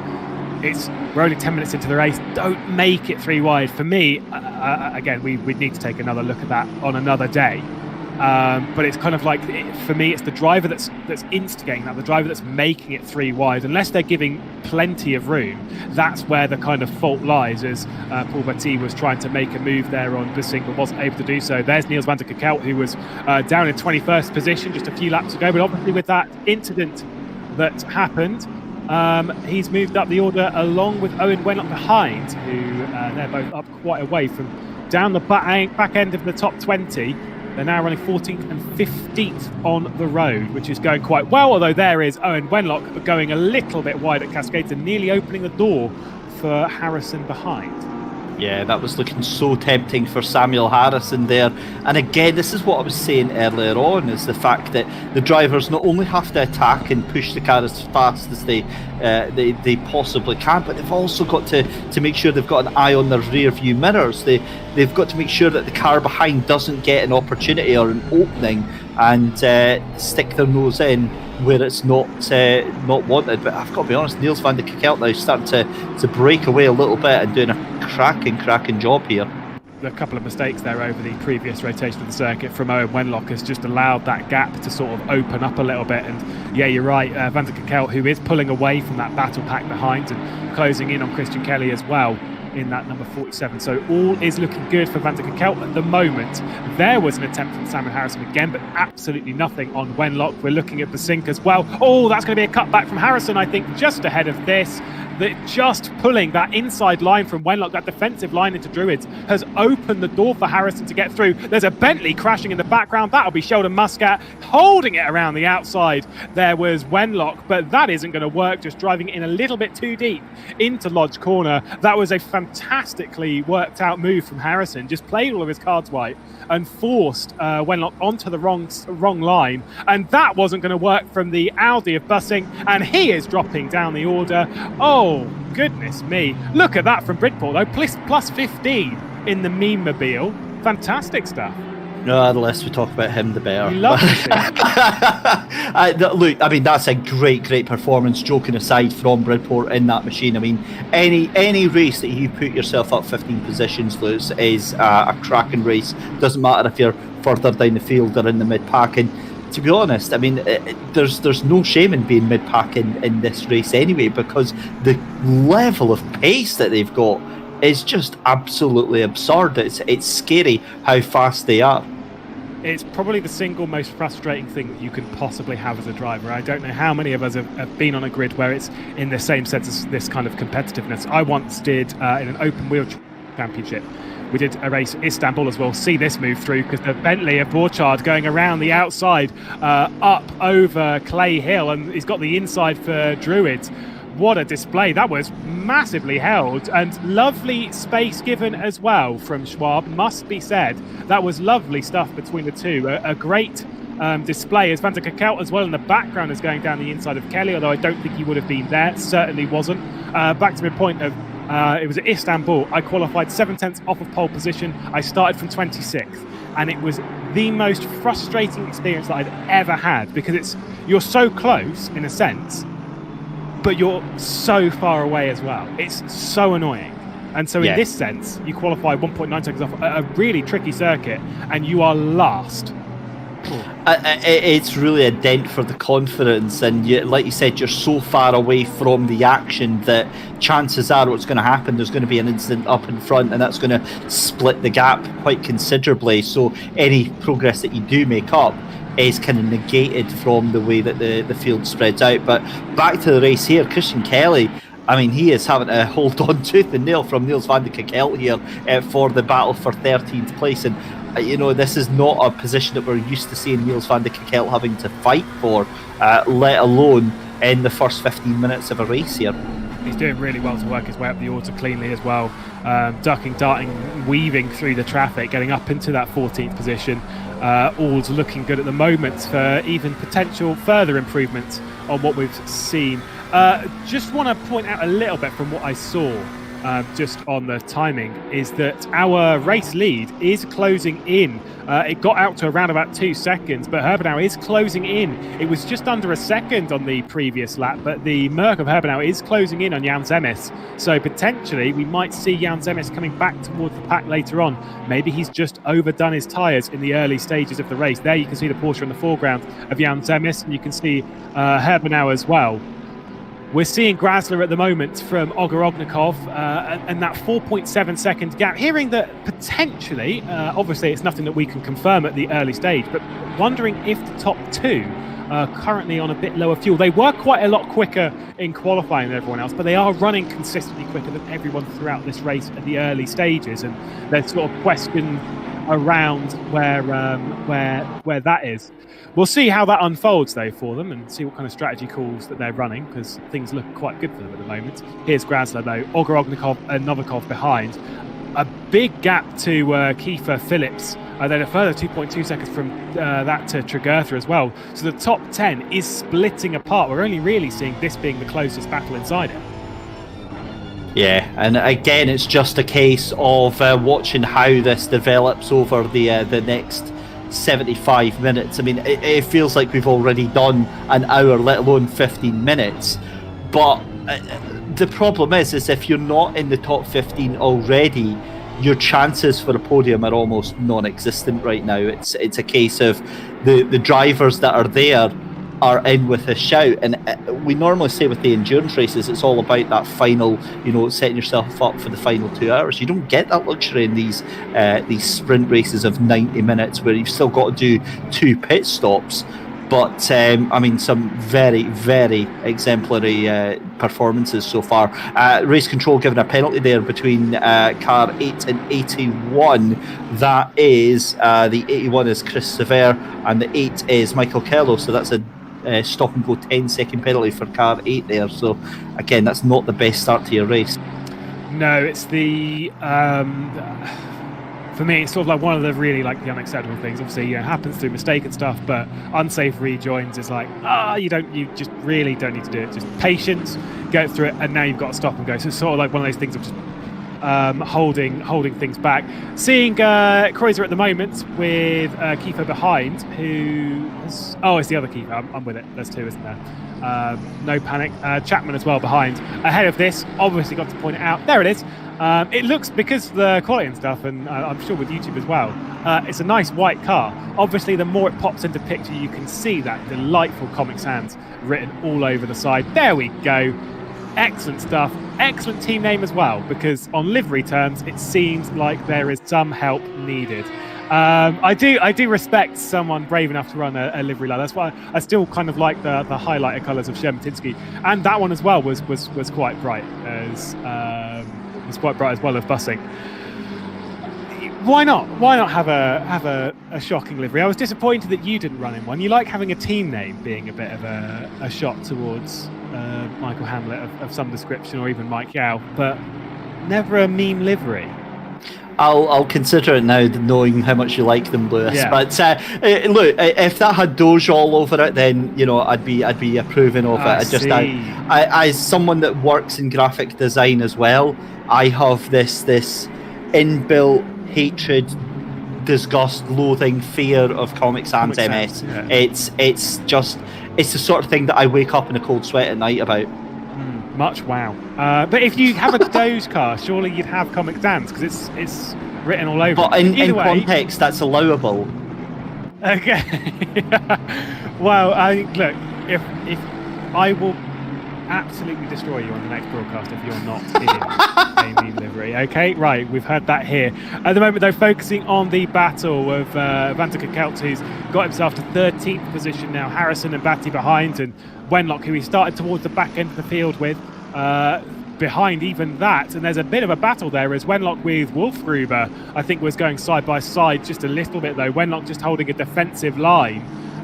We're only 10 minutes into the race. Don't make it 3 wide. For me, again, we'd need to take another look at that on another day. But it's kind of like, for me, it's the driver that's instigating that, the driver that's making it 3 wide. Unless they're giving plenty of room, that's where the kind of fault lies, as Paul Batty was trying to make a move there on Bussing but wasn't able to do so. There's Niels van der Kerkhout, who was down in 21st position just a few laps ago, but obviously with that incident that happened, he's moved up the order along with Owen Wenlock behind, who they're both up quite a way from down the back end of the top 20. They're now running 14th and 15th on the road, which is going quite well, although there is Owen Wenlock going a little bit wide at Cascades and nearly opening the door for Harrison behind. Yeah, that was looking so tempting for Samuel Harrison there. And again, this is what I was saying earlier on, is the fact that the drivers not only have to attack and push the car as fast as they possibly can, but they've also got to make sure they've got an eye on their rear view mirrors. They've got to make sure that the car behind doesn't get an opportunity or an opening and stick their nose in where it's not wanted. But I've got to be honest, Niels van der Kerkhout now is starting to break away a little bit and doing a cracking job here. A couple of mistakes there over the previous rotation of the circuit from Owen Wenlock has just allowed that gap to sort of open up a little bit. And yeah, you're right, van der Kerkhout, who is pulling away from that battle pack behind and closing in on Christian Kelly as well in that number 47. So all is looking good for van der Kerkhout at the moment. There was an attempt from Samuel Harrison again, but absolutely nothing on Wenlock. We're looking at the sink as well. Oh, that's going to be a cutback from Harrison, I think, just ahead of this. That just pulling that inside line from Wenlock, that defensive line into Druids, has opened the door for Harrison to get through. There's a Bentley crashing in the background. That'll be Sheldon Muscat holding it around the outside. There was Wenlock, but that isn't going to work, just driving in a little bit too deep into Lodge Corner. That was a fantastically worked out move from Harrison, just played all of his cards white and forced Wenlock onto the wrong line. And that wasn't going to work from the Audi of Bussing, and he is dropping down the order. Oh, goodness me. Look at that from Bridport, though. Plus 15 in the meme mobile. Fantastic stuff. No, the less we talk about him, the better. We love it. Look, I mean, that's a great performance, joking aside, from Bridport in that machine. I mean, any race that you put yourself up 15 positions, Lewis, is a cracking race. Doesn't matter if you're further down the field or in the mid-pack. And to be honest, I mean, there's no shame in being mid-pack in this race anyway, because the level of pace that they've got is just absolutely absurd. It's scary how fast they are. It's probably the single most frustrating thing that you can possibly have as a driver. I don't know how many of us have been on a grid where it's in the same sense as this kind of competitiveness. I once did in an open wheel championship. We did a race in Istanbul as well. See this move through, because the Bentley of Borchardt going around the outside up over Clay Hill, and he's got the inside for Druids. What a display. That was massively held, and lovely space given as well from Schwab, must be said. That was lovely stuff between the two. A great display as van der Kerkhout as well in the background is going down the inside of Kelly, although I don't think he would have been there. Certainly wasn't. Back to my point of it was at Istanbul. I qualified 7/10 off of pole position. I started from 26th, and it was the most frustrating experience that I'd ever had, because you're so close in a sense, but you're so far away as well. It's so annoying. And so in this sense, you qualify 1.9 seconds off a really tricky circuit, and you are last. It's really a dent for the confidence, and like you said, you're so far away from the action that chances are what's going to happen, there's going to be an incident up in front, and that's going to split the gap quite considerably. So any progress that you do make up is kind of negated from the way that the field spreads out. But back to the race here, Christian Kelly, I mean, he is having to hold on tooth and nail from Niels van der Kerkhout here for the battle for 13th place. And this is not a position that we're used to seeing Niels van der Kerkhout having to fight for, let alone in the first 15 minutes of a race here. He's doing really well to work his way up the order cleanly as well, ducking, darting, weaving through the traffic, getting up into that 14th position. All's looking good at the moment for even potential further improvements on what we've seen. Just want to point out a little bit from what I saw just on the timing, is that our race lead is closing in. It got out to around about 2 seconds, but Herbenau is closing in. It was just under a second on the previous lap, but the Merc of Herbenau is closing in on Jan Zemes. So potentially we might see Jan Zemes coming back towards the pack later on. Maybe he's just overdone his tyres in the early stages of the race. There you can see the Porsche in the foreground of Jan Zemes, and you can see Herbenau as well. We're seeing Grasler at the moment from Ogorognikov, and that 4.7 second gap. Hearing that potentially, obviously it's nothing that we can confirm at the early stage, but wondering if the top two are currently on a bit lower fuel. They were quite a lot quicker in qualifying than everyone else, but they are running consistently quicker than everyone throughout this race at the early stages, and there's sort of question around where that is. We'll see how that unfolds, though, for them, and see what kind of strategy calls that they're running, because things look quite good for them at the moment. Here's Grasler, though. Ogorognikov and Novikov behind. A big gap to Kiefer Phillips. Then a further 2.2 seconds from that to Tregurtha as well. So the top 10 is splitting apart. We're only really seeing this being the closest battle inside it. Yeah, and again, it's just a case of watching how this develops over the next 75 minutes. I mean, it feels like we've already done an hour, let alone 15 minutes. But the problem is if you're not in the top 15 already, your chances for a podium are almost non-existent right now. It's a case of the drivers that are there are in with a shout, and we normally say with the endurance races it's all about that final, setting yourself up for the final 2 hours. You don't get that luxury in these sprint races of 90 minutes where you've still got to do 2 pit stops. But I mean, some very, very exemplary performances so far. Race control given a penalty there between car 8 and 81. That is the 81 is Chris Sever and the 8 is Michael Kello. So that's a stop and go 10-second penalty for car 8 there. So again, that's not the best start to your race. No, it's the for me, it's sort of like one of the really the unacceptable things. Obviously, it happens through mistake and stuff, but unsafe rejoins is like, you just really don't need to do it. Just patience, go through it, and now you've got to stop and go. So it's sort of like one of those things of just holding things back. Seeing Kreuzer at the moment with Kiefer behind, who is, it's the other Kiefer. I'm with it. There's 2, isn't there? No panic. Chapman as well behind. Ahead of this, obviously got to point it out. There it is. It looks, because the quality and stuff, and I'm sure with YouTube as well, it's a nice white car. Obviously, the more it pops into picture, you can see that delightful Comic Sans written all over the side. There we go. Excellent stuff. Excellent team name as well, because on livery terms, it seems like there is some help needed. I do respect someone brave enough to run a livery like that. That's why I still kind of like the highlighter colours of Shermatinsky, and that one as well was quite bright as well as Bussing. Why not have a shocking livery? I was disappointed that you didn't run in one. You like having a team name being a bit of a shot towards Michael Hamlet of some description, or even Mike Yao, but never a meme livery. I'll consider it now, knowing how much you like them, Lewis. Yeah. But look, if that had Doge all over it, then I'd be approving of it. As someone that works in graphic design as well, I have this inbuilt hatred, disgust, loathing, fear of Comic Sans MS. Yeah. It's the sort of thing that I wake up in a cold sweat at night about. Much wow. But if you have a Doge car, surely you'd have Comic Sans, because it's written all over. But in context, that's allowable. Okay. Well, look, if I will absolutely destroy you on the next broadcast if you're not in a meme livery. Okay, right, we've heard that here. At the moment, though, focusing on the battle of Vantika Kelt, who's got himself to 13th position now. Harrison and Batty behind, and Wenlock, who he started towards the back end of the field with, behind even that. And there's a bit of a battle there, as Wenlock with Wolfgruber, I think, was going side by side just a little bit, though. Wenlock just holding a defensive line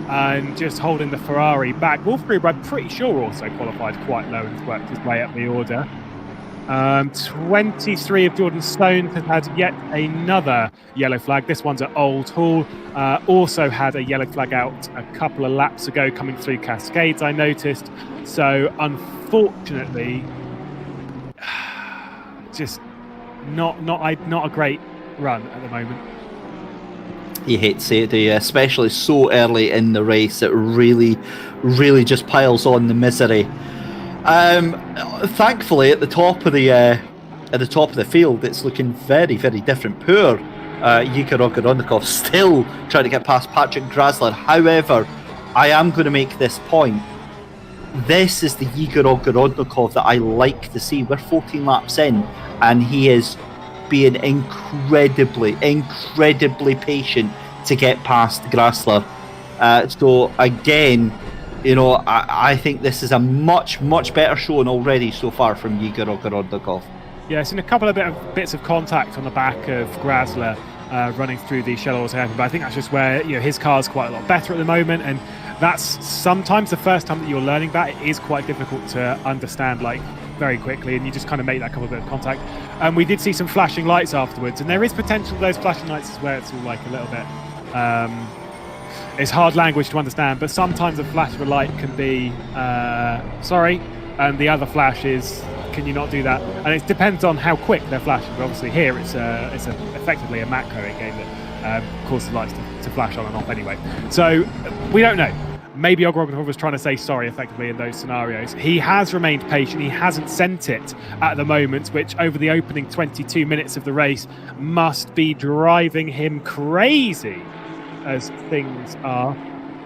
and just holding the Ferrari back. Wolfgruber, I'm pretty sure, also qualified quite low and worked his way up the order. 23 of Jordan Stones has had yet another yellow flag. This one's at Old Hall. Also had a yellow flag out a couple of laps ago, coming through Cascades, I noticed. So unfortunately, just not a great run at the moment. You hate to say it, do you? Especially so early in the race, it really just piles on the misery. Thankfully, at the top of the field, it's looking very, very different. Poor Igor Ogorodnikov still trying to get past Patrick Grasler. However, I am going to make this point. This is the Igor Ogorodnikov that I like to see. We're 14 laps in, and he is being incredibly patient to get past Grasler. So again, I think this is a much better showing already so far from Igor Ogorodnikov. Yeah, it's in a couple of bits of contact on the back of Grasler running through the shallows, but I think that's just where his car's quite a lot better at the moment, and that's sometimes the first time that you're learning that. It is quite difficult to understand very quickly, and you just kind of make that couple of bit of contact. And we did see some flashing lights afterwards, and there is potential those flashing lights is where it's all a little bit it's hard language to understand, but sometimes a flash of a light can be sorry, and the other flash is can you not do that? And it depends on how quick they're flashing. But obviously here it's effectively a macro game that causes the lights to flash on and off anyway. So we don't know. Maybe Ogorodnikov was trying to say sorry effectively in those scenarios. He has remained patient. He hasn't sent it at the moment, which over the opening 22 minutes of the race must be driving him crazy as things are.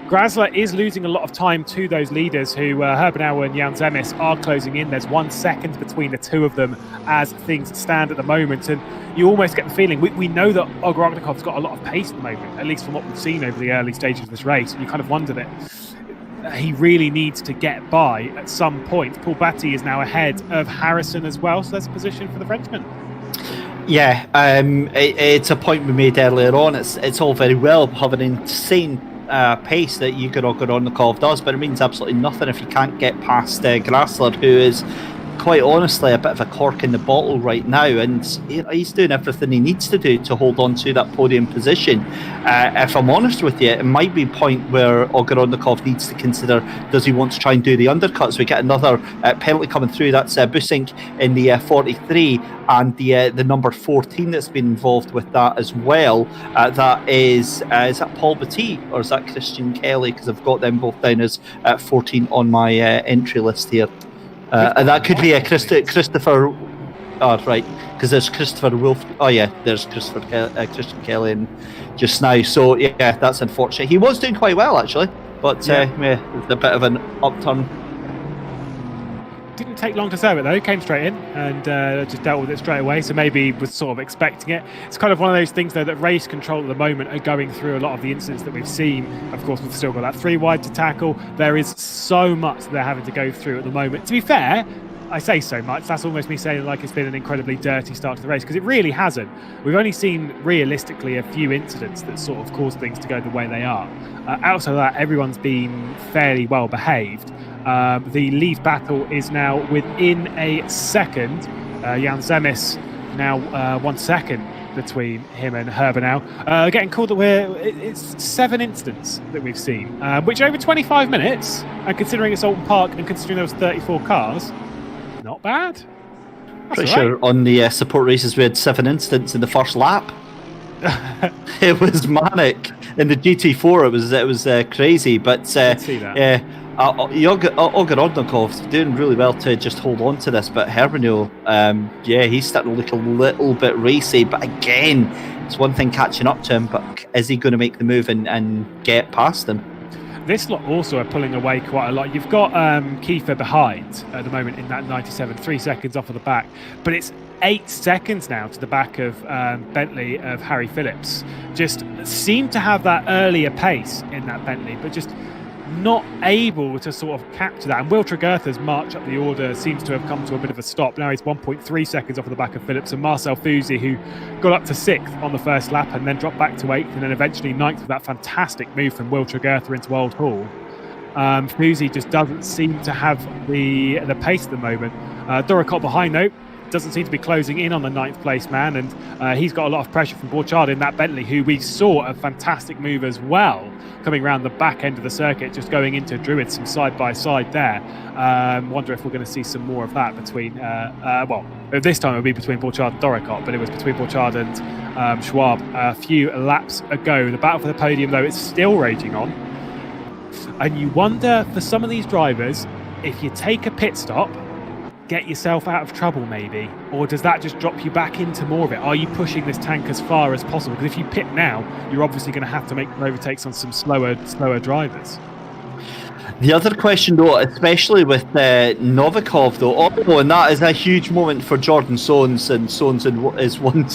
Grasler is losing a lot of time to those leaders who, Herbenauer and Jan Zemes, are closing in. There's 1 second between the two of them as things stand at the moment. And you almost get the feeling, we know that Ogorodnikov's got a lot of pace at the moment, at least from what we've seen over the early stages of this race. And you kind of wonder that he really needs to get by at some point. Paul Batty is now ahead of Harrison as well, so there's a position for the Frenchman. Yeah, it's a point we made earlier on. It's all very well having an insane pace that Igor Ogorodnikov does, but it means absolutely nothing if you can't get past Grasler, who is quite honestly a bit of a cork in the bottle right now, and he's doing everything he needs to do to hold on to that podium position. If I'm honest with you, it might be a point where Ogorodnikov needs to consider, does he want to try and do the undercuts? We get another penalty coming through. That's Busink in the 43, and the number 14 that's been involved with that as well. That is that Paul Batty or is that Christian Kelly? Because I've got them both down as 14 on my entry list here. And that could be a Christopher. Oh, right, because there's Christopher Wolf. Oh yeah, there's Christian Kelly in just now. So yeah, that's unfortunate. He was doing quite well actually, but it's a bit of an upturn. Didn't take long to serve it though. Came straight in and just dealt with it straight away. So maybe was sort of expecting it. It's kind of one of those things though that race control at the moment are going through a lot of the incidents that we've seen. Of course, we've still got that 3 wide to tackle. There is so much they're having to go through at the moment. To be fair, I say so much, that's almost me saying it's been an incredibly dirty start to the race, because it really hasn't. We've only seen realistically a few incidents that sort of cause things to go the way they are. Outside of that, everyone's been fairly well behaved. The lead battle is now within a second. Jan Zemes now 1 second between him and Herbenau. Getting called that it's 7 incidents that we've seen, which over 25 minutes, and considering it's Oulton Park and considering there was 34 cars, not bad. Pretty sure on the support races we had 7 incidents in the first lap. It was manic. In the GT4 it was crazy, but Ogorodnikov's doing really well to just hold on to this, but Herbenau, he's starting to look a little bit racy, but again, it's one thing catching up to him, but is he going to make the move and get past him? This lot also are pulling away quite a lot. You've got Kiefer behind at the moment in that 97, 3 seconds off of the back, but it's 8 seconds now to the back of Bentley of Harry Phillips. Just seemed to have that earlier pace in that Bentley, but just not able to sort of capture that. And Will Tregertha's march up the order seems to have come to a bit of a stop. Now he's 1.3 seconds off of the back of Phillips, and Marcel Fusi, who got up to 6th on the first lap and then dropped back to 8th and then eventually 9th with that fantastic move from Will Tregertha into Old Hall. Fusi just doesn't seem to have the pace at the moment. Doricott behind though, doesn't seem to be closing in on the 9th place man, and he's got a lot of pressure from Borchardt in that Bentley, who we saw a fantastic move as well, coming around the back end of the circuit, just going into Druid, some side-by-side there. Wonder if we're going to see some more of that between, well, this time it would be between Borchardt and Doricott, but it was between Borchardt and Schwab a few laps ago. The battle for the podium, though, it's still raging on. And you wonder, for some of these drivers, if you take a pit stop, get yourself out of trouble maybe, or does that just drop you back into more of it? Are you pushing this tank as far as possible? Because if you pit now, you're obviously going to have to make overtakes on some slower drivers. The other question, though, especially with Novikov, though, and that is a huge moment for Jordan Sones, and Sones is one.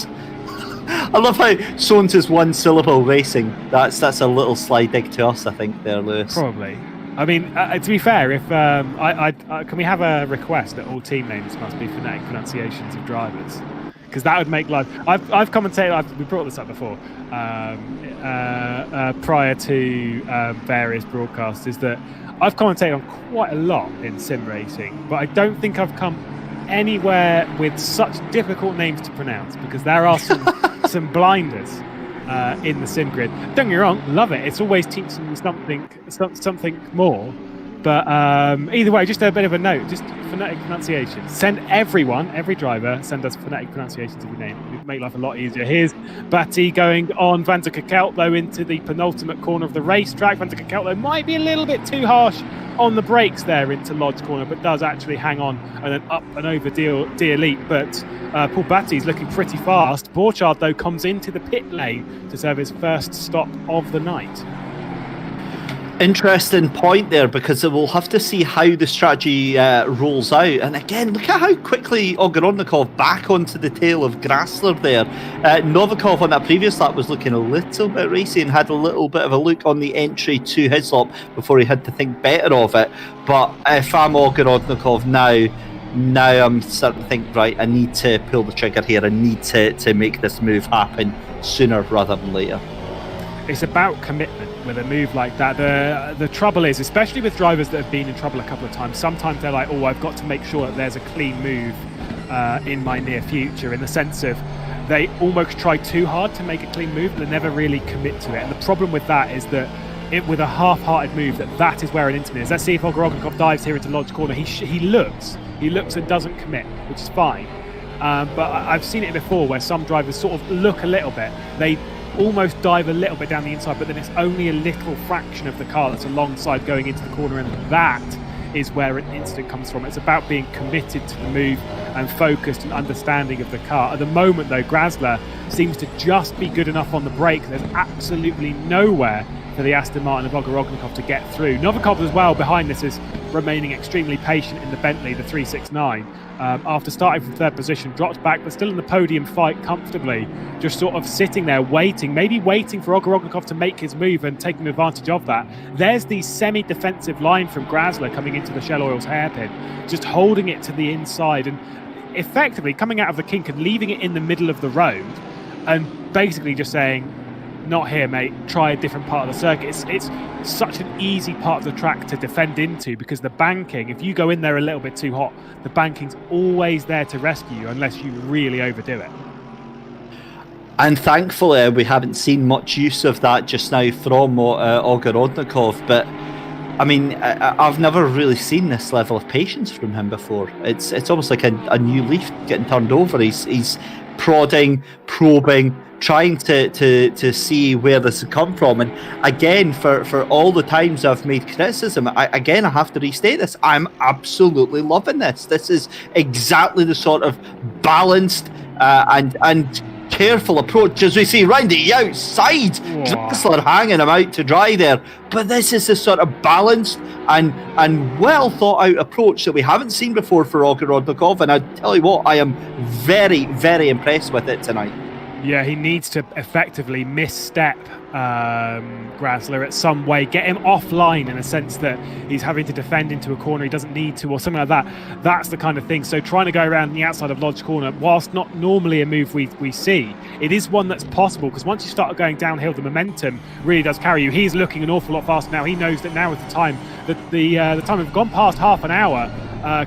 I love how Sones is one syllable racing. That's a little sly dig to us, I think, there, Lewis. Probably. I mean, to be fair, if can we have a request that all team names must be phonetic pronunciations of drivers? Because that would make life. I've commentated. We brought this up before, prior to various broadcasts. Is that I've commentated on quite a lot in sim racing, but I don't think I've come anywhere with such difficult names to pronounce, because there are some blinders in the sim grid. Don't get me wrong, love it. It's always teaching you something more. But either way, just a bit of a note, just phonetic pronunciation. Send every driver, send us phonetic pronunciations of your name. It would make life a lot easier. Here's Batty going on Van der Kerkhout into the penultimate corner of the racetrack. Van der Kerkhout might be a little bit too harsh on the brakes there into Lodge corner, but does actually hang on and then up and over Dear Leap. But Paul Batty's looking pretty fast. Borchardt, though, comes into the pit lane to serve his first stop of the night. Interesting point there, because we'll have to see how the strategy rolls out. And again, look at how quickly Ogorodnikov back onto the tail of Grassler there. Novikov on that previous lap was looking a little bit racy and had a little bit of a look on the entry to his lap before he had to think better of it. But if I'm Ogorodnikov now I'm starting to think, right, I need to pull the trigger here. I need to make this move happen sooner rather than later. It's about commitment with a move like that. The trouble is, especially with drivers that have been in trouble a couple of times, sometimes they're like, oh, I've got to make sure that there's a clean move in my near future, in the sense of they almost try too hard to make a clean move, but they never really commit to it. And the problem with that is that with a half-hearted move, that is where an incident is. Let's see if Ogorodnikov dives here into Lodge corner. He looks and doesn't commit, which is fine. But I've seen it before where some drivers sort of look a little bit. They almost dive a little bit down the inside, but then it's only a little fraction of the car that's alongside going into the corner, and that is where an incident comes from. It's about being committed to the move and focused and understanding of the car. At the moment, though, Grassler seems to just be good enough on the brake. There's absolutely nowhere for the Aston Martin of Ogorodnikov to get through. Novikov as well behind this is remaining extremely patient in the Bentley, the 369. After starting from third position, dropped back, but still in the podium fight comfortably, just sort of sitting there waiting for Ogorodnikov to make his move and taking advantage of that. There's the semi-defensive line from Grassler coming into the Shell Oils hairpin, just holding it to the inside and effectively coming out of the kink and leaving it in the middle of the road, and basically just saying, not here, mate, try a different part of the circuit. It's such an easy part of the track to defend into, because the banking, if you go in there a little bit too hot, the banking's always there to rescue you unless you really overdo it. And thankfully, we haven't seen much use of that just now from Ogorodnikov. But I mean, I've never really seen this level of patience from him before. It's almost like a new leaf getting turned over. He's prodding, probing, trying to see where this has come from. And again, for all the times I've made criticism, I have to restate this. I'm absolutely loving this. This is exactly the sort of balanced and careful approach as we see round the outside. Grassler hanging him out to dry there. But this is the sort of balanced and well thought out approach that we haven't seen before for Ogorodnikov. And I tell you what, I am very, very impressed with it tonight. Yeah, he needs to effectively misstep Grassler at some way, get him offline in a sense that he's having to defend into a corner he doesn't need to, or something like that. That's the kind of thing. So trying to go around the outside of Lodge corner, whilst not normally a move we see, it is one that's possible, because once you start going downhill, the momentum really does carry you. He's looking an awful lot faster now. He knows that now is the time. That the time we've gone past half an hour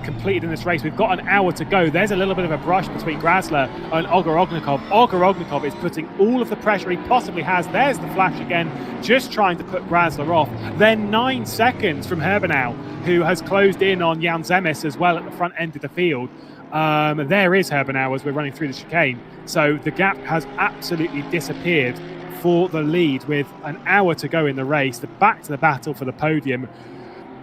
completed in this race. We've got an hour to go. There's a little bit of a brush between Grasler and Ogorognikov. Ogorognikov is putting all of the pressure he possibly has. There's the flash again, just trying to put Grasler off. Then 9 seconds from Herbenau, who has closed in on Jan Zemes as well at the front end of the field. There is Herbenau as we're running through the chicane. So the gap has absolutely disappeared for the lead with an hour to go in the race. Back to the battle for the podium.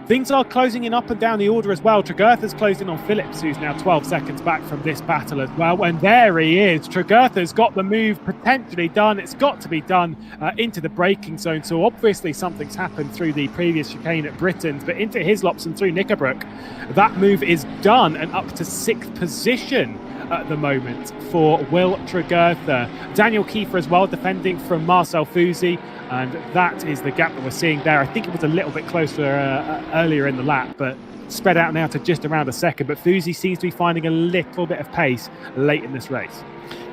Things are closing in up and down the order as well. Tregurtha's closed in on Phillips, who's now 12 seconds back from this battle as well. And there he is. Tregurtha's got the move potentially done. It's got to be done into the braking zone. So obviously something's happened through the previous chicane at Britain's, but into Hislops and through Knickerbrook, that move is done and up to 6th position at the moment for Will Tregurtha. Daniel Kiefer as well, defending from Marcel Fusi. And that is the gap that we're seeing there. I think it was a little bit closer earlier in the lap, but spread out now to just around a second. But Fusi seems to be finding a little bit of pace late in this race.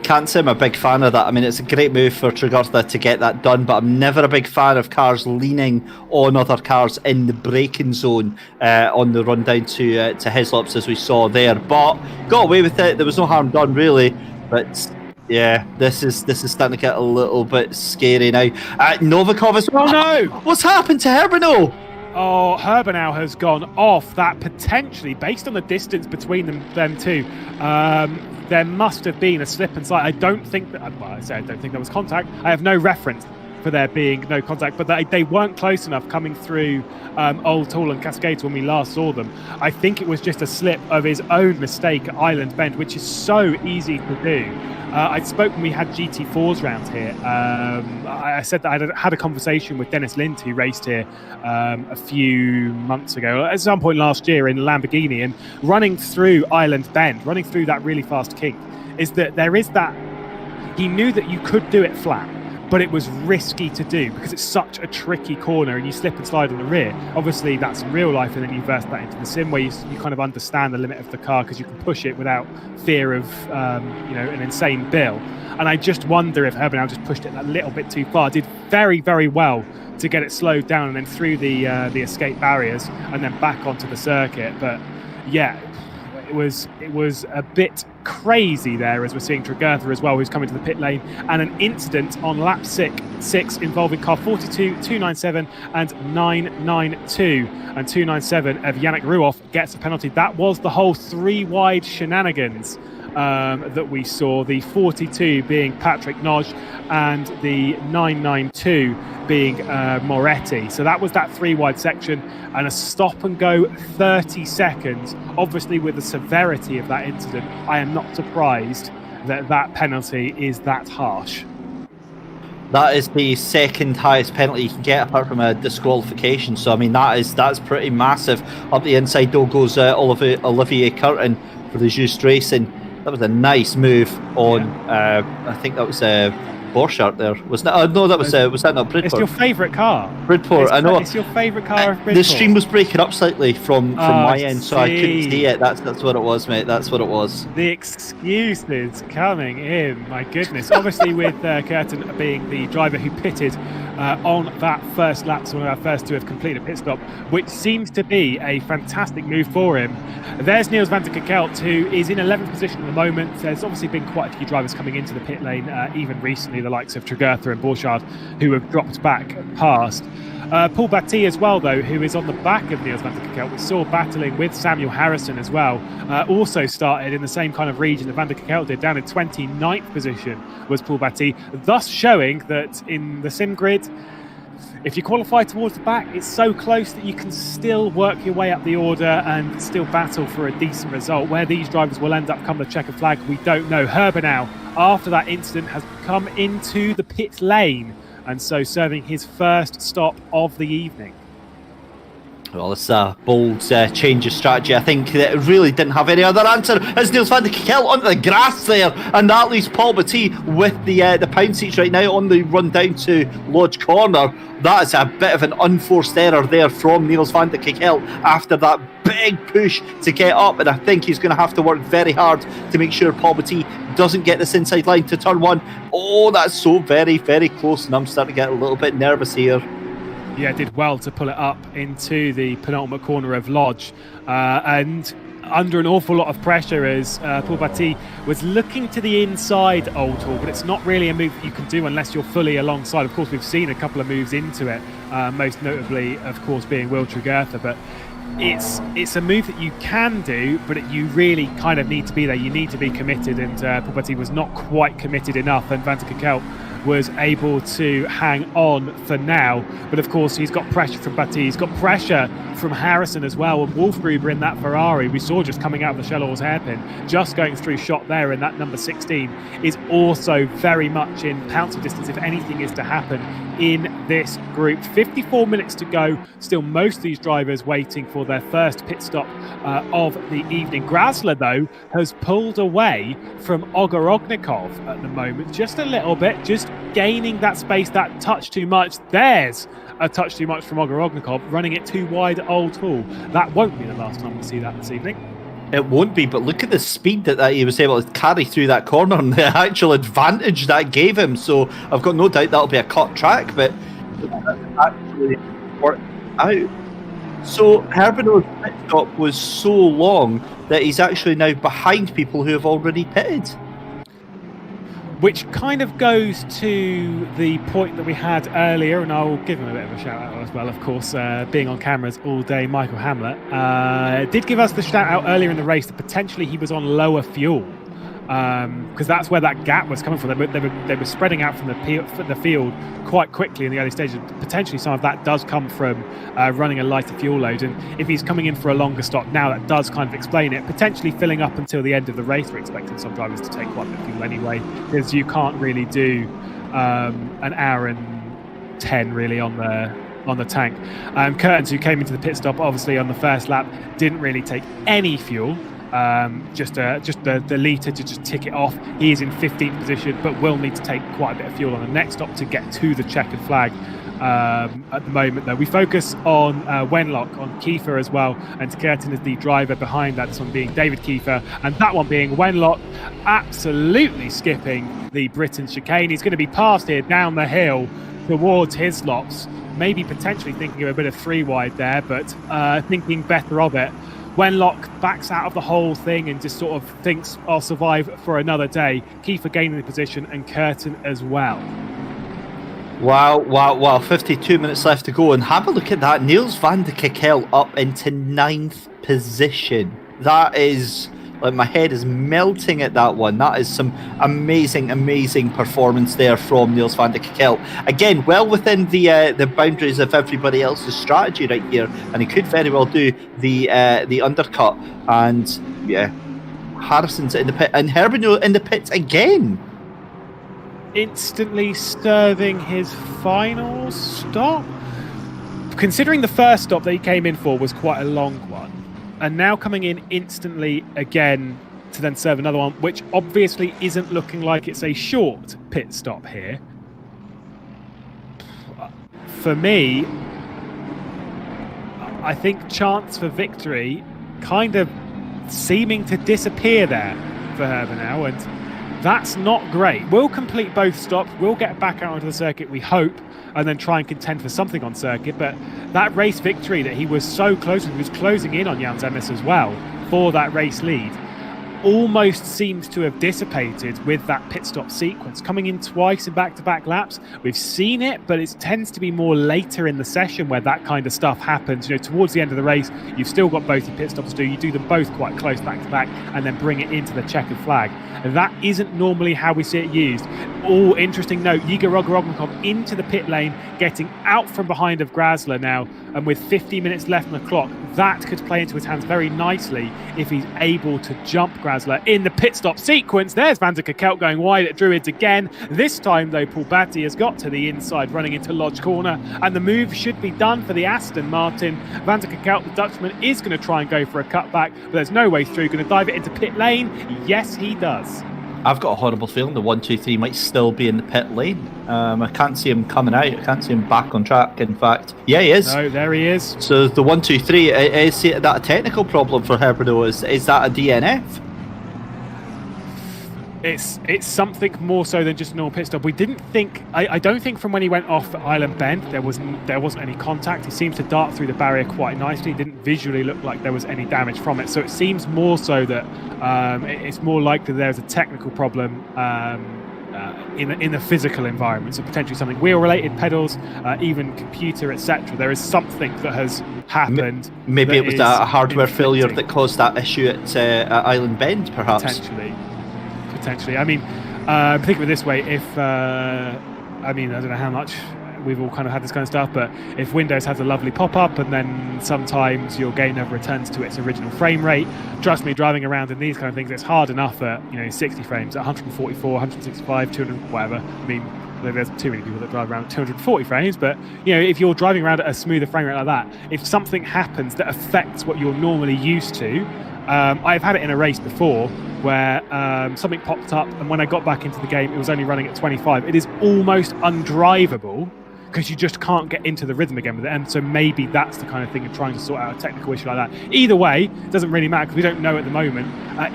Can't say I'm a big fan of that. I mean, it's a great move for Tregurtha to get that done, but I'm never a big fan of cars leaning on other cars in the braking zone on the run down to Hislops, as we saw there. But got away with it. There was no harm done, really. But yeah, this is starting to get a little bit scary now. Novikov is... Oh no! What's happened to Herbenau? Oh, Herbenau has gone off that potentially, based on the distance between them two. There must have been a slip and slide. I don't think that. Well, I don't think there was contact. I have no reference for there being no contact, but they weren't close enough coming through Old Tool and Cascades when we last saw them. I think it was just a slip of his own mistake at Island Bend, which is so easy to do. I spoke when we had GT4s round here. I said that I had a conversation with Dennis Lind, who raced here a few months ago, at some point last year in Lamborghini, and running through Island Bend, running through that really fast kink, is that there is that, he knew that you could do it flat, but it was risky to do because it's such a tricky corner and you slip and slide on the rear. Obviously that's in real life, and then you verse that into the sim where you kind of understand the limit of the car because you can push it without fear of an insane bill. And I just wonder if Herbenau just pushed it a little bit too far. Did very, very well to get it slowed down and then through the escape barriers and then back onto the circuit. But yeah, it was a bit crazy there as we're seeing Tregurtha as well, who's coming to the pit lane, and an incident on lap 6 involving car 42, 297 and 992, and 297 of Yannick Ruoff gets a penalty. That was the whole 3 wide shenanigans that we saw, the 42 being Patrick Nodge and the 992 being Moretti. So that was that 3 wide section, and a stop and go 30 seconds. Obviously with the severity of that incident, I am not surprised that penalty is that harsh. That is the second highest penalty you can get apart from a disqualification. So I mean that's pretty massive. Up the inside though goes Olivier Curtin for the Just Racing. That was a nice move on. I think that was Borchardt there, wasn't it? No, that was that not Bridport? It's your favourite car. Bridport, I know. It's your favourite car of Bridport. The stream was breaking up slightly from my end, so I couldn't see it. That's what it was, mate. That's what it was. The excuses coming in, my goodness. Obviously with Curtin being the driver who pitted on that first lap, so one of our first to have completed a pit stop, which seems to be a fantastic move for him. There's Niels van der Kekelt, who is in 11th position at the moment. There's obviously been quite a few drivers coming into the pit lane, even recently, the likes of Tregurtha and Borchardt, who have dropped back past. Paul Batty as well, though, who is on the back of Niels van der Kekelt. We saw battling with Samuel Harrison as well. Also started in the same kind of region that van der Kekelt did. Down in 29th position was Paul Batty, thus showing that in the sim grid, if you qualify towards the back, it's so close that you can still work your way up the order and still battle for a decent result. Where these drivers will end up come the checkered flag, we don't know. Herbenau, after that incident, has come into the pit lane, and so serving his first stop of the evening. Well, it's a bold change of strategy. I think that it really didn't have any other answer as Niels van der Kekelt onto the grass there, and that leaves Paul Batty with the pound seats right now on the run down to Lodge Corner. That is a bit of an unforced error there from Niels van der Kekelt after that big push to get up, and I think he's going to have to work very hard to make sure Paul Batty doesn't get this inside line to turn 1. Oh, that's so very, very close, and I'm starting to get a little bit nervous here. Yeah, did well to pull it up into the penultimate corner of Lodge, and under an awful lot of pressure as Paul Batty was looking to the inside Oulton, but it's not really a move that you can do unless you're fully alongside. Of course, we've seen a couple of moves into it, most notably, of course, being Will Tregurtha, but it's a move that you can do, but you really kind of need to be there. You need to be committed, and Paul Batty was not quite committed enough, and Van der Kerkhout was able to hang on for now. But of course, he's got pressure from Batty, he's got pressure from Harrison as well, and Wolfgruber in that Ferrari we saw just coming out of the Shellor's hairpin, just going through shot there in that number 16, is also very much in pouncing distance if anything is to happen in this group. 54 minutes to go, still most of these drivers waiting for their first pit stop of the evening. Grasler though has pulled away from Ogorognikov at the moment, just a little bit, just gaining that space that touch too much. There's a touch too much from Ogorognikov, running it too wide at Oulton. That won't be the last time we see that this evening. It won't be, but look at the speed that he was able to carry through that corner and the actual advantage that gave him. So I've got no doubt that'll be a cut track, but actually worked out. So Herbino's pit stop was so long that he's actually now behind people who have already pitted. Which kind of goes to the point that we had earlier, and I'll give him a bit of a shout out as well, of course, being on cameras all day. Michael Hamlet did give us the shout out earlier in the race that potentially he was on lower fuel, because that's where that gap was coming from. They were spreading out from the field quite quickly in the early stages. Potentially some of that does come from running a lighter fuel load, and if he's coming in for a longer stop now, that does kind of explain it. Potentially filling up until the end of the race. We're expecting some drivers to take quite a bit of fuel anyway, because you can't really do an hour and 10 really on the tank. Curtains, who came into the pit stop obviously on the first lap, didn't really take any fuel. Just the litre to just tick it off. He is in 15th position, but will need to take quite a bit of fuel on the next stop to get to the checkered flag. At the moment, though, we focus on Wenlock, on Kiefer as well, and Curtin is the driver behind that. This one being David Kiefer, and that one being Wenlock, absolutely skipping the Britain chicane. He's going to be passed here down the hill towards his slots, maybe potentially thinking of a bit of 3 wide there, but thinking better of it. Wenlock backs out of the whole thing and just sort of thinks, I'll survive for another day. Kiefer gaining the position, and Curtin as well. Wow. 52 minutes left to go, and have a look at that. Niels van der Kerkhout up into 9th position. That is, like, my head is melting at that one. That is some amazing performance there from Niels van der Kerkhout. Again, well within the boundaries of everybody else's strategy right here, and he could very well do the undercut. And yeah, Harrison's in the pit, and Herbino in the pits again, instantly serving his final stop. Considering the first stop that he came in for was quite a long one, and now coming in instantly again to then serve another one, which obviously isn't looking like it's a short pit stop here. For me, I think chance for victory kind of seeming to disappear there for Herber now, and that's not great. We'll complete both stops, we'll get back out onto the circuit, we hope, and then try and contend for something on circuit. But that race victory that he was so close with, he was closing in on Jan Zemes as well for that race lead, almost seems to have dissipated with that pit stop sequence. Coming in twice in back-to-back laps, we've seen it, but it tends to be more later in the session where that kind of stuff happens. You know, towards the end of the race, you've still got both your pit stops to do. You do them both quite close back-to-back and then bring it into the checkered flag. And that isn't normally how we see it used. Interesting note, Igor Ogorognikov into the pit lane, getting out from behind of Grasler now, and with 50 minutes left on the clock, that could play into his hands very nicely if he's able to jump Grasler in the pit stop sequence. There's Van der Kerkhout going wide at Druids again. This time, though, Paul Batty has got to the inside, running into Lodge corner, and the move should be done for the Aston Martin. Van der Kerkhout, the Dutchman, is going to try and go for a cutback, but there's no way through. Going to dive it into pit lane. Yes, he does. I've got a horrible feeling the 1-2-3 might still be in the pit lane. I can't see him coming out. I can't see him back on track. In fact, yeah, he is. No, there he is. So the 1-2-3, is that a technical problem for Herbino? Is that a DNF? It's something more so than just a normal pit stop. We didn't think. I don't think from when he went off at Island Bend there wasn't any contact. He seems to dart through the barrier quite nicely. It didn't visually look like there was any damage from it. So it seems more so that it's more likely there's a technical problem in the physical environment. So potentially something wheel-related, pedals, even computer, etc. There is something that has happened. Maybe it was a hardware failure that caused that issue at Island Bend, perhaps. Potentially. I mean, think of it this way: if I don't know how much we've all kind of had this kind of stuff, but if Windows has a lovely pop-up and then sometimes your game never returns to its original frame rate, trust me, driving around in these kind of things, it's hard enough at 60 frames, at 144, 165, 200, whatever. I mean, there's too many people that drive around at 240 frames, but if you're driving around at a smoother frame rate like that, if something happens that affects what you're normally used to, I've had it in a race before where something popped up, and when I got back into the game, it was only running at 25. It is almost undrivable because you just can't get into the rhythm again with it. And so maybe that's the kind of thing of trying to sort out a technical issue like that. Either way, it doesn't really matter because we don't know at the moment.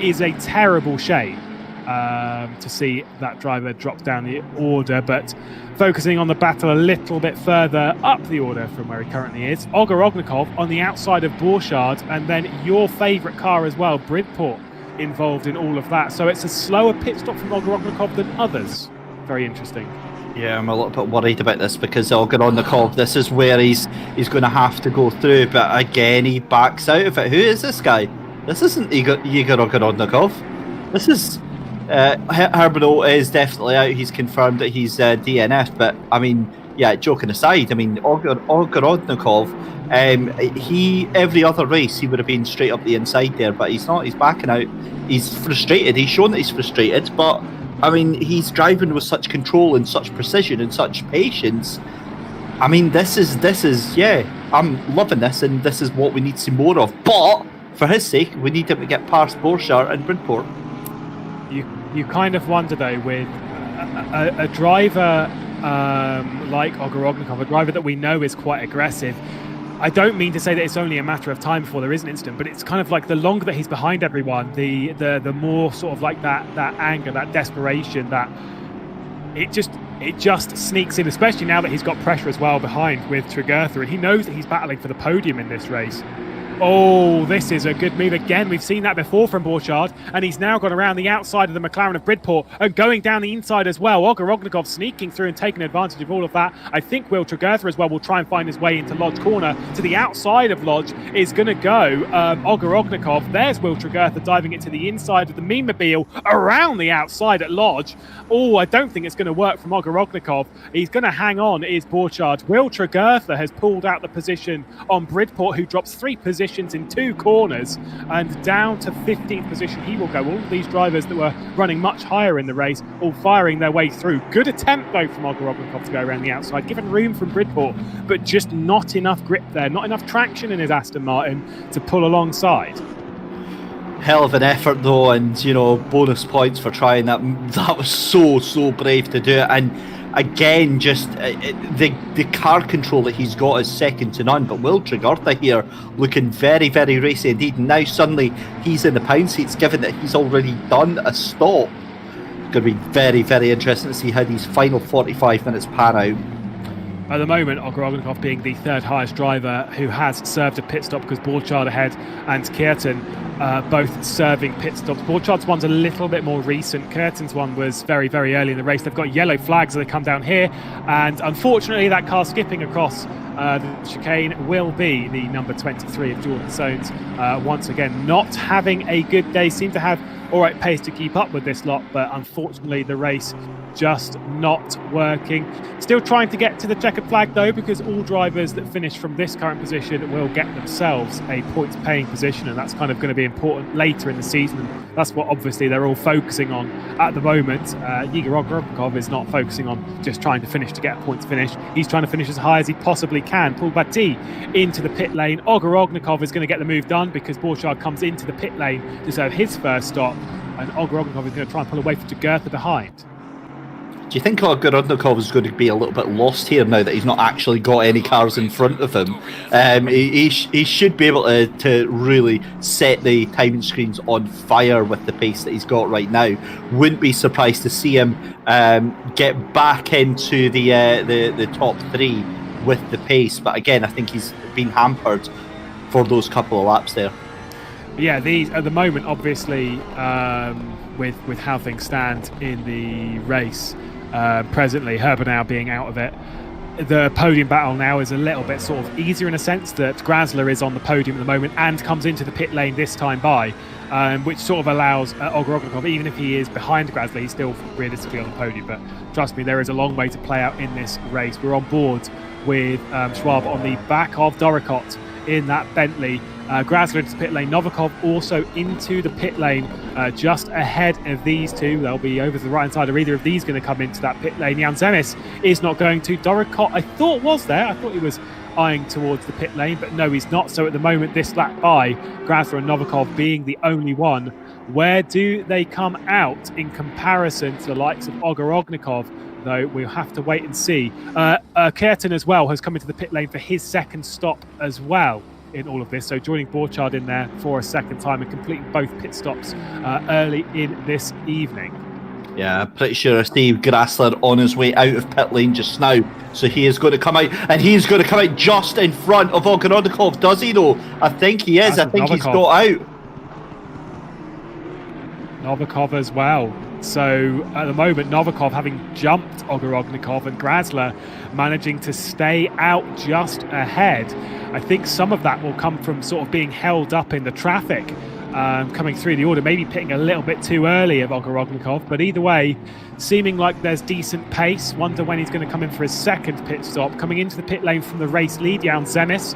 Is a terrible shame to see that driver drop down the order, but focusing on the battle a little bit further up the order from where he currently is, Ogorognikov on the outside of Borchardt, and then your favourite car as well, Bridport, involved in all of that. So it's a slower pit stop from Ogorognikov than others. Very interesting. Yeah, I'm a little bit worried about this because Ogorognikov, this is where he's going to have to go through, but again he backs out of it. Who is this guy? This isn't Igor Ogorognikov. This is Herbano is definitely out. He's confirmed that he's DNF, but I mean, yeah, joking aside, I mean, Ogorognikov, he every other race he would have been straight up the inside there, but he's not. He's backing out. He's frustrated. He's shown that he's frustrated, but I mean, he's driving with such control and such precision and such patience. I mean, this is yeah, I'm loving this, and this is what we need to see more of. But for his sake, we need him to get past Borchardt and Bridport. You kind of wonder though, with a driver like Ogorognikov, a driver that we know is quite aggressive. I don't mean to say that it's only a matter of time before there is an incident, but it's kind of like the longer that he's behind everyone, the more sort of like that anger, that desperation, that it just sneaks in, especially now that he's got pressure as well behind with Tregurtha, and he knows that he's battling for the podium in this race. Oh, this is a good move again. We've seen that before from Borchardt, and he's now gone around the outside of the McLaren of Bridport and going down the inside as well. Ogorognikov sneaking through and taking advantage of all of that. I think Will Tregurtha as well will try and find his way into Lodge Corner. To the outside of Lodge is going to go Ogorognikov. There's Will Tregurtha diving into the inside of the Mean-mobile around the outside at Lodge. Oh, I don't think it's going to work from Ogorognikov. He's going to hang on, is Borchardt. Will Tregurtha has pulled out the position on Bridport, who drops 3 positions in 2 corners, and down to 15th position he will go. All of these drivers that were running much higher in the race all firing their way through. Good attempt though from Ogorognikov to go around the outside, given room from Bridport, but just not enough grip there, not enough traction in his Aston Martin to pull alongside. Hell of an effort though, and bonus points for trying that. That was so brave to do it. And again, just the car control that he's got is second to none. But Will Tregurtha here looking very, very racy indeed. And now suddenly he's in the pound seats, given that he's already done a stop. It's going to be very, very interesting to see how these final 45 minutes pan out. At the moment, Ogorognikov being the 3rd highest driver who has served a pit stop, because Borchardt ahead and Kierton both serving pit stops. Borchardt's one's a little bit more recent. Kierton's one was very, very early in the race. They've got yellow flags as they come down here, and unfortunately that car skipping across the chicane will be the number 23 of Jordan Soanes. Once again, not having a good day. Seem to have all right pace to keep up with this lot, but unfortunately the race just not working. Still trying to get to the checkered flag though, because all drivers that finish from this current position will get themselves a points paying position, and that's kind of going to be important later in the season, and that's what obviously they're all focusing on at the moment. Igor Ogorognikov is not focusing on just trying to finish to get a points finish. He's trying to finish as high as he possibly can. Paul Batti into the pit lane. Ogorognikov is going to get the move done because Borchardt comes into the pit lane to serve his first stop, and Ogorognikov is going to try and pull away from Tregurtha behind. Do you think Gorodnikov is going to be a little bit lost here now that he's not actually got any cars in front of him? He should be able to really set the timing screens on fire with the pace that he's got right now. Wouldn't be surprised to see him get back into the top 3 with the pace. But again, I think he's been hampered for those couple of laps there. Yeah, these at the moment, obviously, with how things stand in the race. Presently, Herbenau being out of it, the podium battle now is a little bit sort of easier in a sense that Grasler is on the podium at the moment and comes into the pit lane this time by, which sort of allows Ogorognikov, even if he is behind Grasler, he's still realistically on the podium. But trust me, there is a long way to play out in this race. We're on board with Schwab on the back of Doricott in that Bentley. Grasler into the pit lane, Novikov also into the pit lane, just ahead of these two. They'll be over to the right hand side. Are either of these going to come into that pit lane? Jan Zemis is not going to. Doricott, I thought was there. I thought he was eyeing towards the pit lane, but no, he's not. So at the moment, this lap by, Grasler and Novikov being the only one. Where do they come out in comparison to the likes of Ogorognikov? Though we'll have to wait and see. Kearton as well has come into the pit lane for his second stop as well in all of this, so joining Borchardt in there for a second time and completing both pit stops early in this evening. Yeah, I'm pretty sure I see Grasler on his way out of pit lane just now, so he is going to come out, and he's going to come out just in front of Ogornikov, does he though? I think he is. I think Novikov. He's got out. Novikov as well. So at the moment, Novikov having jumped Ogorognikov and Grasler managing to stay out just ahead. I think some of that will come from sort of being held up in the traffic coming through the order, maybe pitting a little bit too early of Ogorognikov, but either way, seeming like there's decent pace. Wonder when he's going to come in for his second pit stop. Coming into the pit lane from the race lead, Jan Zemis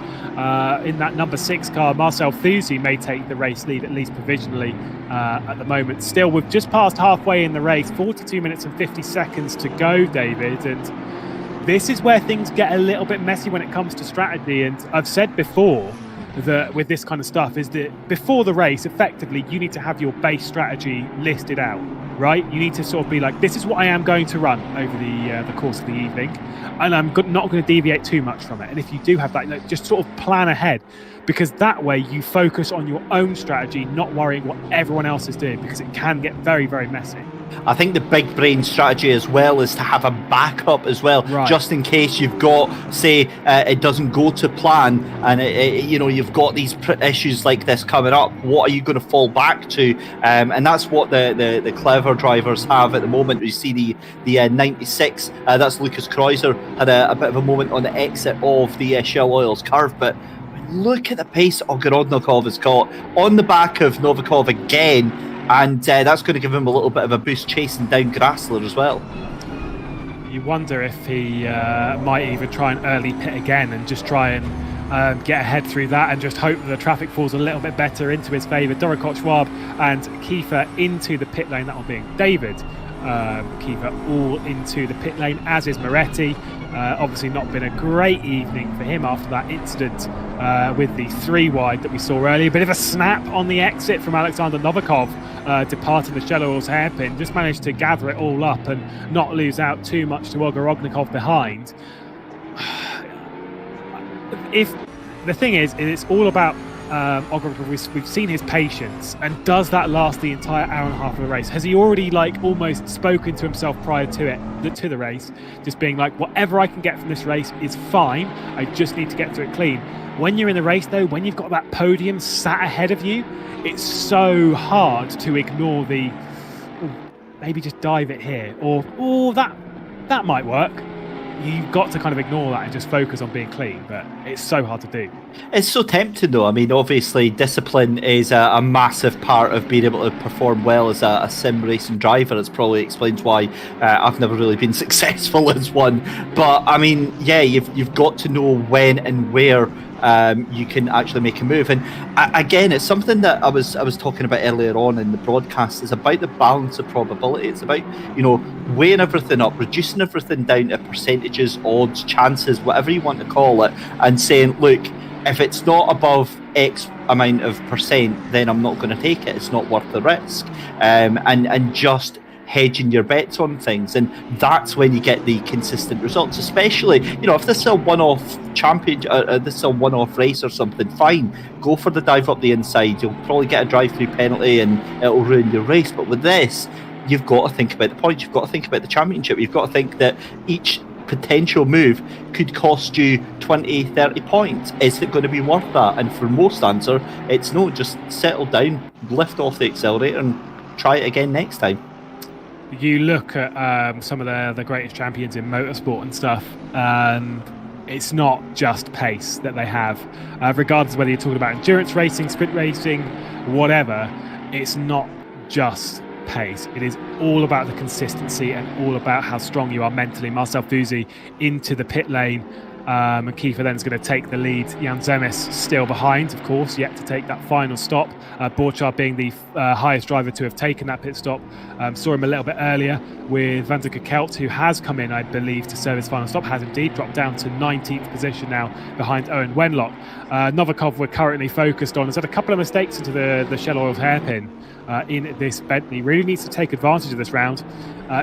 in that number 6 car. Marcel Thusi may take the race lead, at least provisionally at the moment. Still, we've just passed halfway in the race, 42 minutes and 50 seconds to go, David, and this is where things get a little bit messy when it comes to strategy. And I've said before that with this kind of stuff is that before the race, effectively, you need to have your base strategy listed out, right? You need to sort of be like, this is what I am going to run over the course of the evening, and I'm not going to deviate too much from it. And if you do have that, just sort of plan ahead, because that way you focus on your own strategy, not worrying what everyone else is doing, because it can get very, very messy. I think the big brain strategy as well is to have a backup as well, right, just in case you've got, say, it doesn't go to plan, and you've got these issues like this coming up. What are you going to fall back to? And that's what the clever drivers have at the moment. You see the 96, that's Lucas Kreuzer, had a bit of a moment on the exit of the Shell Oils curve, but look at the pace Ogorognikov has got on the back of Novikov again. And that's going to give him a little bit of a boost chasing down Grasler as well. You wonder if he might even try an early pit again and just try and get ahead through that and just hope that the traffic falls a little bit better into his favour. Doricott, Schwab and Kiefer into the pit lane. That one being David Kiefer all into the pit lane, as is Moretti. Obviously not been a great evening for him after that incident with the 3 wide that we saw earlier. Bit of a snap on the exit from Alexander Novikov, departing the Shell Oils hairpin. Just managed to gather it all up and not lose out too much to Ogorognikov behind. If the thing is, it's all about Ogorognikov. We've seen his patience, and does that last the entire hour and a half of the race? Has he already almost spoken to himself prior to the race, just being like, whatever I can get from this race is fine, I just need to get through it clean? When you're in the race though, when you've got that podium sat ahead of you, it's so hard to ignore the maybe just dive it here, or that might work. You've got to kind of ignore that and just focus on being clean, but it's so hard to do. It's so tempting though. I mean, obviously discipline is a massive part of being able to perform well as a sim racing driver. It probably explains why I've never really been successful as one. But I mean, yeah, you've got to know when and where you can actually make a move. And again, it's something that I was talking about earlier on in the broadcast. It's about the balance of probability. It's about, weighing everything up, reducing everything down to percentages, odds, chances, whatever you want to call it, and saying, look, if it's not above X amount of percent, then I'm not going to take it. It's not worth the risk. And just hedging your bets on things, and that's when you get the consistent results. Especially, if this is a one-off this is a one-off race or something, fine, go for the dive up the inside. You'll probably get a drive-through penalty and it'll ruin your race. But with this, you've got to think about the points. You've got to think about the championship. You've got to think that each potential move could cost you 20, 30 points. Is it going to be worth that? And for most answer, it's no. Just settle down, lift off the accelerator, and try it again next time. You look at some of the greatest champions in motorsport and stuff, it's not just pace that they have. Regardless of whether you're talking about endurance racing, sprint racing, whatever, it's not just pace. It is all about the consistency and all about how strong you are mentally. Marcel Fusi into the pit lane, and Kiefer then is going to take the lead. Jan Zemes still behind, of course, yet to take that final stop. Borchardt being the highest driver to have taken that pit stop. Saw him a little bit earlier with Van der Kelt, who has come in, I believe, to serve his final stop, has indeed dropped down to 19th position now behind Owen Wenlock. Novikov we're currently focused on has had a couple of mistakes into the Shell Oils hairpin in this Bentley. Really needs to take advantage of this round.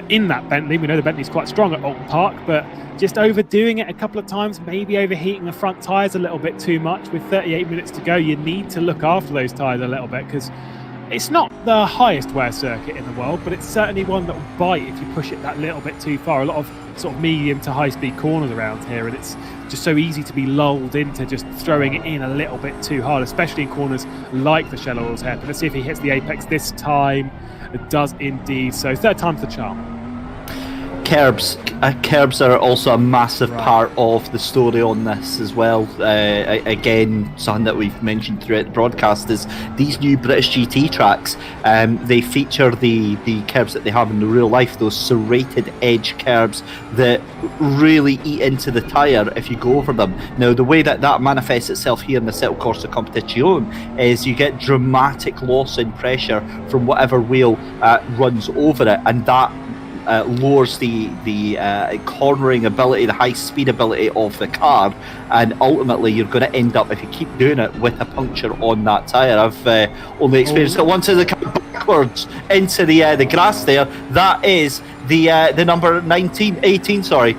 In that Bentley, we know the Bentley's quite strong at Oulton Park, but just overdoing it a couple of times, maybe overheating the front tyres a little bit too much. With 38 minutes to go, you need to look after those tyres a little bit, because it's not the highest wear circuit in the world, but it's certainly one that will bite if you push it that little bit too far. A lot of sort of medium to high speed corners around here, and it's just so easy to be lulled into just throwing it in a little bit too hard, especially in corners like the Shell Oils hairpin. Let's see if he hits the apex this time. It does indeed. So third time's the charm. Curbs are also a massive part of the story on this as well. Again, something that we've mentioned throughout the broadcast is these new British GT tracks. They feature the curbs that they have in the real life, those serrated edge curbs that really eat into the tyre if you go over them. Now, the way that manifests itself here in the Assetto Corsa Competizione is you get dramatic loss in pressure from whatever wheel runs over it, and that lowers the cornering ability, the high speed ability of the car, and ultimately you're going to end up, if you keep doing it, with a puncture on that tyre. I've only experienced it once as it comes backwards into the grass there. That is the number 18, sorry.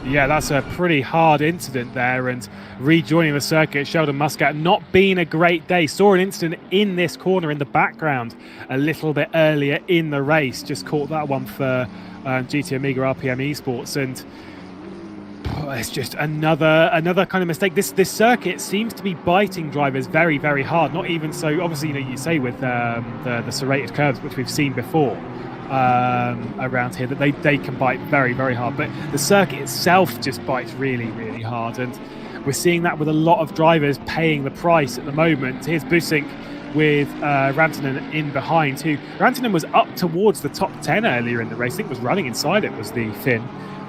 Yeah, that's a pretty hard incident there, and rejoining the circuit, Sheldon Muscat, not been a great day. Saw an incident in this corner in the background a little bit earlier in the race. Just caught that one for GT Amiga RPM Esports, and it's just another kind of mistake. This circuit seems to be biting drivers very, very hard. Not even so, obviously, you say with the serrated curves, which we've seen before around here, that they can bite very, very hard, but the circuit itself just bites really, really hard, and we're seeing that with a lot of drivers paying the price at the moment. Here's Busink with Rantanen in behind, who Rantanen was up towards the top 10 earlier in the race. I think was running inside it was the Finn.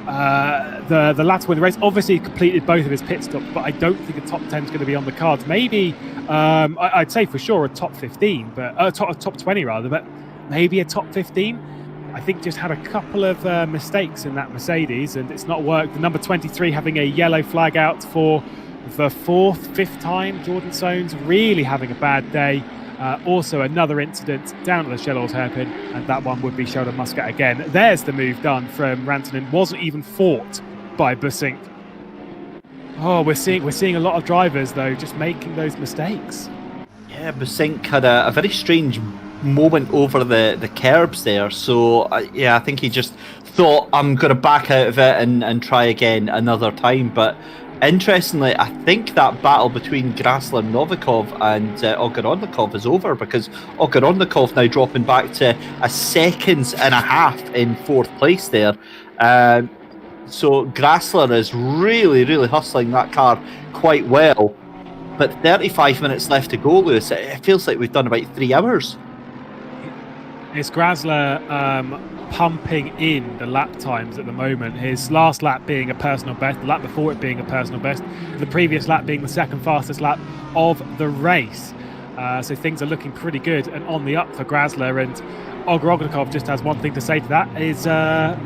The latter win the race, obviously completed both of his pit stops, but I don't think a top 10 is going to be on the cards. Maybe I'd say for sure a top 15, but top 20 rather, but maybe a top 15. I think just had a couple of mistakes in that Mercedes, and it's not worked. The number 23 having a yellow flag out for the fifth time. Jordan Soanes really having a bad day. Also another incident down at the Shell Oils hairpin, and that one would be Sheldon Muscat again. There's the move done from Rantanen. Wasn't even fought by Busink. Oh, we're seeing a lot of drivers though just making those mistakes. Yeah, Busink had a very strange moment over the curbs there, so I think he just thought, I'm going to back out of it and try again another time. But interestingly, I think that battle between Grassler and Novikov and Ogorodnikov is over, because Ogorodnikov now dropping back to a 1.5 seconds in fourth place there. So Grassler is really, really hustling that car quite well, but 35 minutes left to go, Lewis. It feels like we've done about 3 hours. It's Grassler pumping in the lap times at the moment. His last lap being a personal best, the lap before it being a personal best, the previous lap being the second fastest lap of the race. So things are looking pretty good and on the up for Grassler. And Ogorodnikov just has one thing to say to that, is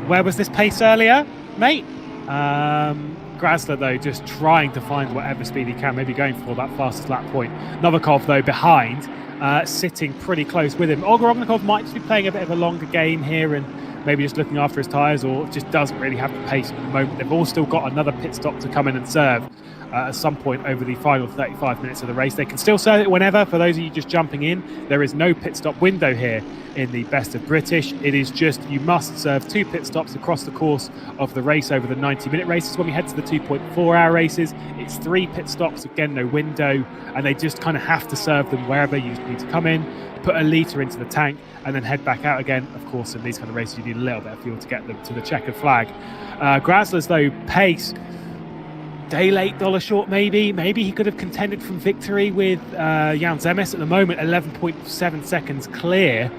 where was this pace earlier, mate? Grasler, though, just trying to find whatever speed he can, maybe going for that fastest lap point. Novikov, though, behind, sitting pretty close with him. Olga Ognikov might just be playing a bit of a longer game here and maybe just looking after his tyres, or just doesn't really have the pace at the moment. They've all still got another pit stop to come in and serve at some point over the final 35 minutes of the race. They can still serve it whenever. For those of you just jumping in, there is no pit stop window here in the Best of British. It is just you must serve 2 pit stops across the course of the race over the 90-minute races. When we head to the 2.4-hour races, it's 3 pit stops, again no window, and they just kind of have to serve them wherever you need to come in, put a litre into the tank, and then head back out again. Of course, in these kind of races, you need a little bit of fuel to get them to the checkered flag. Grasler's, though, pace, day late, dollar short, maybe. Maybe he could have contended from victory with Jan Zemes. At the moment, 11.7 seconds clear.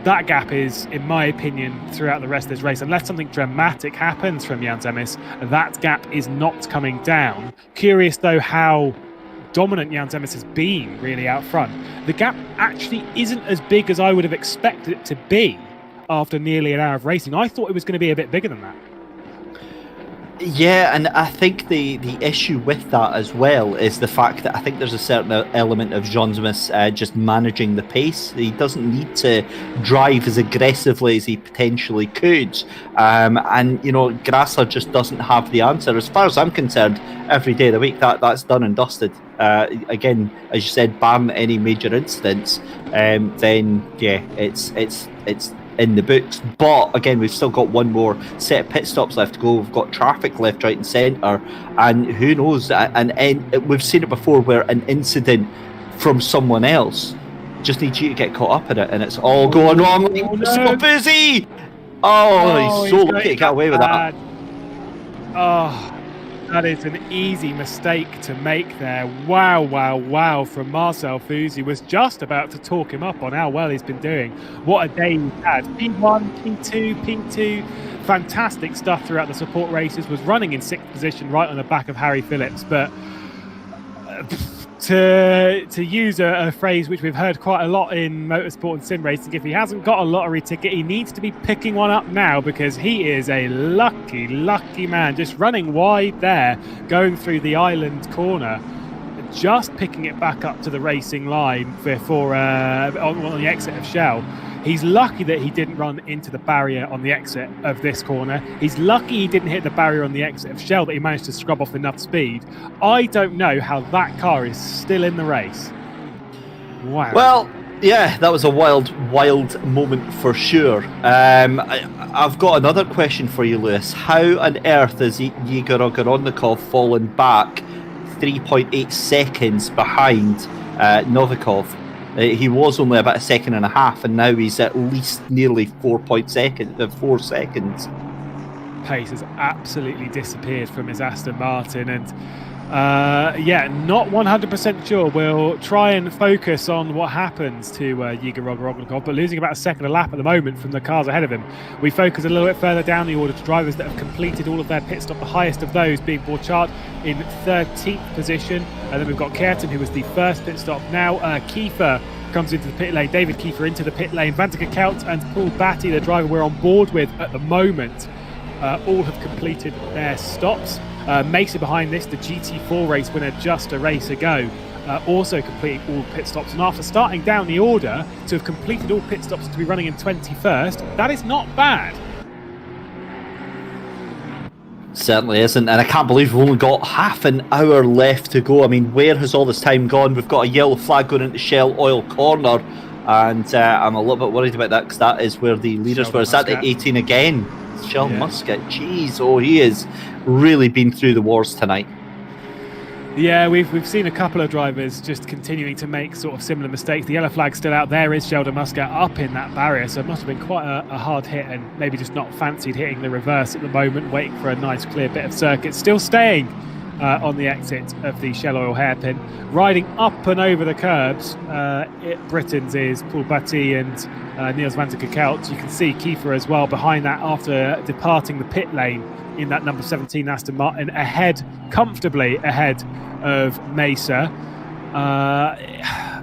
That gap is, in my opinion, throughout the rest of this race, unless something dramatic happens from Jan Zemes, that gap is not coming down. Curious, though, how dominant Jan Zemes has been really out front. The gap actually isn't as big as I would have expected it to be after nearly an hour of racing. I thought it was going to be a bit bigger than that. Yeah, and I think the issue with that as well is the fact that I think there's a certain element of Jean Zemes just managing the pace. He doesn't need to drive as aggressively as he potentially could. And, you know, Grasler just doesn't have the answer. As far as I'm concerned, every day of the week, that's done and dusted. Again, as you said, ban any major incidents, then, yeah, it's in the books. But again, we've still got one more set of pit stops left to go. We've got traffic left, right and centre, and who knows, and we've seen it before where an incident from someone else just needs you to get caught up in it, and it's all going wrong. So busy. He's so lucky to get away with that. That is an easy mistake to make there. Wow from Marcel Foose. He was just about to talk him up on how well he's been doing. What a day he's had. P1, P2, P2. Fantastic stuff throughout the support races. Was running in 6th position right on the back of Harry Phillips. But to use a phrase which we've heard quite a lot in motorsport and sim racing, if he hasn't got a lottery ticket, he needs to be picking one up now, because he is a lucky man, just running wide there, going through the island corner, just picking it back up to the racing line for on the exit of Shell. He's lucky that he didn't run into the barrier on the exit of this corner. He's lucky he didn't hit the barrier on the exit of Shell, that he managed to scrub off enough speed. I don't know how that car is still in the race. Wow. Well, yeah, that was a wild moment for sure. I've got another question for you, Lewis. How on earth has Igor Ogorodnikov fallen back 3.8 seconds behind Novikov? He was only about 1.5 seconds, and now he's at least nearly 4 seconds. Pace has absolutely disappeared from his Aston Martin, and not 100% sure. We'll try and focus on what happens to Igor Ogorodnikov, but losing about 1 second a lap at the moment from the cars ahead of him. We focus a little bit further down the order to drivers that have completed all of their pit stop, the highest of those being Borchardt in 13th position, and then we've got Kearton, who was the first pit stop. Now Kiefer comes into the pit lane, David Kiefer into the pit lane, Van der Kelt and Paul Batty, the driver we're on board with at the moment, all have completed their stops. Mesa behind this, the GT4 race winner just a race ago, also completing all pit stops, and after starting down the order to have completed all pit stops to be running in 21st, that is not bad. Certainly isn't, and I can't believe we've only got half an hour left to go. I mean, where has all this time gone? We've got a yellow flag going into Shell Oil Corner, and I'm a little bit worried about that, because that is where the leaders were. Is that at 18 again? Shell Muscat, jeez, he has really been through the wars tonight. Yeah, we've seen a couple of drivers just continuing to make sort of similar mistakes. The yellow flag's still out there. Is Sheldon Muscat up in that barrier? So it must have been quite a hard hit, and maybe just not fancied hitting the reverse at the moment, waiting for a nice clear bit of circuit. Still staying on the exit of the Shell Oil hairpin. Riding up and over the curbs, Britain's is Paul Batty and Niels van der Kelt. You can see Kiefer as well behind that after departing the pit lane in that number 17 Aston Martin, comfortably ahead of Mesa.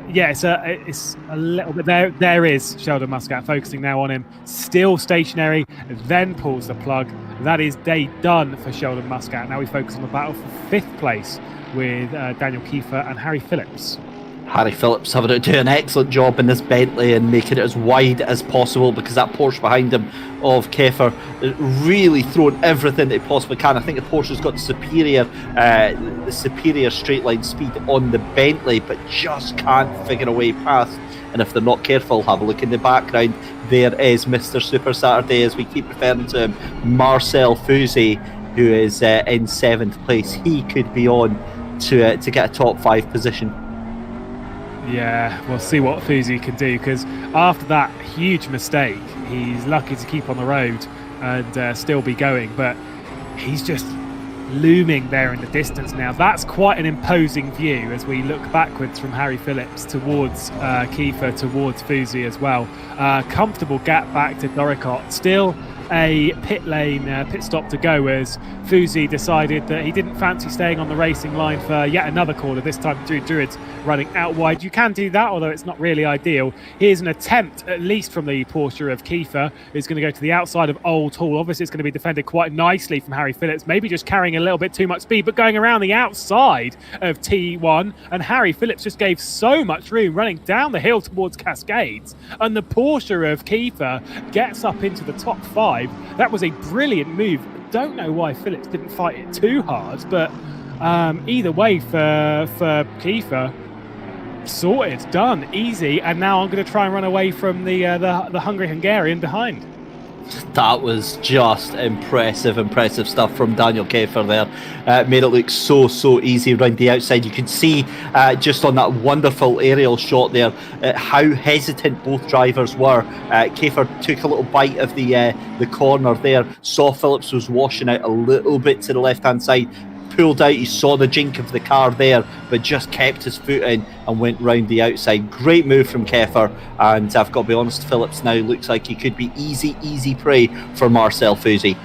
Yeah, it's a little bit there. There is Sheldon Muscat focusing now on him, still stationary, then pulls the plug. That is day done for Sheldon Muscat. Now we focus on the battle for 5th place with Daniel Kiefer and Harry Phillips. Harry Phillips having to do an excellent job in this Bentley and making it as wide as possible, because that Porsche behind him of Kiefer really throwing everything they possibly can. I think the Porsche's got the superior straight line speed on the Bentley, but just can't figure a way past. And if they're not careful, have a look in the background. There is Mr. Super Saturday, as we keep referring to him, Marcel Fouzy, who is in 7th place. He could be on to get a top 5 position. Yeah, we'll see what Fouzy can do, because after that huge mistake, he's lucky to keep on the road and still be going, but he's just looming there in the distance now. That's quite an imposing view as we look backwards from Harry Phillips towards Kiefer, towards Fouzy as well. Comfortable gap back to Doricott. Still a pit stop to go, as Fouzy decided that he didn't fancy staying on the racing line for yet another corner, this time through Druids running out wide. You can do that, although it's not really ideal. Here's an attempt, at least from the Porsche of Kiefer, who's going to go to the outside of Old Hall. Obviously it's going to be defended quite nicely from Harry Phillips, maybe just carrying a little bit too much speed, but going around the outside of T1, and Harry Phillips just gave so much room running down the hill towards Cascades, and the Porsche of Kiefer gets up into the top 5. That was a brilliant move. Don't know why Phillips didn't fight it too hard, but either way for Kiefer, sorted, done, easy. And now I'm going to try and run away from the hungry Hungarian behind. That was just impressive stuff from Daniel Kiefer there. Made it look so easy around the outside. You could see just on that wonderful aerial shot there how hesitant both drivers were. Kiefer took a little bite of the corner there, saw Phillips was washing out a little bit to the left hand side, pulled out, he saw the jink of the car there, but just kept his foot in and went round the outside. Great move from Kiefer, and I've got to be honest, Phillips now looks like he could be easy prey for Marcel Fouzy.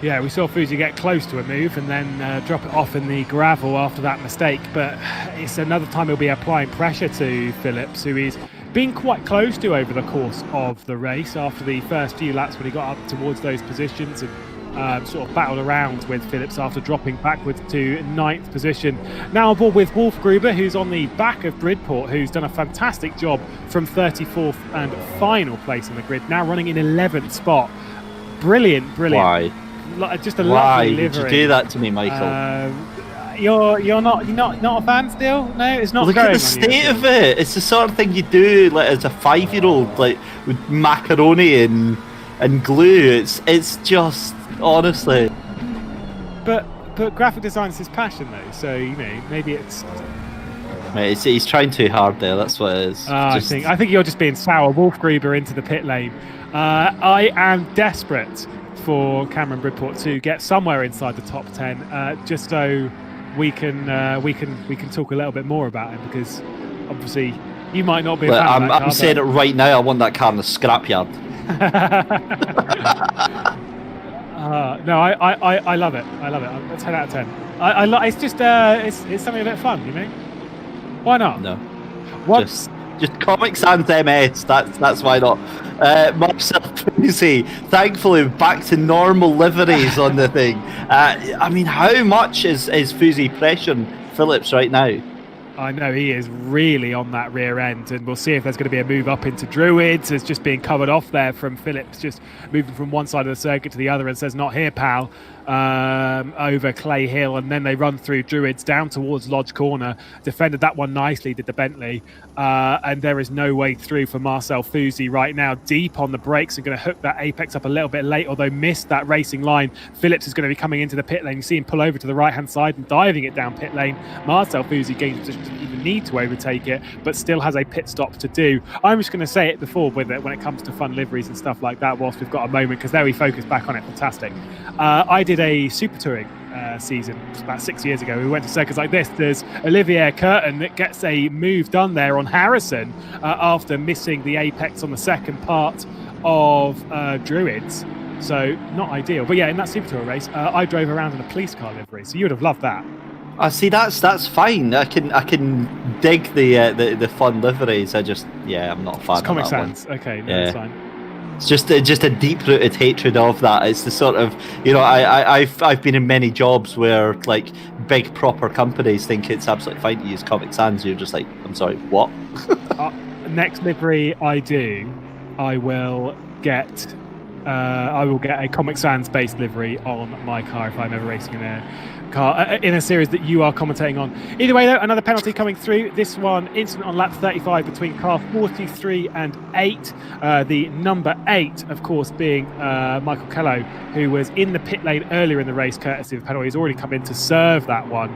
Yeah, we saw Fouzy get close to a move and then drop it off in the gravel after that mistake, but it's another time he'll be applying pressure to Phillips, who is been quite close to over the course of the race after the first few laps when he got up towards those positions and sort of battled around with Phillips after dropping backwards to 9th position. Now aboard with Wolf Gruber, who's on the back of Bridport, who's done a fantastic job from 34th and final place in the grid, now running in 11th spot. Brilliant. Why? Just a lovely livery. Why did you do that to me, Michael? You're not a fan still? No, it's not. Look at the state of it. It's the sort of thing you do like as a 5-year-old, like with macaroni and glue. It's just, honestly. But graphic design is his passion, though. So maybe it's. Mate, he's trying too hard there. That's what it is. I think you're just being sour. Wolf Gruber into the pit lane. I am desperate for Cameron Bridport to get somewhere inside the top 10, just so we can talk a little bit more about him, because obviously you might not be a fan of that car, I'm saying it right now. I want that car in the scrapyard. No, I love it. I love it. 10 out of 10. It's just it's something a bit fun, Why not? No. What? Just comics and MS. That's why not. Marcel Fouzy, thankfully back to normal liveries on the thing. I mean, how much is Fouzy pressuring Phillips right now? I know he is really on that rear end, and we'll see if there's going to be a move up into Druids. It's just being covered off there from Phillips, just moving from one side of the circuit to the other, and says, "Not here, pal." Over Clay Hill, and then they run through Druids down towards Lodge Corner. Defended that one nicely, did the Bentley, and there is no way through for Marcel Fouzy right now. Deep on the brakes and going to hook that apex up a little bit late, although missed that racing line. Phillips is going to be coming into the pit lane. You see him pull over to the right hand side and diving it down pit lane. Marcel Fouzy gains position, doesn't even need to overtake it, but still has a pit stop to do. I'm just going to say it before with it when it comes to fun liveries and stuff like that, whilst we've got a moment, because there we focus back on it. Fantastic. I did a super touring season about 6 years ago. We went to circuits like this. There's Olivier Curtin that gets a move done there on Harrison after missing the apex on the second part of Druids. So not ideal. But yeah, in that super tour race, I drove around in a police car livery. So you would have loved that. I see. That's fine. I can dig the fun liveries. I'm not a fan It's of Comic that Sans. one. Okay, no, that's fine. It's just a deep-rooted hatred of that. It's the sort of, I've been in many jobs where like big proper companies think it's absolutely fine to use Comic Sans. You're just like, I'm sorry, what? Next livery I will get a Comic Sans based livery on my car if I'm ever racing in a car in a series that you are commentating on. Either way, though, another penalty coming through. This one, incident on lap 35 between car 43 and 8. The number 8, of course, being Michael Kello, who was in the pit lane earlier in the race, courtesy of a penalty. He's already come in to serve that one.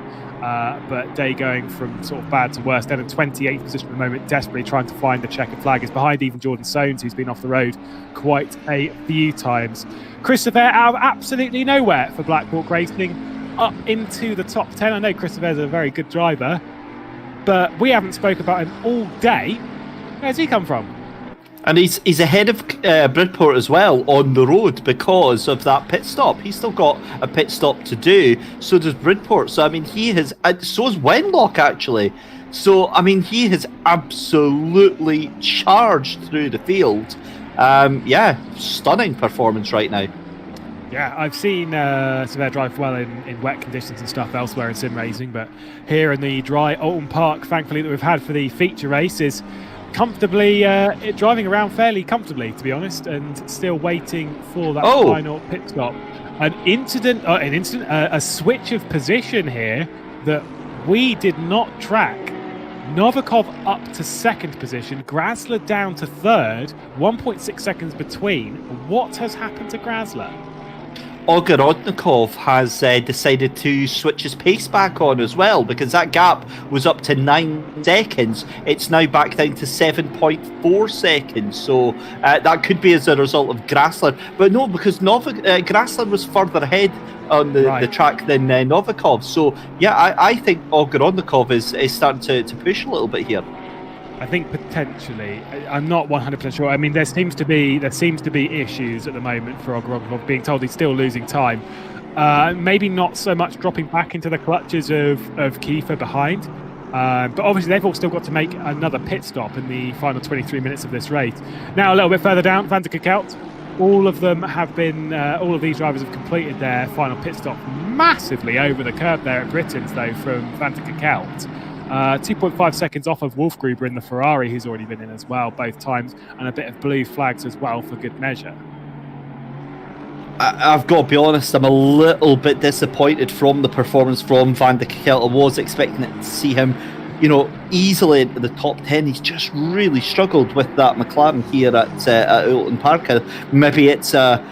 But Day going from sort of bad to worse, down in 28th position at the moment, desperately trying to find the checkered flag. Is behind even Jordan Soanes, who's been off the road quite a few times. Christopher out of absolutely nowhere for Black Hawk Racing, up into the top 10. I know Christopher's a very good driver, but we haven't spoke about him all day. Where's he come from? And he's ahead of Bridport as well on the road because of that pit stop. He's still got a pit stop to do. So does Bridport. So I mean, he has. So is Wenlock actually. So I mean, he has absolutely charged through the field. Stunning performance right now. Yeah, I've seen Sever drive well in wet conditions and stuff elsewhere in sim racing, but here in the dry Oulton Park, thankfully, that we've had for the feature race is comfortably driving around fairly comfortably, to be honest, and still waiting for that final pit stop. A switch of position here that we did not track. Novikov up to second position, Grasler down to third, 1.6 seconds between. What has happened to Grasler? Ogorodnikov has decided to switch his pace back on as well, because that gap was up to 9 seconds. It's now back down to 7.4 seconds. So that could be as a result of Grasler. But no, because Grasler was further ahead on the track than Novikov. So yeah, I think Ogorodnikov is starting to push a little bit here. I think potentially. I'm not 100% sure. I mean, there seems to be issues at the moment for Ogorodnikov, being told he's still losing time. Maybe not so much dropping back into the clutches of Kiefer behind. But obviously they've all still got to make another pit stop in the final 23 minutes of this race. Now a little bit further down, Van der Kekelt. All of these drivers have completed their final pit stop massively over the curb there at Britons, though, from Van der Kekelt. 2.5 seconds off of Wolfgruber in the Ferrari, who's already been in as well both times, and a bit of blue flags as well for good measure. I've got to be honest, I'm a little bit disappointed from the performance from Van der Kekelt. I was expecting to see him, easily into the top 10. He's just really struggled with that McLaren here at Oulton Park. Maybe it's a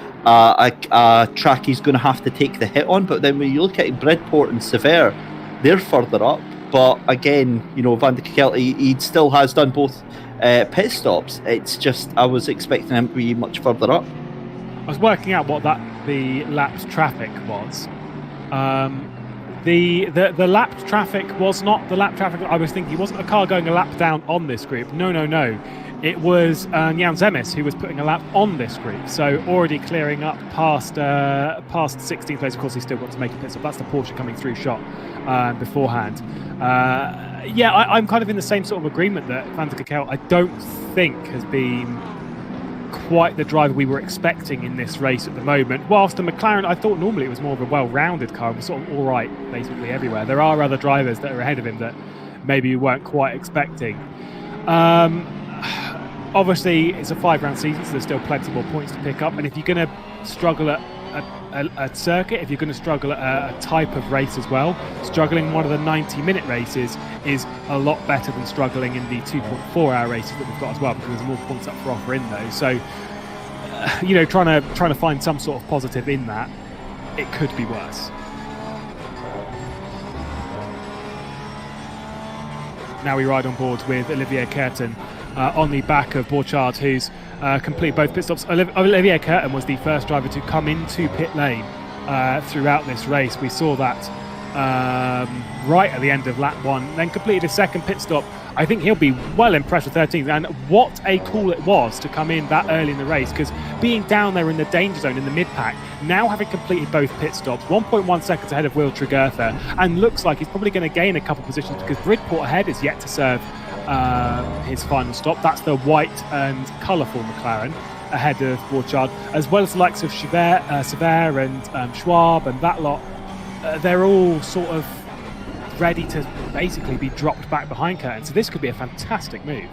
track he's going to have to take the hit on, but then when you look at Bridport and Sever, they're further up. But again, Van der Kekelt, he still has done both pit stops. It's just I was expecting him to be much further up. I was working out what the lapped traffic was. The lapped traffic was not the lap traffic I was thinking. It wasn't a car going a lap down on this group. No. It was Jan Zemes who was putting a lap on this group. So already clearing up past 16th place. Of course, he's still got to make a pit stop. That's the Porsche coming through shot beforehand. I'm kind of in the same sort of agreement that Van der Kekelt, I don't think, has been quite the driver we were expecting in this race at the moment. Whilst the McLaren, I thought normally it was more of a well-rounded car. It was sort of all right basically everywhere. There are other drivers that are ahead of him that maybe we weren't quite expecting. Obviously, it's a 5-round season, so there's still plenty more points to pick up. And if you're going to struggle at a circuit, if you're going to struggle at a type of race as well, struggling one of the 90-minute races is a lot better than struggling in the 2.4-hour races that we've got as well, because there's more points up for offer in those. So, trying to find some sort of positive in that, it could be worse. Now we ride on board with Olivier Curtin on the back of Borchardt, who's completed both pit stops. Olivier Curtin was the first driver to come into pit lane throughout this race. We saw that right at the end of lap 1, then completed a second pit stop. I think he'll be well impressed with 13th, and what a call it was to come in that early in the race, because being down there in the danger zone in the mid-pack, now having completed both pit stops, 1.1 seconds ahead of Will Tregurtha, and looks like he's probably going to gain a couple positions because Bridport ahead is yet to serve his final stop. That's the white and colourful McLaren ahead of Borchardt, as well as the likes of Sever and Schwab and that lot. They're all sort of ready to basically be dropped back behind curtain. So this could be a fantastic move.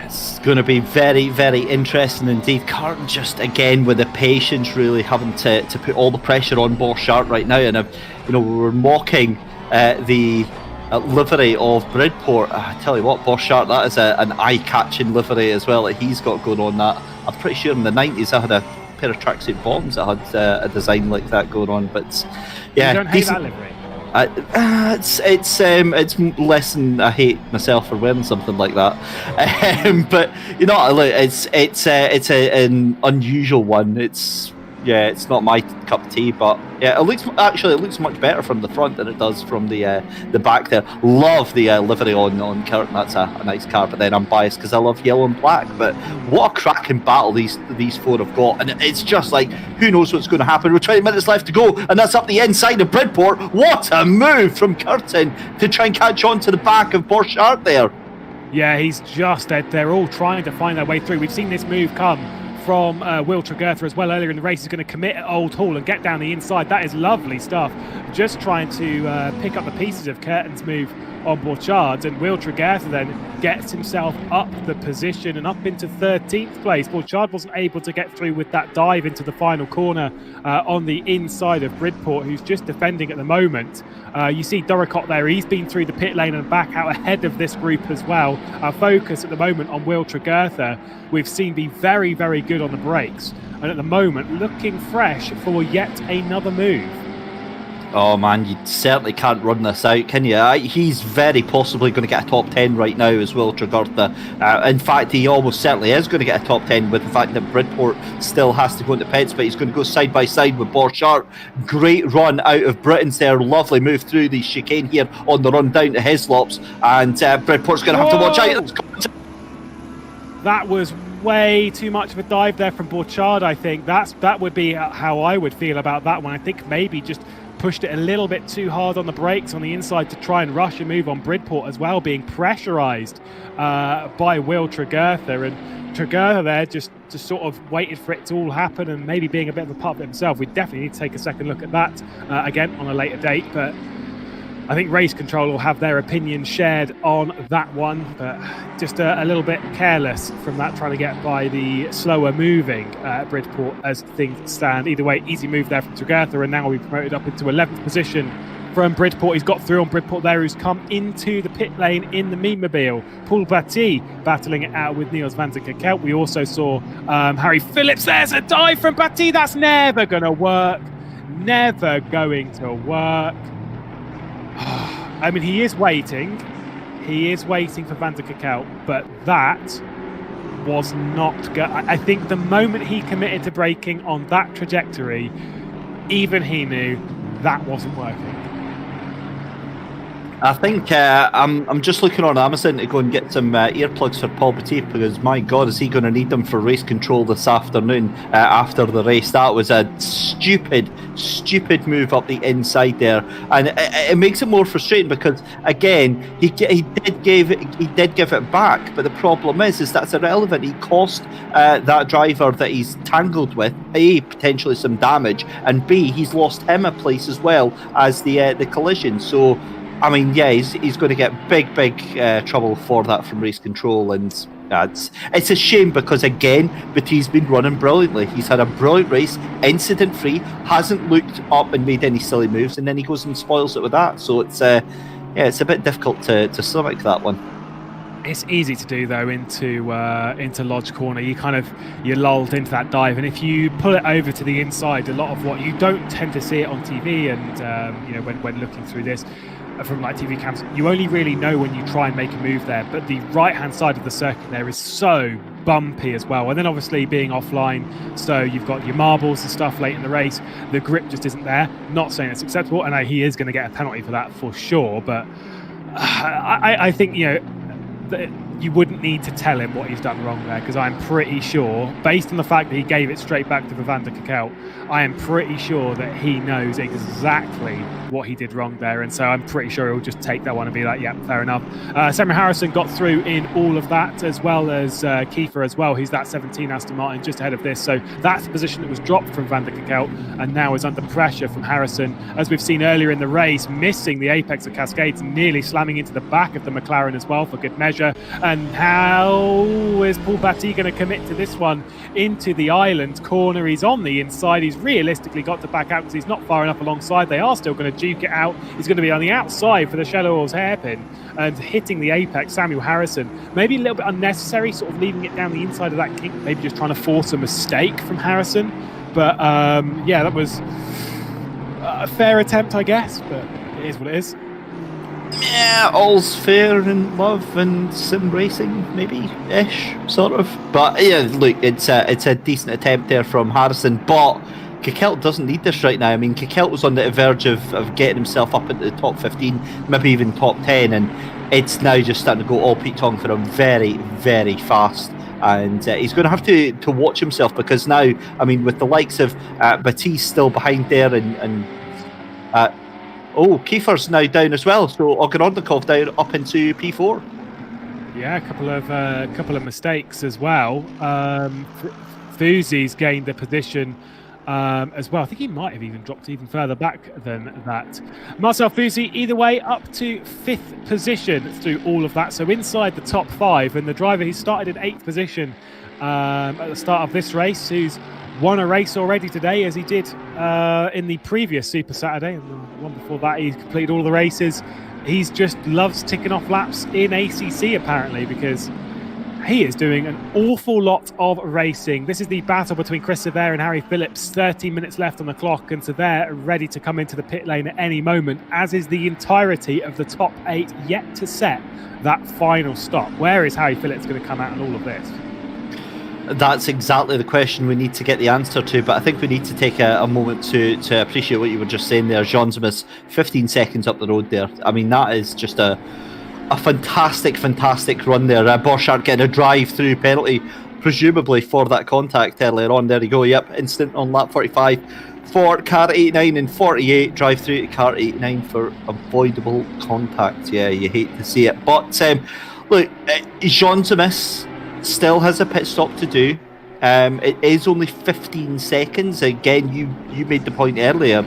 It's going to be very, very interesting indeed. Curtin just again with the patience, really having to put all the pressure on Borchardt right now. And we were mocking the livery of Bridport. I tell you what, Borchardt, that is an eye-catching livery as well that he's got going on. That I'm pretty sure in the 90s I had a pair of tracksuit bottoms that had a design like that going on. But yeah, you don't hate that livery. It's less than I hate myself for wearing something like that. But it's an unusual one. It's not my cup of tea, but yeah, it looks much better from the front than it does from the back there. Love the livery on Curtin. That's a nice car, but then I'm biased because I love yellow and black. But what a cracking battle these four have got, and it's just like, who knows what's going to happen. We're 20 minutes left to go, and that's up the inside of Bridport. What a move from Curtin to try and catch on to the back of Borchardt there. Yeah, he's just they're all trying to find their way through. We've seen this move come from Will Tregurtha as well earlier in the race. He's going to commit at Old Hall and get down the inside. That is lovely stuff. Just trying to pick up the pieces of Curtin's move on Borchardt, and Will Tregurtha then gets himself up the position and up into 13th place. Borchardt wasn't able to get through with that dive into the final corner on the inside of Bridport, who's just defending at the moment. You see Doricott there, he's been through the pit lane and back out ahead of this group as well. Our focus at the moment on Will Tregurtha, we've seen be very, very good on the brakes, and at the moment looking fresh for yet another move. Oh man, you certainly can't run this out, can you? He's very possibly going to get a top 10 right now as well, Tregurtha. In fact, he almost certainly is going to get a top 10 with the fact that Bridport still has to go into pits, but he's going to go side by side with Borchardt. Great run out of Britain's there. Lovely move through the chicane here on the run down to Hislops, and Bridport's going to have to watch out. That was way too much of a dive there from Borchardt, I think. That would be how I would feel about that one. I think maybe just pushed it a little bit too hard on the brakes on the inside to try and rush a move on Bridport as well, being pressurised by Will Tregurtha. And Tregurtha there just sort of waited for it to all happen and maybe being a bit of a puppet himself. We definitely need to take a second look at that again on a later date, but I think Race Control will have their opinion shared on that one, but just a little bit careless from that, trying to get by the slower moving Bridport as things stand. Either way, easy move there from Tregurtha, and now we've promoted up into 11th position from Bridport. He's got through on Bridport there, who's come into the pit lane in the Mimobile. Paul Batty battling it out with Niels van der Kerk. We also saw Harry Phillips. There's a dive from Batty. That's never going to work. Never going to work. I mean, he is waiting for Van der Kerk, but that was not good. I think the moment he committed to braking on that trajectory, even he knew that wasn't working. I think I'm just looking on Amazon to go and get some earplugs for Paul Petit, because my God, is he going to need them for race control this afternoon after the race. That was a stupid move up the inside there, and it makes it more frustrating because again he did give it back, but the problem is that's irrelevant. He cost that driver that he's tangled with A, potentially some damage, and B, he's lost him a place as well as the collision. So I mean, yeah, he's going to get big trouble for that from Race Control, and it's a shame because again, Batty's been running brilliantly. He's had a brilliant race, incident free, hasn't looked up and made any silly moves, and then he goes and spoils it with that. So it's a bit difficult to stomach that one. It's easy to do though into Lodge Corner. You're lulled into that dive, and if you pull it over to the inside, a lot of what you don't tend to see it on TV, and when looking through this from like TV cams, you only really know when you try and make a move there. But the right hand side of the circuit there is so bumpy as well, and then obviously being offline, so you've got your marbles and stuff late in the race. The grip just isn't there. Not saying it's acceptable, and he is going to get a penalty for that for sure. But I think that you wouldn't need to tell him what he's done wrong there, because I'm pretty sure, based on the fact that he gave it straight back to Van der Kekelt, I am pretty sure that he knows exactly what he did wrong there, and so I'm pretty sure he'll just take that one and be like, yeah, fair enough. Samuel Harrison got through in all of that, as well as Kiefer as well. He's that 17 Aston Martin just ahead of this, so that's the position that was dropped from Van der Kekelt and now is under pressure from Harrison, as we've seen earlier in the race, missing the apex of Cascades, nearly slamming into the back of the McLaren as well for good measure. And how is Paul Batty going to commit to this one into the island corner? He's on the inside. He's realistically got to back out because he's not far enough alongside. They are still going to duke it out. He's going to be on the outside for the Shallow Oils hairpin and hitting the apex. Samuel Harrison, maybe a little bit unnecessary, sort of leaving it down the inside of that kink, maybe just trying to force a mistake from Harrison. But yeah, that was a fair attempt, I guess, but it is what it is. Yeah, all's fair in love and sim racing, maybe-ish, sort of. But yeah, look, it's a decent attempt there from Harrison, but Kekelt doesn't need this right now. I mean, Kekelt was on the verge of getting himself up into the top 15, maybe even top 10, and it's now just starting to go all Pete Tong for him very, very fast. And he's going to have to watch himself, because now, I mean, with the likes of Batiste still behind there, and Kiefer's now down as well, so Ogrodnikov down up into P4. Yeah, a couple of mistakes as well. Fuzi's gained the position as well. I think he might have even dropped even further back than that. Marcel Fuzi, either way, up to 5th position through all of that, so inside the top 5. And the driver who started in 8th position at the start of this race, who's won a race already today, as he did in the previous Super Saturday, and the one before that he completed all the races. He's just loves ticking off laps in ACC apparently, because he is doing an awful lot of racing. This is the battle between Chris Sever and Harry Phillips. 13 minutes left on the clock, and Sever ready to come into the pit lane at any moment, as is the entirety of the top 8 yet to set that final stop. Where is Harry Phillips going to come out in all of this? That's exactly the question we need to get the answer to, but I think we need to take a moment to appreciate what you were just saying there. Jean Zemis, 15 seconds up the road there. I mean, that is just a fantastic run there. Borchardt getting a drive-through penalty, presumably for that contact earlier on. There you go, yep, instant on lap 45 for car 89, and 48 drive-through to car 89 for avoidable contact. Yeah, you hate to see it. But look, Jean Zemis still has a pit stop to do. It is only 15 seconds. Again, you made the point earlier.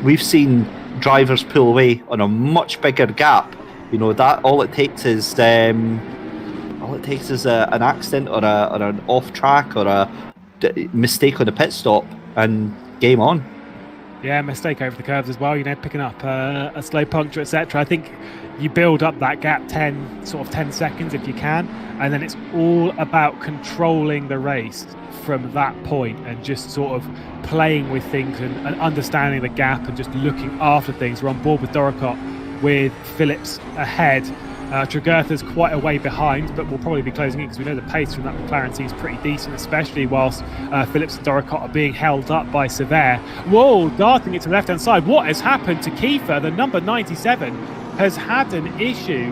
We've seen drivers pull away on a much bigger gap. You know, that all it takes is an accident or an off track or a mistake on a pit stop, and game on. Yeah, mistake over the curves as well, you know, picking up a slow puncture, etc. I think you build up that gap 10 seconds if you can, and then it's all about controlling the race from that point and just sort of playing with things and understanding the gap and just looking after things. We're on board with Doricott with Phillips ahead. Tregurtha's quite a way behind, but we'll probably be closing in because we know the pace from that McLaren seems pretty decent, especially whilst Phillips and Doricott are being held up by Sever. Whoa, darting it to the left-hand side. What has happened to Kiefer? The number 97 has had an issue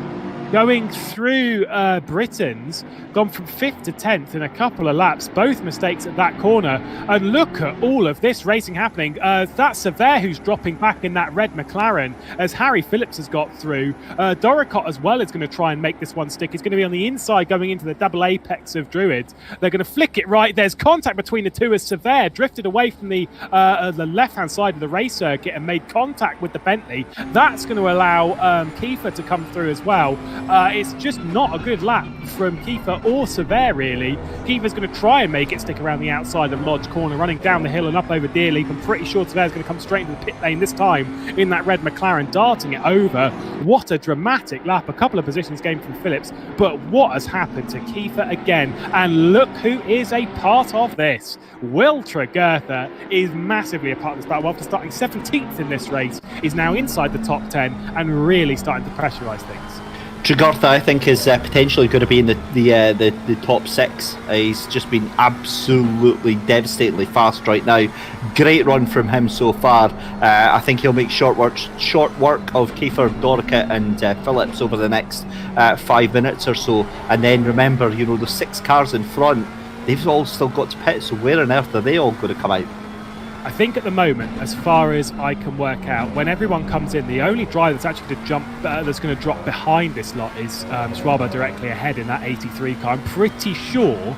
going through Britain's, gone from 5th to 10th in a couple of laps, both mistakes at that corner. And look at all of this racing happening. That's Sever who's dropping back in that red McLaren as Harry Phillips has got through. Doricott as well is going to try and make this one stick. He's going to be on the inside going into the double apex of Druid. They're going to flick it right. There's contact between the two as Sever drifted away from the left-hand side of the race circuit and made contact with the Bentley. That's going to allow Kiefer to come through as well. It's just not a good lap from Kiefer or Sever, really. Kiefer's going to try and make it stick around the outside of Lodge Corner, running down the hill and up over Deerleaf. I'm pretty sure Sever's going to come straight into the pit lane this time in that red McLaren, darting it over. What a dramatic lap. A couple of positions gained from Phillips, but what has happened to Kiefer again? And look who is a part of this. Will Tregurtha is massively a part of this battle. After starting 17th in this race, is now inside the top 10 and really starting to pressurise things. Tregurtha, I think, is potentially going to be in the top 6. He's just been absolutely devastatingly fast right now. Great run from him so far. I think he'll make short work of Kiefer, Dorica and Phillips over the next 5 minutes or so. And then remember, the 6 cars in front, they've all still got to pit, so where on earth are they all going to come out? I think at the moment, as far as I can work out, when everyone comes in, the only driver that's actually going to jump, that's going to drop behind this lot is Schwaber directly ahead in that 83 car. I'm pretty sure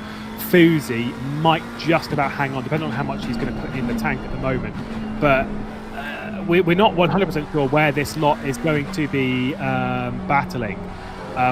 Fuzi might just about hang on, depending on how much he's going to put in the tank at the moment. But we're not 100% sure where this lot is going to be battling.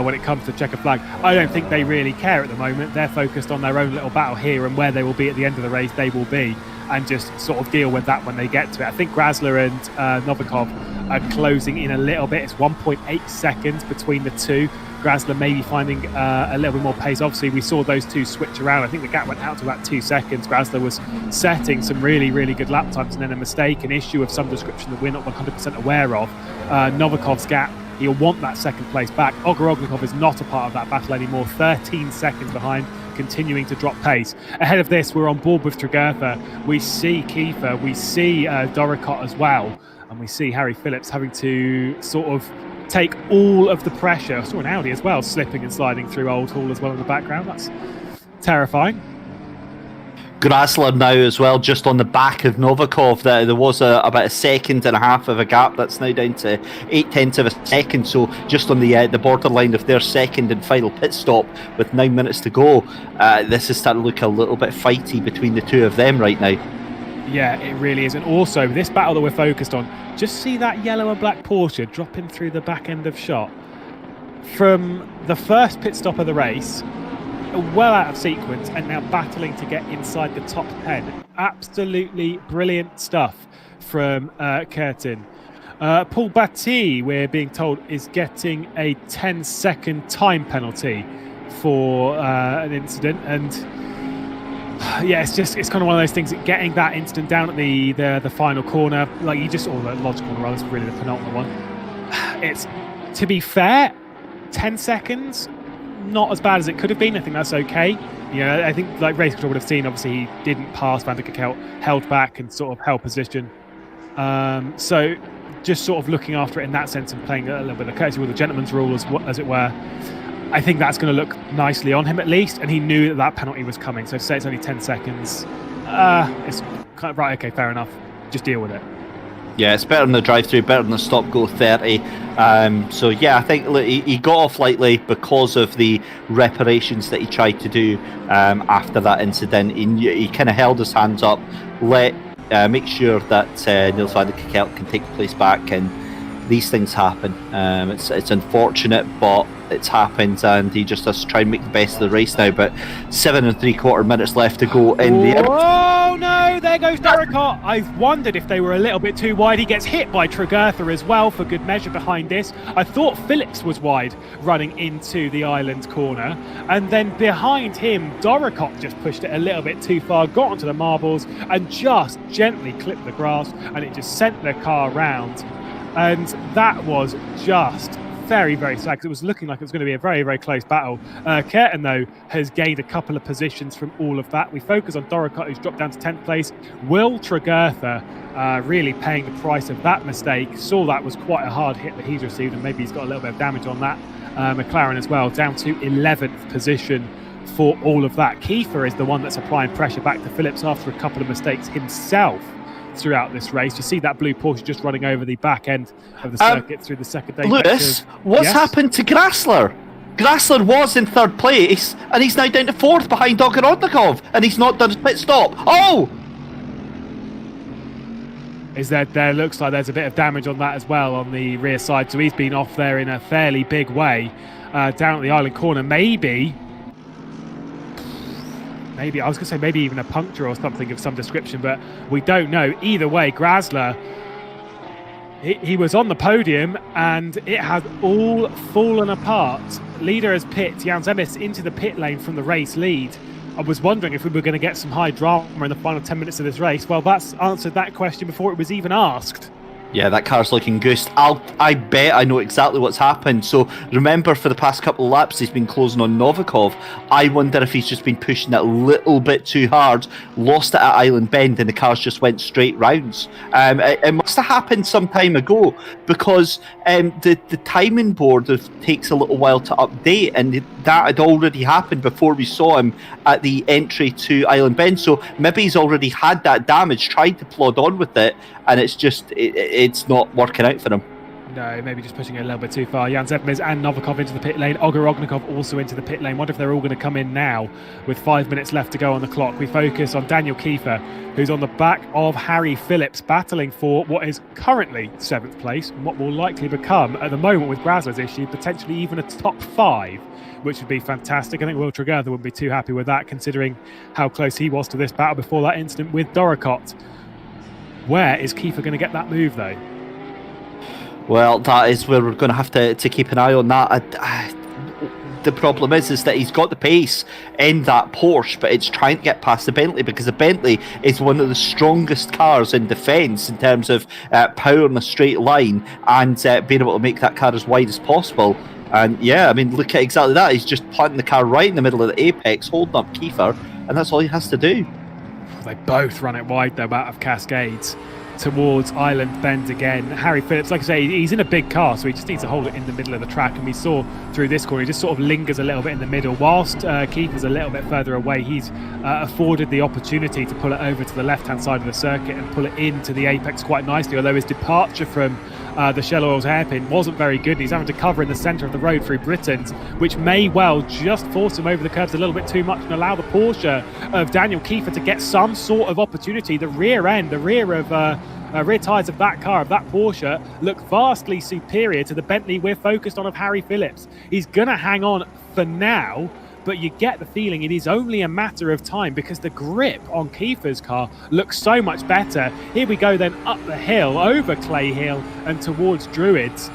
When it comes to checker flag, I don't think they really care at the moment. They're focused on their own little battle here, and where they will be at the end of the race, they will be, and just sort of deal with that when they get to it. I think Grasler and Novikov are closing in a little bit. It's 1.8 seconds between the two. Grasler maybe finding a little bit more pace. Obviously, we saw those two switch around. I think the gap went out to about 2 seconds. Grasler was setting some really, really good lap times, and then a mistake, an issue of some description that we're not 100% aware of. Novikov's gap, he'll want that second place back. Ogorognikov is not a part of that battle anymore. 13 seconds behind, continuing to drop pace. Ahead of this, we're on board with Tregurtha. We see Kiefer, we see Doricott as well, and we see Harry Phillips having to sort of take all of the pressure. I saw an Audi as well, slipping and sliding through Old Hall as well in the background. That's terrifying. Grasler now as well, just on the back of Novikov. There was about 1.5 seconds of a gap. That's now down to 0.8 of a second. So just on the borderline of their second and final pit stop with 9 minutes to go. This is starting to look a little bit fighty between the two of them right now. Yeah, it really is. And also, this battle that we're focused on, just see that yellow and black Porsche dropping through the back end of shot. From the first pit stop of the race, well out of sequence, and now battling to get inside the top 10. Absolutely brilliant stuff from Curtin. Paul Batty, we're being told, is getting a 10-second time penalty for an incident, and yeah, it's kind of one of those things. Getting that incident down at the final corner, like you just, or the Lodge corner, rather, it's really the penultimate one. It's, to be fair, 10 seconds. Not as bad as it could have been. I think that's okay. I think like race control would have seen, obviously he didn't pass Van der Kekelt, held back and sort of held position. So just sort of looking after it in that sense and playing a little bit of courtesy with the gentleman's rule as it were. I think that's going to look nicely on him at least, and he knew that penalty was coming. So say it's only 10 seconds. It's kind of, right, okay, fair enough. Just deal with it. Yeah, it's better than the drive-through, better than the stop-go 30. So yeah, I think he got off lightly because of the reparations that he tried to do after that incident. He kind of held his hands up, make sure that Niels van der Kekelt can take the place back, and these things happen. It's unfortunate, but it's happened, and he just has to try and make the best of the race now. But 7 3/4 minutes left to go in the... Oh no, there goes Doricott. I wondered if they were a little bit too wide. He gets hit by Tregurtha as well for good measure behind this. I thought Phillips was wide running into the island corner, and then behind him Doricott just pushed it a little bit too far, got onto the marbles and just gently clipped the grass, and it just sent the car round. And that was just very, very sad, because it was looking like it was going to be a very, very close battle. Curtin, though, has gained a couple of positions from all of that. We focus on Doricott, who's dropped down to 10th place. Will Tregurtha really paying the price of that mistake. Saw that was quite a hard hit that he's received, and maybe he's got a little bit of damage on that. McLaren as well, down to 11th position for all of that. Kiefer is the one that's applying pressure back to Phillips after a couple of mistakes himself throughout this race. You see that blue Porsche just running over the back end of the circuit through the second day. Lewis, what's happened to Grasler? Grasler was in 3rd place, and he's now down to 4th behind Ogorotnikov, and he's not done his pit stop. Oh! There looks like there's a bit of damage on that as well on the rear side, so he's been off there in a fairly big way. down at the island corner. Maybe I was going to say maybe even a puncture or something of some description, but we don't know. Either way, Grasler, he was on the podium and it has all fallen apart. Leader has pit, Jan Zemis into the pit lane from the race lead. I was wondering if we were going to get some high drama in the final 10 minutes of this race. Well, that's answered that question before it was even asked. Yeah, that car's looking goosed. I bet I know exactly what's happened. So remember, for the past couple of laps, he's been closing on Novikov. I wonder if he's just been pushing it a little bit too hard, lost it at Island Bend, and the cars just went straight rounds. It must have happened some time ago, because the timing board takes a little while to update, and that had already happened before we saw him at the entry to Island Bend. So maybe he's already had that damage, tried to plod on with it, and it's just it's not working out for him. No, maybe just pushing it a little bit too far. Jan Zepmes and Novikov into the pit lane. Ogor Ognikov also into the pit lane. Wonder if they're all going to come in now with 5 minutes left to go on the clock. We focus on Daniel Kiefer, who's on the back of Harry Phillips, battling for what is currently 7th place and what will likely become, at the moment with Grasler's issue, potentially even a top 5, which would be fantastic. I think Will Tregertha wouldn't be too happy with that, considering how close he was to this battle before that incident with Doricott. Where is Kiefer going to get that move, though? Well, that is where we're going to have to keep an eye on that. The problem is that he's got the pace in that Porsche, but it's trying to get past the Bentley, because the Bentley is one of the strongest cars in defence in terms of power in a straight line and being able to make that car as wide as possible. And yeah, I mean, look at exactly that. He's just planting the car right in the middle of the apex, holding up Kiefer, and that's all he has to do. They both run it wide, though, out of Cascades towards Island Bend again. Harry Phillips, like I say, he's in a big car, so he just needs to hold it in the middle of the track. And we saw through this corner, he just sort of lingers a little bit in the middle. Whilst Kiefer's a little bit further away, he's afforded the opportunity to pull it over to the left-hand side of the circuit and pull it into the apex quite nicely, although his departure from the Shell Oils hairpin wasn't very good. He's having to cover in the centre of the road through Britons, which may well just force him over the curbs a little bit too much and allow the Porsche of Daniel Kiefer to get some sort of opportunity. The rear tyres of that car, of that Porsche, look vastly superior to the Bentley we're focused on of Harry Phillips. He's going to hang on for now, but you get the feeling it is only a matter of time, because the grip on Kiefer's car looks so much better. Here we go then up the hill, over Clay Hill and towards Druids.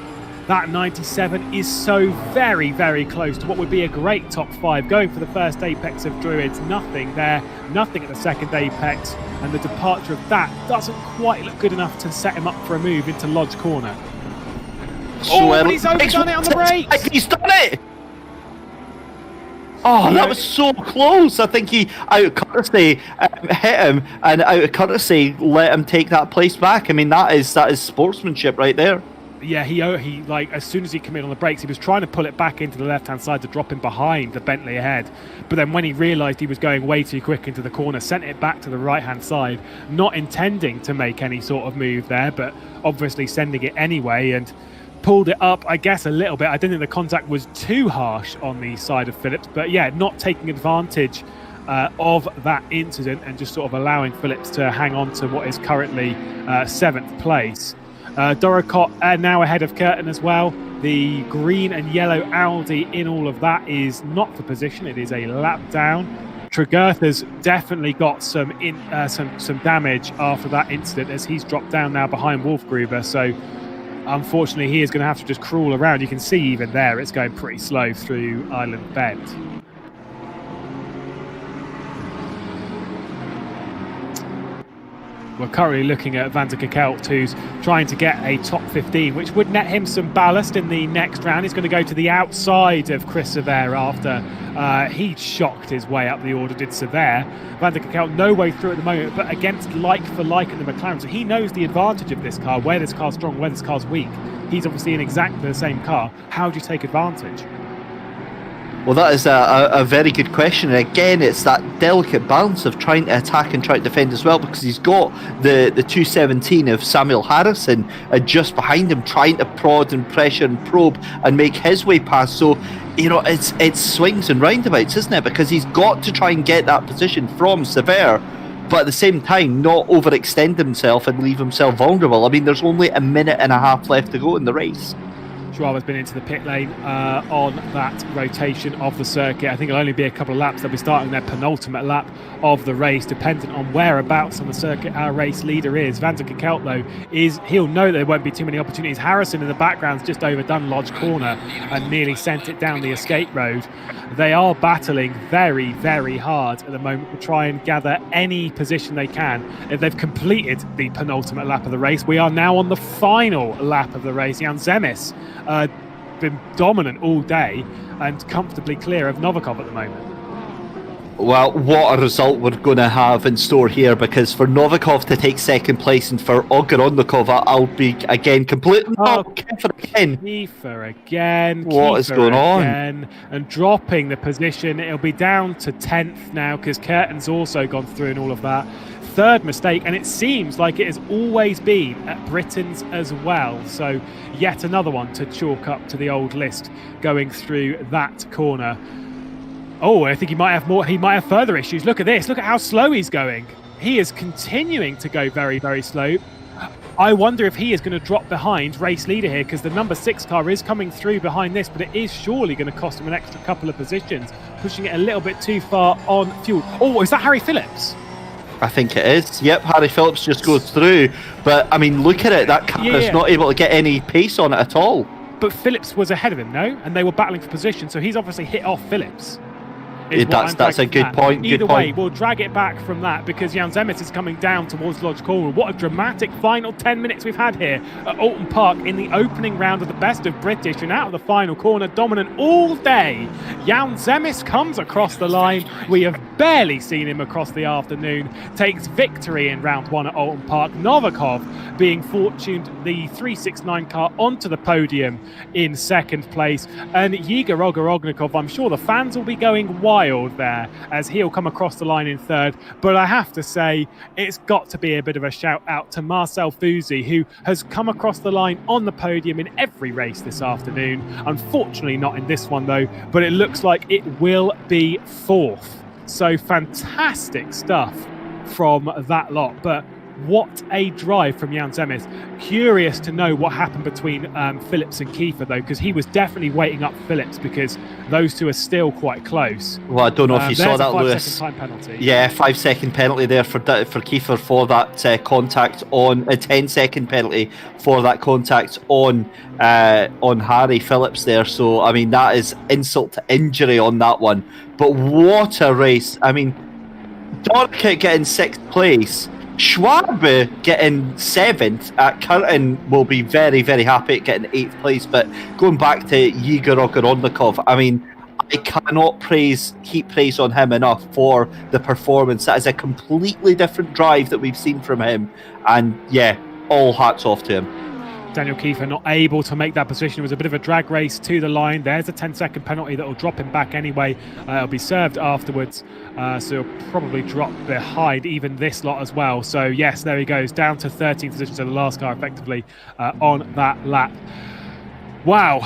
That 97 is so very, very close to what would be a great top 5. Going for the first apex of Druids, nothing there, nothing at the second apex, and the departure of that doesn't quite look good enough to set him up for a move into Lodge Corner. But he's overdone it on the brakes! He's done it! Oh, that was so close. I think he, out of courtesy, hit him, and out of courtesy, let him take that place back. I mean, that is sportsmanship right there. Yeah, he like, as soon as he came in on the brakes, he was trying to pull it back into the left-hand side to drop him behind the Bentley ahead. But then when he realised he was going way too quick into the corner, sent it back to the right-hand side, not intending to make any sort of move there, but obviously sending it anyway, and pulled it up, I guess, a little bit. I didn't think the contact was too harsh on the side of Phillips, but yeah, not taking advantage of that incident and just sort of allowing Phillips to hang on to what is currently 7th place. Doricott now ahead of Curtin as well. The green and yellow Audi in all of that is not for position. It is a lap down. Tregertha's definitely got some damage after that incident, as he's dropped down now behind Wolfgruber. So unfortunately, he is going to have to just crawl around. You can see even there, it's going pretty slow through Island Bend. We're currently looking at Van der Kekelt, who's trying to get a top 15, which would net him some ballast in the next round. He's going to go to the outside of Chris Sever after he shocked his way up the order, did Sever. Van der Kekelt no way through at the moment, but against like for like in the McLaren. So he knows the advantage of this car, where this car's strong, where this car's weak. He's obviously in exactly the same car. How do you take advantage? Well, that is a very good question. And again, it's that delicate balance of trying to attack and try to defend as well, because he's got the 217 of Samuel Harrison just behind him, trying to prod and pressure and probe and make his way past. So, you know, it's swings and roundabouts, isn't it? Because he's got to try and get that position from Sever, but at the same time not overextend himself and leave himself vulnerable. I mean, there's only a minute and a half left to go in the race. Schwaber's been into the pit lane on that rotation of the circuit. I think it'll only be a couple of laps. They'll be starting their penultimate lap of the race, dependent on whereabouts on the circuit our race leader is. Van der Kekelt, though, he'll know there won't be too many opportunities. Harrison in the background's just overdone Lodge Corner and nearly sent it down the escape road. They are battling very, very hard at the moment to try and gather any position they can. If they've completed the penultimate lap of the race, we are now on the final lap of the race. Jan Zemis been dominant all day and comfortably clear of Novikov at the moment. Well, what a result we're going to have in store here, because for Novikov to take second place and for Ogorodnikov, I'll be again completely... Kiefer again. Kiefer again. What is going on? And dropping the position. It'll be down to 10th now because Curtin's also gone through and all of that. Third mistake, and it seems like it has always been at Britain's as well. So yet another one to chalk up to the old list going through that corner. Oh, I think he might have more. He might have further issues. Look at this. Look at how slow he's going. He is continuing to go very, very slow. I wonder if he is going to drop behind race leader here, because the number 6 car is coming through behind this, but it is surely going to cost him an extra couple of positions, pushing it a little bit too far on fuel. Oh, is that Harry Phillips? I think it is. Yep, Harry Phillips just goes through. But, I mean, look at it. That car is not able to get any pace on it at all. But Phillips was ahead of him, no? And they were battling for position, so he's obviously hit off Phillips. That's a good point. Either way, we'll drag it back from that because Jan Zemis is coming down towards Lodge Corner. What a dramatic final 10 minutes we've had here at Oulton Park in the opening round of the Best of British, and out of the final corner, dominant all day. Jan Zemis comes across the line. We have barely seen him across the afternoon. Takes victory in round 1 at Oulton Park. Novikov being fortuned the 369 car onto the podium in second place, and Yiga Ogorodnikov, I'm sure the fans will be going wild there as he'll come across the line in third. But I have to say, it's got to be a bit of a shout out to Marcel Fusi, who has come across the line on the podium in every race this afternoon. Unfortunately not in this one though, but it looks like it will be fourth. So fantastic stuff from that lot. But what a drive from Jan Zemis. Curious to know what happened between Phillips and Kiefer, though, because he was definitely waiting up Phillips, because those two are still quite close. Well, I don't know if you saw that, Lewis. 5 second time penalty. Yeah, 5 second penalty there for Kiefer for that contact on a 10 second penalty for that contact on Harry Phillips there. So, I mean, that is insult to injury on that one. But what a race. I mean, Dorkit getting 6th place. Schwabe getting 7th. Curtin will be very, very happy at getting 8th place. But going back to Yiga Ogorodnikov, I mean, I cannot heap praise on him enough for the performance. That is a completely different drive that we've seen from him. And yeah, all hats off to him. Daniel Kiefer not able to make that position. It was a bit of a drag race to the line. There's a 10-second penalty that will drop him back anyway. It'll be served afterwards, so he'll probably drop behind even this lot as well. So yes, there he goes, down to 13th position, so the last car effectively on that lap. Wow,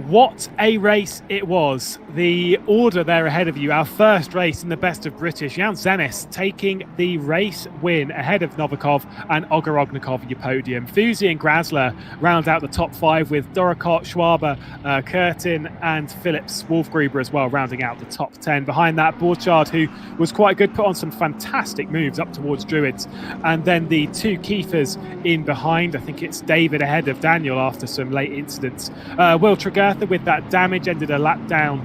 what a race it was. The order there ahead of you, our first race in the Best of British. Jan Zemis taking the race win ahead of Novikov and Ogorodnikov, your podium. Fusi and Grasler round out the top 5 with Doricott, Schwaber, Curtin and Phillips, Wolfgruber as well, rounding out the top 10. Behind that, Borchardt, who was quite good, put on some fantastic moves up towards Druids. And then the 2 Kiefers in behind. I think it's David ahead of Daniel after some late incidents. Will Tregertha with that damage ended a lap down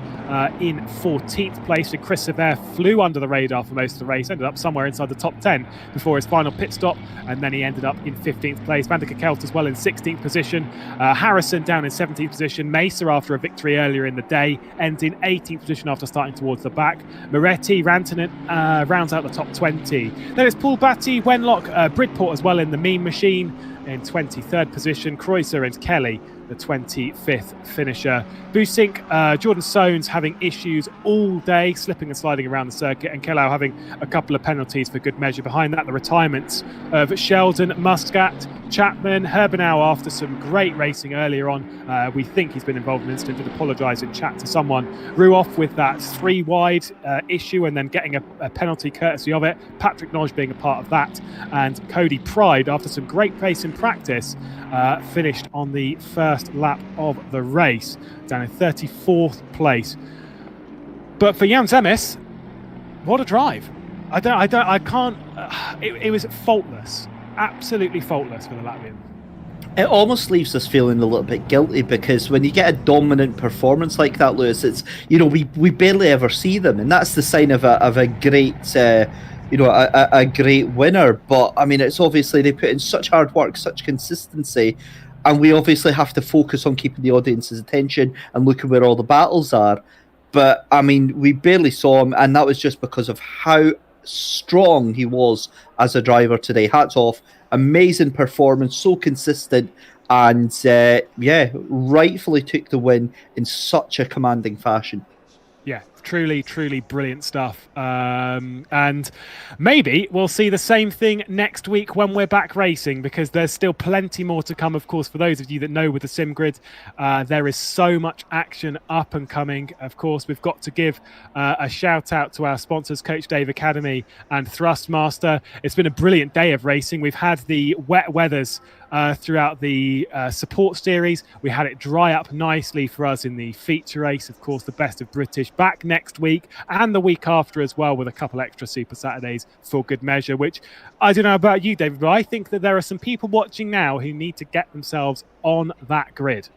in 14th place. So Chris Sever flew under the radar for most of the race, ended up somewhere inside the top 10 before his final pit stop, and then he ended up in 15th place. Van der Kekelt as well in 16th position. Harrison down in 17th position. Mesa, after a victory earlier in the day, ends in 18th position after starting towards the back. Moretti, Rantanen rounds out the top 20. Then it's Paul Batty, Wenlock, Bridport as well in the Mean Machine in 23rd position. Kreuzer and Kelly, the 25th finisher. Busink, Jordan Soanes having issues all day, slipping and sliding around the circuit, and Kellau having a couple of penalties for good measure. Behind that, the retirements of Sheldon, Muscat, Chapman, Herbenau after some great racing earlier on. We think he's been involved in an incident, did apologise in chat to someone. Ruoff with that 3 wide issue and then getting a penalty courtesy of it. Patrick Nodge being a part of that. And Cody Pride, after some great pace in practice, finished on the first first lap of the race, down in 34th place. But for Jan Zemes, what a drive! It was faultless, absolutely faultless for the Latvian. It almost leaves us feeling a little bit guilty, because when you get a dominant performance like that, Lewis, it's, you know, we barely ever see them, and that's the sign of a great a great winner. But I mean, it's obviously they put in such hard work, such consistency, and we obviously have to focus on keeping the audience's attention and looking where all the battles are. But I mean, we barely saw him, and that was just because of how strong he was as a driver today. Hats off. Amazing performance, so consistent, and rightfully took the win in such a commanding fashion. Yeah, truly brilliant stuff. And maybe we'll see the same thing next week when we're back racing, because there's still plenty more to come. Of course, for those of you that know with the sim grid, there is so much action up and coming. Of course, we've got to give a shout out to our sponsors, Coach Dave Academy and Thrustmaster. It's been a brilliant day of racing. We've had the wet weathers throughout the support series. We had it dry up nicely for us in the feature race. Of course, the Best of British back next week and the week after as well, with a couple extra Super Saturdays for good measure, which I don't know about you, David, but I think that there are some people watching now who need to get themselves on that grid.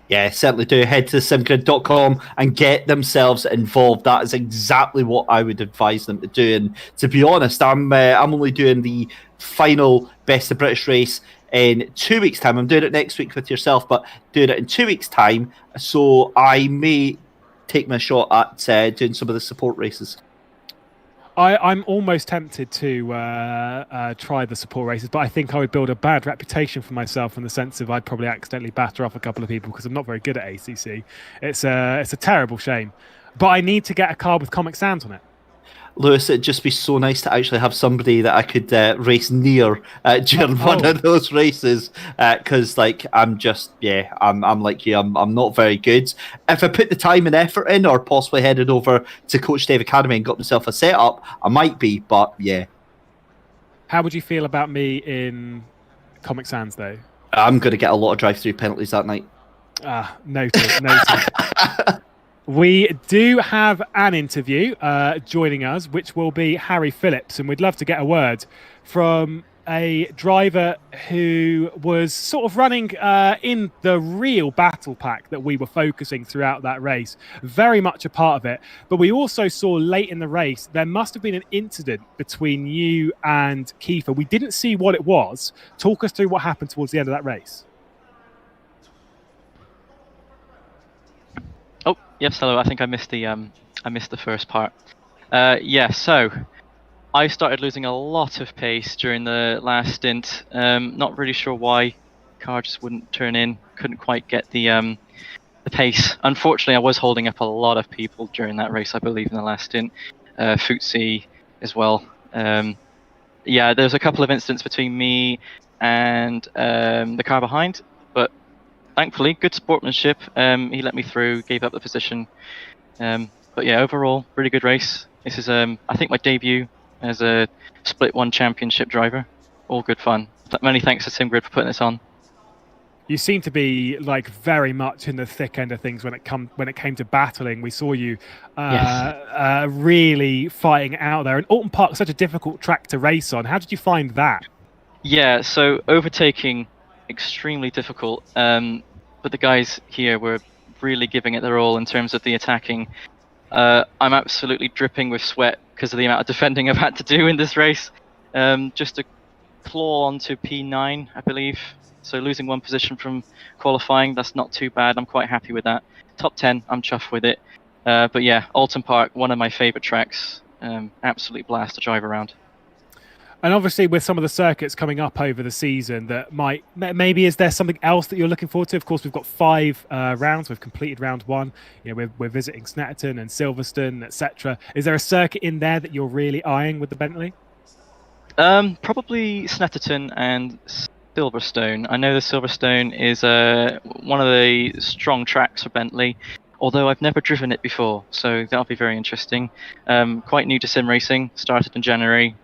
Yeah, certainly do. Head to simgrid.com and get themselves involved. That is exactly what I would advise them to do. And to be honest, I'm only doing the final Best of British race in 2 weeks' time. I'm doing it next week with yourself, but doing it in 2 weeks' time. So I may take my shot at doing some of the support races. I'm almost tempted to try the support races, but I think I would build a bad reputation for myself in the sense of I'd probably accidentally batter off a couple of people because I'm not very good at ACC. It's a terrible shame. But I need to get a car with Comic Sans on it. Lewis, it'd just be so nice to actually have somebody that I could race near during one of those races, because I'm like you, I'm not very good. If I put the time and effort in, or possibly headed over to Coach Dave Academy and got myself a setup, I might be, but yeah. How would you feel about me in Comic Sans, though? I'm going to get a lot of drive-through penalties that night. Noted. We do have an interview joining us, which will be Harry Phillips, and we'd love to get a word from a driver who was sort of running in the real battle pack that we were focusing throughout that race, very much a part of it. But we also saw late in the race, there must have been an incident between you and Kiefer. We didn't see what it was. Talk us through what happened towards the end of that race. Oh, yes, hello. I think I missed the first part. So I started losing a lot of pace during the last stint. Not really sure why. Car just wouldn't turn in. Couldn't quite get the pace. Unfortunately, I was holding up a lot of people during that race, I believe, in the last stint. Footsie as well. There was a couple of incidents between me and the car behind, but thankfully, good sportsmanship. He let me through, gave up the position. But yeah, overall, really good race. This is, I think, my debut as a Split 1 championship driver. All good fun. Many thanks to SimGrid for putting this on. You seem to be very much in the thick end of things when it came to battling. We saw you really fighting out there. And Oulton Park is such a difficult track to race on. How did you find that? Yeah, so overtaking, extremely difficult. But the guys here were really giving it their all in terms of the attacking. I'm absolutely dripping with sweat because of the amount of defending I've had to do in this race. Just to claw onto P9, I believe. So losing one position from qualifying, that's not too bad. I'm quite happy with that. Top 10, I'm chuffed with it. But yeah, Oulton Park, one of my favourite tracks. Absolute blast to drive around. And obviously, with some of the circuits coming up over the season, that maybe is there something else that you're looking forward to? Of course, we've got 5 rounds. We've completed round 1. We're visiting Snetterton and Silverstone, etc. Is there a circuit in there that you're really eyeing with the Bentley? Probably Snetterton and Silverstone. I know the Silverstone is one of the strong tracks for Bentley, although I've never driven it before, so that'll be very interesting. Quite new to sim racing, started in January.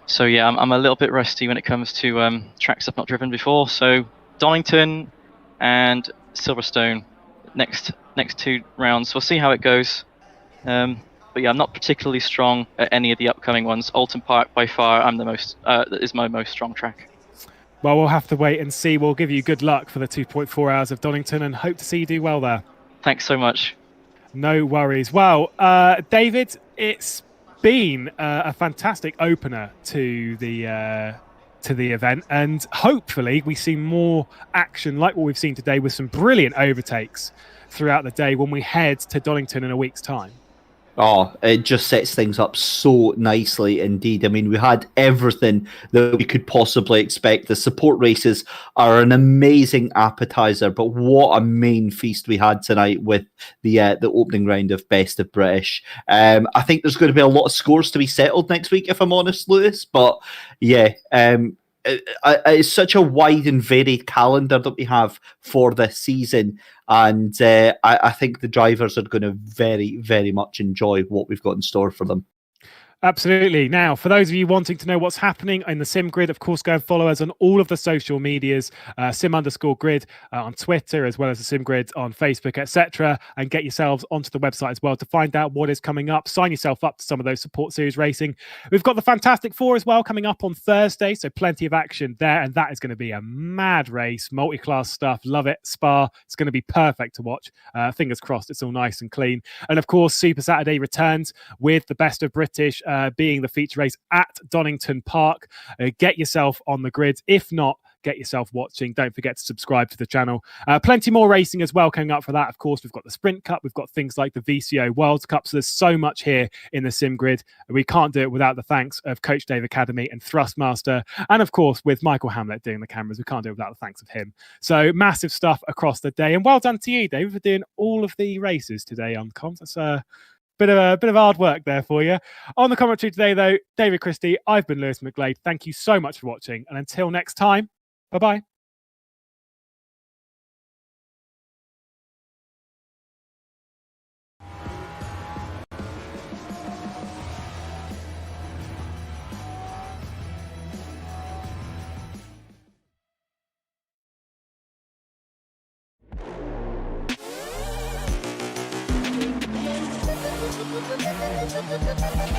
So yeah, I'm a little bit rusty when it comes to tracks I've not driven before. So Donington, and Silverstone next 2 rounds. We'll see how it goes. But yeah, I'm not particularly strong at any of the upcoming ones. Oulton Park, by far, is my most strong track. Well, we'll have to wait and see. We'll give you good luck for the 2.4 hours of Donington and hope to see you do well there. Thanks so much. No worries. Well, David, it's been a fantastic opener to the event, and hopefully we see more action like what we've seen today with some brilliant overtakes throughout the day when we head to Donington in a week's time. Oh, it just sets things up so nicely indeed. I mean, we had everything that we could possibly expect. The support races are an amazing appetizer, but what a main feast we had tonight with the opening round of Best of British. I think there's going to be a lot of scores to be settled next week, if I'm honest, Lewis. But yeah, it's such a wide and varied calendar that we have for this season, and I think the drivers are going to very, very much enjoy what we've got in store for them. Absolutely. Now, for those of you wanting to know what's happening in the Sim Grid, of course, go and follow us on all of the social medias, sim_grid on Twitter, as well as the Sim Grid on Facebook, etc. And get yourselves onto the website as well to find out what is coming up. Sign yourself up to some of those support series racing. We've got the Fantastic Four as well coming up on Thursday, so plenty of action there. And that is going to be a mad race, multi-class stuff. Love it. Spa. It's going to be perfect to watch. Fingers crossed it's all nice and clean. And of course, Super Saturday returns with the Best of British being the feature race at Donington Park. Get yourself on the grid. If not, get yourself watching. Don't forget to subscribe to the channel. Plenty more racing as well coming up for that. Of course, we've got the Sprint Cup. We've got things like the VCO World Cup. So there's so much here in the Sim Grid. We can't do it without the thanks of Coach Dave Academy and Thrustmaster. And of course, with Michael Hamlet doing the cameras, we can't do it without the thanks of him. So massive stuff across the day. And well done to you, Dave, for doing all of the races today on comms. That's bit of hard work there for you. On the commentary today, though, David Christie, I've been Lewis McGlade. Thank you so much for watching. And until next time, bye-bye. Thank you.